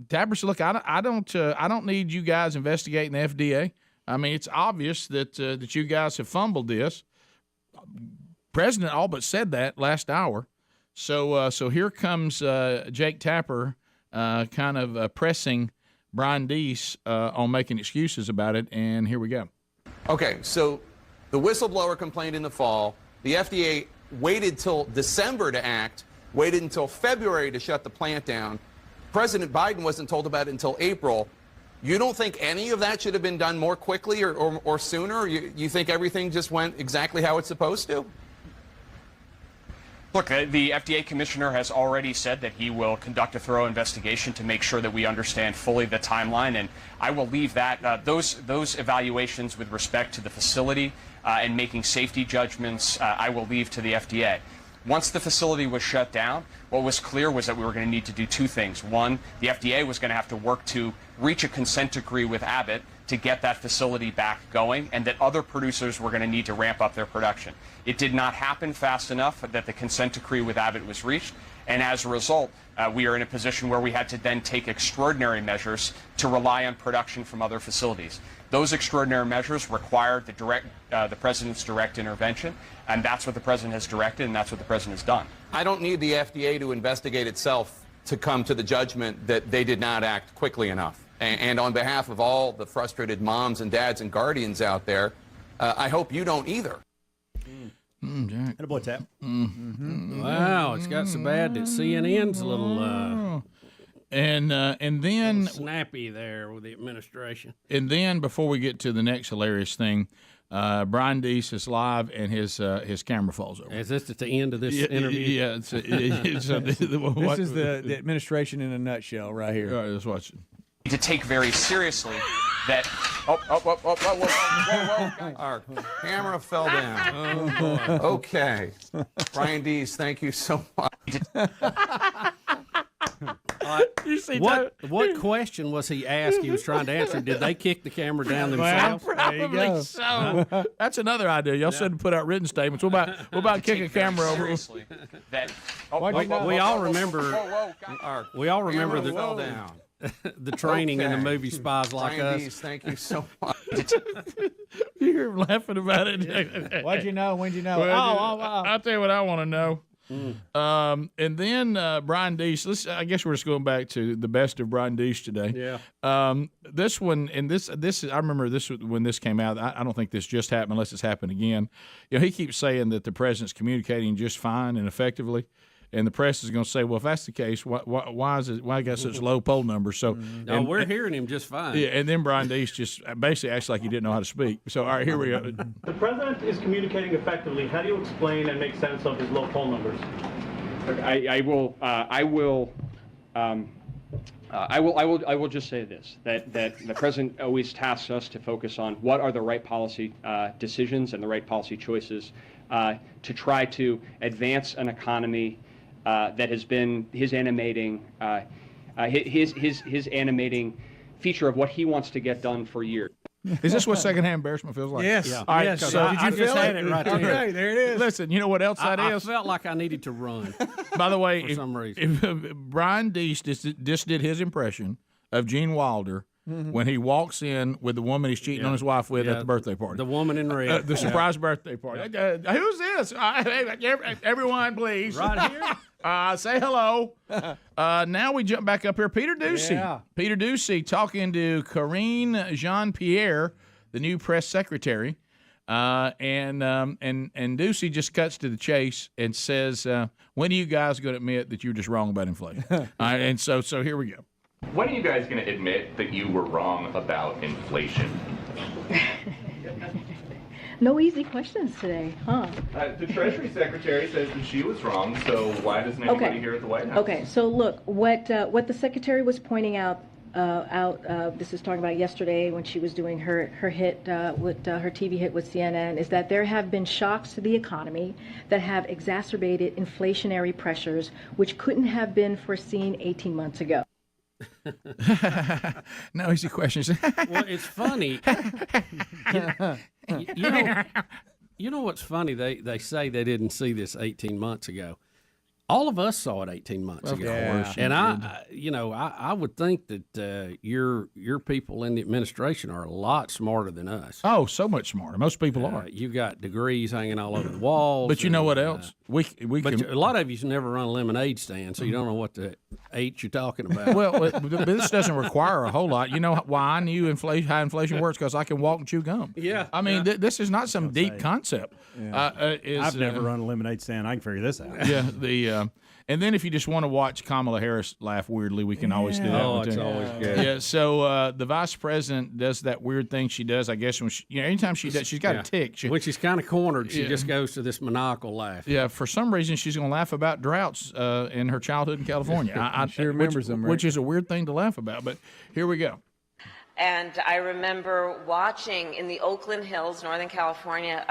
Tapper said, "Look, I don't need you guys investigating the FDA. I mean, it's obvious that you guys have fumbled this." President all but said that last hour. So here comes Jake Tapper, kind of pressing Brian Deese on making excuses about it, and here we go. Okay, so the whistleblower complained in the fall. The FDA waited till December to act, waited until February to shut the plant down. President Biden wasn't told about it until April. You don't think any of that should have been done more quickly or sooner? You think everything just went exactly how it's supposed to? Look, the FDA commissioner has already said that he will conduct a thorough investigation to make sure that we understand fully the timeline, and I will leave that those evaluations with respect to the facility and making safety judgments, I will leave to the FDA. Once the facility was shut down, what was clear was that we were going to need to do two things. One, the FDA was going to have to work to reach a consent decree with Abbott to get that facility back going, and that other producers were going to need to ramp up their production. It did not happen fast enough that the consent decree with Abbott was reached, and as a result, we are in a position where we had to then take extraordinary measures to rely on production from other facilities. Those extraordinary measures required the president's direct intervention, and that's what the president has directed, and that's what the president has done. I don't need the FDA to investigate itself to come to the judgment that they did not act quickly enough. And on behalf of all the frustrated moms and dads and guardians out there, I hope you don't either. Jack. Attaboy, Tap. Wow, it's got so bad that CNN's a little and then snappy there with the administration. And then before we get to the next hilarious thing, Brian Deese is live and his camera falls over. Is this at the end of this interview? Yeah. This is the administration in a nutshell right here. All right, let's watch it. To take very seriously that. Whoa. Our camera fell down. Okay. Brian Deese, thank you so much. What question was he asked? He was trying to answer. Did they kick the camera down themselves? Probably so. That's another idea. Y'all said to put out written statements. What about kicking a camera over? We all remember. We all remember the fell down. The training in the movie Spies Like Brian Us. Deese, thank you so much. You're laughing about it. What'd you know? When'd you know? Well, I'll tell you what I want to know. And then Brian Deese. I guess we're just going back to the best of Brian Deese today. Yeah. This one and this. I remember this when this came out. I don't think this just happened unless it's happened again. You know, he keeps saying that the president's communicating just fine and effectively. And the press is going to say, well, if that's the case, why I got such low poll numbers? So, we're hearing him just fine. Yeah, and then Brian Deese just basically acts like he didn't know how to speak. So, all right, here we go. The president is communicating effectively. How do you explain and make sense of his low poll numbers? I will just say this: that the president always tasks us to focus on what are the right policy decisions and the right policy choices to try to advance an economy that has been his animating feature of what he wants to get done for years. Is this what secondhand embarrassment feels like? Yes. Yeah. All right, Yes. so I just had it right there. Okay, there it is. Listen, you know what else that is? I felt like I needed to run. By the way, for some reason. if Brian Deese just did his impression of Gene Wilder when he walks in with the woman he's cheating on his wife with at the birthday party. The woman in red. The surprise birthday party. Who's this? Everyone, please. Right here. Say hello. Now we jump back up here. Peter Ducey. Yeah. Peter Ducey talking to Karine Jean-Pierre, the new press secretary. And Ducey just cuts to the chase and says, when are you guys going to admit that you're just wrong about inflation? All right, and so here we go. When are you guys going to admit that you were wrong about inflation? No easy questions today, huh? The Treasury Secretary says that she was wrong, so why doesn't anybody here at the White House? Okay, so look, what the Secretary was pointing out, this is talking about yesterday when she was doing her hit with her TV hit with CNN, is that there have been shocks to the economy that have exacerbated inflationary pressures, which couldn't have been foreseen 18 months ago. No easy questions. Well, it's funny. You know what's funny? They say they didn't see this 18 months ago. All of us saw it 18 months ago, and I would think that your people in the administration are a lot smarter than us. Oh, so much smarter. Most people are. You got degrees hanging all over the walls. But you know what else? But a lot of you's never run a lemonade stand, so you don't know what the H you're talking about. Well, but this doesn't require a whole lot. You know why I knew how inflation works? Because I can walk and chew gum. Yeah. I mean, this is not some deep concept. I've never run a lemonade stand. I can figure this out. Yeah. And then if you just want to watch Kamala Harris laugh weirdly, we can always do that. Oh, it's always good. Yeah. So the vice president does that weird thing she does. I guess when anytime she does, she's got a tick. When she's kind of cornered, she just goes to this maniacal laugh. Yeah. For some reason, she's going to laugh about droughts in her childhood in California. She remembers them, right? Which is a weird thing to laugh about. But here we go. And I remember watching in the Oakland Hills, Northern California,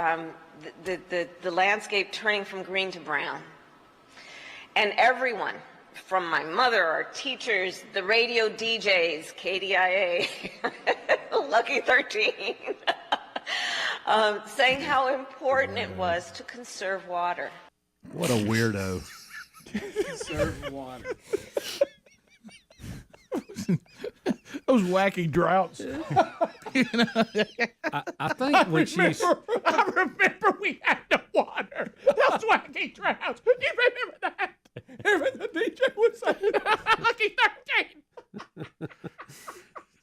the landscape turning from green to brown. And everyone, from my mother, our teachers, the radio DJs, KDIA, Lucky 13, saying how important it was to conserve water. What a weirdo. Conserve water. Those wacky droughts. I think when I remember we had the water. Those wacky droughts. You remember that? Even the DJ was saying, Lucky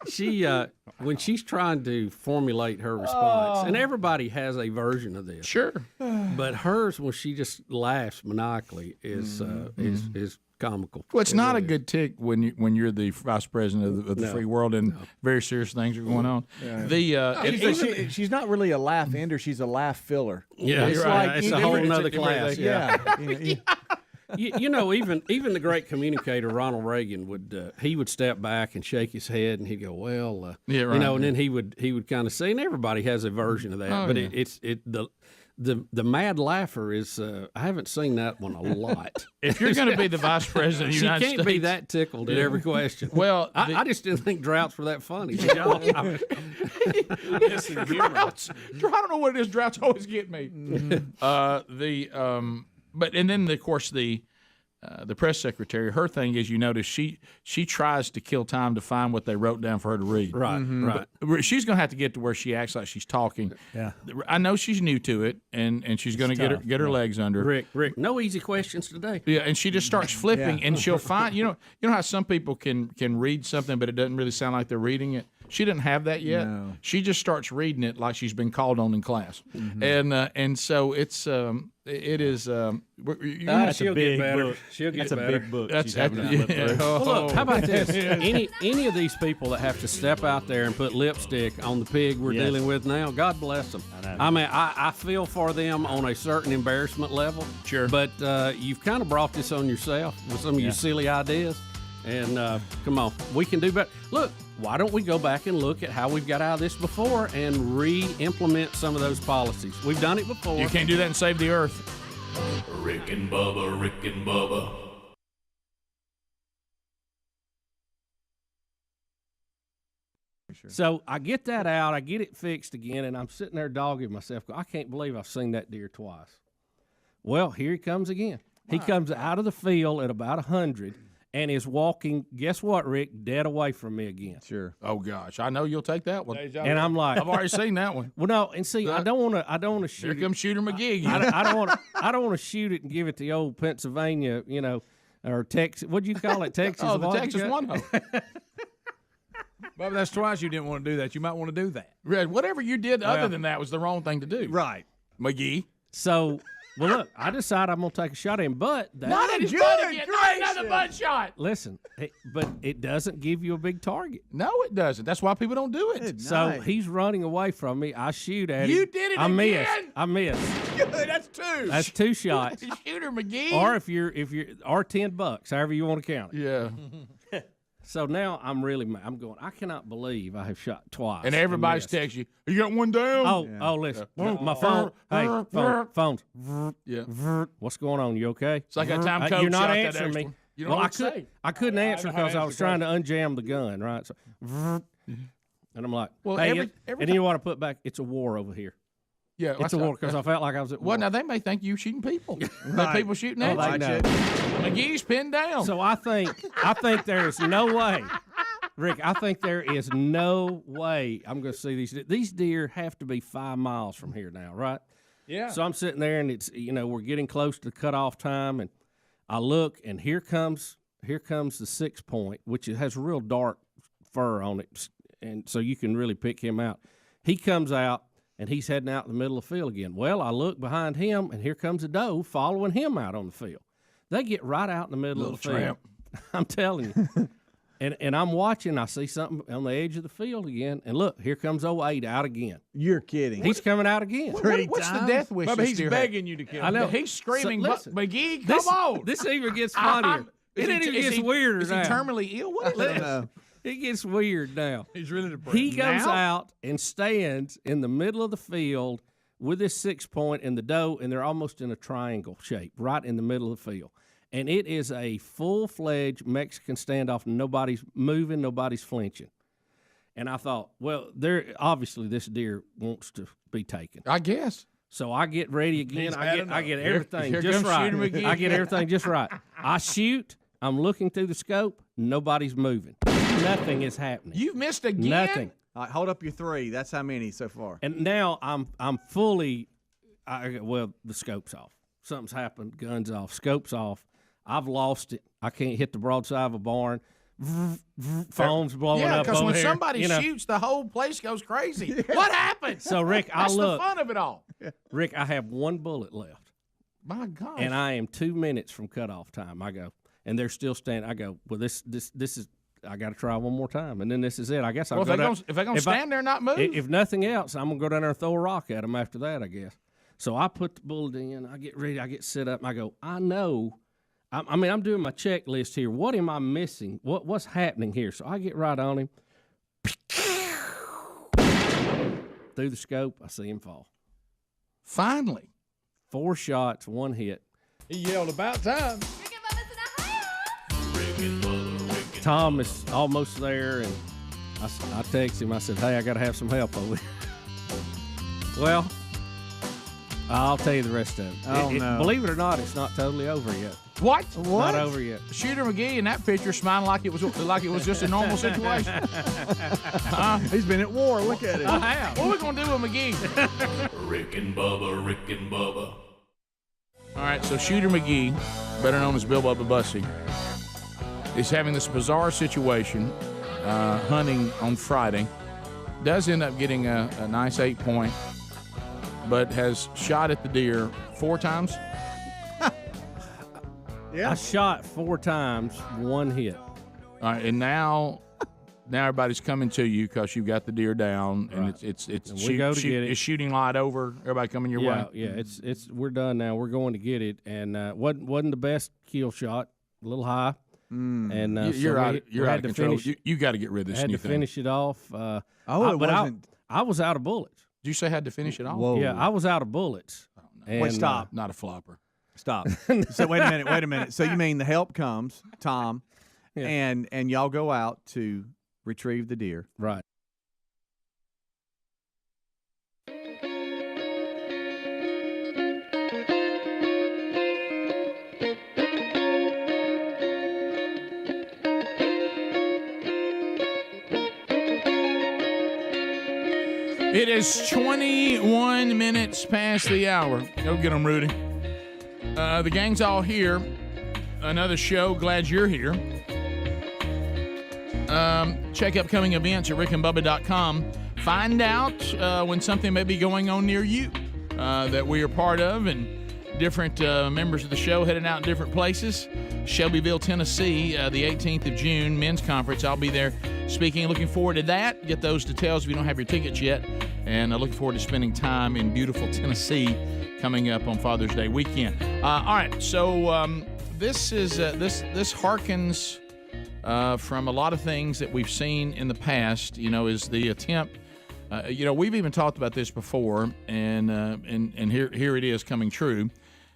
13. When she's trying to formulate her response, and everybody has a version of this. Sure. But hers, when she just laughs maniacally, is comical. Well, it's not a good tick when you're the vice president of the free world and very serious things are going on. Yeah. She's not really a laugh ender; she's a laugh filler. Yeah, it's right. It's a whole nother class. Yeah. Even the great communicator Ronald Reagan would step back and shake his head and he'd go, well, and then he would kind of say, and everybody has a version of that, the mad laugher is I haven't seen that one a lot. If you're going to be the vice president of the United States, she can't be that tickled at every question. Well, I just didn't think droughts were that funny. Droughts. I don't know what it is. Droughts always get me. But then of course the press secretary, her thing is, you notice she tries to kill time to find what they wrote down for her to read. Right, right. But she's going to have to get to where she acts like she's talking. Yeah, I know she's new to it, and she's going to get her legs under. Rick, no easy questions today. Yeah, and she just starts flipping, and she'll find you know how some people can read something, but it doesn't really sound like they're reading it. She didn't have that yet. No. She just starts reading it like she's been called on in class, and so it is. She'll get better. Book. She'll get That's better. a big book. That's having to flip through. Well, look, how about this? Any of these people that have to step out there and put lipstick on the pig we're dealing with now, God bless them. I mean, I feel for them on a certain embarrassment level. Sure. But you've kind of brought this on yourself with some of your silly ideas. And come on, we can do better. Look, why don't we go back and look at how we've got out of this before and re-implement some of those policies? We've done it before. You can't do that and save the earth. Rick and Bubba, Rick and Bubba. So I get that out, I get it fixed again, and I'm sitting there dogging myself. I can't believe I've seen that deer twice. Well, here he comes again. He comes out of the field at about 100, and is walking, guess what, Rick? Dead away from me again. Sure. Oh gosh, I know you'll take that one. And I'm like, I've already seen that one. Well, no, and see, I don't want to shoot. Here comes Shooter McGee. I don't want to shoot it and give it the old Pennsylvania, or Texas. What'd you call it? Texas. Oh, the Texas one. But that's twice you didn't want to do that. You might want to do that. Red, whatever you did other than that was the wrong thing to do. Right. McGee. So, well, look, I decided I'm going to take a shot at him, but Not at his butt again. Not another butt shot. Listen, but it doesn't give you a big target. No, it doesn't. That's why people don't do it. So he's running away from me. I shoot at him. You did it I again. I missed. That's two. That's 2 shots. Shooter McGee. Or if you're or $10, however you want to count it. Yeah. So now I'm really mad. I'm going, I cannot believe I have shot twice. And everybody's texting you. You got one down? Oh, listen. My phone. Hey, phones. Yeah. What's going on? You okay? It's like that time Coach you're not shot that answering extra me. one. You don't know what to say. I couldn't answer know how to because I answer was the trying to unjam the gun, right? So, and I'm like, Well, hey, every and then you want to put back, it's a war over here. Yeah, It's a war because I felt like I was at war. Well, now they may think you shooting people. Right. People shooting Oh, at they you. know. McGee's pinned down. So I think there is no way, Rick. I think there is no way I'm going to see these deer have to be 5 miles from here now, right? Yeah. So I'm sitting there, and it's we're getting close to the cutoff time, and I look, and here comes the 6 point, which has real dark fur on it, and so you can really pick him out. He comes out, and he's heading out in the middle of the field again. Well, I look behind him, and here comes a doe following him out on the field. They get right out in the middle of the field. I'm telling you. And I'm watching. I see something on the edge of the field again. And look, here comes 08 out again. You're kidding. He's coming out again. What's the death wish? But this he's deer begging had? you to kill I him. know. He's screaming, So, listen, McGee, come on. This even gets funnier. It even gets weirder Is now. he terminally ill? What is this? It gets weird now. He's really depressed. He goes Now? out and stands in the middle of the field with his 6 point and the doe, and they're almost in a triangle shape, right in the middle of the field. And it is a full-fledged Mexican standoff. Nobody's moving, nobody's flinching. And I thought, well, obviously this deer wants to be taken. I guess. So I get ready again. He's I had get enough. everything Here just comes right. Shooter McGee. I get everything just right. I shoot. I'm looking through the scope. Nobody's moving. Nothing is happening. You've missed again? Nothing. All right, hold up your 3. That's how many so far. And now I'm fully. The scope's off. Something's happened. Gun's off. Scope's off. I've lost it. I can't hit the broadside of a barn. Phone's blowing up. because when over somebody here, shoots, the whole place goes crazy. What happened? So Rick, That's the fun of it all. Rick, I have 1 bullet left, My gosh. and I am 2 minutes from cutoff time. I go, and they're still standing. I go, well, this is. I got to try one more time, and then this is it. I guess I'll Well, go down. if they're gonna stand there and not move, If nothing else, I'm gonna go down there and throw a rock at them after that, I guess. So I put the bullet in. I get ready. I get set up. And I go, I know. I'm doing my checklist here. What am I missing? What's happening here? So I get right on him. Through the scope, I see him fall. finally. 4 shots, 1 hit. He yelled, about time. Tom is almost there, and I text him. I said, hey, I got to have some help over here. Well, I'll tell you the rest of it. Oh, no. Believe it or not, it's not totally over yet. What? Not over yet. Shooter McGee in that picture smiling like it was just a normal situation. He's been at war. Look at it. I have. What are we gonna do with McGee? Rick and Bubba. All right, so Shooter McGee, better known as Bill Bubba Bussy, is having this bizarre situation hunting on Friday. Does end up getting a nice 8 point, but has shot at the deer 4 times. Yeah. I shot 4 times, 1 hit. All right, and now everybody's coming to you because you've got the deer down, and Right. it's And we go to get it. Is shooting light over? Everybody coming your way? Yeah, it's we're done now. We're going to get it, and wasn't the best kill shot, a little high, and You're so out. we You're had out of to control. finish- You got to get rid of this had new to thing. finish it off. It but wasn't. I was out of bullets. Did you say had to finish it off? Whoa. Yeah, I was out of bullets. Wait, And, stop. Not a flopper. Stop. So wait a minute. So you mean the help comes, Tom, Yeah. and y'all go out to retrieve the deer. Right. It is 21 minutes past the hour. Go get them, Rudy. The gang's all here. Another show. Glad you're here. Check upcoming events at rickandbubba.com. Find out when something may be going on near you that we are part of, and different members of the show heading out in different places. Shelbyville, Tennessee, the 18th of June, men's conference. I'll be there speaking. Looking forward to that. Get those details if you don't have your tickets yet. And looking forward to spending time in beautiful Tennessee coming up on Father's Day weekend. All right, so this is this harkens from a lot of things that we've seen in the past. Is the attempt. We've even talked about this before, and here it is coming true.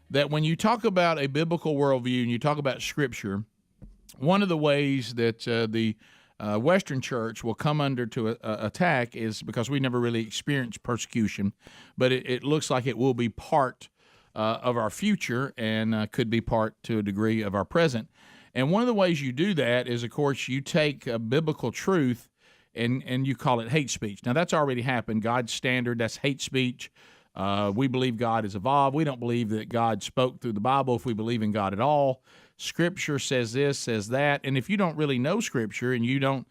That when you talk about a biblical worldview and you talk about Scripture, one of the ways that the Western church will come under to attack is because we never really experienced persecution, but it looks like it will be part of our future and could be part to a degree of our present. And one of the ways you do that is, of course, you take a biblical truth and you call it hate speech. Now, that's already happened. God's standard, that's hate speech. We believe God is evolved. We don't believe that God spoke through the Bible if we believe in God at all. Scripture says this, says that. And if you don't really know Scripture and you don't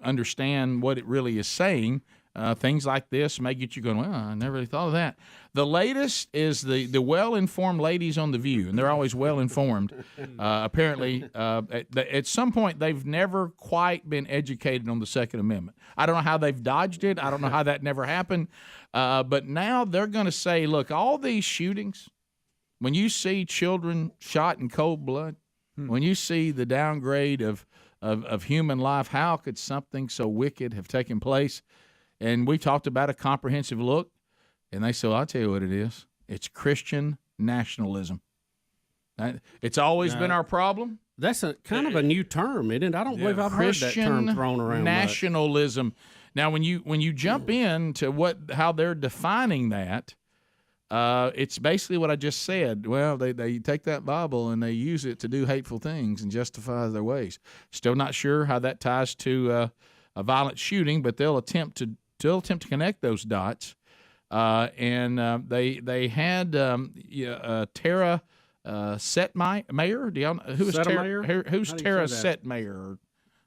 understand what it really is saying, things like this may get you going, well, I never really thought of that. The latest is the well-informed ladies on The View, and they're always well-informed. Apparently, at some point, they've never quite been educated on the Second Amendment. I don't know how they've dodged it. I don't know how that never happened. But now they're going to say, look, all these shootings, when you see children shot in cold blood, when you see the downgrade of human life, how could something so wicked have taken place? And we talked about a comprehensive look, and they said, well, I'll tell you what it is. It's Christian nationalism. It's always been our problem. That's a kind of a new term, isn't it? I don't believe I've heard that term thrown around. Nationalism. Much. Now, when you jump into how they're defining that, it's basically what I just said. Well, they take that Bible and they use it to do hateful things and justify their ways. Still not sure how that ties to a violent shooting, but they'll attempt to connect those dots. They had Tara Setmayer. Do y'all know who is Tara? Who's Tara Setmayer?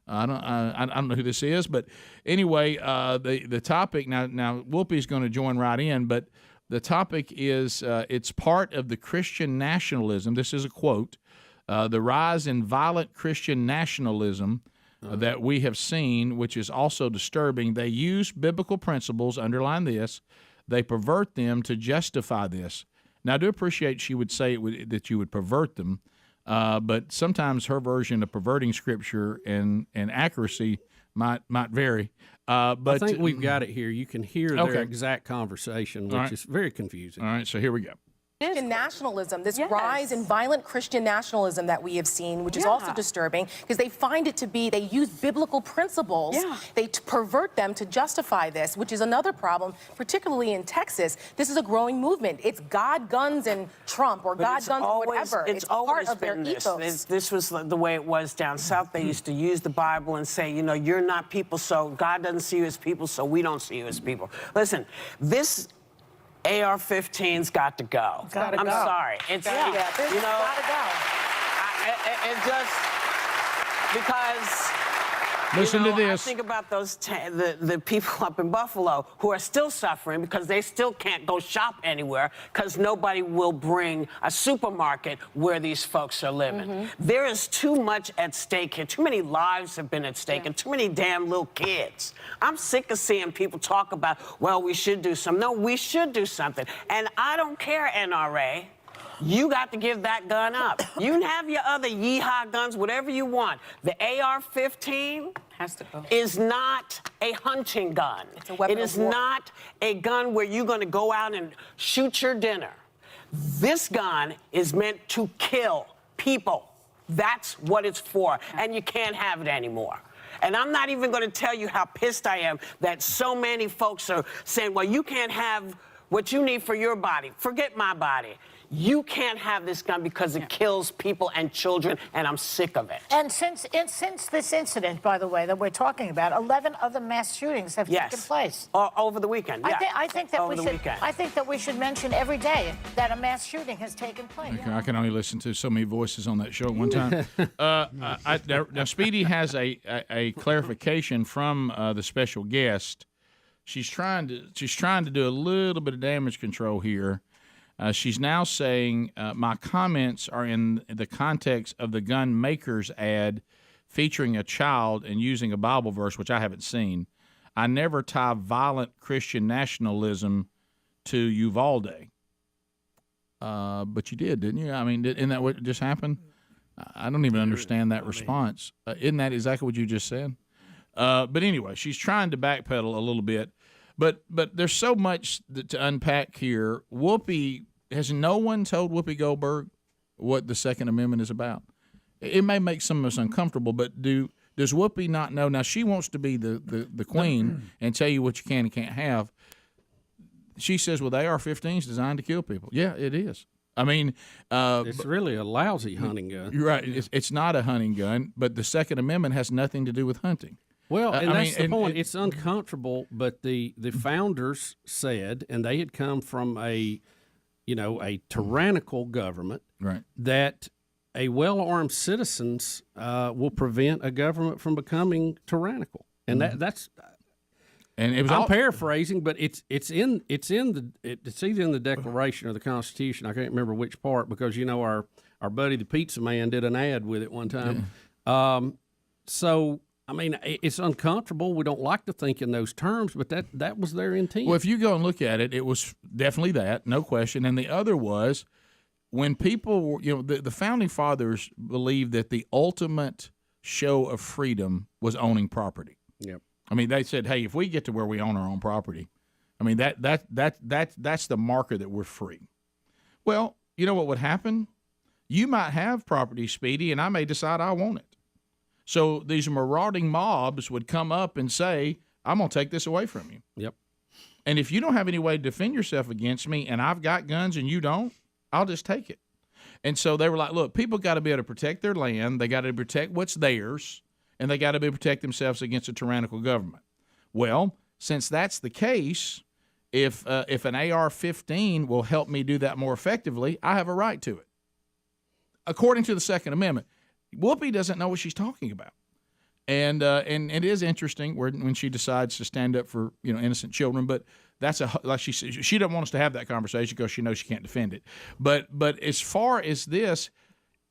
I don't know who this is, but anyway, the topic now Whoopi's going to join right in, but the topic is it's part of the Christian nationalism. This is a quote: the rise in violent Christian nationalism that we have seen, which is also disturbing. They use biblical principles, underline this, they pervert them to justify this. Now, I do appreciate she would say that you would pervert them, but sometimes her version of perverting Scripture and accuracy might vary. But I think we've got it here. You can hear their exact conversation, which is very confusing. All right, so here we go. Christian nationalism, this rise in violent Christian nationalism that we have seen, which is also disturbing because they find it to be, they use biblical principles, they pervert them to justify this, which is another problem, particularly in Texas. This is a growing movement. It's God, guns, and Trump, or God, guns, or whatever. It's part of their ethos. This was the way it was down south. They used to use the Bible and say, you're not people, so God doesn't see you as people, so we don't see you as people. Listen, this AR-15's got to go. I'm sorry. It's gotta go. It just because. Listen to this. I think about those the people up in Buffalo who are still suffering because they still can't go shop anywhere because nobody will bring a supermarket where these folks are living. There is too much at stake here. Too many lives have been at stake and too many damn little kids. I'm sick of seeing people talk about, well, we should do something. No, we should do something. And I don't care, NRA. You got to give that gun up. You can have your other yeehaw guns, whatever you want. The AR-15 has to go. Is not a hunting gun. It's a weapon It is of war. not a gun where you're going to go out and shoot your dinner. This gun is meant to kill people. That's what it's for, and you can't have it anymore. And I'm not even going to tell you how pissed I am that so many folks are saying, well, you can't have what you need for your body. Forget my body. You can't have this gun because it kills people and children, and I'm sick of it. And since this incident, by the way, that we're talking about, 11 other mass shootings have taken place. Over the weekend, yeah. I think that we should mention every day that a mass shooting has taken place. I can only listen to so many voices on that show at one time. Now, Speedy has a clarification from the special guest. She's trying to do a little bit of damage control here. She's now saying my comments are in the context of the gun maker's ad featuring a child and using a Bible verse, which I haven't seen. I never tie violent Christian nationalism to Uvalde. But you did, didn't you? I mean, isn't that what just happened? I don't even understand that response. Isn't that exactly what you just said? But anyway, she's trying to backpedal a little bit. But there's so much to unpack here. Whoopi, has no one told Whoopi Goldberg what the Second Amendment is about? It may make some of us uncomfortable, but does Whoopi not know? Now, she wants to be the queen and tell you what you can and can't have. She says, well, the AR-15 is designed to kill people. Yeah, it is. I mean, it's really a lousy hunting gun. You're right. It's not a hunting gun, but the Second Amendment has nothing to do with hunting. Well, and that's the point. It's uncomfortable, but the founders said, and they had come from a tyrannical government, right? That a well-armed citizens will prevent a government from becoming tyrannical, and that's. And it was I'm paraphrasing, but it's either in the Declaration or the Constitution. I can't remember which part because our buddy the pizza man did an ad with it one time. Yeah. So. I mean, it's uncomfortable. We don't like to think in those terms, but that was their intent. Well, if you go and look at it, it was definitely that, no question. And the other was when people, the Founding Fathers believed that the ultimate show of freedom was owning property. Yep. I mean, they said, hey, if we get to where we own our own property, I mean, that's the marker that we're free. Well, you know what would happen? You might have property, Speedy, and I may decide I want it. So these marauding mobs would come up and say, I'm going to take this away from you. Yep. And if you don't have any way to defend yourself against me and I've got guns and you don't, I'll just take it. And so they were like, look, people got to be able to protect their land. They got to protect what's theirs, and they got to be able to protect themselves against a tyrannical government. Well, since that's the case, if an AR-15 will help me do that more effectively, I have a right to it, according to the Second Amendment. Whoopi doesn't know what she's talking about, and it is interesting when she decides to stand up for innocent children. But that's like she said, she doesn't want us to have that conversation because she knows she can't defend it. But as far as this,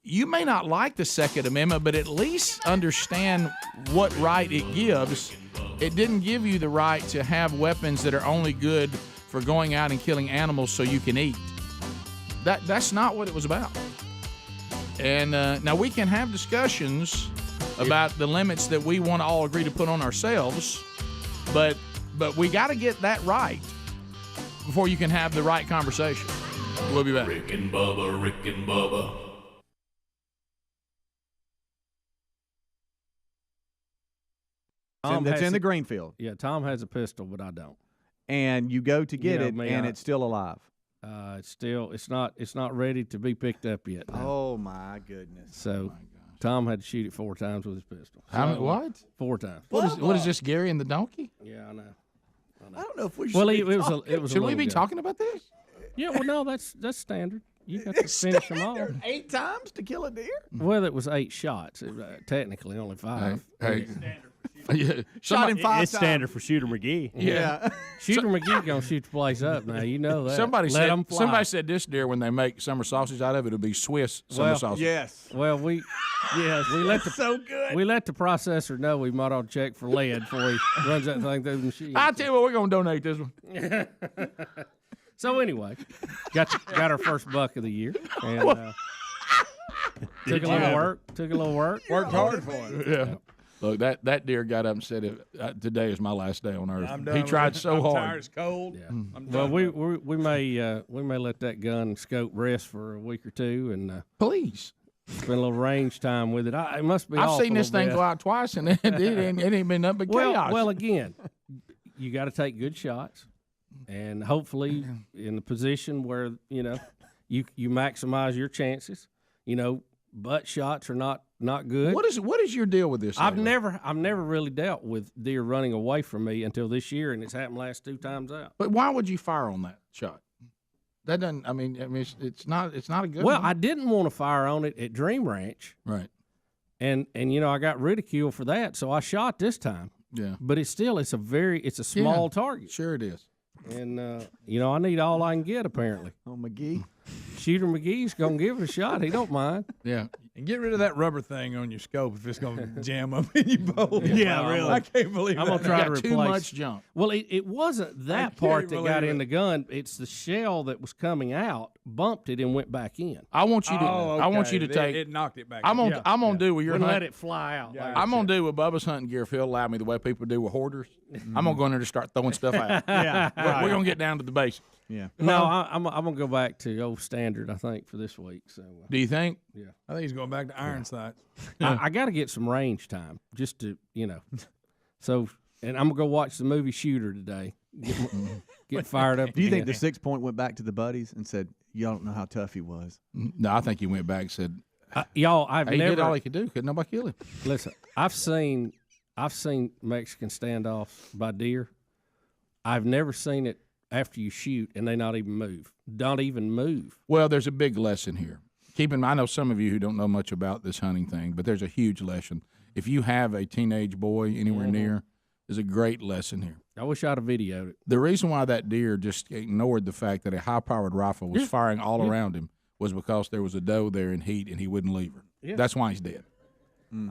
you may not like the Second Amendment, but at least understand what right it gives. It didn't give you the right to have weapons that are only good for going out and killing animals so you can eat. That's not what it was about. And now we can have discussions about the limits that we want to all agree to put on ourselves, but we got to get that right before you can have the right conversation. We'll be back. Rick and Bubba. That's in the green field. Yeah, Tom has a pistol, but I don't. And you go to get it, and it's still alive. It's not ready to be picked up yet. No. Oh my goodness! So, Tom had to shoot it 4 times with his pistol. What? 4 times. What is this, Gary and the donkey? Yeah, I know. I don't know if we should. Well, it was. Should we be talking about this? Yeah. Well, no, that's standard. You got to finish them all. 8 times to kill a deer? Well, it was 8 shots. Technically, only 5. Hey. Shot him 5 times. It's standard for Shooter McGee. Yeah. Shooter McGee gonna shoot the place up now. You know that. Somebody said this deer when they make summer sausage out of it, it'll be Swiss summer sausage. Yes. Well, we let the so good. We let the processor know we might ought to check for lead before he runs that thing through the machine. I tell you what, we're gonna donate this one. So anyway, got our first buck of the year, and took a little work. Worked hard for it. Yeah. Look, that deer got up and said, "Today is my last day on earth." I'm done he tried so hard. I'm tired. It's cold. Yeah. Well, we may let that gun scope rest for a week or two, and please spend a little range time with it. It must be. I've seen this thing go out twice, and it ain't been nothing but chaos. Well, again, you got to take good shots. and hopefully in a position where you maximize your chances. Butt shots are not good. What is your deal with this? I've never really dealt with deer running away from me until this year, and it's happened last 2 times out. But why would you fire on that shot? That doesn't. I mean, it's not a good. Well, one. I didn't want to fire on it at Dream Ranch, right? And I got ridiculed for that, so I shot this time. Yeah. But it's a small target. Sure it is. And I need all I can get apparently. On McGee. Shooter McGee's gonna give it a shot. He don't mind. Yeah. And get rid of that rubber thing on your scope if it's going to jam up in your bowl. Yeah, really. I can't believe I'm that. gonna try to replace. Too much junk. Well, it wasn't that part that got in the gun. It's the shell that was coming out, bumped it, and went back in. I want you to. Okay. I want you to take. It knocked it back. I'm gonna do with your. Wouldn't hunt. let it fly out. Yeah, I'm gonna do with Bubba's hunting gear if he'll allow me the way people do with hoarders. I'm gonna go in there to start throwing stuff out. Yeah, we're gonna get down to the basics. Yeah. No, I'm gonna go back to old standard. I think for this week. So. Do you think? Yeah. I think he's going back to iron sights. I got to get some range time just to So, and I'm gonna go watch the movie Shooter today. Get fired up. Do you think again. the 6 point went back to the buddies and said, "Y'all don't know how tough he was"? No, I think he went back and said, "Y'all, I've he never did all he could do. Couldn't nobody kill him." Listen, I've seen Mexican standoffs by deer. I've never seen it after you shoot and they not even move. Don't even move. Well, there's a big lesson here. Keep in mind, I know some of you who don't know much about this hunting thing, but there's a huge lesson. If you have a teenage boy anywhere near, there's a great lesson here. I wish I'd have videoed it. The reason why that deer just ignored the fact that a high-powered rifle was firing all around him was because there was a doe there in heat and he wouldn't leave her. Yeah. That's why he's dead.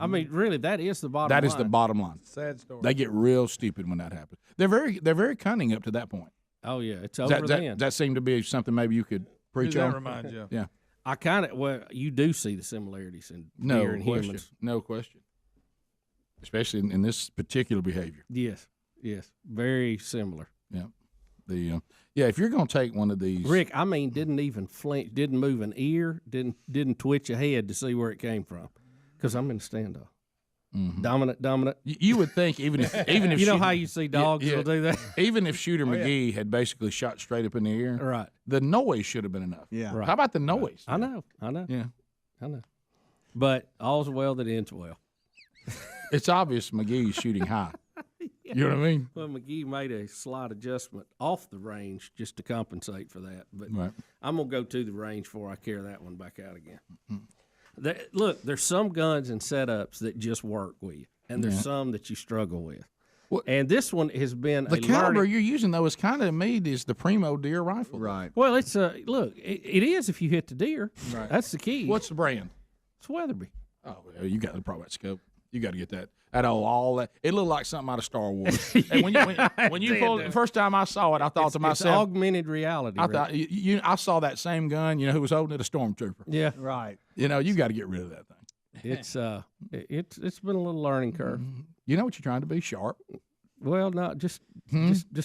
I mean, really, that is the bottom line. That is the bottom line. Sad story. They get real stupid when that happens. They're very cunning up to that point. Oh, yeah, it's over then. That seemed to be something maybe you could preach on. That remind you of? Yeah. I kind of, you do see the similarities in deer and humans. No question. Especially in this particular behavior. Yes, very similar. Yeah. If you're going to take one of these. Rick, I mean, didn't even flinch, didn't move an ear, didn't twitch a head to see where it came from. Because I'm in standoff. Mm-hmm. Dominant. You would think even if you know how you see dogs will do that. Even if Shooter McGee had basically shot straight up in the air, right? The noise should have been enough. Yeah. Right. How about the noise? I know. Yeah. I know. But all's well that ends well. It's obvious McGee's shooting high. You know what I mean? Well, McGee made a slight adjustment off the range just to compensate for that. But I'm gonna go to the range before I carry that one back out again. Mm-hmm. Look, there's some guns and setups that just work with you, and there's some that you struggle with. And this one has been the caliber you're using though is kind of made is the Primo deer rifle. Right. Well, it's look, it is if you hit the deer. Right. That's the key. What's the brand? It's Weatherby. Oh, well, you got the Pro scope. You got to get that. All that. It looked like something out of Star Wars. And when you pulled it, the first time I saw it, I thought to myself, it's augmented reality. I thought I saw that same gun. You know who was holding it? A stormtrooper. Yeah. Right. You know, you got to get rid of that thing. It's been a little learning curve. You know what you're trying to be sharp. Well, not just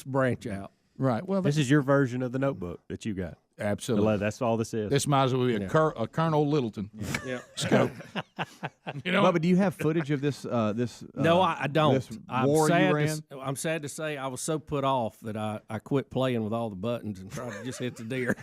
branch out. Right. Well, this is your version of the Notebook that you got. Absolutely. That's all this is. This might as well be a Colonel Littleton scope. You know, Bubba, do you have footage of this? No, I don't. This war you ran? I'm sad to say I was so put off that I quit playing with all the buttons and tried to just hit the deer.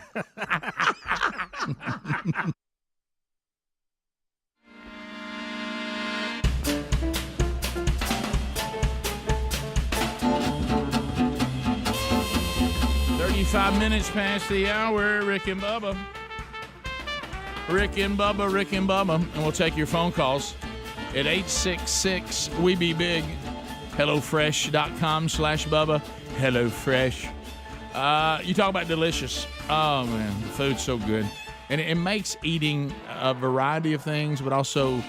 Five minutes past the hour, Rick and Bubba. Rick and Bubba. And we'll take your phone calls at 866-WE-BE-BIG. HelloFresh.com/Bubba. HelloFresh. You talk about delicious. Oh, man, the food's so good. And it makes eating a variety of things, but also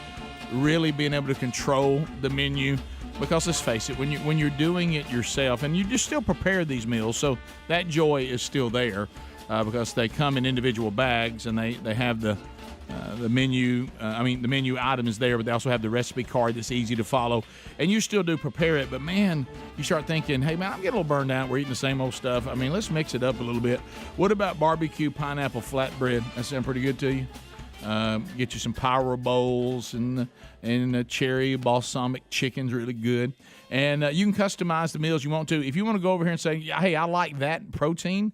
really being able to control the menu. Because let's face it, when you're doing it yourself, and you just still prepare these meals, so that joy is still there because they come in individual bags and they have the menu. The menu item is there, but they also have the recipe card that's easy to follow, and you still do prepare it. But man, you start thinking, hey man, I'm getting a little burned out. We're eating the same old stuff. I mean, let's mix it up a little bit. What about barbecue pineapple flatbread? That sound pretty good to you? Get you some power bowls and cherry balsamic chicken's really good. And you can customize the meals you want to. If you want to go over here and say, hey, I like that protein,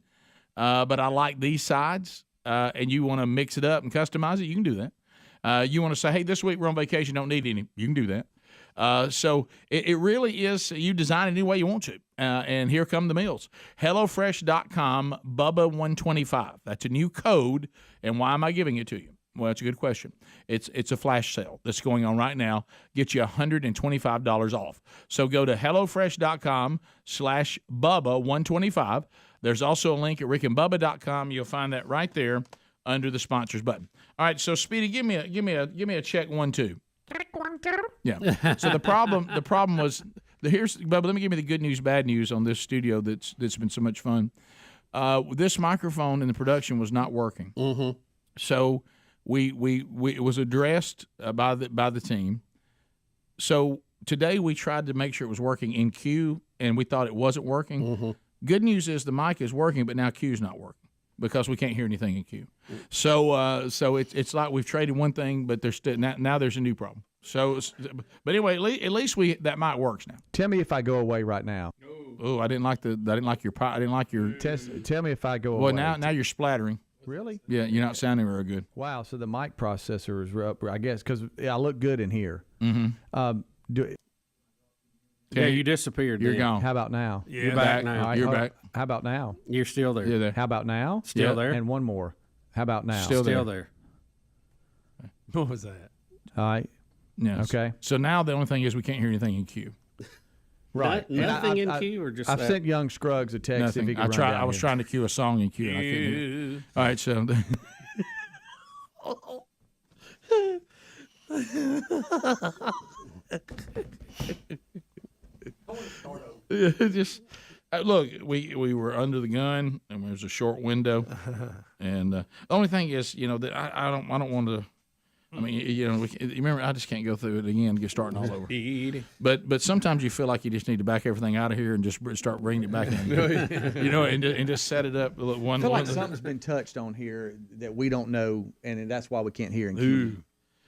but I like these sides, and you want to mix it up and customize it, you can do that. You want to say, hey, this week we're on vacation, don't need any. You can do that. So it really is, you design it any way you want to. And here come the meals. HelloFresh.com, Bubba125. That's a new code. And why am I giving it to you? Well, that's a good question. It's a flash sale that's going on right now. Get you $125 off. So go to HelloFresh.com/Bubba125. There's also a link at rickandbubba.com. You'll find that right there under the sponsors button. All right, so Speedy, give me a check 1 2. Yeah. So the problem was Bubba, let me give you the good news, bad news on this studio that's been so much fun. This microphone in the production was not working. Mm-hmm. So it was addressed by the team. So today we tried to make sure it was working in Q, and we thought it wasn't working. Mm-hmm. Good news is the mic is working, but now Q's not working because we can't hear anything in Q. So it's like we've traded one thing, but there's still now there's a new problem. So, but anyway, at least that mic works now. Tell me if I go away right now. Oh, I didn't like your Tell me if I go away. Well, now you're splattering. Really? Yeah, you're not sounding very good. Wow. So the mic processor is up, I guess, because I look good in here. Mm-hmm. Yeah, you disappeared. You're gone. How about now? Yeah, you're back now. Right, you're back. How about now? You're still there. You're there. How about now? Still there. And one more. How about now? Still there. What was that? All right. Yeah. Okay. So now the only thing is we can't hear anything in Q. Right. Nothing in Q or just I've that? sent young Scruggs a text. Nothing. If he could I was trying to cue a song in Q. And I couldn't hear it. All right. So. Just look, we were under the gun, and there was a short window, and the only thing is, that I don't want to. I mean, remember, I just can't go through it again and get starting all over. But sometimes you feel like you just need to back everything out of here and just start bringing it back in, and just set it up. I feel like something's been touched on here that we don't know, and that's why we can't hear in Q.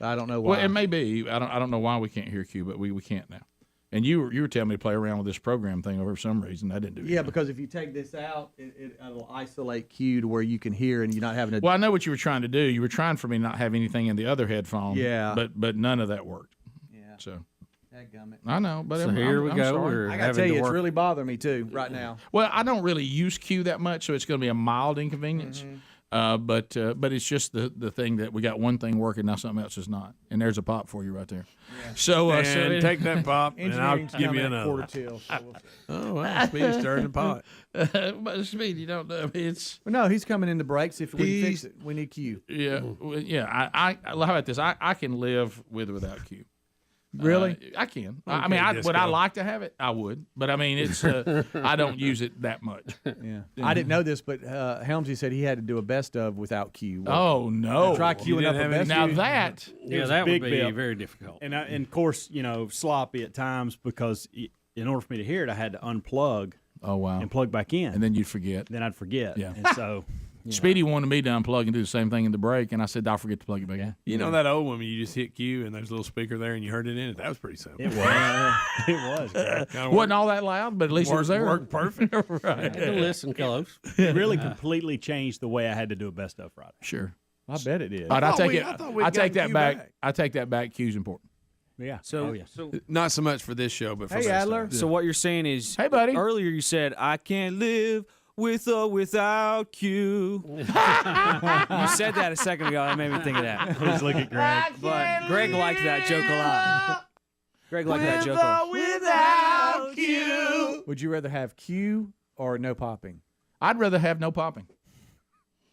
I don't know why. Well, it may be. I don't know why we can't hear Q, but we can't now. And you were telling me to play around with this program thing over for some reason. I didn't do it. Yeah, because if you take this out, it'll isolate Q to where you can hear and you're not having to. Well, I know what you were trying to do. You were trying for me not have anything in the other headphone. Yeah. But none of that worked. Yeah. So. Dadgummit. I know, but so here we go. Sorry. I got to tell you, it's really bothering me too right now. Well, I don't really use Q that much, so it's going to be a mild inconvenience. Mm-hmm. But it's just the thing that we got one thing working, now something else is not. And there's a pop for you right there. Yeah. So take that pop, and I'll give you another. Oh, wow. Speedy's stirring the pot. But Speedy, you don't know. It's no, he's coming into breaks. If we fix it, we need Q. Yeah, yeah. I how about this? I can live with or without Q. Really? I can. Okay, I mean, would I like to have it? I would. But, I mean, it's I don't use it that much. Yeah. I didn't know this, but Helmsy said he had to do a best of without Q. Oh, no. Try queuing up a best now of. that. Yeah, that would be very difficult. And of course, sloppy at times because in order for me to hear it, I had to unplug. Oh, wow. And plug back in. And then you'd forget. Then I'd forget. Yeah. And so... Speedy wanted me to unplug and do the same thing in the break, and I said, I'll forget to plug it back in. You know that old one, you just hit Q, and there's a little speaker there, and you heard it in it? That was pretty simple. It was. It was. Wasn't all that loud, but at least it was there. Worked perfect. Right. Listen close. It really completely changed the way I had to do a best of Friday. Sure. I bet it did. All right, I take that back. I take that back. Q's important. Yeah. So not so much for this show, but for Hey, Adler. So what you're saying is, hey, buddy. Earlier you said I can't live with or without Q. You said that a second ago. That made me think of that. Please look at Greg. But Greg liked that joke a lot. Greg liked that joke a lot. Without Q. Would you rather have Q or no popping? I'd rather have no popping.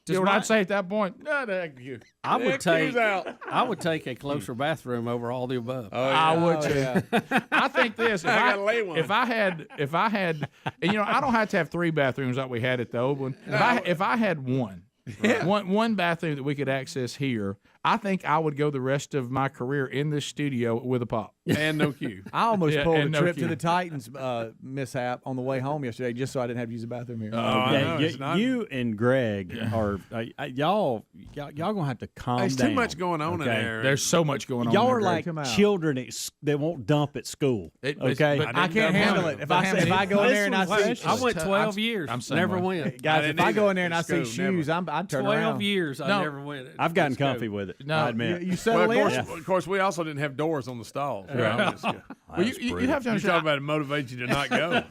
You know what I'd say at that point? No, Q. I would take a closer bathroom over all the above. Oh, yeah. I would too. Yeah. I think this. If I had, and I don't have to have 3 bathrooms like we had at the old one. If I had one bathroom that we could access here, I think I would go the rest of my career in this studio with a pop and no cue. I almost pulled a trip to cue. the Titans mishap on the way home yesterday just so I didn't have to use the bathroom here. You and Greg are y'all gonna have to calm down. There's too much going on in there. There's so much going on. Y'all there, are like Greg. children that won't dump at school. Okay, but I can't handle it. If I go in there and I see, I went 12 years. Never went. Guys, if I go in there and I see shoes, I turn around. 12 years. I never went. I've gotten comfy with it. No, I admit. You settle in. Of course, we also didn't have doors on the stalls. Well, you have to You talk about it motivate you to not go.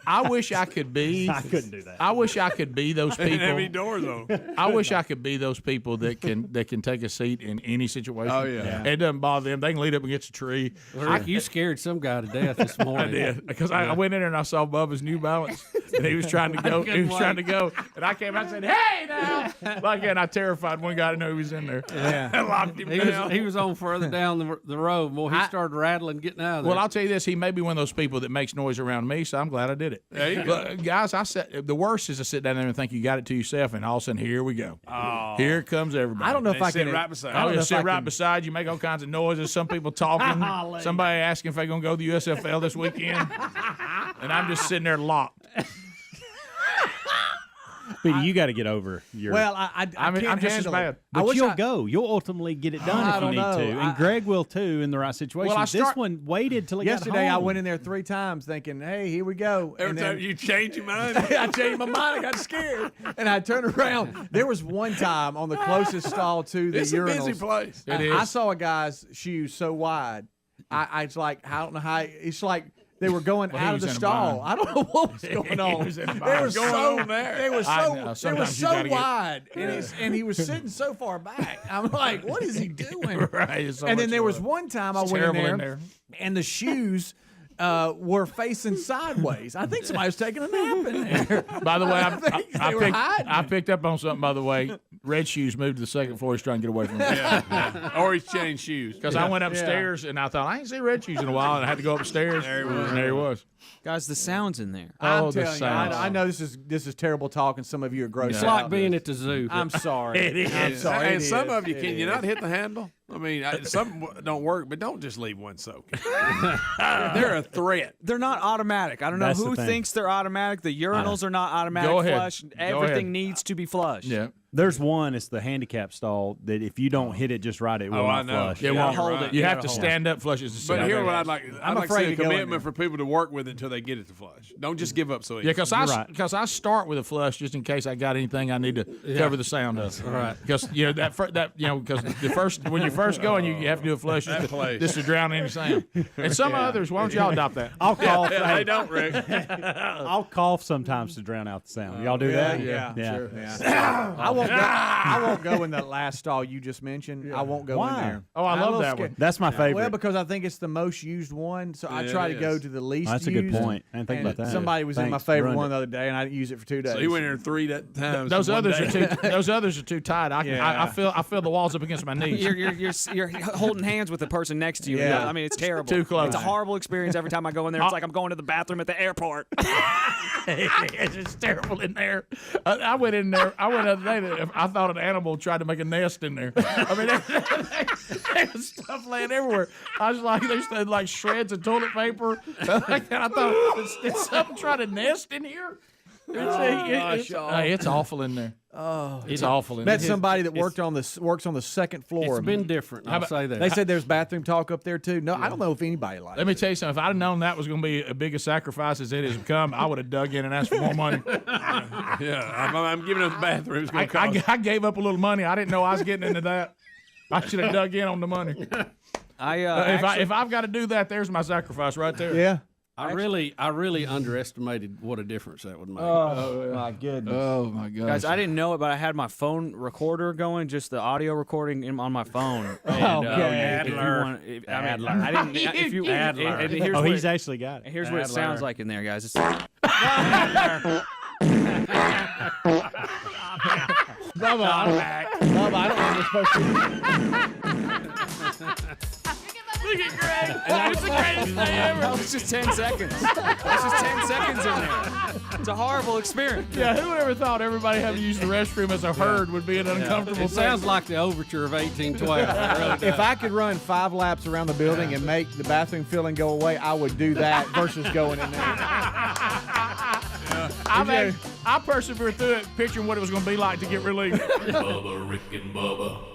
I wish I could be. I couldn't do that. I wish I could be those They people. didn't have any doors on. I wish I could be those people that can take a seat in any situation. Oh, yeah. It doesn't bother them. They can lean up against a tree. Rick, you scared some guy to death this morning. I did because I went in there and I saw Bubba's New Balance and he was trying to go. He was trying to go, and I came out and said, "Hey now!" Like, and I terrified one guy to know he was in there. Yeah, I locked him down. He was on further down the road. Boy, he started rattling, getting out of there. Well, I'll tell you this: he may be one of those people that makes noise around me, so I'm glad I did it. There you go. But guys, the worst is to sit down there and think you got it to yourself, and all of a sudden, here we go. Oh. Here comes everybody. I don't know if I sit can right beside. I don't know just if sit I right can- beside you, make all kinds of noises. Some people talking, somebody asking if they're gonna go to the USFL this weekend, and I'm just sitting there locked. Speedy, you got to get over your. Well, I can't I'm just as handle bad. it. But you'll go. You'll ultimately get it done I if you don't need know. to, and Greg will too in the right situation. Well, this one waited till he Yesterday, got I home. went in there 3 times thinking, "Hey, here we go." Every And time then you change your mind. I changed my mind. I got scared, and I turned around. There was one time on the closest stall to the It's urinals. a busy place. I saw a guy's shoes so wide. I was like, I don't know how. It's like they were going Well, he out of was the in a stall. bind. I don't know what was going on. was in a They bind. were What's going so on there? They were I so know. they were Sometimes you so gotta get- wide, and he was sitting so far back. I'm like, what is he doing? Right, it's so and then much there was fun. one time I It's went in terrible there, in there. and the shoes were facing sideways. I think somebody was taking a nap in there. By the way, They were hiding. I picked up on something. By the way, Red Shoes moved to the second floor. He's trying to get away from me. Or he's changed shoes. Because I went upstairs and I thought I ain't seen Red Shoes in a while, and I had to go upstairs. There he was. And there he was. Guys, the sound's in there. I'm Oh, the telling you, sounds. I know this is terrible talk, and some of you are grossed It's out. like being at the zoo. I'm sorry. It is. I'm sorry. And It some is. of you, It can you is. not hit the handle? I mean, some don't work, but don't just leave one soaking. They're a threat. They're not automatic. I don't know That's the who thing. thinks they're automatic. The urinals are not automatic Go ahead. flush. Go Everything ahead. needs to be flushed. Yeah. There's one. It's the handicap stall that if you don't hit it just right, it will I not know. flush. Yeah, Yeah, well, you're hold right. it. You You have gotta to hold stand up, flush it. But here's what I'd like. I'd like to afraid see a to go in commitment there. for people to work with it until they get it to flush. Don't just give up so easy. Yeah, because right. I start with a flush just in case I got anything I need to cover the sound of. Right. Because because the first when you're first going, you have to do a flush just to drown any sound. And some others, why don't y'all adopt that? I'll cough. They don't, Rick. I'll cough sometimes to drown out the sound. Y'all do that? Yeah, Yeah. sure. Yeah. I won't go in that last stall you just mentioned. I won't go Why? in there. Oh, I I'm a love little that scared. one. That's my favorite. Well, because I think it's the most used one, so I Yeah, try it to go is. to the least That's a used. good point. I didn't think and about that. Somebody was in my Thanks. favorite Ruined one it. the other day, and I didn't use it for 2 days. So you went in there 3 times. Those in one others day. are too tight. I feel the walls up against my knees. You're holding hands with the person next to you. Yeah. I mean, it's terrible. Too close. It's a horrible experience every time I go in there. It's like I'm going to the bathroom at the airport. It's just terrible in there. I went in there. I went the other day. I thought an animal tried to make a nest in there. I mean, there was stuff laying everywhere. I was like, there's like shreds of toilet paper. Like that. I thought, did something try to nest in here? It's awful in there. Oh, It's awful in Met there. somebody that works on the second floor. It's been different. I'll say that. They said there's bathroom talk up there too. No, I don't know if anybody likes Let me tell you something. If I'd have known that was going to be as big a sacrifice as it has become, I would have dug in and asked for more money. Yeah, I'm giving up the bathroom. It's going to cost. I gave up a little money. I didn't know I was getting into that. I should have dug in on the money. If I've got to do that, there's my sacrifice right there. Yeah. I really underestimated what a difference that would make. Oh my goodness. Oh my gosh. Guys, I didn't know it, but I had my phone recorder going, just the audio recording on my phone. And, Okay. if you want, I didn't. If you, and here's Oh, what he's actually got it. Here's what it sounds like in there, guys. It's, Bubba, I don't know what we're supposed to do. Isn't it great? It's the greatest thing ever. That was just 10 seconds. That's just 10 seconds in there. It's a horrible experience. Yeah, who ever thought everybody having to use the restroom as a herd would be an uncomfortable It thing? sounds like the overture of 1812. It really does. If I could run 5 laps around the building and make the bathroom filling go away, I would do that versus going in there. I persevered through it, picturing what it was going to be like to get relief. Bubba, Rick and Bubba.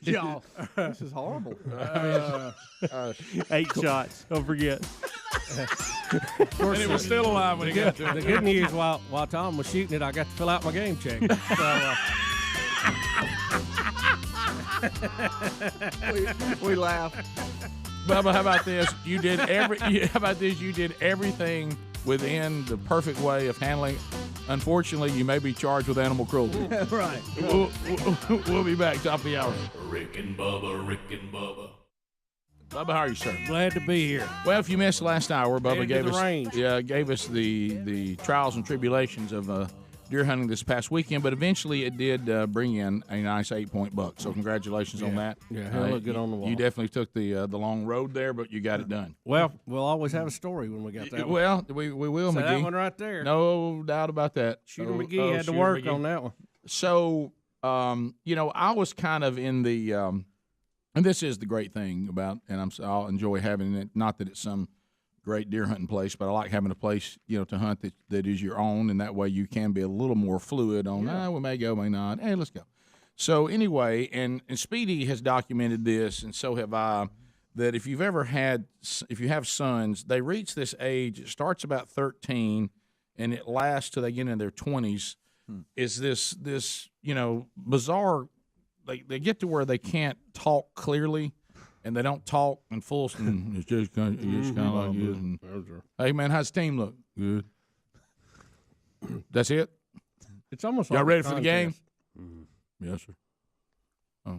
Y'all, this is horrible. 8 shots. Don't forget. Of course, And it was still alive when he got to it. The good news, while Tom was shooting it, I got to fill out my game check. We laugh. Bubba, how about this? You did You did everything within the perfect way of handling. Unfortunately, you may be charged with animal cruelty. Right. We'll be back top of the hour. Rick and Bubba, Rick and Bubba. Bubba, how are you, sir? Glad to be here. Well, if you missed last hour, Bubba Headed gave to the us range. gave us the trials and tribulations of deer hunting this past weekend, but eventually it did bring in a nice 8-point buck. So congratulations on that. Yeah, he'll look good on the wall. You definitely took the long road there, but you got it done. Well, we'll always have a story when we got that one. Well, we will, So McGee. that one right there. No doubt about that. Shooter McGee had to work on that one. So, I was kind of in the, and this is the great thing about, and I'll enjoy having it. Not that it's some great deer hunting place, but I like having a place, to hunt that is your own, and that way you can be a little more fluid on, we may go, may not. Hey, let's go. So anyway, and Speedy has documented this, and so have I, that if you have sons, they reach this age, it starts about 13, and it lasts till they get in their 20s, is this bizarre, they get to where they can't talk clearly, and they don't talk in full. It's just kind of like this. And, hey man, how's the team look? Good. That's it. It's almost y'all like ready a for the game? contest. Yes, sir.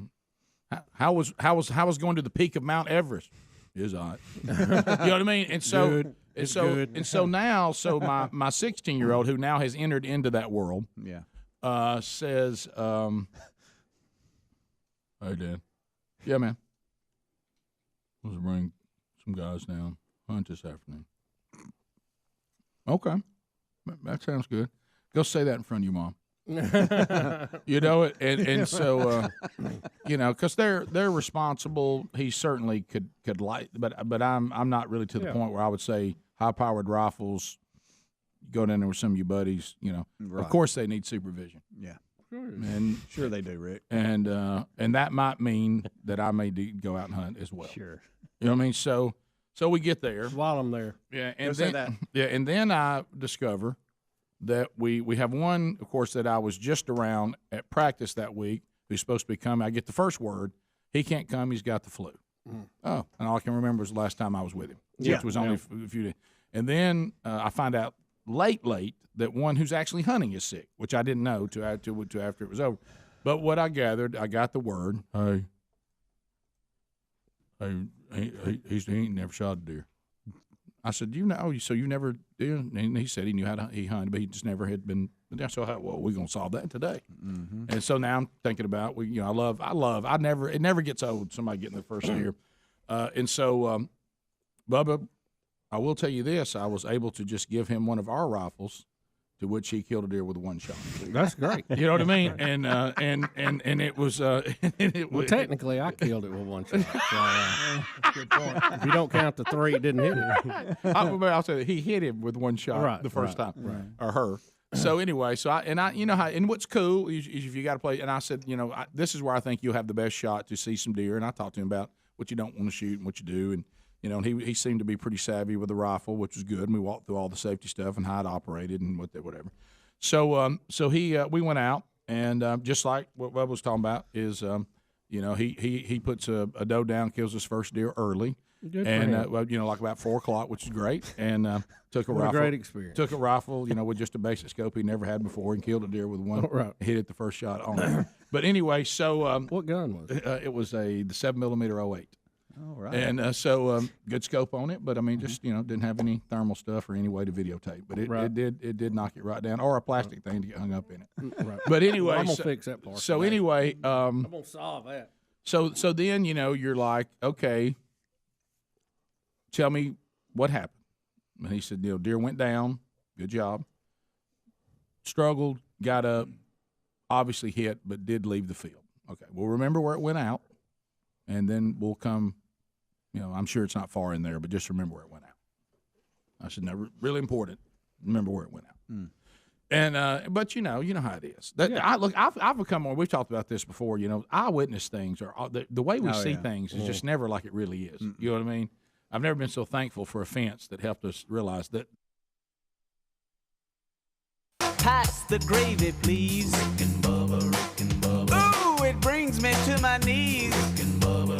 How was going to the peak of Mount Everest? Is all right. You know what I mean? And so Good. It's good. and so now, my 16-year-old who now has entered into that world, says, "Hey, Dad, yeah, man. Let's bring some guys down, hunt this afternoon." Okay. That sounds good. Go say that in front of your mom. And so, because they're responsible. He certainly could like, but I'm not really to the point where I would say high-powered rifles, go down there with some of your buddies, Right. Of course they need supervision. Yeah. And Sure they do, Rick. and that might mean that I may go out and hunt as well. Sure. You know what I mean? So we get there. While I'm there. Yeah, Go and say then that. and then I discover that we have one, of course, that I was just around at practice that week who's supposed to be coming. I get the first word. He can't come. He's got the flu. Oh, and all I can remember was the last time I was with him, which was only a few days. And then I find out late that one who's actually hunting is sick, which I didn't know till after it was over. But what I gathered, I got the word. Hey, he ain't never shot a deer. I said, so you never did? And he said he knew he hunted, but he just never had been. So we're gonna solve that today. Mm-hmm. And so now I'm thinking about it never gets old. Somebody getting the first deer, and so Bubba, I will tell you this: I was able to just give him one of our rifles, to which he killed a deer with one shot. That's great. You know what I mean? And it was. Well, technically, I killed it with one shot. So, good point. If you don't count the 3, it didn't hit him. I'll say that he hit him with one shot the first time, or her. So anyway, and what's cool is if you got to play. And I said, this is where I think you'll have the best shot to see some deer. And I talked to him about what you don't want to shoot and what you do, and he seemed to be pretty savvy with the rifle, which was good. And we walked through all the safety stuff and how it operated and whatever. So we went out, and just like what Bubba was talking about is he puts a doe down, kills his first deer early. Good and for him. like about 4 o'clock, which is great. And took a What a rifle. great experience. Took a rifle, with just a basic scope he never had before, and killed a deer with one. Right. Hit it the first shot on it. But anyway, so what gun was it? It was the 7mm 08. All right. And so good scope on it, but I mean, just didn't have any thermal stuff or any way to videotape, but it did knock it right down, or a plastic thing to get hung up in it. Right. But anyway, I'm gonna fix that part. So anyway, I'm gonna solve that. So then you're like, okay, tell me what happened. And he said, deer went down. Good job. Struggled, got up, obviously hit, but did leave the field. Okay, we'll remember where it went out, and then we'll come. I'm sure it's not far in there, but just remember where it went out. I said, no, really important. Remember where it went out. And but you know how it is. I've become more. We've talked about this before. Eyewitness things are the way we see things is just never like it really is. You know what I mean? I've never been so thankful for a fence that helped us realize that. Pass the gravy, please. Rick and Bubba. Ooh, it brings me to my knees. Rick and Bubba.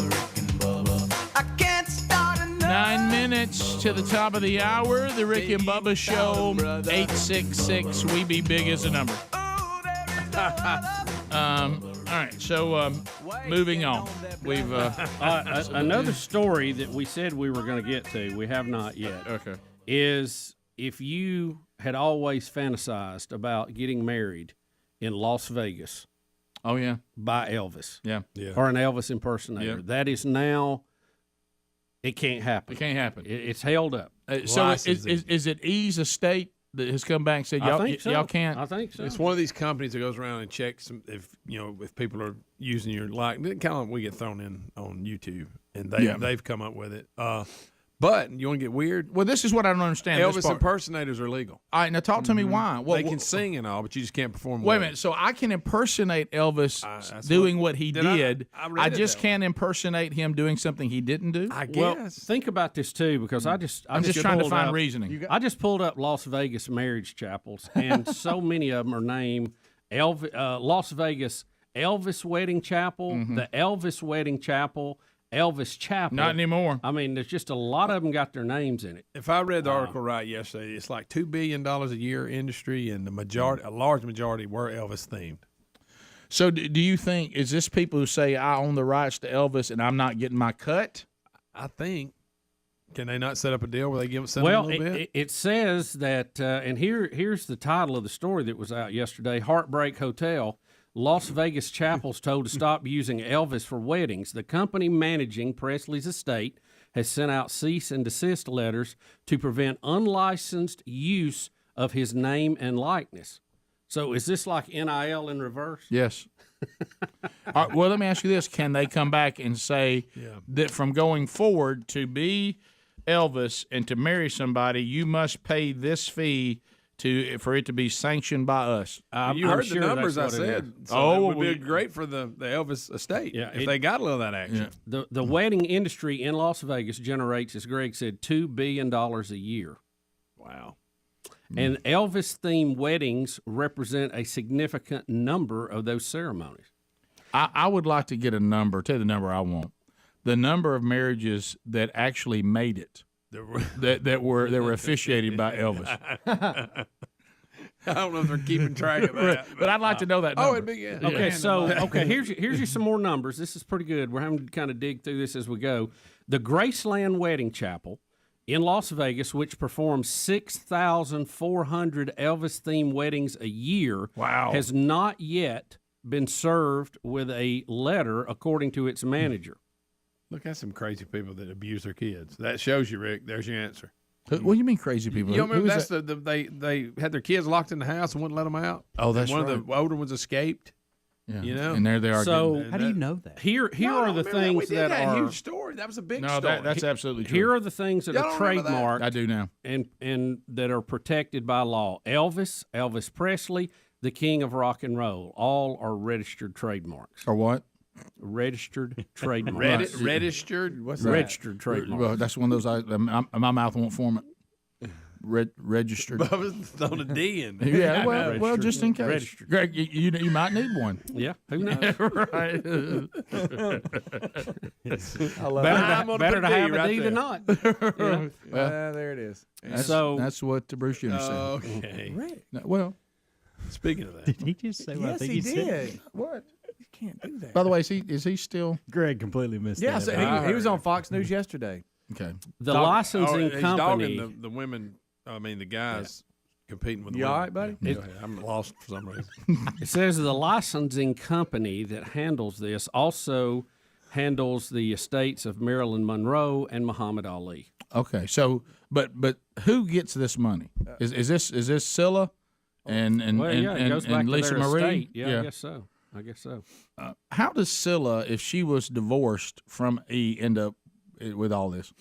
I can't start another. 9 minutes to the top of the hour. The Rick and Bubba Show. 866. We be big as a number. All right, so moving on. We've another story that we said we were going to get to. We have not yet. Okay. Is if you had always fantasized about getting married in Las Vegas. Oh yeah. By Elvis. Yeah. Or an Elvis impersonator. Yeah. That is now. It can't happen. It can't happen. It's held up. So is it E's estate that has come back and said y'all can't? I think so. It's one of these companies that goes around and checks if people are using your kind of like we get thrown in on YouTube, and they've come up with it. But you want to get weird? Well, this is what I don't understand. Elvis impersonators are legal. All right, now talk to me why. They can sing and all, but you just can't perform. Wait a minute. So I can impersonate Elvis doing what he did. I just can't impersonate him doing something he didn't do. I guess. Well, think about this too, because I'm just trying to find reasoning. I just pulled up Las Vegas marriage chapels, and so many of them are named Las Vegas Elvis Wedding Chapel, the Elvis Wedding Chapel, Elvis Chapel. Not anymore. I mean, there's just a lot of them got their names in it. If I read the article right yesterday, it's like $2 billion a year industry, and a large majority were Elvis themed. So do you think, is this people who say I own the rights to Elvis and I'm not getting my cut? I think. Can they not set up a deal where they give them a little bit? It says that, and here's the title of the story that was out yesterday, Heartbreak Hotel. Las Vegas chapels told to stop using Elvis for weddings. The company managing Presley's estate has sent out cease and desist letters to prevent unlicensed use of his name and likeness. So is this like NIL in reverse? Yes. All right, well, let me ask you this. Can they come back and say that from going forward to be Elvis and to marry somebody, you must pay this fee for it to be sanctioned by us? You heard the numbers I said. So it would be great for the Elvis estate if they got a little of that action. Yeah. The wedding industry in Las Vegas generates, as Greg said, $2 billion a year. Wow. And Elvis-themed weddings represent a significant number of those ceremonies. I would like to get a number. Tell you the number I want. The number of marriages that actually made it. that were officiated by Elvis. I don't know if they're keeping track of that, but I'd like to know that number. Oh, it'd be good. Okay, here's you some more numbers. This is pretty good. We're having to kind of dig through this as we go. The Graceland Wedding Chapel in Las Vegas, which performs 6,400 Elvis-themed weddings a year, has not yet been served with a letter, according to its manager. Look at some crazy people that abuse their kids. That shows you, Rick. There's your answer. What do you mean crazy people? You remember they had their kids locked in the house and wouldn't let them out? Oh, that's one right. of the older ones escaped. Yeah. You know? And there they are. So how do you know that? Here are the things that are huge story. That was a big story. That's absolutely true. Here are the things that are trademarked. I do now. And that are protected by law. Elvis Presley, the king of rock and roll, all are registered trademarks. Or what? Registered trademarks. Registered? What's that? Registered trademarks. Well, that's one of those. My mouth won't form it. Registered. Bubba's thrown a D in. Yeah, well, just in case. Registered. Greg, you might need one. Yeah, who knows? Right. Better to have a D than not. Yeah. There it is. That's what Bruce Jr. said. Okay. Well, speaking of that, did he just say what I think he did. said? What? can't do that. By the way, is he still? Greg completely missed Yeah, that. so he was on Fox News yesterday. Okay. The licensing he's company. dogging the women. I mean, the guys competing with the You women. all right, buddy? Yeah, I'm lost for some reason. It says the licensing company that handles this also handles the estates of Marilyn Monroe and Muhammad Ali. Okay, so but who gets this money? Is this Scylla and Well, yeah, it goes back to Lisa their Marie? estate. Yeah, I guess so. How does Scylla, if she was divorced from E, end up with all this?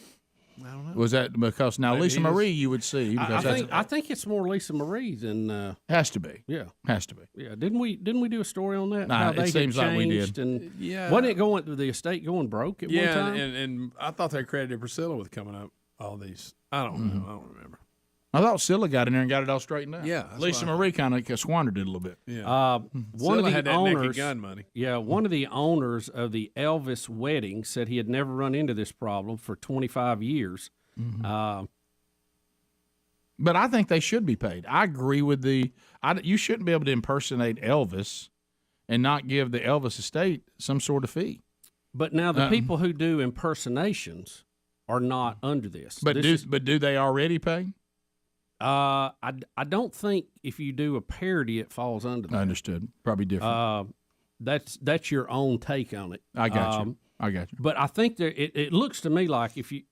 I don't know. Was that because now Maybe Lisa he was- Marie you would see because I think it's more Lisa Marie than has to be. Yeah, has to be. Yeah, didn't we do a story on that? Nah, How it they had seems like we did. changed And Yeah. wasn't it going the estate going broke at one time? and I thought they credited Priscilla with coming up all these. I don't know. I don't remember. I thought Scylla got in there and got it all straightened out. Yeah, that's Lisa what I Marie kind of squandered it a little bit. Yeah. One Scylla of the had that naked owners, gun money. Yeah, one of the owners of the Elvis wedding said he had never run into this problem for 25 years. But I think they should be paid. I agree with you shouldn't be able to impersonate Elvis and not give the Elvis estate some sort of fee. But now the people who do impersonations are not under this. But do they already pay? I don't think if you do a parody, it falls under that. Understood. Probably different. That's your own take on it. I got you. But I think it looks to me like if you,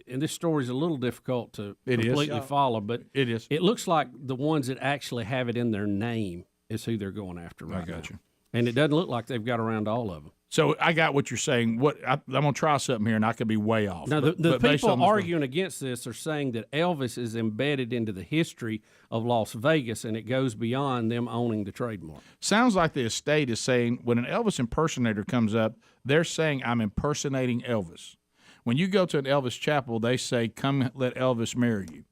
and this story is a little difficult to completely follow, but it is. It looks like the ones that actually have it in their name is who they're going after right now. I got you. And it doesn't look like they've got around all of them. So I got what you're saying. I'm going to try something here, and I could be way off. Now, but the based people on this- arguing against this are saying that Elvis is embedded into the history of Las Vegas, and it goes beyond them owning the trademark. Sounds like the estate is saying when an Elvis impersonator comes up, they're saying, I'm impersonating Elvis. When you go to an Elvis chapel, they say, come let Elvis marry you.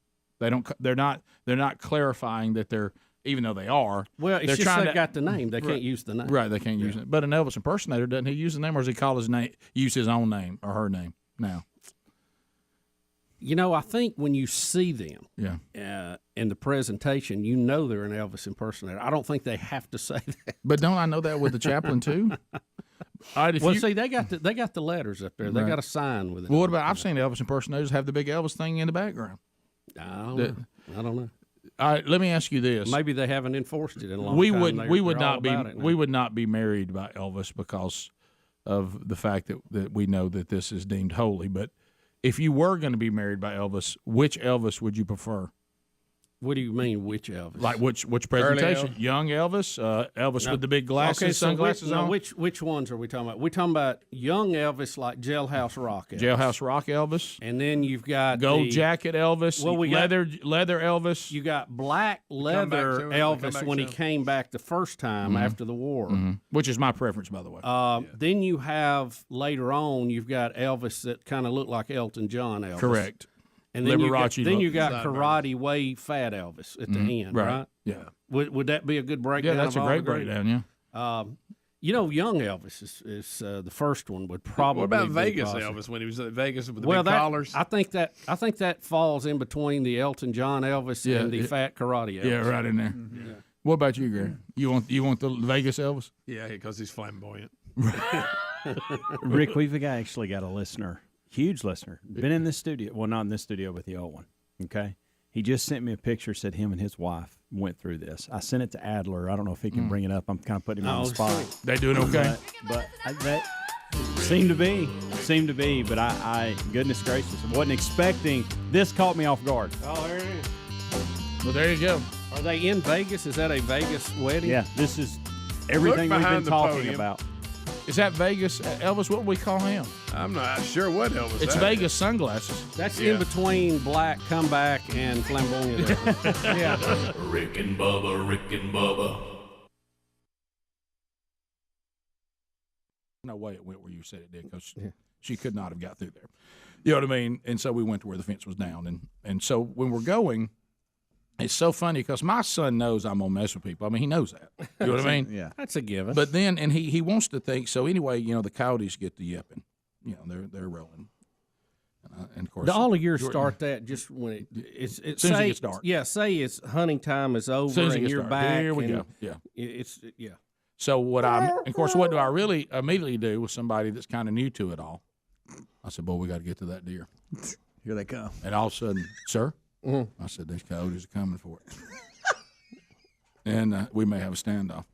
They're not clarifying that they're, even though they are. Well, it's they're just trying they've to, got the name. They right, can't use the name. Right, they can't use it. But an Elvis impersonator, doesn't he use the name, or does he call his name, use his own name or her name now? You know, I think when you see them Yeah. In the presentation, you know they're an Elvis impersonator. I don't think they have to say that. But don't I know that with the chaplain too? All right, Well, see, they got the letters up there. They Right. got a sign with it. Well, what about, I've seen Elvis impersonators have the big Elvis thing in the background. I don't know. All right, let me ask you this. Maybe they haven't enforced it in a long we time. would They're we would all not be about it now. we would not be married by Elvis because of the fact that we know that this is deemed holy. But if you were going to be married by Elvis, which Elvis would you prefer? What do you mean, which Elvis? Like which presentation? Young Elvis, Elvis with the big glasses, okay, so sunglasses on. Which ones are we talking about? We're talking about young Elvis, like Jailhouse Rock Elvis. Jailhouse Rock Elvis, and then you've got gold jacket Elvis. Well, we leather Elvis. You got black leather Elvis when he came back the first time after the war, which is my preference, by the way. Then you have later on, you've got Elvis that kind of looked like Elton John Elvis. Correct. And then Liberace you look. got karate way fat Elvis at the end, right? Yeah. Would that be a good breakdown? Yeah, that's of a all great the great- breakdown. Yeah. You know, young Elvis is the first one would probably. What about be Vegas possible. Elvis when he was at Vegas with the Well, big that, collars? I think that falls in between the Elton John Elvis and the fat karate Elvis. Yeah, right in there. Yeah. What about you, Gary? You want the Vegas Elvis? Yeah, because he's flamboyant. Rick, we've actually got a listener, huge listener, been in this studio. Well, not in this studio, but the old one. Okay, he just sent me a picture. Said him and his wife went through this. I sent it to Adler. I don't know if he can bring it up. I'm kind of putting him on the spot. They doing okay? But that seemed to be. But I goodness gracious, I wasn't expecting. This caught me off guard. Oh, there it is. Well, there you go. Are they in Vegas? Is that a Vegas wedding? Yeah, this is everything we've been talking about. Is that Vegas Elvis? What do we call him? I'm not sure what Elvis. It's Vegas sunglasses. That's in between black comeback and flamboyant Elvis. Yeah. Rick and Bubba, Rick and Bubba. No way it went where you said it did, because she could not have got through there. You know what I mean? And so we went to where the fence was down. And so when we're going, it's so funny because my son knows I'm going to mess with people. I mean, he knows that. You know what I mean? Yeah. That's a given. But then, and he wants to think, so anyway, you know, the coyotes get the yipping. You know, they're rolling. And of course, Do all of yours start that just when it's as soon as it gets dark. Yeah, say it's hunting time is over Soon as it and gets you're dark. back. Here we and go. Yeah. It's. So what do I really immediately do with somebody that's kind of new to it all? I said, boy, we got to get to that deer. Here they come. And all of a sudden, sir, I said, these coyotes are coming for it. And we may have a standoff.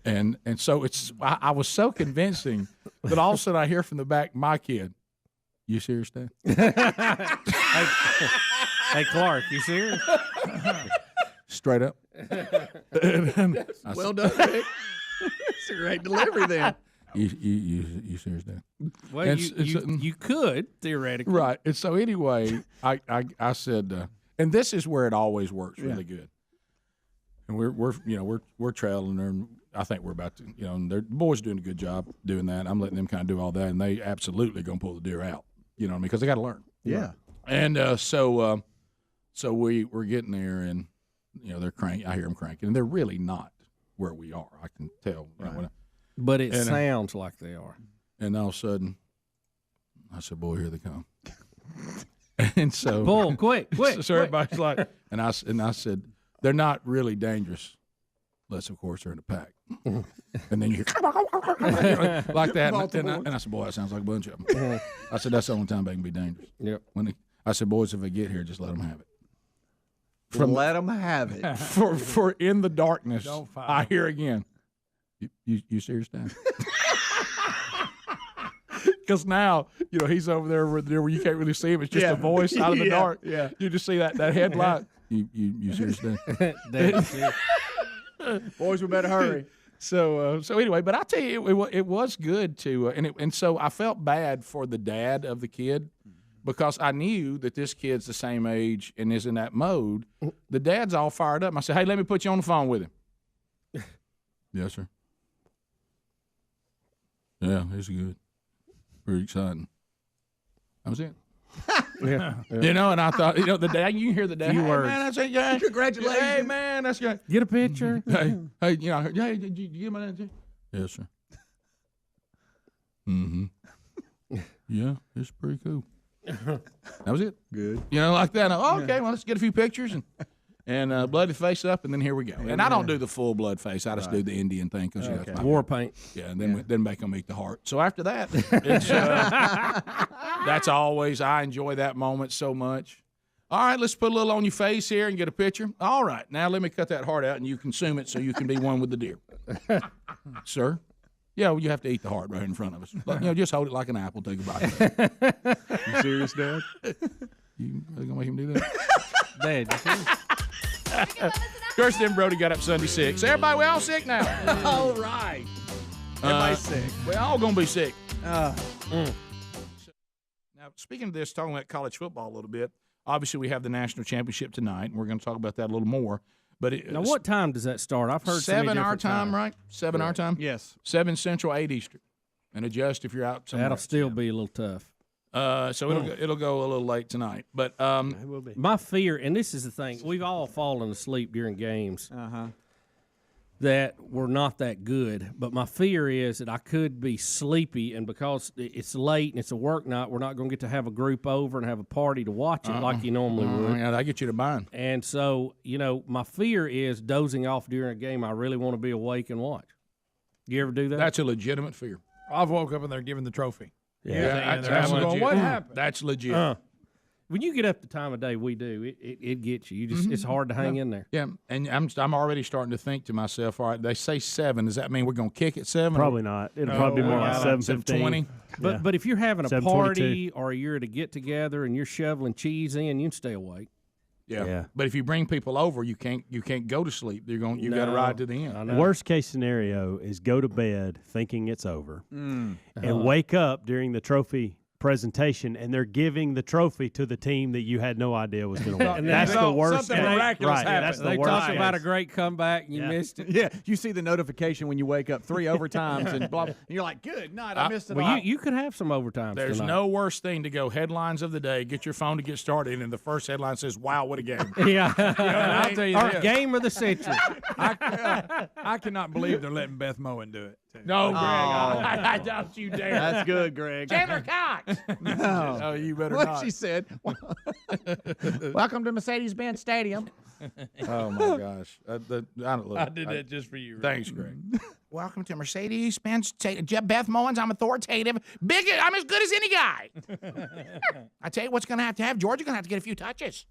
And so I was so convincing that all of a sudden I hear from the back, my kid, you serious, Dad? Hey, Clark, you serious? Straight up. Well done, Rick. It's a great delivery then. You serious, Dad? Well, you could theoretically, right? And so anyway, I said, and this is where it always works really good. And we're trailing there, and I think we're about to, and the boys doing a good job doing that. I'm letting them kind of do all that, and they absolutely gonna pull the deer out. You know what I mean? Because they got to learn. Yeah. And so we're getting there, and they're cranking. I hear them cranking, and they're really not where we are. I can tell. Right. But it sounds like they are. And all of a sudden, I said, "Boy, here they come!" And so, bull, quick! So everybody's like, and I said, "They're not really dangerous, unless of course they're in a pack." And then you hear like that, and I said, "Boy, that sounds like a bunch of them." I said, "That's the only time they can be dangerous." Yep. I said, "Boys, if they get here, just let them have it." Let them have it. For in the darkness, I hear again. You serious, Dad? Because now he's over there where you can't really see him. It's just a voice out of the dark. Yeah. You just see that headlight. You serious, Dad? Boys, we better hurry. So anyway, but I tell you, it was good to, and so I felt bad for the dad of the kid because I knew that this kid's the same age and is in that mode. The dad's all fired up. I said, "Hey, let me put you on the phone with him." Yes, sir. Yeah, it's good. Very exciting. That was it. Yeah. And I thought, the dad, you hear the dad. Few Hey, words. man, I said, yeah. Congratulations. Hey, man, that's good. Get a picture. Hey, did you get my dad? Yes, sir. Mm-hmm. Yeah, it's pretty cool. That was it. Good. Like that. Oh, okay, well, let's get a few pictures and bloody face up, and then here we go. And I don't do the full blood face. I just do the Indian thing because that's my war paint. Yeah, and then make them eat the heart. So after that, it's, that's always, I enjoy that moment so much. All right, let's put a little on your face here and get a picture. All right, now let me cut that heart out and you consume it so you can be one with the deer. Sir? Yeah, well, you have to eat the heart right in front of us. Just hold it like an apple, take a bite. You serious, Dad? You gonna make him do that? Dad, you serious? Kirsten and Brody got up Sunday sick. So everybody, we all sick now. All right. Everybody's sick. We all gonna be sick. Uh, Now, speaking of this, talking about college football a little bit, obviously we have the national championship tonight, and we're going to talk about that a little more. But now, what time does that start? I've heard 7 our time, right? 7 our time? Yes. 7 Central, 8 Eastern. And adjust if you're out somewhere. That'll still be a little tough. So it'll go a little late tonight. But it will be. My fear, and this is the thing, we've all fallen asleep during games that were not that good. But my fear is that I could be sleepy, and because it's late and it's a work night, we're not going to get to have a group over and have a party to watch it like you normally would. Yeah, that get you to bind. And so, my fear is dozing off during a game I really want to be awake and watch. You ever do that? That's a legitimate fear. I've woke up and they're giving the trophy. Yeah, that's legit. What happened? That's legit. When you get up the time of day we do, it gets you. You just it's hard to hang in there. Yeah, and I'm already starting to think to myself, all right, they say 7. Does that mean we're going to kick at 7? Probably not. It'll probably be more like 7:15. 7:20. But if you're having a party or you're at a get together and you're shoveling cheese in, you can stay awake. Yeah. But if you bring people over, you can't go to sleep. You got to ride to the end. Worst case scenario is go to bed thinking it's over and wake up during the trophy presentation, and they're giving the trophy to the team that you had no idea was going to win. And that's the worst. Something miraculous happened. That's the They worst talk case. about a great comeback and you missed it. Yeah, you see the notification when you wake up 3 overtimes and blah, blah, and you're like, good night, I missed it all. You could have some overtime. There's tonight. no worse thing to go headlines of the day, get your phone to get started, and the first headline says, wow, what a game. Yeah. I'll tell you Our this. game of the century. I cannot believe they're letting Beth Moen do it. No, Greg, I doubt you dare. That's good, Greg. Chandler Cox. No. You better What not. she said. Welcome to Mercedes-Benz Stadium. Oh, my gosh. I don't look. I did that just for you. Rick. Thanks, Greg. welcome to Mercedes-Benz. Beth Mullins, I'm authoritative. I'm as good as any guy. I tell you what's going to have. George, you're going to have to get a few touches.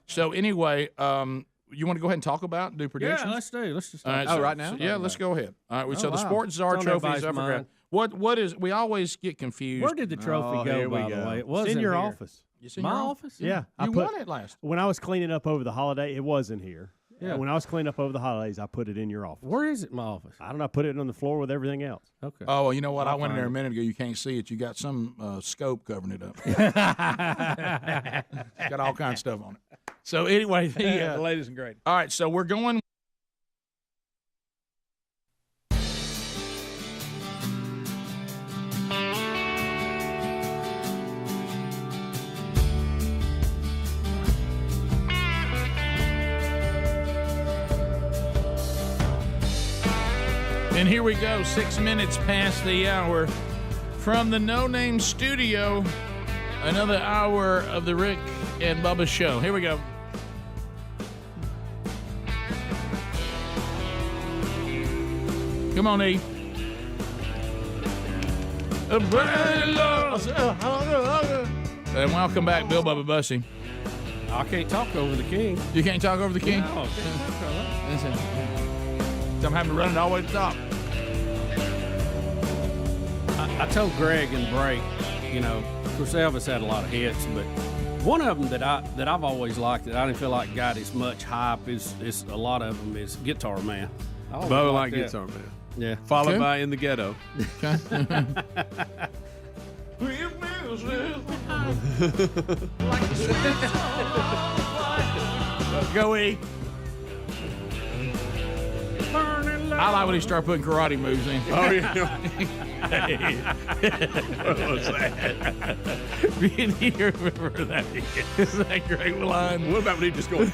So anyway, you want to go ahead and talk about, do predictions? Yeah, let's do. Let's just. All right, right now? So, let's go ahead. All right, so the wow. Sports Czar Tell me trophies. about I forgot. mine. What is? We always get confused. Where did the trophy go? By the way, it was in your office. It's in my your office. Yeah, You won it last. When I was cleaning up over the holiday, it was in here. Yeah. When I was cleaning up over the holidays, I put it in your office. Where is it in my office? I don't know. I put it on the floor with everything else. Okay. Oh, well, you know what? I'll I went in find there a it. minute ago. You can't see it. You got some scope covering it up. It's got all kinds of stuff on it. So anyway, the latest and greatest. All right, so we're going. And here we go, 6 minutes past the hour. From the No Name Studio, another hour of the Rick and Bubba Show. Here we go. Come on, E. And welcome back, Bill Bubba Bussy. I can't talk over the king. You can't talk over the king? No, I can't talk over that. So I'm having to run it all the way to the top. I told Greg and Bray, of course Elvis had a lot of hits, but one of them that I've always liked that I didn't feel like got as much hype is a lot of them is Guitar Man. Bubba like Guitar Man. Yeah. Followed by In the Ghetto. Okay. Go E. I like when he started putting karate moves in. Oh, yeah. What was that? You remember that? Isn't that great line? What about when he just goes?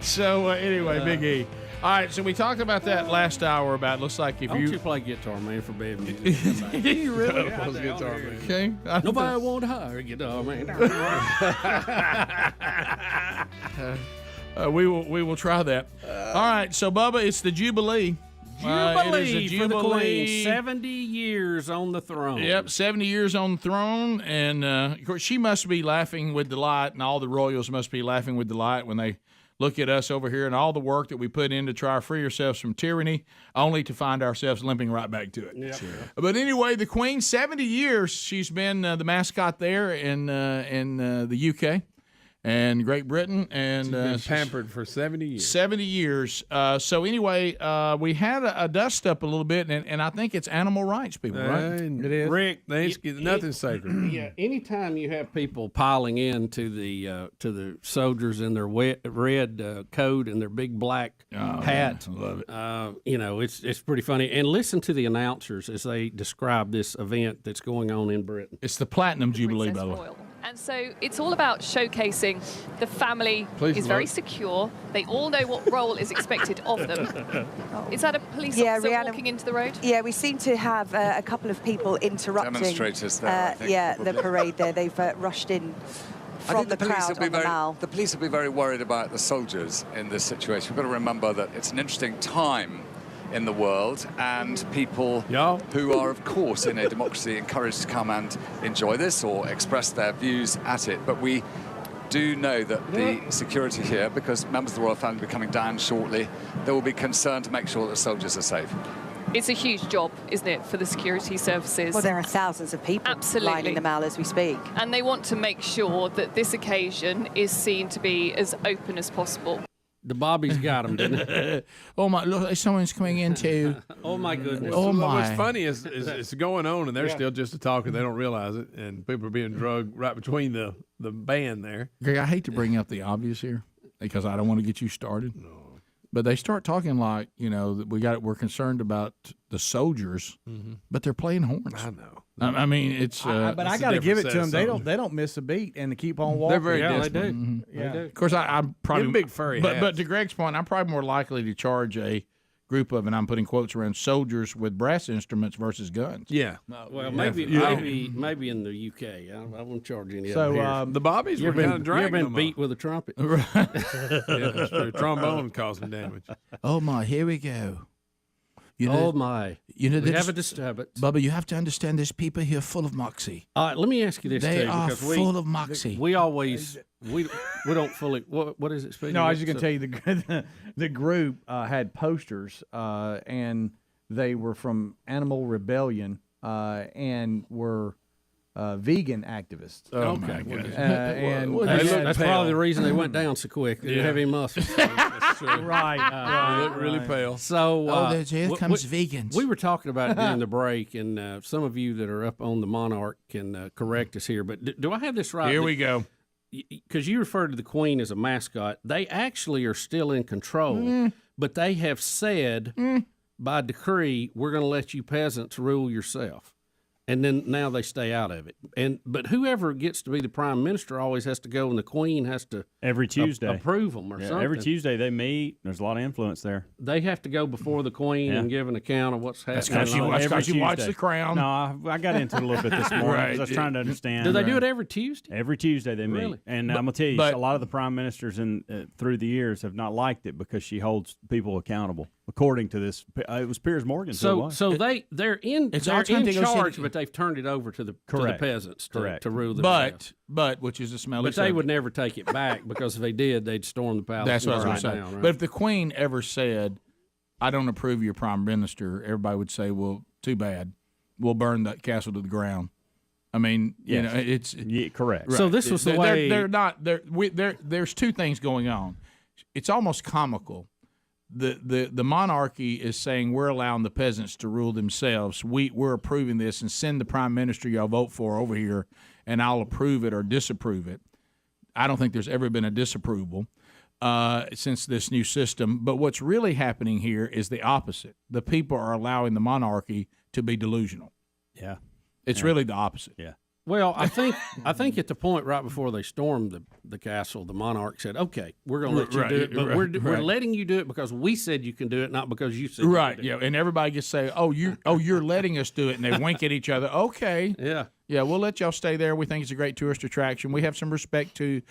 So anyway, Big E. All right, so we talked about that last hour. About looks like if Don't you play Guitar Man for bed music? you really? Yeah, Guitar Man. Okay. Nobody won't hire a Guitar Man. We will try that. All right, so Bubba, it's the Jubilee. Jubilee for the Queen. 70 years on the throne. Yep, 70 years on the throne, and of course she must be laughing with delight, and all the royals must be laughing with delight when they look at us over here and all the work that we put in to try to free ourselves from tyranny, only to find ourselves limping right back to it. Yep. Sure. But anyway, the Queen, 70 years she's been the mascot there in the UK. And Great Britain, and she's been pampered for 70 years. 70 years. So anyway, we had a dust up a little bit, and I think it's animal rights, people, right? It is. Rick, nothing's sacred. Yeah. Anytime you have people piling in to the soldiers in their red coat and their big black hat, I love it. It's pretty funny. And listen to the announcers as they describe this event that's going on in Britain. It's the Platinum Jubilee, by the way. Royal. And so it's all about showcasing the family is very secure. They all know what role is expected of them. Is that a police officer walking into the road? Yeah, we seem to have a couple of people interrupting. Demonstrators there, I think, the parade there. They've rushed in from the crowd on the Mall. The police will be very worried about the soldiers in this situation. We've got to remember that it's an interesting time in the world, and people who are, of course, in a democracy encouraged to come and enjoy this or express their views at it. But we do know that the security here, because members of the royal family will be coming down shortly, there will be concern to make sure that the soldiers are safe. It's a huge job, isn't it, for the security services? Well, there are thousands of people lining the Mall as we speak. And they want to make sure that this occasion is seen to be as open as possible. The Bobby's got him, didn't it? Oh my! Look, someone's coming in too. Oh my goodness! Oh my! What's funny is it's going on, and they're still just talking. They don't realize it, and people are being drugged right between the band there. Greg, I hate to bring up the obvious here because I don't want to get you started. No. But they start talking like that we're concerned about the soldiers, but they're playing horns. I know. I mean, it's. But I got to give it to them. They don't miss a beat and they keep on walking. They're very disciplined. They do. Mm-hmm. Yeah. Of course, I'm probably big furry hats. But to Greg's point, I'm probably more likely to charge a group of, and I'm putting quotes around, soldiers with brass instruments versus guns. Yeah. Well, maybe in the UK. I won't charge any So, of it here. The Bobbies were kind of You ever dragging been them beat up. with a trumpet? Yeah, that's true. Trombone causing damage. Oh my, here we go. Oh my! You know, we have a disturbance. Bubba, you have to understand there's people here full of moxie. All right, let me ask you this. They too, are because full of moxie. We always we don't fully. What is it? Speaking No, I was of? just going to tell you the group had posters, and they were from Animal Rebellion, and were vegan activists. Oh my goodness! And that's probably the reason they went down so quick. They didn't have any muscles. Right. They look really pale. So here comes vegans. We were talking about it during the break, and some of you that are up on the Monarch can correct us here. But do I have this right? Here we go. Because you referred to the Queen as a mascot. They actually are still in control, but they have said by decree, we're going to let you peasants rule yourself. And then now they stay out of it. But whoever gets to be the prime minister always has to go, and the Queen has to every Tuesday approve them or something. Every Tuesday they meet. There's a lot of influence there. They have to go before the Queen and give an account of what's happening. That's because you watch The Crown. No, I got into it a little bit this morning because I was trying to understand. Do they do it every Tuesday? Every Tuesday they meet. Really? And I'm going to tell you, a lot of the prime ministers through the years have not liked it because she holds people according to this. It was Piers Morgan. So they're in charge, but they've turned it over to the peasants to rule themselves. But which is a smelly But they would never take it back because if they did, they'd storm the palace. That's what I was going to say. Down, right? But if the Queen ever said, I don't approve of your prime minister, everybody would say, well, too bad. We'll burn that castle to the ground. I mean, you know, it's correct. Right. So this was the way they're not. There's two things going on. It's almost comical. The monarchy is saying we're allowing the peasants to rule themselves. We're approving this, and send the prime minister y'all vote for over here, and I'll approve it or disapprove it. I don't think there's ever been a disapproval since this new system. But what's really happening here is the opposite. The people are allowing the monarchy to be delusional. Yeah, it's really the opposite. Yeah. Well, I think at the point right before they stormed the castle, the monarch said, "Okay, we're going to let you do it, but we're letting you do it because we said you can do it, not because you said you can do it." Yeah, and everybody gets to say, you're letting us do it," and they wink at each other. Okay, yeah, we'll let y'all stay there. We think it's a great tourist attraction. We have some respect to,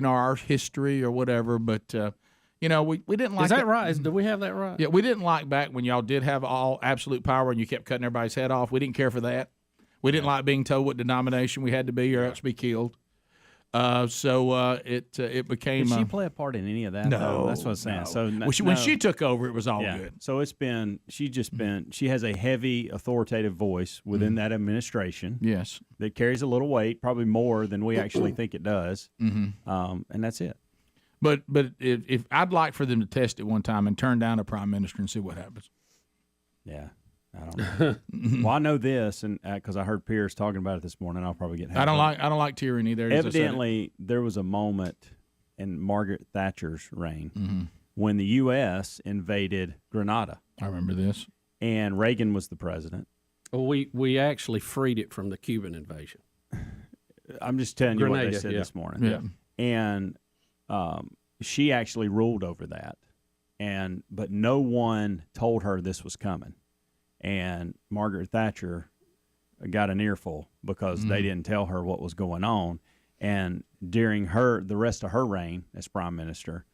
our history or whatever, but we didn't like. Is that right? Do we have that right? Yeah, we didn't like back when y'all did have all absolute power and you kept cutting everybody's head off. We didn't care for that. We didn't like being told what denomination we had to be or else be killed. So it became. Did she play a part in any of that? No, that's what I'm saying. No. So when she took over, it was all good. So she has a heavy authoritative voice within that administration. Yes, that carries a little weight, probably more than we actually think it does. And that's it. But if I'd like for them to test it one time and turn down a prime minister and see what happens. Yeah. I don't know. Well, I know this, and because I heard Pierce talking about it this morning, I'll probably get. I don't like tyranny. There, evidently, there was a moment in Margaret Thatcher's reign when the U.S. invaded Grenada. I remember this, and Reagan was the president. Well, we actually freed it from the Cuban invasion. I'm just telling you what they said this morning. Yeah, and she actually ruled over that, but no one told her this was coming. And Margaret Thatcher got an earful because they didn't tell her what was going on. And during the rest of her reign as prime minister,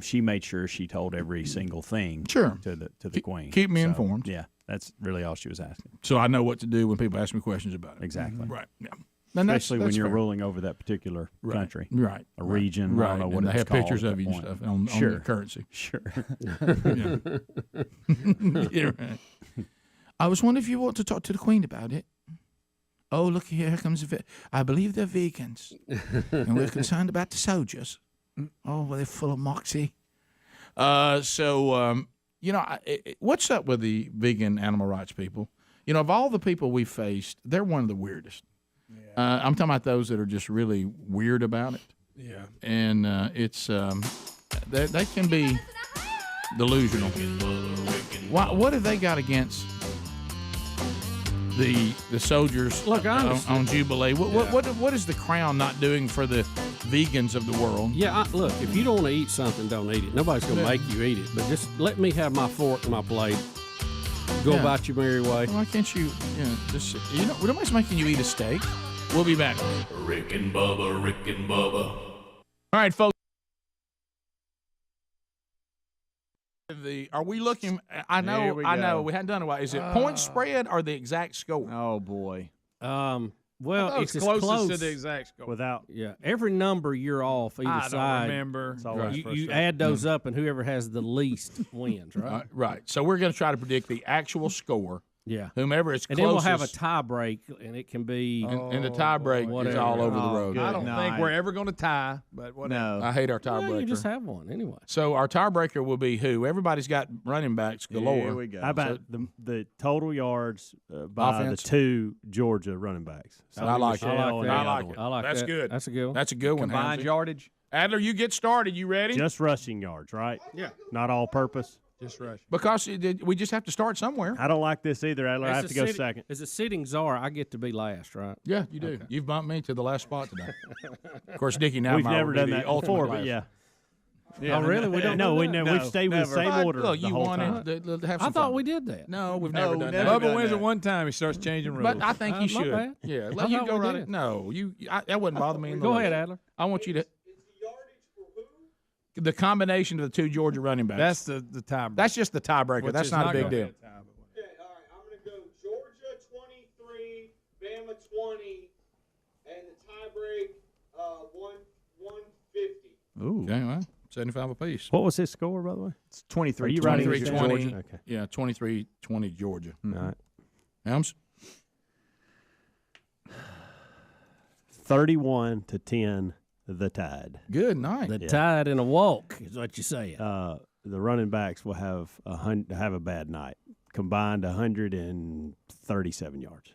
she made sure she told every single thing to the Queen. Keep me informed. Yeah, that's really all she was asking. So I know what to do when people ask me questions about it. Exactly. Right. Yeah. Especially when you're ruling over that particular country, right? A region, right? I don't know what and it's they have called pictures at of you that and point. stuff on the currency. Sure. Yeah, right. I was wondering if you want to talk to the Queen about it. Oh, look, here comes I believe they're vegans, and we're concerned about the soldiers. Oh, well, they're full of moxie. What's up with the vegan animal rights people? Of all the people we faced, they're one of the weirdest. Yeah. I'm talking about those that are just really weird about it. Yeah. And it's they can be delusional. What have they got against the soldiers on Jubilee? What is the Crown not doing for the vegans of the world. Yeah, look, if you don't want to eat something, don't eat it. Nobody's going to make you eat it. But just let me have my fork and my plate. Go about your merry way. Why can't you, nobody's making you eat a steak. We'll be back. Rick and Bubba, Rick and Bubba. All right, folks. Are we looking? I know. We hadn't done it. Is it point spread or the exact score? Oh boy. Well, it's closest close to the exact score. Every number you're off either I side. don't remember. You add those up, and whoever has the least wins, right? Right. So we're going to try to predict the actual score. Yeah. Whomever is closest. And then we'll have a tie break, and it can be. And the tie break is all over the road. I don't think we're ever going to tie, but whatever. No. I hate our tiebreaker. You just have one anyway. So our tiebreaker will be who? Everybody's got running backs galore. Here we go. How about the total yards by Offense? the two Georgia running backs? So I like it. I like it. I like That's that. good. That's a good one. That's a good one. Combined Hamsey. yardage. Adler, you get started. You ready? Just rushing yards, right? Yeah. Not all purpose. Just rush. Because we just have to start somewhere. I don't like this either, Adler. I have to go second. As a sitting czar, I get to be last, right? Yeah, you do. Okay. You've bumped me to the last spot today. Of course, Dickie now We've never done that before, but yeah. Oh, really? We don't. No, do that? we've stayed with the same order. Look, you the whole wanted time. to have I some thought fun. we did that. No, we've never done that. Bubba wins it one time. He starts changing rules. But I think you My should. bad. Yeah, I let you thought go we right did. it. No, that wouldn't bother me. Go ahead, Adler. I want you to. The combination of the two Georgia running backs. That's the tiebreaker. That's just the tiebreaker. Which That's is not a big gonna be deal. a tie, but whatever. Okay, all right. I'm going to go Georgia 23, Bama 20, and the tiebreak 150. Ooh. Okay, well, 75 apiece. What was his score, by the way? It's 23. Are you writing 23-20. Georgia? Okay. Yeah, 23-20 Georgia. All right. Helms? 31-10, the Tide. Good night. The Tide in a walk is what you say. The running backs will have a bad night. Combined 137 yards.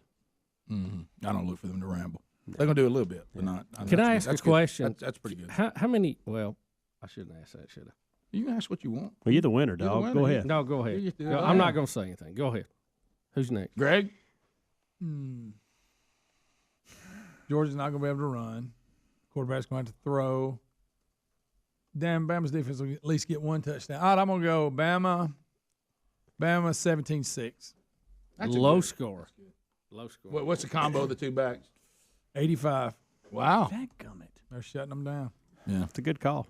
Mm-hmm. I don't look for them to ramble. They're going to do a little bit, but not. Can I ask a question? That's pretty good. How many? Well, I shouldn't ask that, should I? You can ask what you want. Well, you're the winner, You're the dog. winner. Go ahead. No, go ahead. You do Go- it. I'm not going to say anything. Go ahead. Who's next? Greg? Georgia's not going to be able to run. Quarterback's going to have to throw. Damn, Bama's defense will at least get one touchdown. All right, I'm going to go Bama 17-6. That's Low good. score. Low score. What's the combo of the two backs? 85. Wow. Dadgummit. They're shutting them down. Yeah, It's a good call.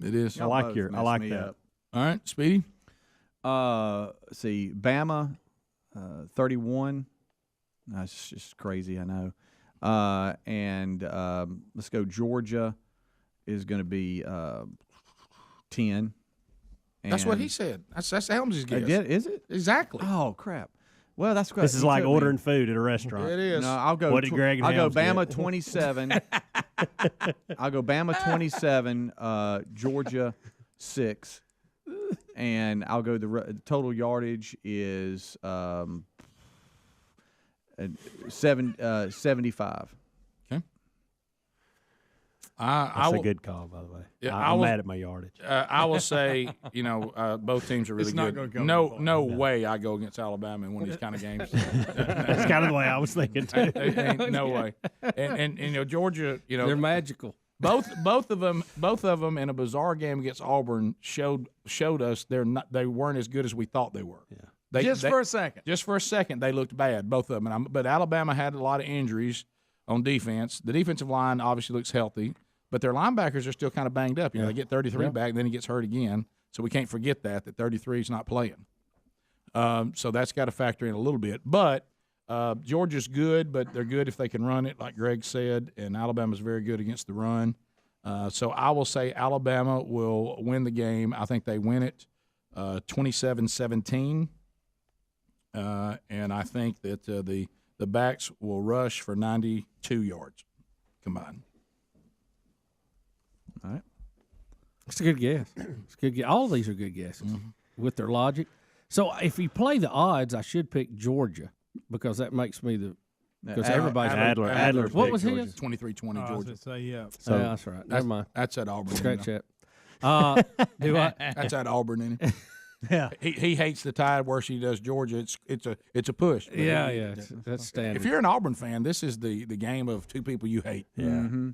it is. I like that. All right, Speedy? See, Bama, 31. That's just crazy, I know. And let's go. Georgia is going to be 10. That's what And- he said. That's Helms's guess. Is it? Exactly. Oh, crap. Well, that's great. This is like ordering food at a restaurant. It is. No, I'll go. What did Greg and I'll go Helms Bama get? 27. I'll go Bama 27. Georgia 6, and I'll go. The total yardage is 75. Okay. That's a good call, by the way. Yeah, I'm mad at my yardage. I will say, both teams are really It's not good. gonna come No way I go against Alabama in one of these kind of games. That's kind of the way I was thinking too. Ain't no way. And Georgia, They're magical. both of them in a bizarre game against Auburn showed us they weren't as good as we thought they were. Yeah. For a second. Just for a second, they looked bad, both of them. But Alabama had a lot of injuries on defense. The defensive line obviously looks healthy, but their linebackers are still kind of banged up. They get 33 back, then he gets hurt again. So we can't forget that 33 is not playing. So that's got to factor in a little bit. But Georgia's good, but they're good if they can run it, like Greg said, and Alabama's very good against the run. So I will say Alabama will win the game. I think they win it 27-17. And I think that the backs will rush for 92 yards combined. All right. It's a good guess. It's a good guess. All of these are good guesses with their logic. So if you play the odds, I should pick Georgia because that makes me because everybody's Adler. What was his? 23-20 I was Georgia. gonna say, yeah. So that's right. Never mind. That's at Auburn. Scratch you know. that. Do I? That's at Auburn, isn't it? Yeah. He hates the Tide worse than he does Georgia. It's a push. Yeah. That's standard. If you're an Auburn fan, this is the game of two people you hate. Yeah. Mm-hmm.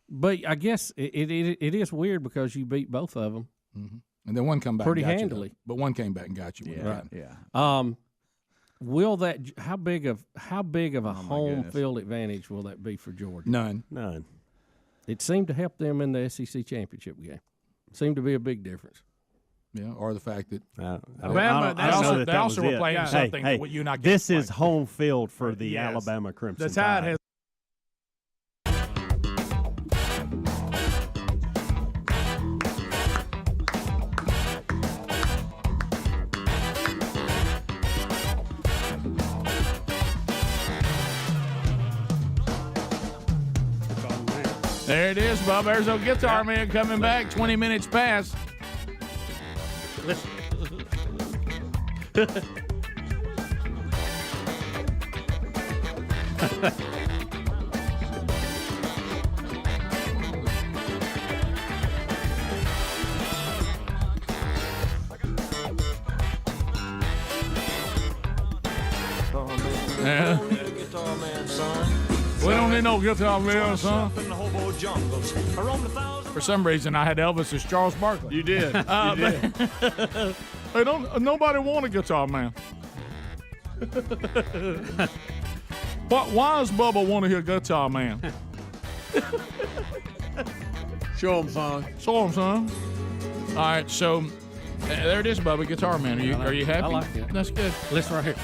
But I guess it is weird because you beat both of them. Mm-hmm. And then one come back pretty and got handily. You, but one came back and got you. Yeah, right. Yeah. Will that how big of a home field advantage will that be for Georgia? None. It seemed to help them in the SEC championship game. Seemed to be a big difference. Yeah, or the fact that they also were playing something that you not. This is home field for the Alabama Crimson The Tide has. There it is, Bubba. There's a guitar man coming back. 20 minutes past. Yeah. We don't need no guitar man, son. For some reason, I had Elvis as Charles Barkley. You did. Hey, nobody want a guitar man. Why does Bubba want to hear guitar man? Show him, son. Show him, son. All right, so there it is, Bubba, guitar man. Are you happy? I like it. That's good. Listen right here.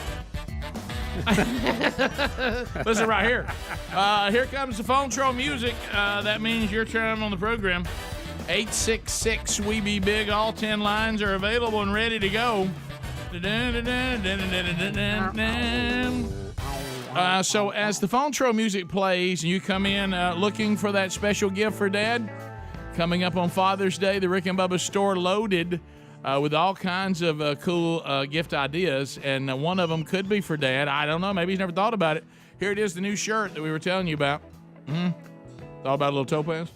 Listen right here. Here comes the phone troll music. That means your turn on the program. 866 We Be Big. All 10 lines are available and ready to go. So as the phone troll music plays and you come in looking for that special gift for Dad, coming up on Father's Day, the Rick and Bubba store loaded with all kinds of cool gift ideas, and one of them could be for Dad. I don't know. Maybe he's never thought about it. Here it is, the new shirt that we were telling you about. Thought about a little topaz?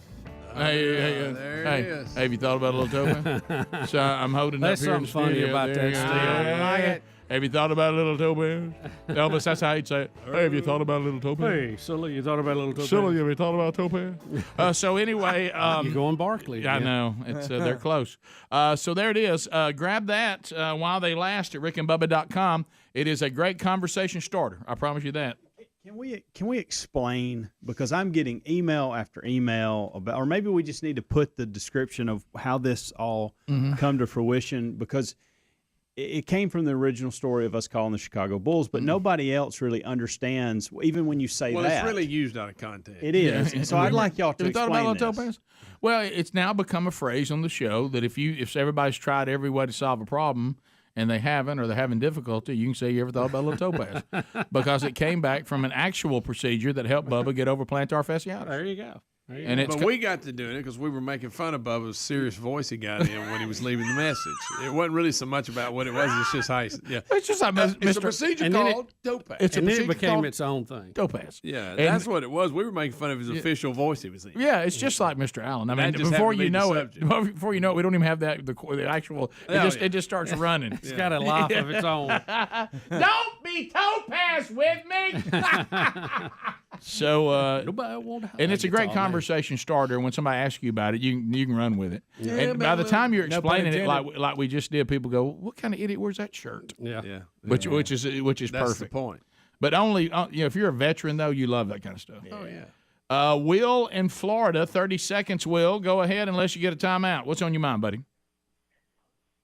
There it is. Have you thought about a little topaz? So I'm holding That's up here in the something funny studio. about that steel. I like it. Have you thought about a little topaz? Elvis, that's how he'd say it. Hey, have you thought about a little topaz? Hey, Silly, you thought about a little topaz? Silly, have you thought about topaz? So anyway, you're going Barkley. I know it's they're close. So there it is. Grab that while they last at rickandbubba.com. It is a great conversation starter. I promise you that. Can we explain, because I'm getting email after email about, or maybe we just need to put the description of how this all come to fruition, because it came from the original story of us calling the Chicago Bulls, but nobody else really understands, even when you say that. Well, it's really used out of context. It is. And so I'd like y'all to explain thought about this. Topaz? Well, it's now become a phrase on the show that if everybody's tried every way to solve a problem and they haven't, or they're having difficulty, you can say you ever thought about a little topaz, because it came back from an actual procedure that helped Bubba get over plantar fasciitis. There you go. But we got to doing it because we were making fun of Bubba's serious voice he got in when he was leaving the message. It wasn't really so much about what it was. It's just how it's just like it's a procedure called topaz. It became its own thing. Topaz. Yeah, that's what it was. We were making fun of his official voice he was in. Yeah, it's just like Mr. Allen. I mean, That just before happened to you be know the it, we don't even have that the actual. It just starts running. It's got a life of its own. Don't be topaz with me. So, and it's a great conversation starter. When somebody asks you about it, you can run with it. Yeah, and by the time you're explaining it intended. like we just did, people go, "What kind of idiot wears that shirt?" Yeah. Which is That's perfect. the point. But only if you're a veteran though, you love that kind of stuff. Oh yeah. Will in Florida, 30 seconds. Will, go ahead unless you get a timeout. What's on your mind, buddy?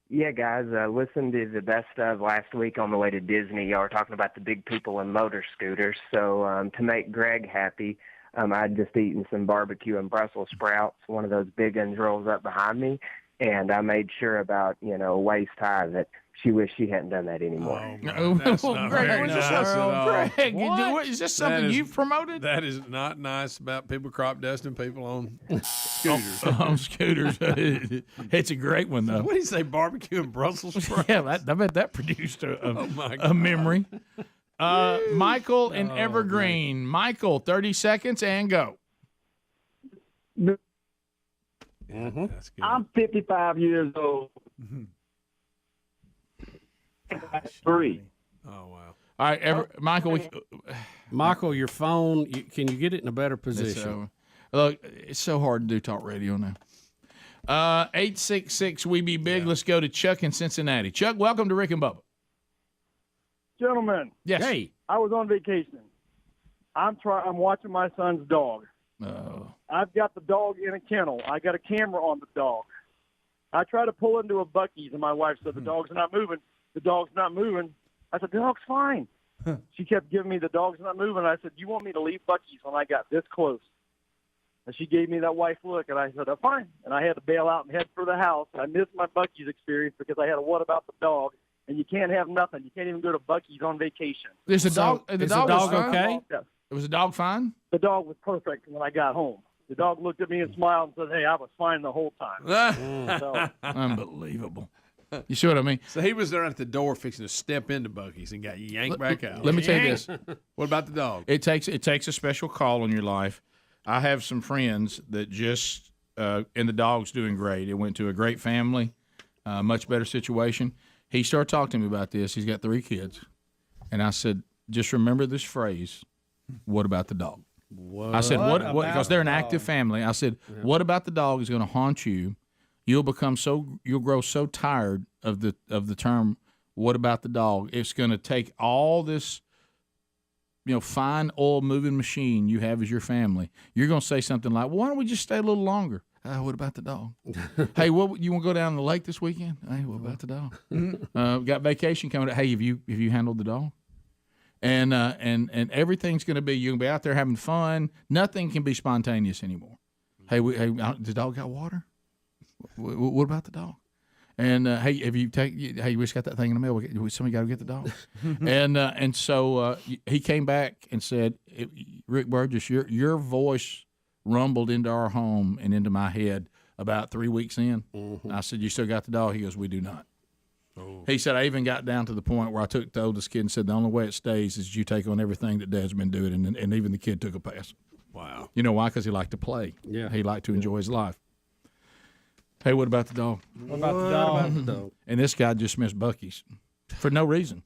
Yeah, guys, listened to the best of last week on the way to Disney. Y'all were talking about the big people in motor scooters. So to make Greg happy, I'd just eaten some barbecue and Brussels sprouts. One of those big ones rolls up behind me, and I made sure about, waist high that she wished she hadn't done that anymore. That's not very nice at all. Greg, is this something you've promoted? That is not nice about people crop dusting people on scooters. On scooters. It's a great one, though. What do you say, barbecue and Brussels sprouts? Yeah, I bet that produced my a memory. Michael in Oh, Evergreen. man. Michael, 30 seconds and go. That's good. I'm 55 years old. 3. Oh, wow. All right, Michael. Michael, your phone, can you get it in a better position? Look, it's so hard to do talk radio now. 866 We Be Big. Let's go to Chuck in Cincinnati. Chuck, welcome to Rick and Bubba. Gentlemen. Yes. Hey. I was on vacation. I'm watching my son's dog. Oh. I've got the dog in a kennel. I got a camera on the dog. I try to pull into a Buc-ee's, and my wife said, the dog's not moving. The dog's not moving. I said, the dog's fine. She kept giving me the dog's not moving. I said, you want me to leave Buc-ee's when I got this close? And she gave me that wife look, and I said, oh, fine. And I had to bail out and head for the house. I missed my Buc-ee's experience because I had a what about the dog, and you can't have nothing. You can't even go to Buc-ee's on vacation. Is the dog fine? okay? Yes. Was the dog fine? The dog was perfect when I got home. The dog looked at me and smiled and said, hey, I was fine the whole time. So, unbelievable. You see what I mean? So he was there at the door fixing to step into Buc-ee's and got yanked back out. Let me tell you this. What about the dog? It takes a special call in your life. I have some friends that just and the dog's doing great. It went to a great family, much better situation. He started talking to me about this. He's got 3 kids. And I said, just remember this phrase, what about the dog? I said, what because they're an active family. I said, what about the dog is going to haunt you? You'll grow so tired of the term, what about the dog? It's going to take all this, fine oil moving machine you have as your family. You're going to say something like, well, why don't we just stay a little longer? What about the dog? Hey, what you want to go down to the lake this weekend? Hey, what about the dog? Got vacation coming up. Hey, have you handled the dog? And everything's going to be, you're going to be out there having fun. Nothing can be spontaneous anymore. Hey, the dog got water? What about the dog? And hey, we just got that thing in the mail. Somebody got to get the dog. and so he came back and said, Rick Burgess, your voice rumbled into our home and into my head about 3 weeks in. Mm-hmm. I said, you still got the dog? He goes, we do not. Oh. He said, I even got down to the point where I took the oldest kid and said, the only way it stays is you take on everything that Dad's been doing. And even the kid took a pass. Wow. You know why? Because he liked to play. Yeah. He liked to enjoy his life. Hey, what about the dog? What about the dog? And this guy just missed Buc-ee's for no reason.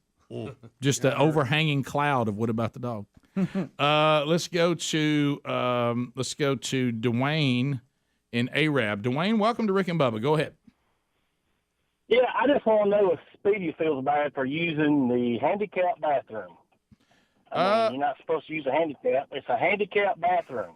Just an overhanging cloud of what about the dog? Let's go to Dwayne in Arab. Dwayne, welcome to Rick and Bubba. Go ahead. Yeah, I just want to know if Speedy feels bad for using the handicap bathroom. I mean, you're not supposed to use a handicap. It's a handicap bathroom.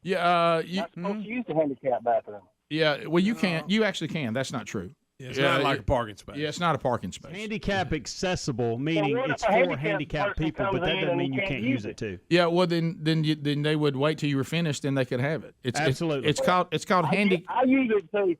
Yeah, you're not supposed to use the handicap bathroom. Yeah, well, you can't. You actually can. That's not true. It's not like a parking space. Yeah, it's not a parking space. Handicap accessible, meaning it's for handicapped people, but that doesn't mean you can't use it too. Yeah, well, then they would wait till you were finished, then they could have it. Absolutely. It's called handy. I use it too.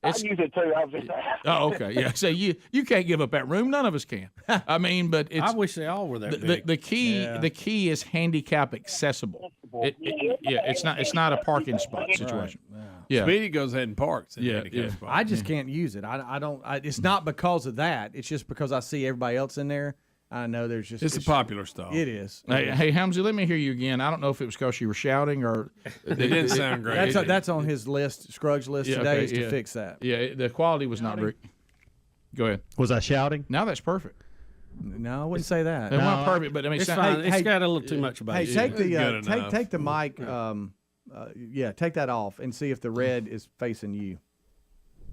I use it too. I was just Oh, okay. Yeah. So you can't give up that room. None of us can. I mean, but it's. I wish they all were that big. The key is handicap accessible. It's not a parking spot situation. Right. Yeah. Speedy goes ahead and parks. Spot. I just can't use it. I don't. It's not because of that. It's just because I see everybody else in there. I know there's just. It's a popular stall. It is. Hey, Helmsy, let me hear you again. I don't know if it was because you were shouting or. It didn't sound great. That's on his list, Scruggs list today, is to fix that. Yeah, the quality was not very. Go ahead. Was I shouting? Now that's perfect. No, I wouldn't say that. It wasn't perfect, but I mean, it's fine. It's got a little too much about it. Hey, take the mic. Take that off and see if the red is facing you.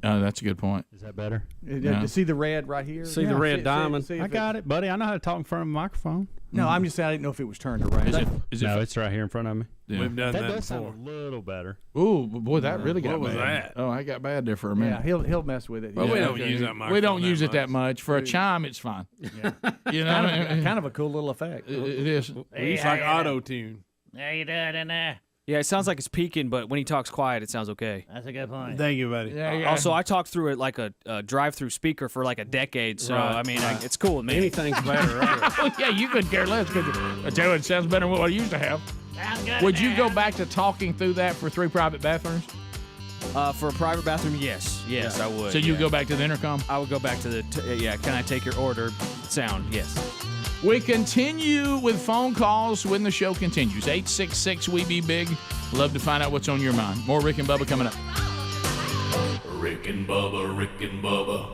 That's a good point. Is that better? You see the red right here? See the red diamond? I got it, buddy. I know how to talk in front of a microphone. No, I'm just saying I didn't know if it was turned around. It's right here in front of me. Yeah. We've done that does before. sound a little better. Ooh, boy, that really got bad. What was that? Oh, I got bad there for a minute. Yeah, he'll mess with it. Well, we don't use that microphone. We don't use it that much. For a chime, it's fine. Yeah. You know, kind of a cool little effect. It is. We use like auto tune. How you doing in there? Yeah, it sounds like it's peaking, but when he talks quiet, it sounds okay. That's a good point. Thank you, buddy. Yeah. Also, I talked through it like a drive-through speaker for like a decade, so I mean, it's cool with me. Anything's better, right? Well, yeah, you couldn't care less, could you? I tell you, it sounds better than what I used to have. Sounds good. Would you go back to talking through that for 3 private bathrooms? For a private bathroom, yes, I would. So you go back to the intercom? I would go back to the can I take your order sound? Yes. We continue with phone calls when the show continues. 866 We Be Big. Love to find out what's on your mind. More Rick and Bubba coming up. Rick and Bubba, Rick and Bubba.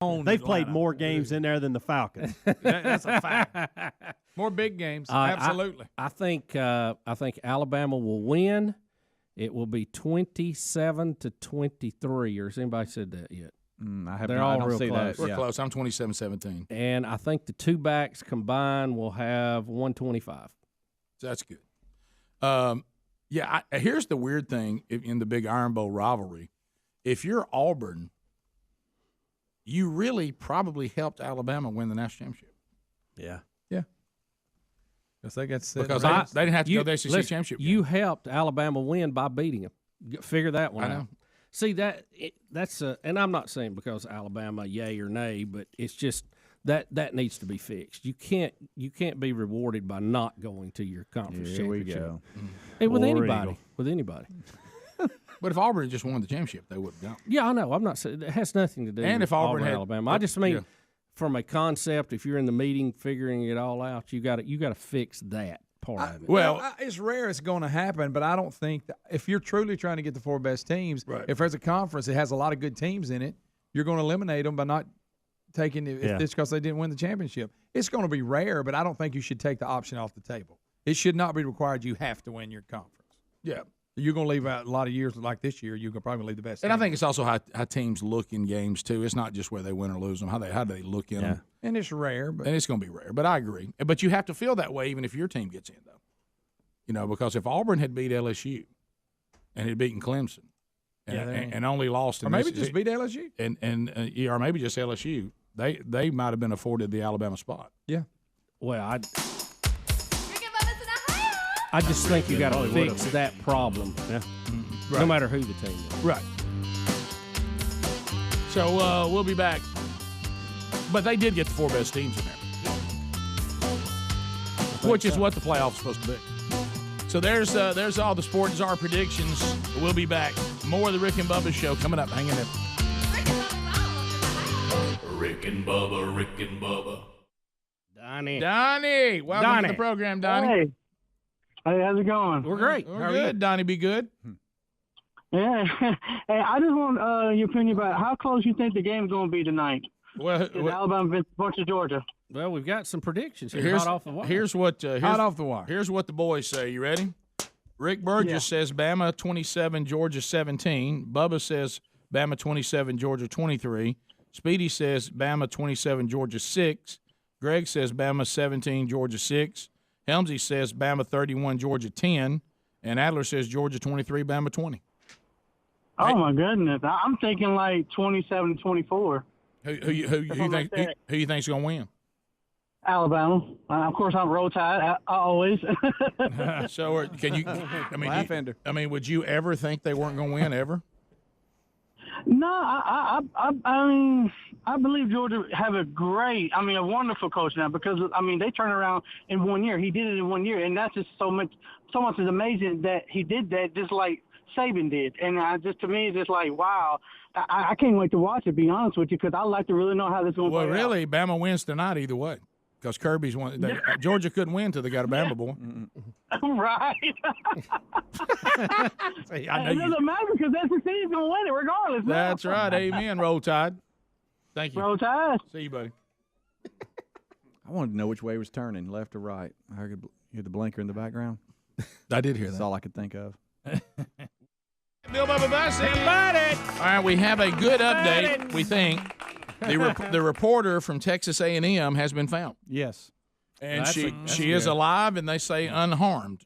They've played more games in there than the Falcons. That's a fact. More big games, absolutely. I think Alabama will win. It will be 27-23. Or has anybody said that yet? They're all real close. We're close. I'm 27-17. And I think the two backs combined will have 125. That's good. Here's the weird thing in the big Iron Bowl rivalry. If you're Auburn, you really probably helped Alabama win the national championship. Yeah. Yeah. Because they got set. Because they didn't have to go to the SEC championship game. You helped Alabama win by beating them. Figure that one I know. out. See, that's and I'm not saying because Alabama, yay or nay, but it's just that needs to be fixed. You can't be rewarded by not going to your conference championship. Here we go. Hey, with War anybody. Eagle. With anybody. But if Auburn had just won the championship, they would have gone. Yeah, I know. I'm not saying it has nothing to do And with if Auburn had- Alabama. I just mean Yeah. from a concept, if you're in the meeting figuring it all out, you got to fix that part of it. It's rare it's going to happen, but I don't think that if you're truly trying to get the four best teams, if there's a conference that has a lot of good teams in it, you're going to eliminate them by not taking it it's because they didn't win the championship. It's going to be rare, but I don't think you should take the option off the table. It should not be required you have to win your conference. Yeah. You're going to leave out a lot of years like this year. You're going to probably leave the best. And team. I think it's also how teams look in games too. It's not just where they win or lose them. How they look in them. And it's rare, but and it's going to be rare. But I agree. But you have to feel that way even if your team gets in, though. Because if Auburn had beat LSU and had beaten Clemson and only lost, or maybe just beat LSU, or maybe just LSU, they might have been afforded the Alabama spot. Yeah. Well, I just think you got to fix that problem. Yeah. Right. No matter who the team is. Right. So we'll be back. But they did get the four best teams in there, which is what the playoffs are supposed to be. So there's all the Sports Czar predictions. We'll be back. More of the Rick and Bubba show coming up. Hang in there. Rick and Bubba, Rick and Bubba. Donnie, welcome to the program, Donnie. Hey, how's it going? We're great. We're good, Donnie. Be good. Yeah. Hey, I just want your opinion about how close you think the game's going to be tonight. Alabama versus Georgia. Well, we've got some predictions here. Hot off the wire. Hot off the wire. Here's what the boys say. You ready? Rick Burgess says Bama 27, Georgia 17. Bubba says Bama 27, Georgia 23. Speedy says Bama 27, Georgia 6. Greg says Bama 17, Georgia 6. Helmsy says Bama 31, Georgia 10. And Adler says Georgia 23, Bama 20. Oh, my goodness. I'm thinking like 27-24. Who you think's going to win? Alabama. Of course, I'm Roll Tide. always. So, can you? I mean, would you ever think they weren't going to win ever? No, I mean, I believe Georgia have a wonderful coach now because they turn around in 1 year. He did it in 1 year, and that's just so much is amazing that he did that, just like Saban did. And to me, it's just like, wow. I can't wait to watch it, to be honest with you, because I'd like to really know how this is going to play out. Well, really, Bama wins tonight either way. Because Kirby's won. Georgia couldn't win until they got a Bama boy. Right. See, it doesn't matter because SEC is going to win it regardless. That's right. Amen. Roll Tide. Thank you. Roll Tide. See you, buddy. I wanted to know which way it was turning, left or right. I could hear the blinker in the background. I did hear that. That's all I could think of. Bill Bubba Bussey. All right, we have a good update, we think. The reporter from Texas A&M has been found. Yes. And she is alive, and they say unharmed.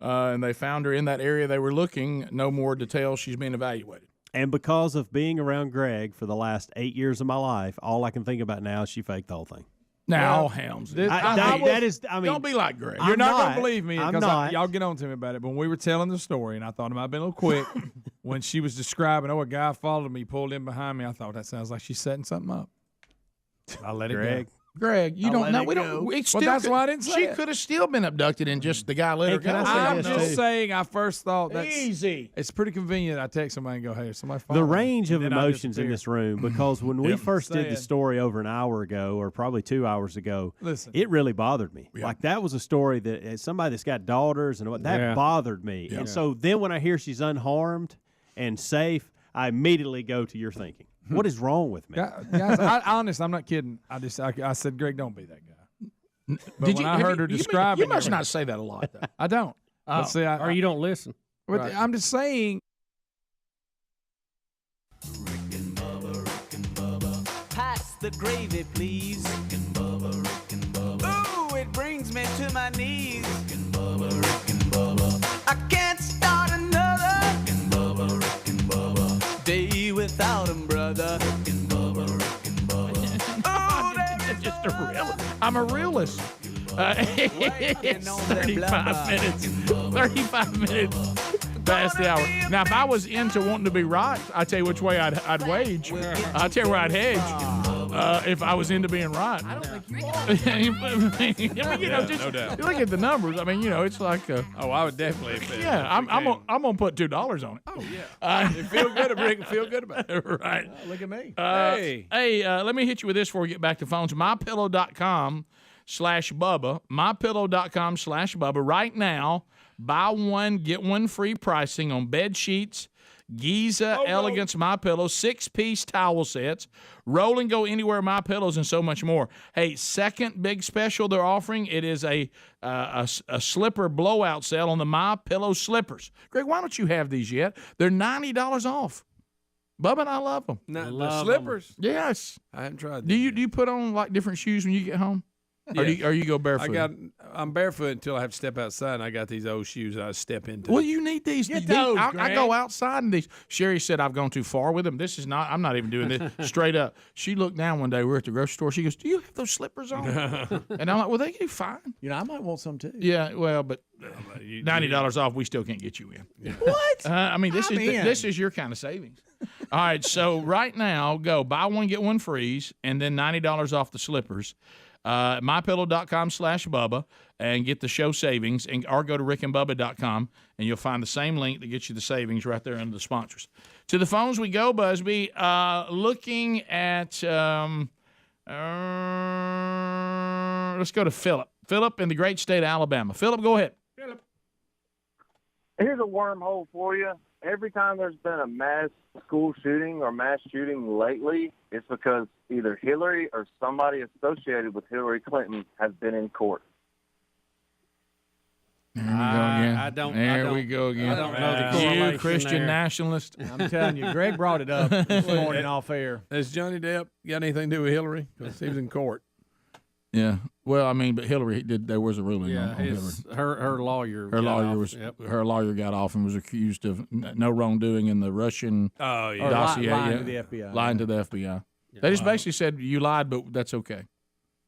And they found her in that area they were looking. No more details. She's being evaluated. And because of being around Greg for the last 8 years of my life, all I can think about now is she faked the whole thing. Now, Helms. Don't be like Greg. You're not going to believe me I'm because not. y'all get on to me about it. But when we were telling the story, and I thought it might have been a little quick, when she was describing, a guy followed me, pulled in behind me, I thought that sounds like she's setting something up. I let it go. Greg, you don't know. We don't. That's why I didn't say She it. could have still been abducted, and just the guy let her go. I'm just saying. I first thought that's easy. It's pretty convenient. I text somebody and go, "Hey, somebody." Follow The me," range of and then I emotions in disappear. this room, because when we first did the Saying. story over an hour ago, or probably 2 hours ago, Listen. it really bothered me. Like, that was a story that as somebody that's got daughters and what that bothered me. Yeah. And so then when I hear she's unharmed and safe, I immediately go to your thinking. What is wrong with me? Guys, I'm not kidding. I said, Greg, don't be that guy. But Did when you? I heard her describing, You must not say that a lot, though. I don't. Let's see, or you don't listen. Right. I'm just saying. Pass the gravy, please. Ooh, it brings me to my knees. I can't start another day without him, brother. I'm a realist. It's 35 minutes. 35 minutes past the hour. Now, if I was into wanting to be right, I'd tell you which way I'd wage. I'll tell you where I'd hedge. If I was into being right. I don't think you are. I mean, just no doubt. Look at the numbers. I mean, it's like. I would definitely. Yeah, I'm gonna put $2 on it. Oh yeah. Feel good about it. Right. Look at me. Hey, let me hit you with this before we get back to phones. MyPillow.com/Bubba. MyPillow.com/Bubba. Right now, buy one get one free pricing on bed sheets. Giza Elegance My Pillow, 6-piece towel sets, Roll and Go Anywhere My Pillows, and so much more. Hey, second big special they're offering. It is a slipper blowout sale on the My Pillow slippers. Greg, why don't you have these yet? They're $90 off. Bubba and I love them. The slippers. Yes. I haven't tried them. Do you put on like different shoes when you get home? Yes. Or you go barefoot? I'm barefoot until I have to step outside, and I got these old shoes I step into. Well, you need these. Get those, I go outside in these. Sherry said I've gone too far with them. This is not. I'm not even doing this. Straight up. She looked down one day. We were at the grocery store. She goes, "Do you have those slippers on?" And I'm like, "Well, they do fine." I might want some too. Yeah. Well, but $90 off, we still can't get you in. What? I mean, this is your kind of savings. All right. So right now, go buy one get one freeze, and then $90 off the slippers. MyPillow.com/Bubba and get the show savings, or go to rickandbubba.com and you'll find the same link that gets you the savings right there under the sponsors. To the phones we go, Busby. Looking at, let's go to Philip. Philip in the great state of Alabama. Philip, go ahead. Here's a wormhole for you. Every time there's been a mass school shooting or mass shooting lately, it's because either Hillary or somebody associated with Hillary Clinton has been in court. There we go again. I don't go again. I don't know the correlation You Christian there. nationalist. I'm telling you, Greg brought it up this morning off air. Has Johnny Depp got anything to do with Hillary? Because he was in court. Yeah. Well, I mean, but Hillary did. There was a ruling on Hillary. Her lawyer. Her lawyer got off and was accused of no wrongdoing in the Russian dossier. Lying to the FBI. Lying to the FBI. Yeah. They just basically said you lied, but that's okay.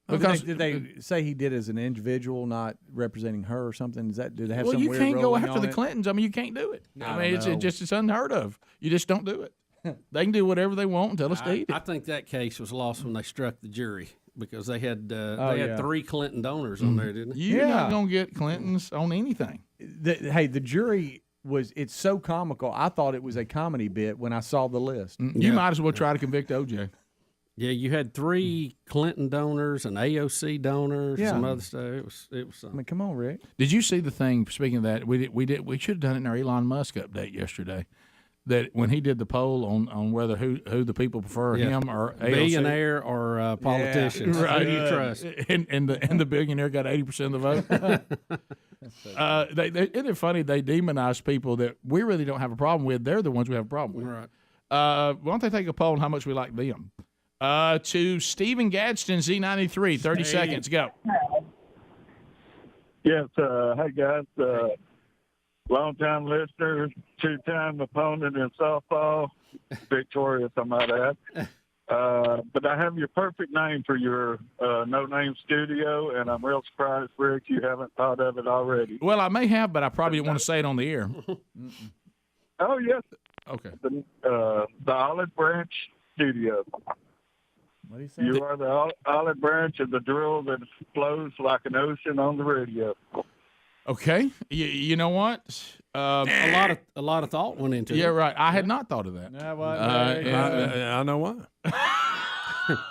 Because did they say he did as an individual, not representing her or something? Do they have some you weird can't go ruling after on the it? Clintons. I mean, you can't do it. It's unheard of. You just don't do it. They can do whatever they want and tell us to eat it. I think that case was lost when they struck the jury because they had three Clinton donors on there, didn't they? You're not gonna get Clintons on anything. The jury it's so comical. I thought it was a comedy bit when I saw the list. You might as well try to convict OJ. Yeah, you had 3 Clinton donors, an AOC donor, some other stuff. It was something. I mean, come on, Rick. Did you see the thing? Speaking of that, we should have done it in our Elon Musk update yesterday. That when he did the poll on whether who the people prefer him or AOC. Billionaire or politicians, right? Who do you trust? And the billionaire got 80% of the vote. Isn't it funny? They demonize people that we really don't have a problem with. They're the ones we have a problem with. Right. Why don't they take a poll on how much we like them? To Stephen Gadsden, Z93, 30 seconds, go. Yes, hey guys, long-time listener, 2-time opponent in softball, victorious, I might add. But I have your perfect name for your no-name studio, and I'm real surprised, Rick, you haven't thought of it already. Well, I may have, but I probably didn't want to say it on the air. Oh, yes. Okay. The Olive Branch Studio. What do you say? You are the olive branch of the drill that flows like an ocean on the radio. Okay. You know what? A lot of thought went into it. Yeah, right. I had not thought of that. I know why.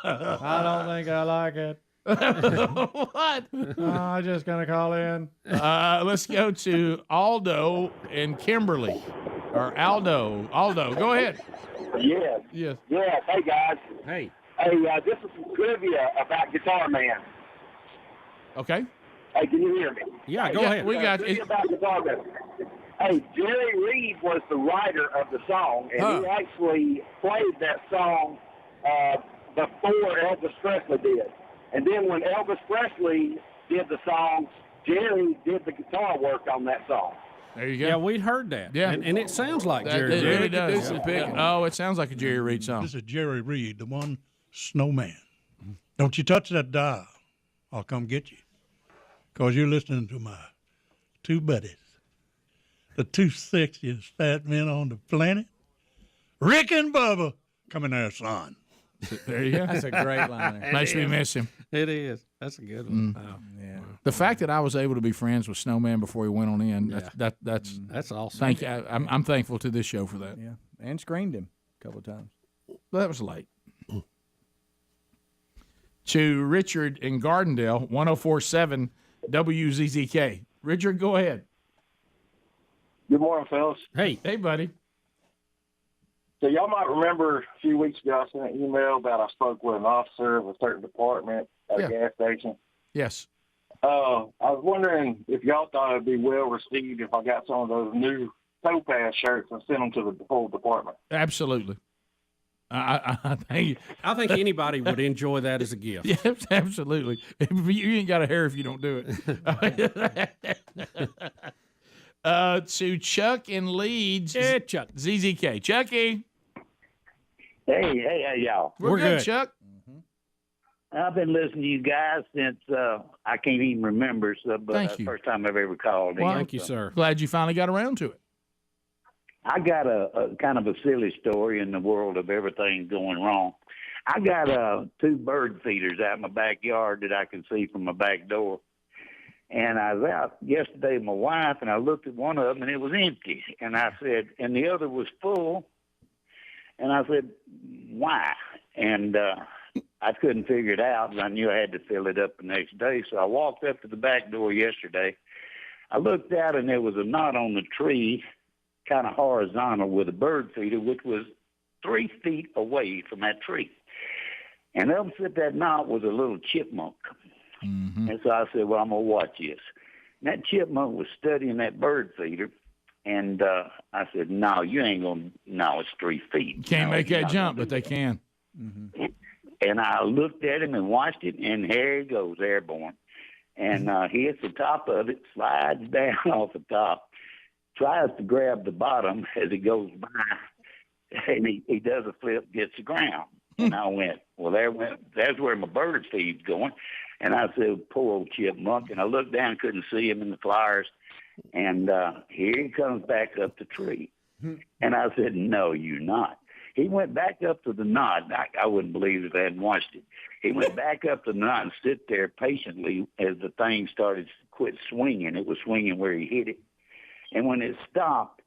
I don't think I like it. What? I'm just going to call in. Let's go to Aldo and Kimberly. Or Aldo. Aldo, go ahead. Yes. Yes. Yes. Hey, guys. Hey. Hey, this is some trivia about Guitar Man. Okay. Hey, can you hear me? Yeah, go Yeah, ahead. we got trivia about Guitar Man. Hey, Jerry Reed was the writer of the song, and he actually played that song before Elvis Presley did. And then when Elvis Presley did the song, Jerry did the guitar work on that song. There you go. Yeah, we'd heard that. Yeah. And it sounds like Jerry It Reed. really does. Oh, it sounds like a Jerry Reed song. This is Jerry Reed, the one snowman. Don't you touch that dial. I'll come get you. Because you're listening to my two buddies, the two sexiest fat men on the planet, Rick and Bubba. Come in there, son. There you go. That's a great line. Makes me miss him. It is. That's a good one. Mm. Wow. Yeah. The fact that I was able to be friends with Snowman before he went on in, that's awesome. Thank you. I'm thankful to this show for that. Yeah, and screened him a couple of times. But that was late. To Richard in Gardendale, 104.7 WZZK. Richard, go ahead. Good morning, fellas. Hey. Hey, buddy. So y'all might remember a few weeks ago I sent an email about I spoke with an officer of a certain department at a gas station. Yes. I was wondering if y'all thought it'd be well received if I got some of those new Topaz shirts and sent them to the whole department. Absolutely. I think anybody would enjoy that as a gift. Yes, absolutely. You ain't got a hair if you don't do it. To Chuck in Leeds. Yeah, Chuck. ZZK. Chucky. Hey, y'all. We're good, Chuck. I've been listening to you guys since I can't even remember. So, but Thank you. First time I've ever called. Well, in, thank you, so. sir. Glad you finally got around to it. I got a kind of a silly story in the world of everything going wrong. I got two bird feeders out in my backyard that I can see from my back door. And I was out yesterday with my wife, and I looked at one of them, and it was empty. And I said, and the other was full. And I said, why? And I couldn't figure it out, and I knew I had to fill it up the next day. So I walked up to the back door yesterday. I looked out, and there was a knot on the tree, kind of horizontal, with a bird feeder, which was 3 feet away from that tree. And opposite that knot was a little chipmunk. Mm-hmm. And so I said, well, I'm going to watch this. And that chipmunk was studying that bird feeder. And I said, no, you ain't going to, no, it's 3 feet. Can't make that jump, but they can. Mm-hmm. And I looked at him and watched it, and there he goes, airborne. And he hits the top of it, slides down off the top, tries to grab the bottom as he goes by, and he does a flip, gets the ground. And I went, well, there's where my bird feed's going. And I said, poor old chipmunk. And I looked down and couldn't see him in the flowers. And here he comes back up the tree. And I said, no, you're not. He went back up to the knot. I wouldn't believe if I hadn't watched it. He went back up to the knot and sit there patiently as the thing started to quit swinging. It was swinging where he hit it. And when it stopped,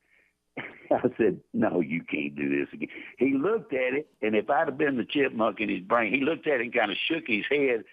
I said, no, you can't do this again. He looked at it, and if I'd have been the chipmunk in his brain, he looked at it and kind of shook his head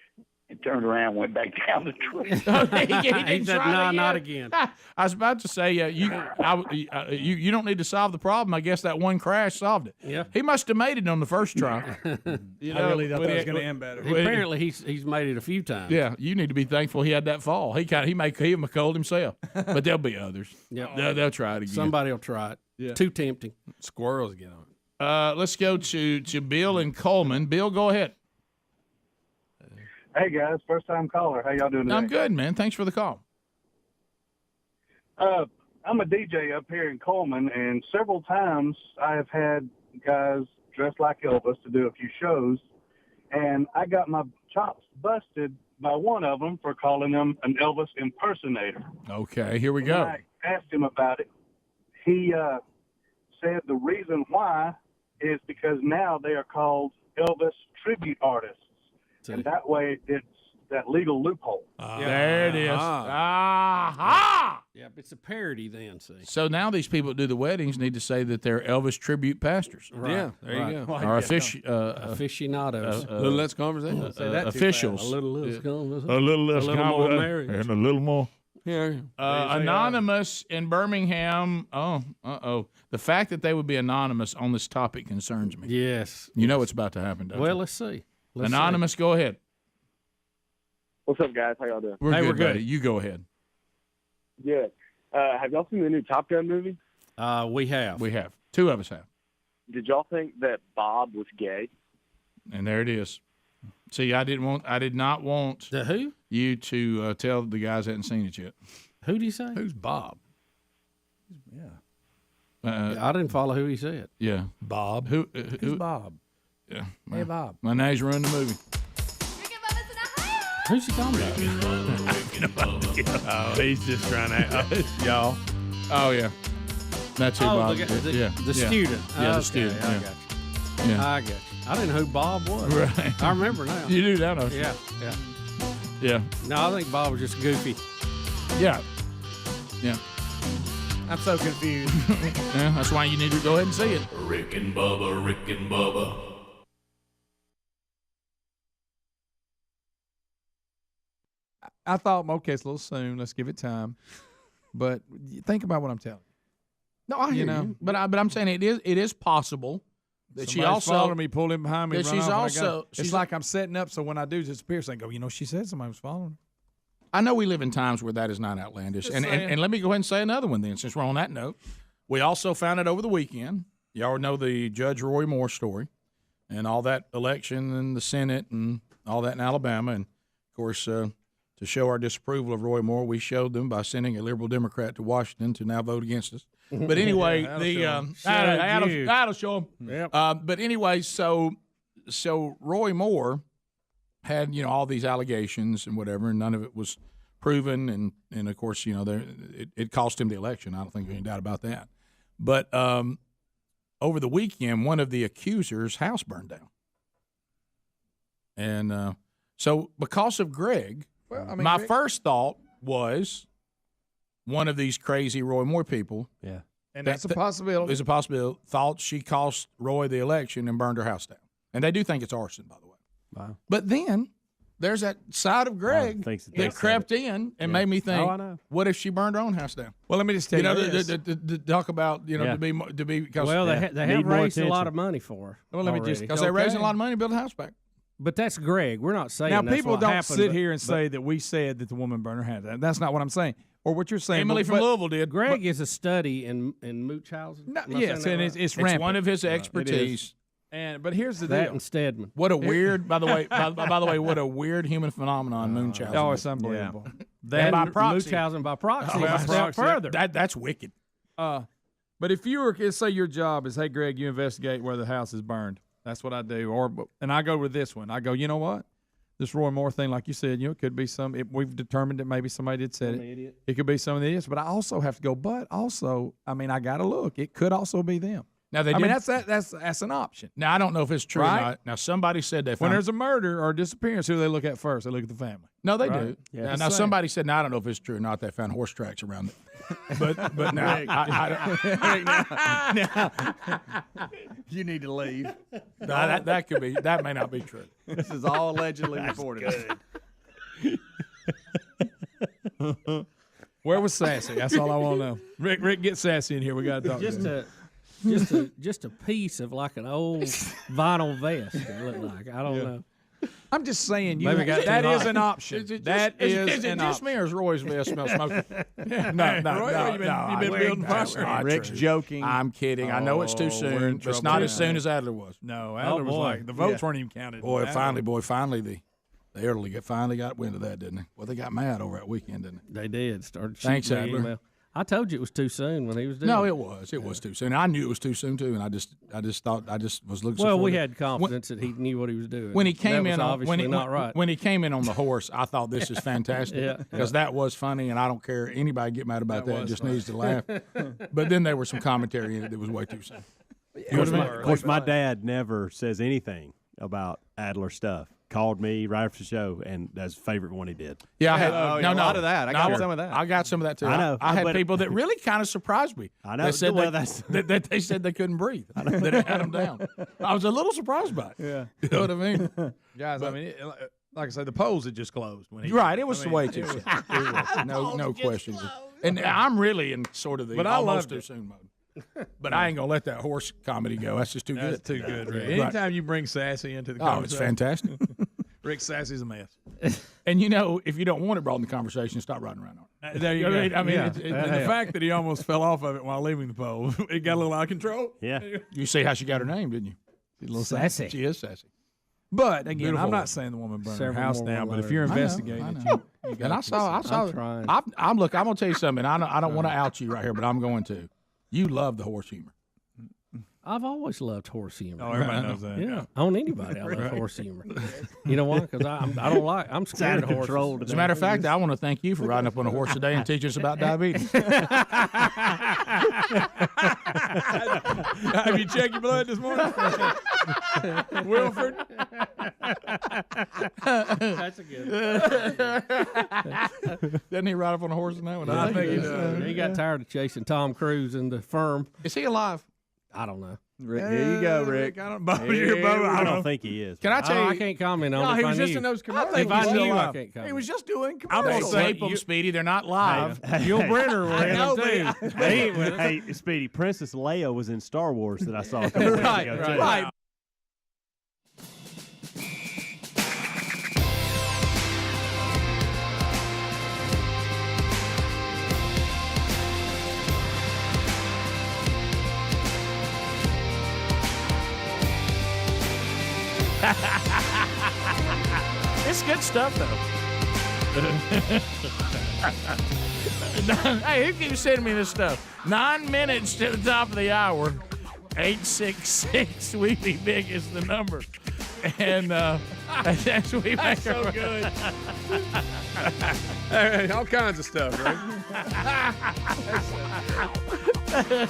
and turned around and went back down the tree. He said, no, not again. I was about to say, you don't need to solve the problem. I guess that one crash solved it. Yeah. He must have made it on the first try. I really thought that was going to end better. Apparently, he's made it a few times. Yeah, you need to be thankful he had that fall. He may have a cold himself, but there'll be others. Yep. They'll try it again. Somebody will try it. Yeah. Too tempting. Squirrels get on it. Let's go to Bill in Coleman. Bill, go ahead. Hey, guys. First-time caller. How y'all doing today? I'm good, man. Thanks for the call. I'm a DJ up here in Coleman, and several times I have had guys dressed like Elvis to do a few shows, and I got my chops busted by one of them for calling him an Elvis impersonator. Okay, here we go. When I asked him about it, he said the reason why is because now they are called Elvis tribute artists. And that way, it's that legal loophole. There it is. Aha! Yeah, it's a parody then, see. So now these people that do the weddings need to say that they're Elvis tribute pastors. Right. Yeah, there you go. Or aficionados. A little less conversation. Officials. A little less A little less more conversation. marriage. And a little more. Anonymous in Birmingham. The fact that they would be anonymous on this topic concerns me. Yes. You know what's about to happen, don't you? Well, let's see. Anonymous, go ahead. What's up, guys? How y'all doing? We're good, buddy. You go ahead. Good. Have y'all seen the new Top Gun movie? We have. We have. Two of us have. Did y'all think that Bob was gay? And there it is. See, I did not want the who you to tell the guys that hadn't seen it yet. Who do you say? Who's Bob? Yeah. I didn't follow who he said. Yeah, Bob. Who's Bob? Yeah. Hey, Bob. My name's ruined the movie. Who's he talking about? Oh, he's just trying to y'all. Oh yeah, that's who Bob. The yeah, student. Yeah, the Okay, student. I Yeah. got you. Yeah. I got you. I didn't know who Bob was. Right. I remember now. You do now, don't you? Yeah. Yeah. No, I think Bob was just goofy. Yeah. Yeah. I'm so confused. Yeah, that's why you need to go ahead and see it. Rick and Bubba, Rick and Bubba. I thought, okay, it's a little soon. Let's give it time. But think about what I'm telling you. No, I hear you. But I'm saying it is possible that she also following me, pulled him behind me. That run she's off, and also it's like I'm setting up. So when I do disappear, so I go, she said somebody was following her. I know we live in times where that is not outlandish. And let me go ahead and say another one then, since we're on that note. We also found out over the weekend. Y'all know the Judge Roy Moore story and all that election and the Senate and all that in Alabama. And, of course, to show our disapproval of Roy Moore, we showed them by sending a liberal Democrat to Washington to now vote against us. But anyway, that'll show them. Yep. But anyway, so Roy Moore had all these allegations and whatever, and none of it was proven, and of course it cost him the election. I don't think there's any doubt about that. But over the weekend, one of the accusers' house burned down, and so because of Greg, my first thought was one of these crazy Roy Moore people. Yeah, and that's a possibility. Is a possibility. Thought she cost Roy the election and burned her house down, and they do think it's arson, by the way. Wow. But then there's that side of Greg that crept in and made me think, I know. What if she burned her own house down? Well, let me just tell you, to talk about, to be because well, they have raised a lot of money for her. Well, let me just because they're raising a lot of money to build a house back. But that's Greg. We're not saying now that's people what don't happened, sit here and say that we said that the woman burned her house down. That's not what I'm saying, or what you're saying. Emily from Louisville did. Greg is a study in Munchausen. Yes, and it's rampant. One of his expertise. But here's the deal. And Stedman. What a weird, by the way, what a weird human phenomenon Munchausen. Oh, it's unbelievable. Yeah. That by proxy. Munchausen by proxy. A step further. That's wicked. But if you were, say your job is, hey, Greg, you investigate where the house is burned. That's what I do. And I go with this one. I go, you know what? This Roy Moore thing, like you said, it could be we've determined that maybe somebody did said it. Idiot. It could be some of the idiots. But I also have to go, I got to look. It could also be them. Now that's an option. Now I don't know if it's true right? or not. Now somebody said they found when there's a murder or a disappearance, who do they look at first? They look at the family. No, they right? do. Yeah. Now somebody said, "Now I don't know if it's true or not." They found horse tracks around it. But now, now you need to leave. No, that could be. That may not be true. This is all allegedly reported. Where was Sassy? That's all I want to know. Rick, get Sassy in here. We got to talk. Just a piece of like an old vinyl vest. It looked like I don't know. I'm just saying, that is an option. Is it just me or is Roy's vest smell smoky? No. You've been building pressure. Rick's joking. I'm kidding. I know it's too soon. It's not as soon as Adler was. No, Adler was like the votes weren't even counted. Finally, the elderly finally got wind of that, didn't they? Well, they got mad over that weekend, didn't they? They did. Started Thanks, shooting Adler. email. I told you it was too soon when he was doing it. No, it was too soon. I knew it was too soon too, and I just was looking. Well, we had confidence that he knew what he was doing. When he came in, when he came in on the horse, I thought this is fantastic because that was funny, and I don't care anybody get mad about that. Just needs to laugh. But then there was some commentary in it that was way too soon. Of course, my dad never says anything about Adler stuff. Called me right after the show, and that's the favorite one he did. Yeah, I had a lot of that. I got some of that. I got some of that too. I know. I had people that really kind of surprised me. I know. They said that they said they couldn't breathe. That it had them down. I was a little surprised by it. Yeah, you know what I mean, guys. like I said, the polls had just closed. When he Right, it was way too soon. No question. And I'm really in sort of the almost too soon mode. But I ain't gonna let that horse comedy go. That's just too good. That's too good, Rick. Right. Anytime you bring Sassy into the Oh, conversation. it's fantastic. Rick Sassy's a mess. And if you don't want it brought in the conversation, stop riding around on it. There you go. I mean, and the fact that he almost fell off of it while leaving the pole, it got a little out of control. Yeah. You see how she got her name, didn't you? A little sassy. She is sassy. But again, Beautiful. I'm not saying the woman burned her Several house more down. But if letters. you're I know, investigating I it, know. you And I saw. I'm look. I'm gonna tell you something. I don't want to out you right here, but I'm going to. You love the horse humor. I've always loved horse humor. Oh, everybody knows that. Yeah, on anybody, I love horse humor. You know why? Because I'm scared of horses. As a matter of fact, I want to thank you for riding up on a horse today and teaching us about diabetes. Have you checked your blood this morning, Wilford? That's a good. Doesn't he ride up on a horse in that one? I think he does. He got tired of chasing Tom Cruise in the firm. Is he alive? I don't know. Rick, here you go, Rick. I don't think he is. Can I tell you? I can't comment on No, it. he if was I just knew. in those commercials. If I knew, I can't He comment. was just doing I'm commercials. gonna tape them, Speedy. They're not live. Yul Brenner was in know, them but too. Hey, Speedy, Princess Leia was in Star Wars that I saw a couple weeks ago, too. Right. It's good stuff, though. Hey, who keeps sending me this stuff? 9 minutes to the top of the hour. 866 We Be Big is the number. And that's we make That's so good. Hey, all kinds of stuff, right?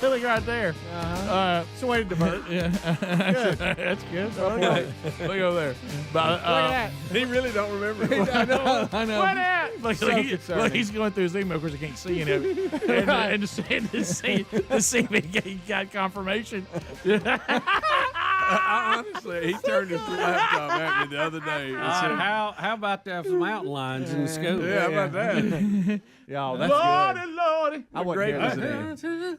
Look right there. It's a way to divert. Yeah. That's good. Look over there. But, Look at that. He really don't remember. I know. What at? Look, So he's going through his email. Of course, I can't see any of it. And to see if he got confirmation. Honestly, he turned his laptop at me the other day. And said, How about some mountain lions in the school? yeah, how about that? Y'all, that's Lordy, good. Lordy. I wasn't great here was listening.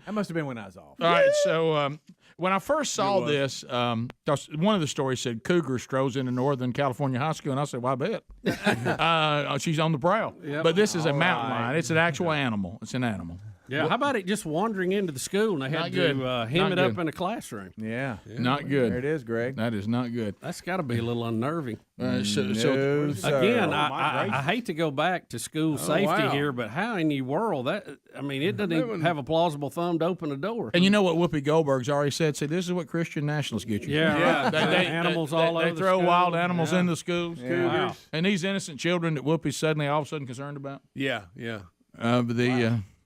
That must have been when I was off. All right, so when I first saw this, 'cause one of the stories said Cougar strolls into Northern California High School, and I said, well, I bet. She's on the prowl. Yep. But this is a mountain lion. It's an actual animal. It's an animal. Yeah, how about it just wandering into the school and they had Not good. to hem Not it up good. in a classroom? Yeah. Not good. There it is, Greg. That is not good. That's got to be a little unnerving. No, sir. Again, Oh, I hate to go back to school safety wow. here, but how in the world it doesn't even have a plausible thumb to open a door. And you know what Whoopi Goldberg's already said? See, this is what Christian nationalists get you. Yeah, They animals all over They the throw school. wild animals in the schools. Yeah. Wow. And these innocent children that Whoopi's suddenly all of a sudden concerned about. Yeah.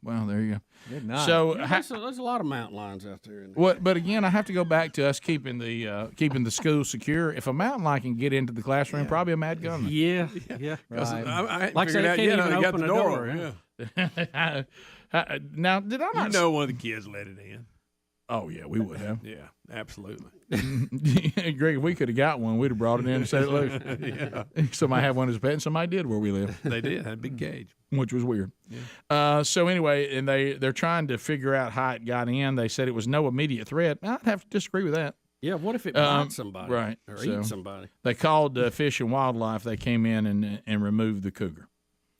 Well, there you go. Good night. So There's a lot of mountain lions out there. But again, I have to go back to us keeping the school secure. If a mountain lion can get into the classroom, probably a mad gunman. Yeah. Right. I ain't Like I said, figured out it can't yet. even I got open the a door. door. Yeah. Now, did I You not? know one of the kids let it in. Oh yeah, we would have. Yeah, absolutely. Greg, if we could have got one, we'd have brought it in and set it loose. Yeah. Somebody had one as a pet, and somebody did where we live. They did. Had a big cage. Which was weird. Yeah. So anyway, and they're trying to figure out how it got in. They said it was no immediate threat. I'd have to disagree with that. Yeah, what if it bites somebody? Right. Or So eats somebody? They called Fish and Wildlife. They came in and removed the cougar.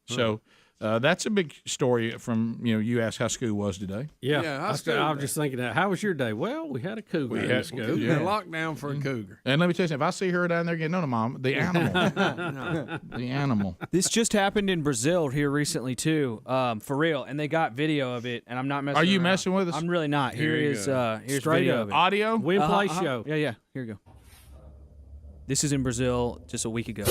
So that's a big story from, you asked how school was today. Yeah, I was just thinking that. How was your day? Well, we had a cougar in the school. Yeah, lockdown for a cougar. And let me tell you something, if I see her down there again, no, Mom, the animal. The animal. This just happened in Brazil here recently, too, for real. And they got video of it, and I'm not messing Are you around. messing with us? I'm really not. Here's Straight video up. of it. Audio? Win, play, show. Yeah, here we go. This is in Brazil just a week ago.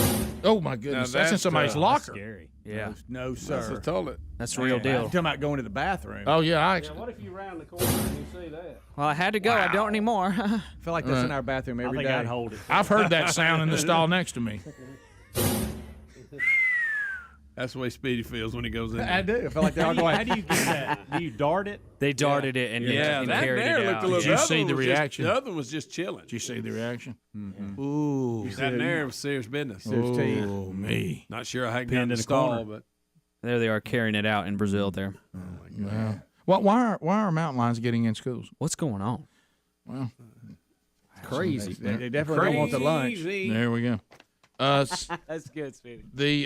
Oh, my goodness. Now That's in somebody's locker. Scary. Yeah. No, That's sir. the toilet. That's the real I'm deal. talking about going to the bathroom. Oh, yeah. What if you round the corner and you see that? Well, I had to go. I don't anymore. I feel like that's in our bathroom I every think day. I'd hold it. I've heard that sound in the stall next to me. That's the way Speedy feels when he goes in. I do. I feel like they're all going. How do you get that? Do you dart it? They darted it and that carried there it looked out. a little. Did you see the reaction? The other one was just chilling. Did you see the reaction? Mm-hmm. Ooh, That there was serious business. Oh, me. Not sure I hadn't Pinned gotten in the the stall, corner. but There they are carrying it out in Brazil there. Wow. Well, why are mountain lions getting in schools? What's going on? Well, Crazy. They definitely don't want the lunch. there we go. That's good, Speedy. The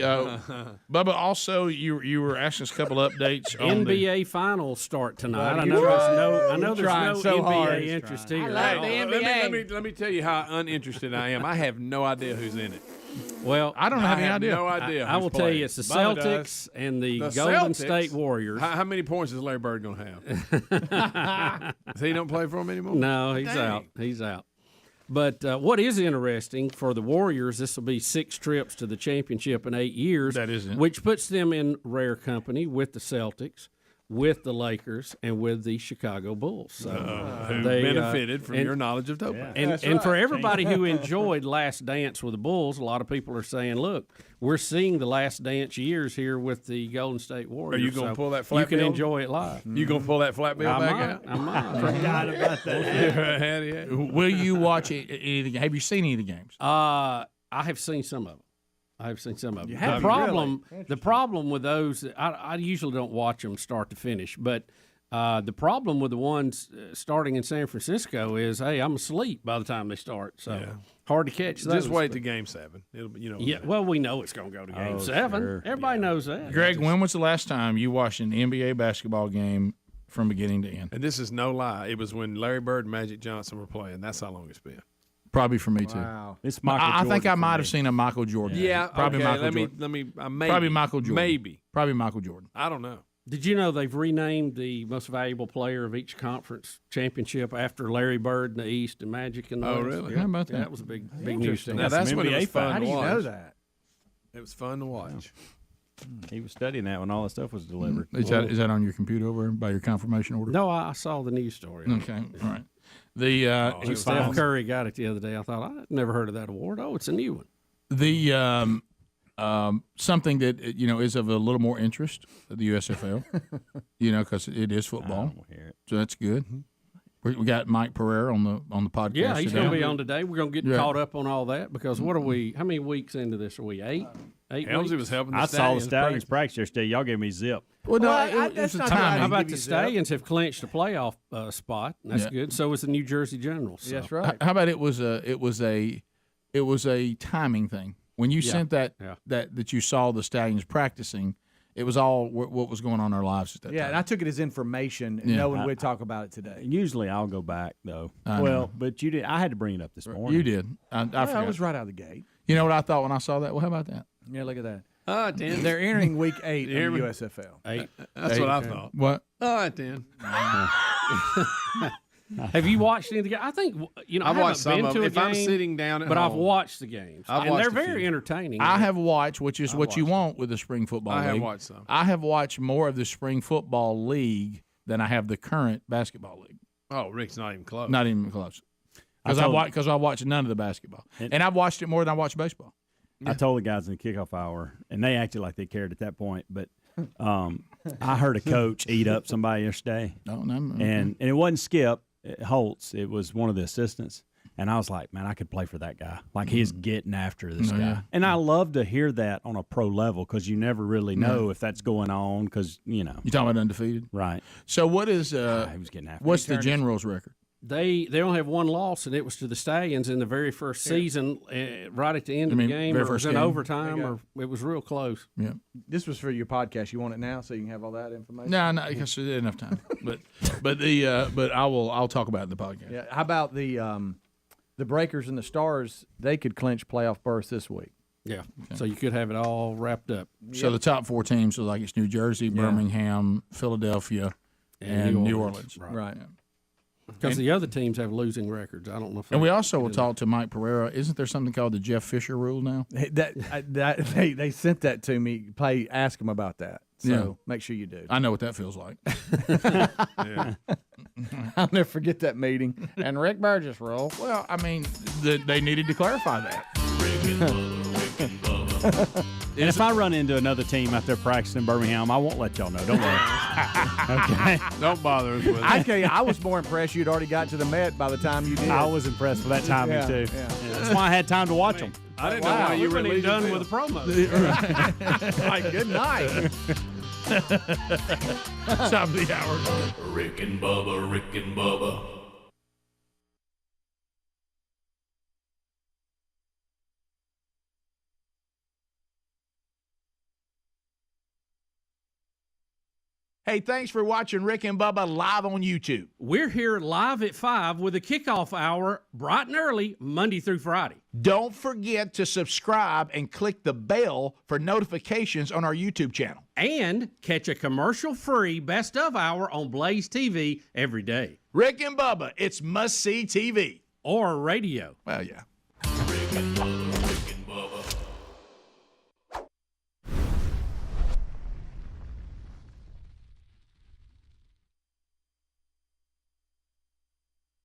Bubba. Also, you were asking us a couple updates on NBA finals start tonight. Buddy, I know there's no trying so NBA hard. interest I here. love the NBA. Let me tell you how uninterested I am. I have no idea who's in it. Well, I don't have any idea. No idea. I will tell you, it's the Bubba Celtics and the Golden Celtics? State Warriors. How many points is Larry Bird going to have? So he don't play for him anymore? No, he's Dang. out. He's out. But what is interesting for the Warriors, this will be 6 trips to the championship in 8 years. That is it. Which puts them in rare company with the Celtics, with the Lakers, and with the Chicago Bulls. So who they benefited from your knowledge of Topo. And for everybody who enjoyed Last Dance with the Bulls, a lot of people are saying, look, we're seeing the Last Dance years here with the Golden State Warriors. Are you going to So pull that flat you can bill? enjoy it live. You going to pull that flat bill I back might. out? I might. Forgot about that. Will you watch any of the? Have you seen any of the games? I have seen some of them. I've seen some of them. You have? The problem with those, I usually don't watch them start to finish, but the problem with the ones starting in San Francisco is, hey, I'm asleep by the time they start, so hard to catch those. Just wait to Game 7. It'll be, Yeah, well, we know it's going to go to Game 7. Sure. Everybody knows that. Greg, when was the last time you watched an NBA basketball game from beginning to end? And this is no lie. It was when Larry Bird and Magic Johnson were playing. That's how long it's been. Probably for me too. Wow. It's Michael I think Jordan I for might me. have seen a Michael Jordan. Yeah, probably okay, Michael Jordan. Let me. Probably Michael Jordan. Maybe. Probably Michael Jordan. I don't know. Did you know they've renamed the most valuable player of each conference championship after Larry Bird in the East and Magic in the West? Really? Yeah, How about that? that? was a big news to me. Now that's some when it NBA was fun How to do you watch. know that? It was fun to watch. He was studying that when all the stuff was delivered. Is that on your computer over by your confirmation order? No, I saw the news story. Okay, all right. The Steph Curry got it the other day. I thought, I'd never heard of that award. Oh, it's a new one. the something that is of a little more interest, the USFL, because it is football, so that's good. We got Mike Pereira on the podcast. Yeah, he's today. going to be on today. We're going to get caught up on all that because what are we? How many weeks into this are we? 8 Helmsy weeks? was helping. I saw the Stallions practice yesterday. Y'all gave me zip. Well, no, that's it's not a timing. bad. How about give the you zip. Stallions have clinched a playoff spot? That's Yeah. good. So is the New Jersey Generals. So. That's right. How about it was a timing thing when you sent that you saw the Stallions practicing. It was all what was going on in our lives at that Yeah, time. and I took it as information, Yeah. knowing we'd talk about it today. Usually I'll go back though. I know. Well, but you did. I had to bring it up this morning. You did. I forgot. I was right out of the gate. You know what I thought when I saw that? Well, how about that? Yeah, look at that. Oh, 10. They're entering week 8 hear of me? the USFL. 8. That's what I thought. What? Oh, 10. Have you watched any of the games? I think I I've watched haven't some been of to them. a If I'm game, sitting down at but I've home. watched the games, I've and watched they're a very few. entertaining. I have watched, which is what you want with the spring football I league. have watched some. I have watched more of the spring football league than I have the current basketball league. Oh, Rick's not even close. Not even close. Because I watched none of the basketball, and I've watched it more than I watched baseball. I told the guys in the kickoff hour, and they acted like they cared at that point. But I heard a coach eat up somebody yesterday, and it wasn't Skip Holtz. It was one of the assistants, and I was like, man, I could play for that guy. Like he's getting after this guy, yeah. and I love to hear that on a pro level because you never really know if that's going on because You talking about undefeated, right? So what is he was getting after. what's the Generals' record? They only have one loss, and it was to the Stallions in the very first season, right at the end of the game, or it was in overtime, or it was real close. Yeah. This was for your podcast. You want it now so you can have all that information? No, because there's enough time. but I'll talk about it in the podcast. Yeah. How about the Breakers and the Stars? They could clinch playoff berths this week. Yeah. Okay. So you could have it all wrapped up. So the top 4 teams are like it's New Jersey, Birmingham, Philadelphia, and New Orleans. Right. Yeah. Because the other teams have losing records. I don't know if. And we also will talk to Mike Pereira. Isn't there something called the Jeff Fisher rule now? They sent that to me. Ask them about that. So make sure you do. I know what that feels like. I'll never forget that meeting. And Rick Burgess rule. Well, I mean, they needed to clarify that. Rick and Bubba, Rick and Bubba. And if I run into another team out there practicing in Birmingham, I won't let y'all know. Don't worry. Okay. Don't bother us with it. I tell you, I was more impressed you'd already got to the Met by the time you did. I was impressed with that timing, too. Yeah. That's why I had time to watch them. I didn't know why you were even done with the promo. Like, good night. Top of the hour. Rick and Bubba, Rick and Bubba. Hey, thanks for watching Rick and Bubba live on YouTube. We're here live at 5 with a kickoff hour, bright and early, Monday through Friday. Don't forget to subscribe and click the bell for notifications on our YouTube channel. And catch a commercial-free Best of Hour on Blaze TV every day. Rick and Bubba, it's must-see TV. Or radio. Well, yeah.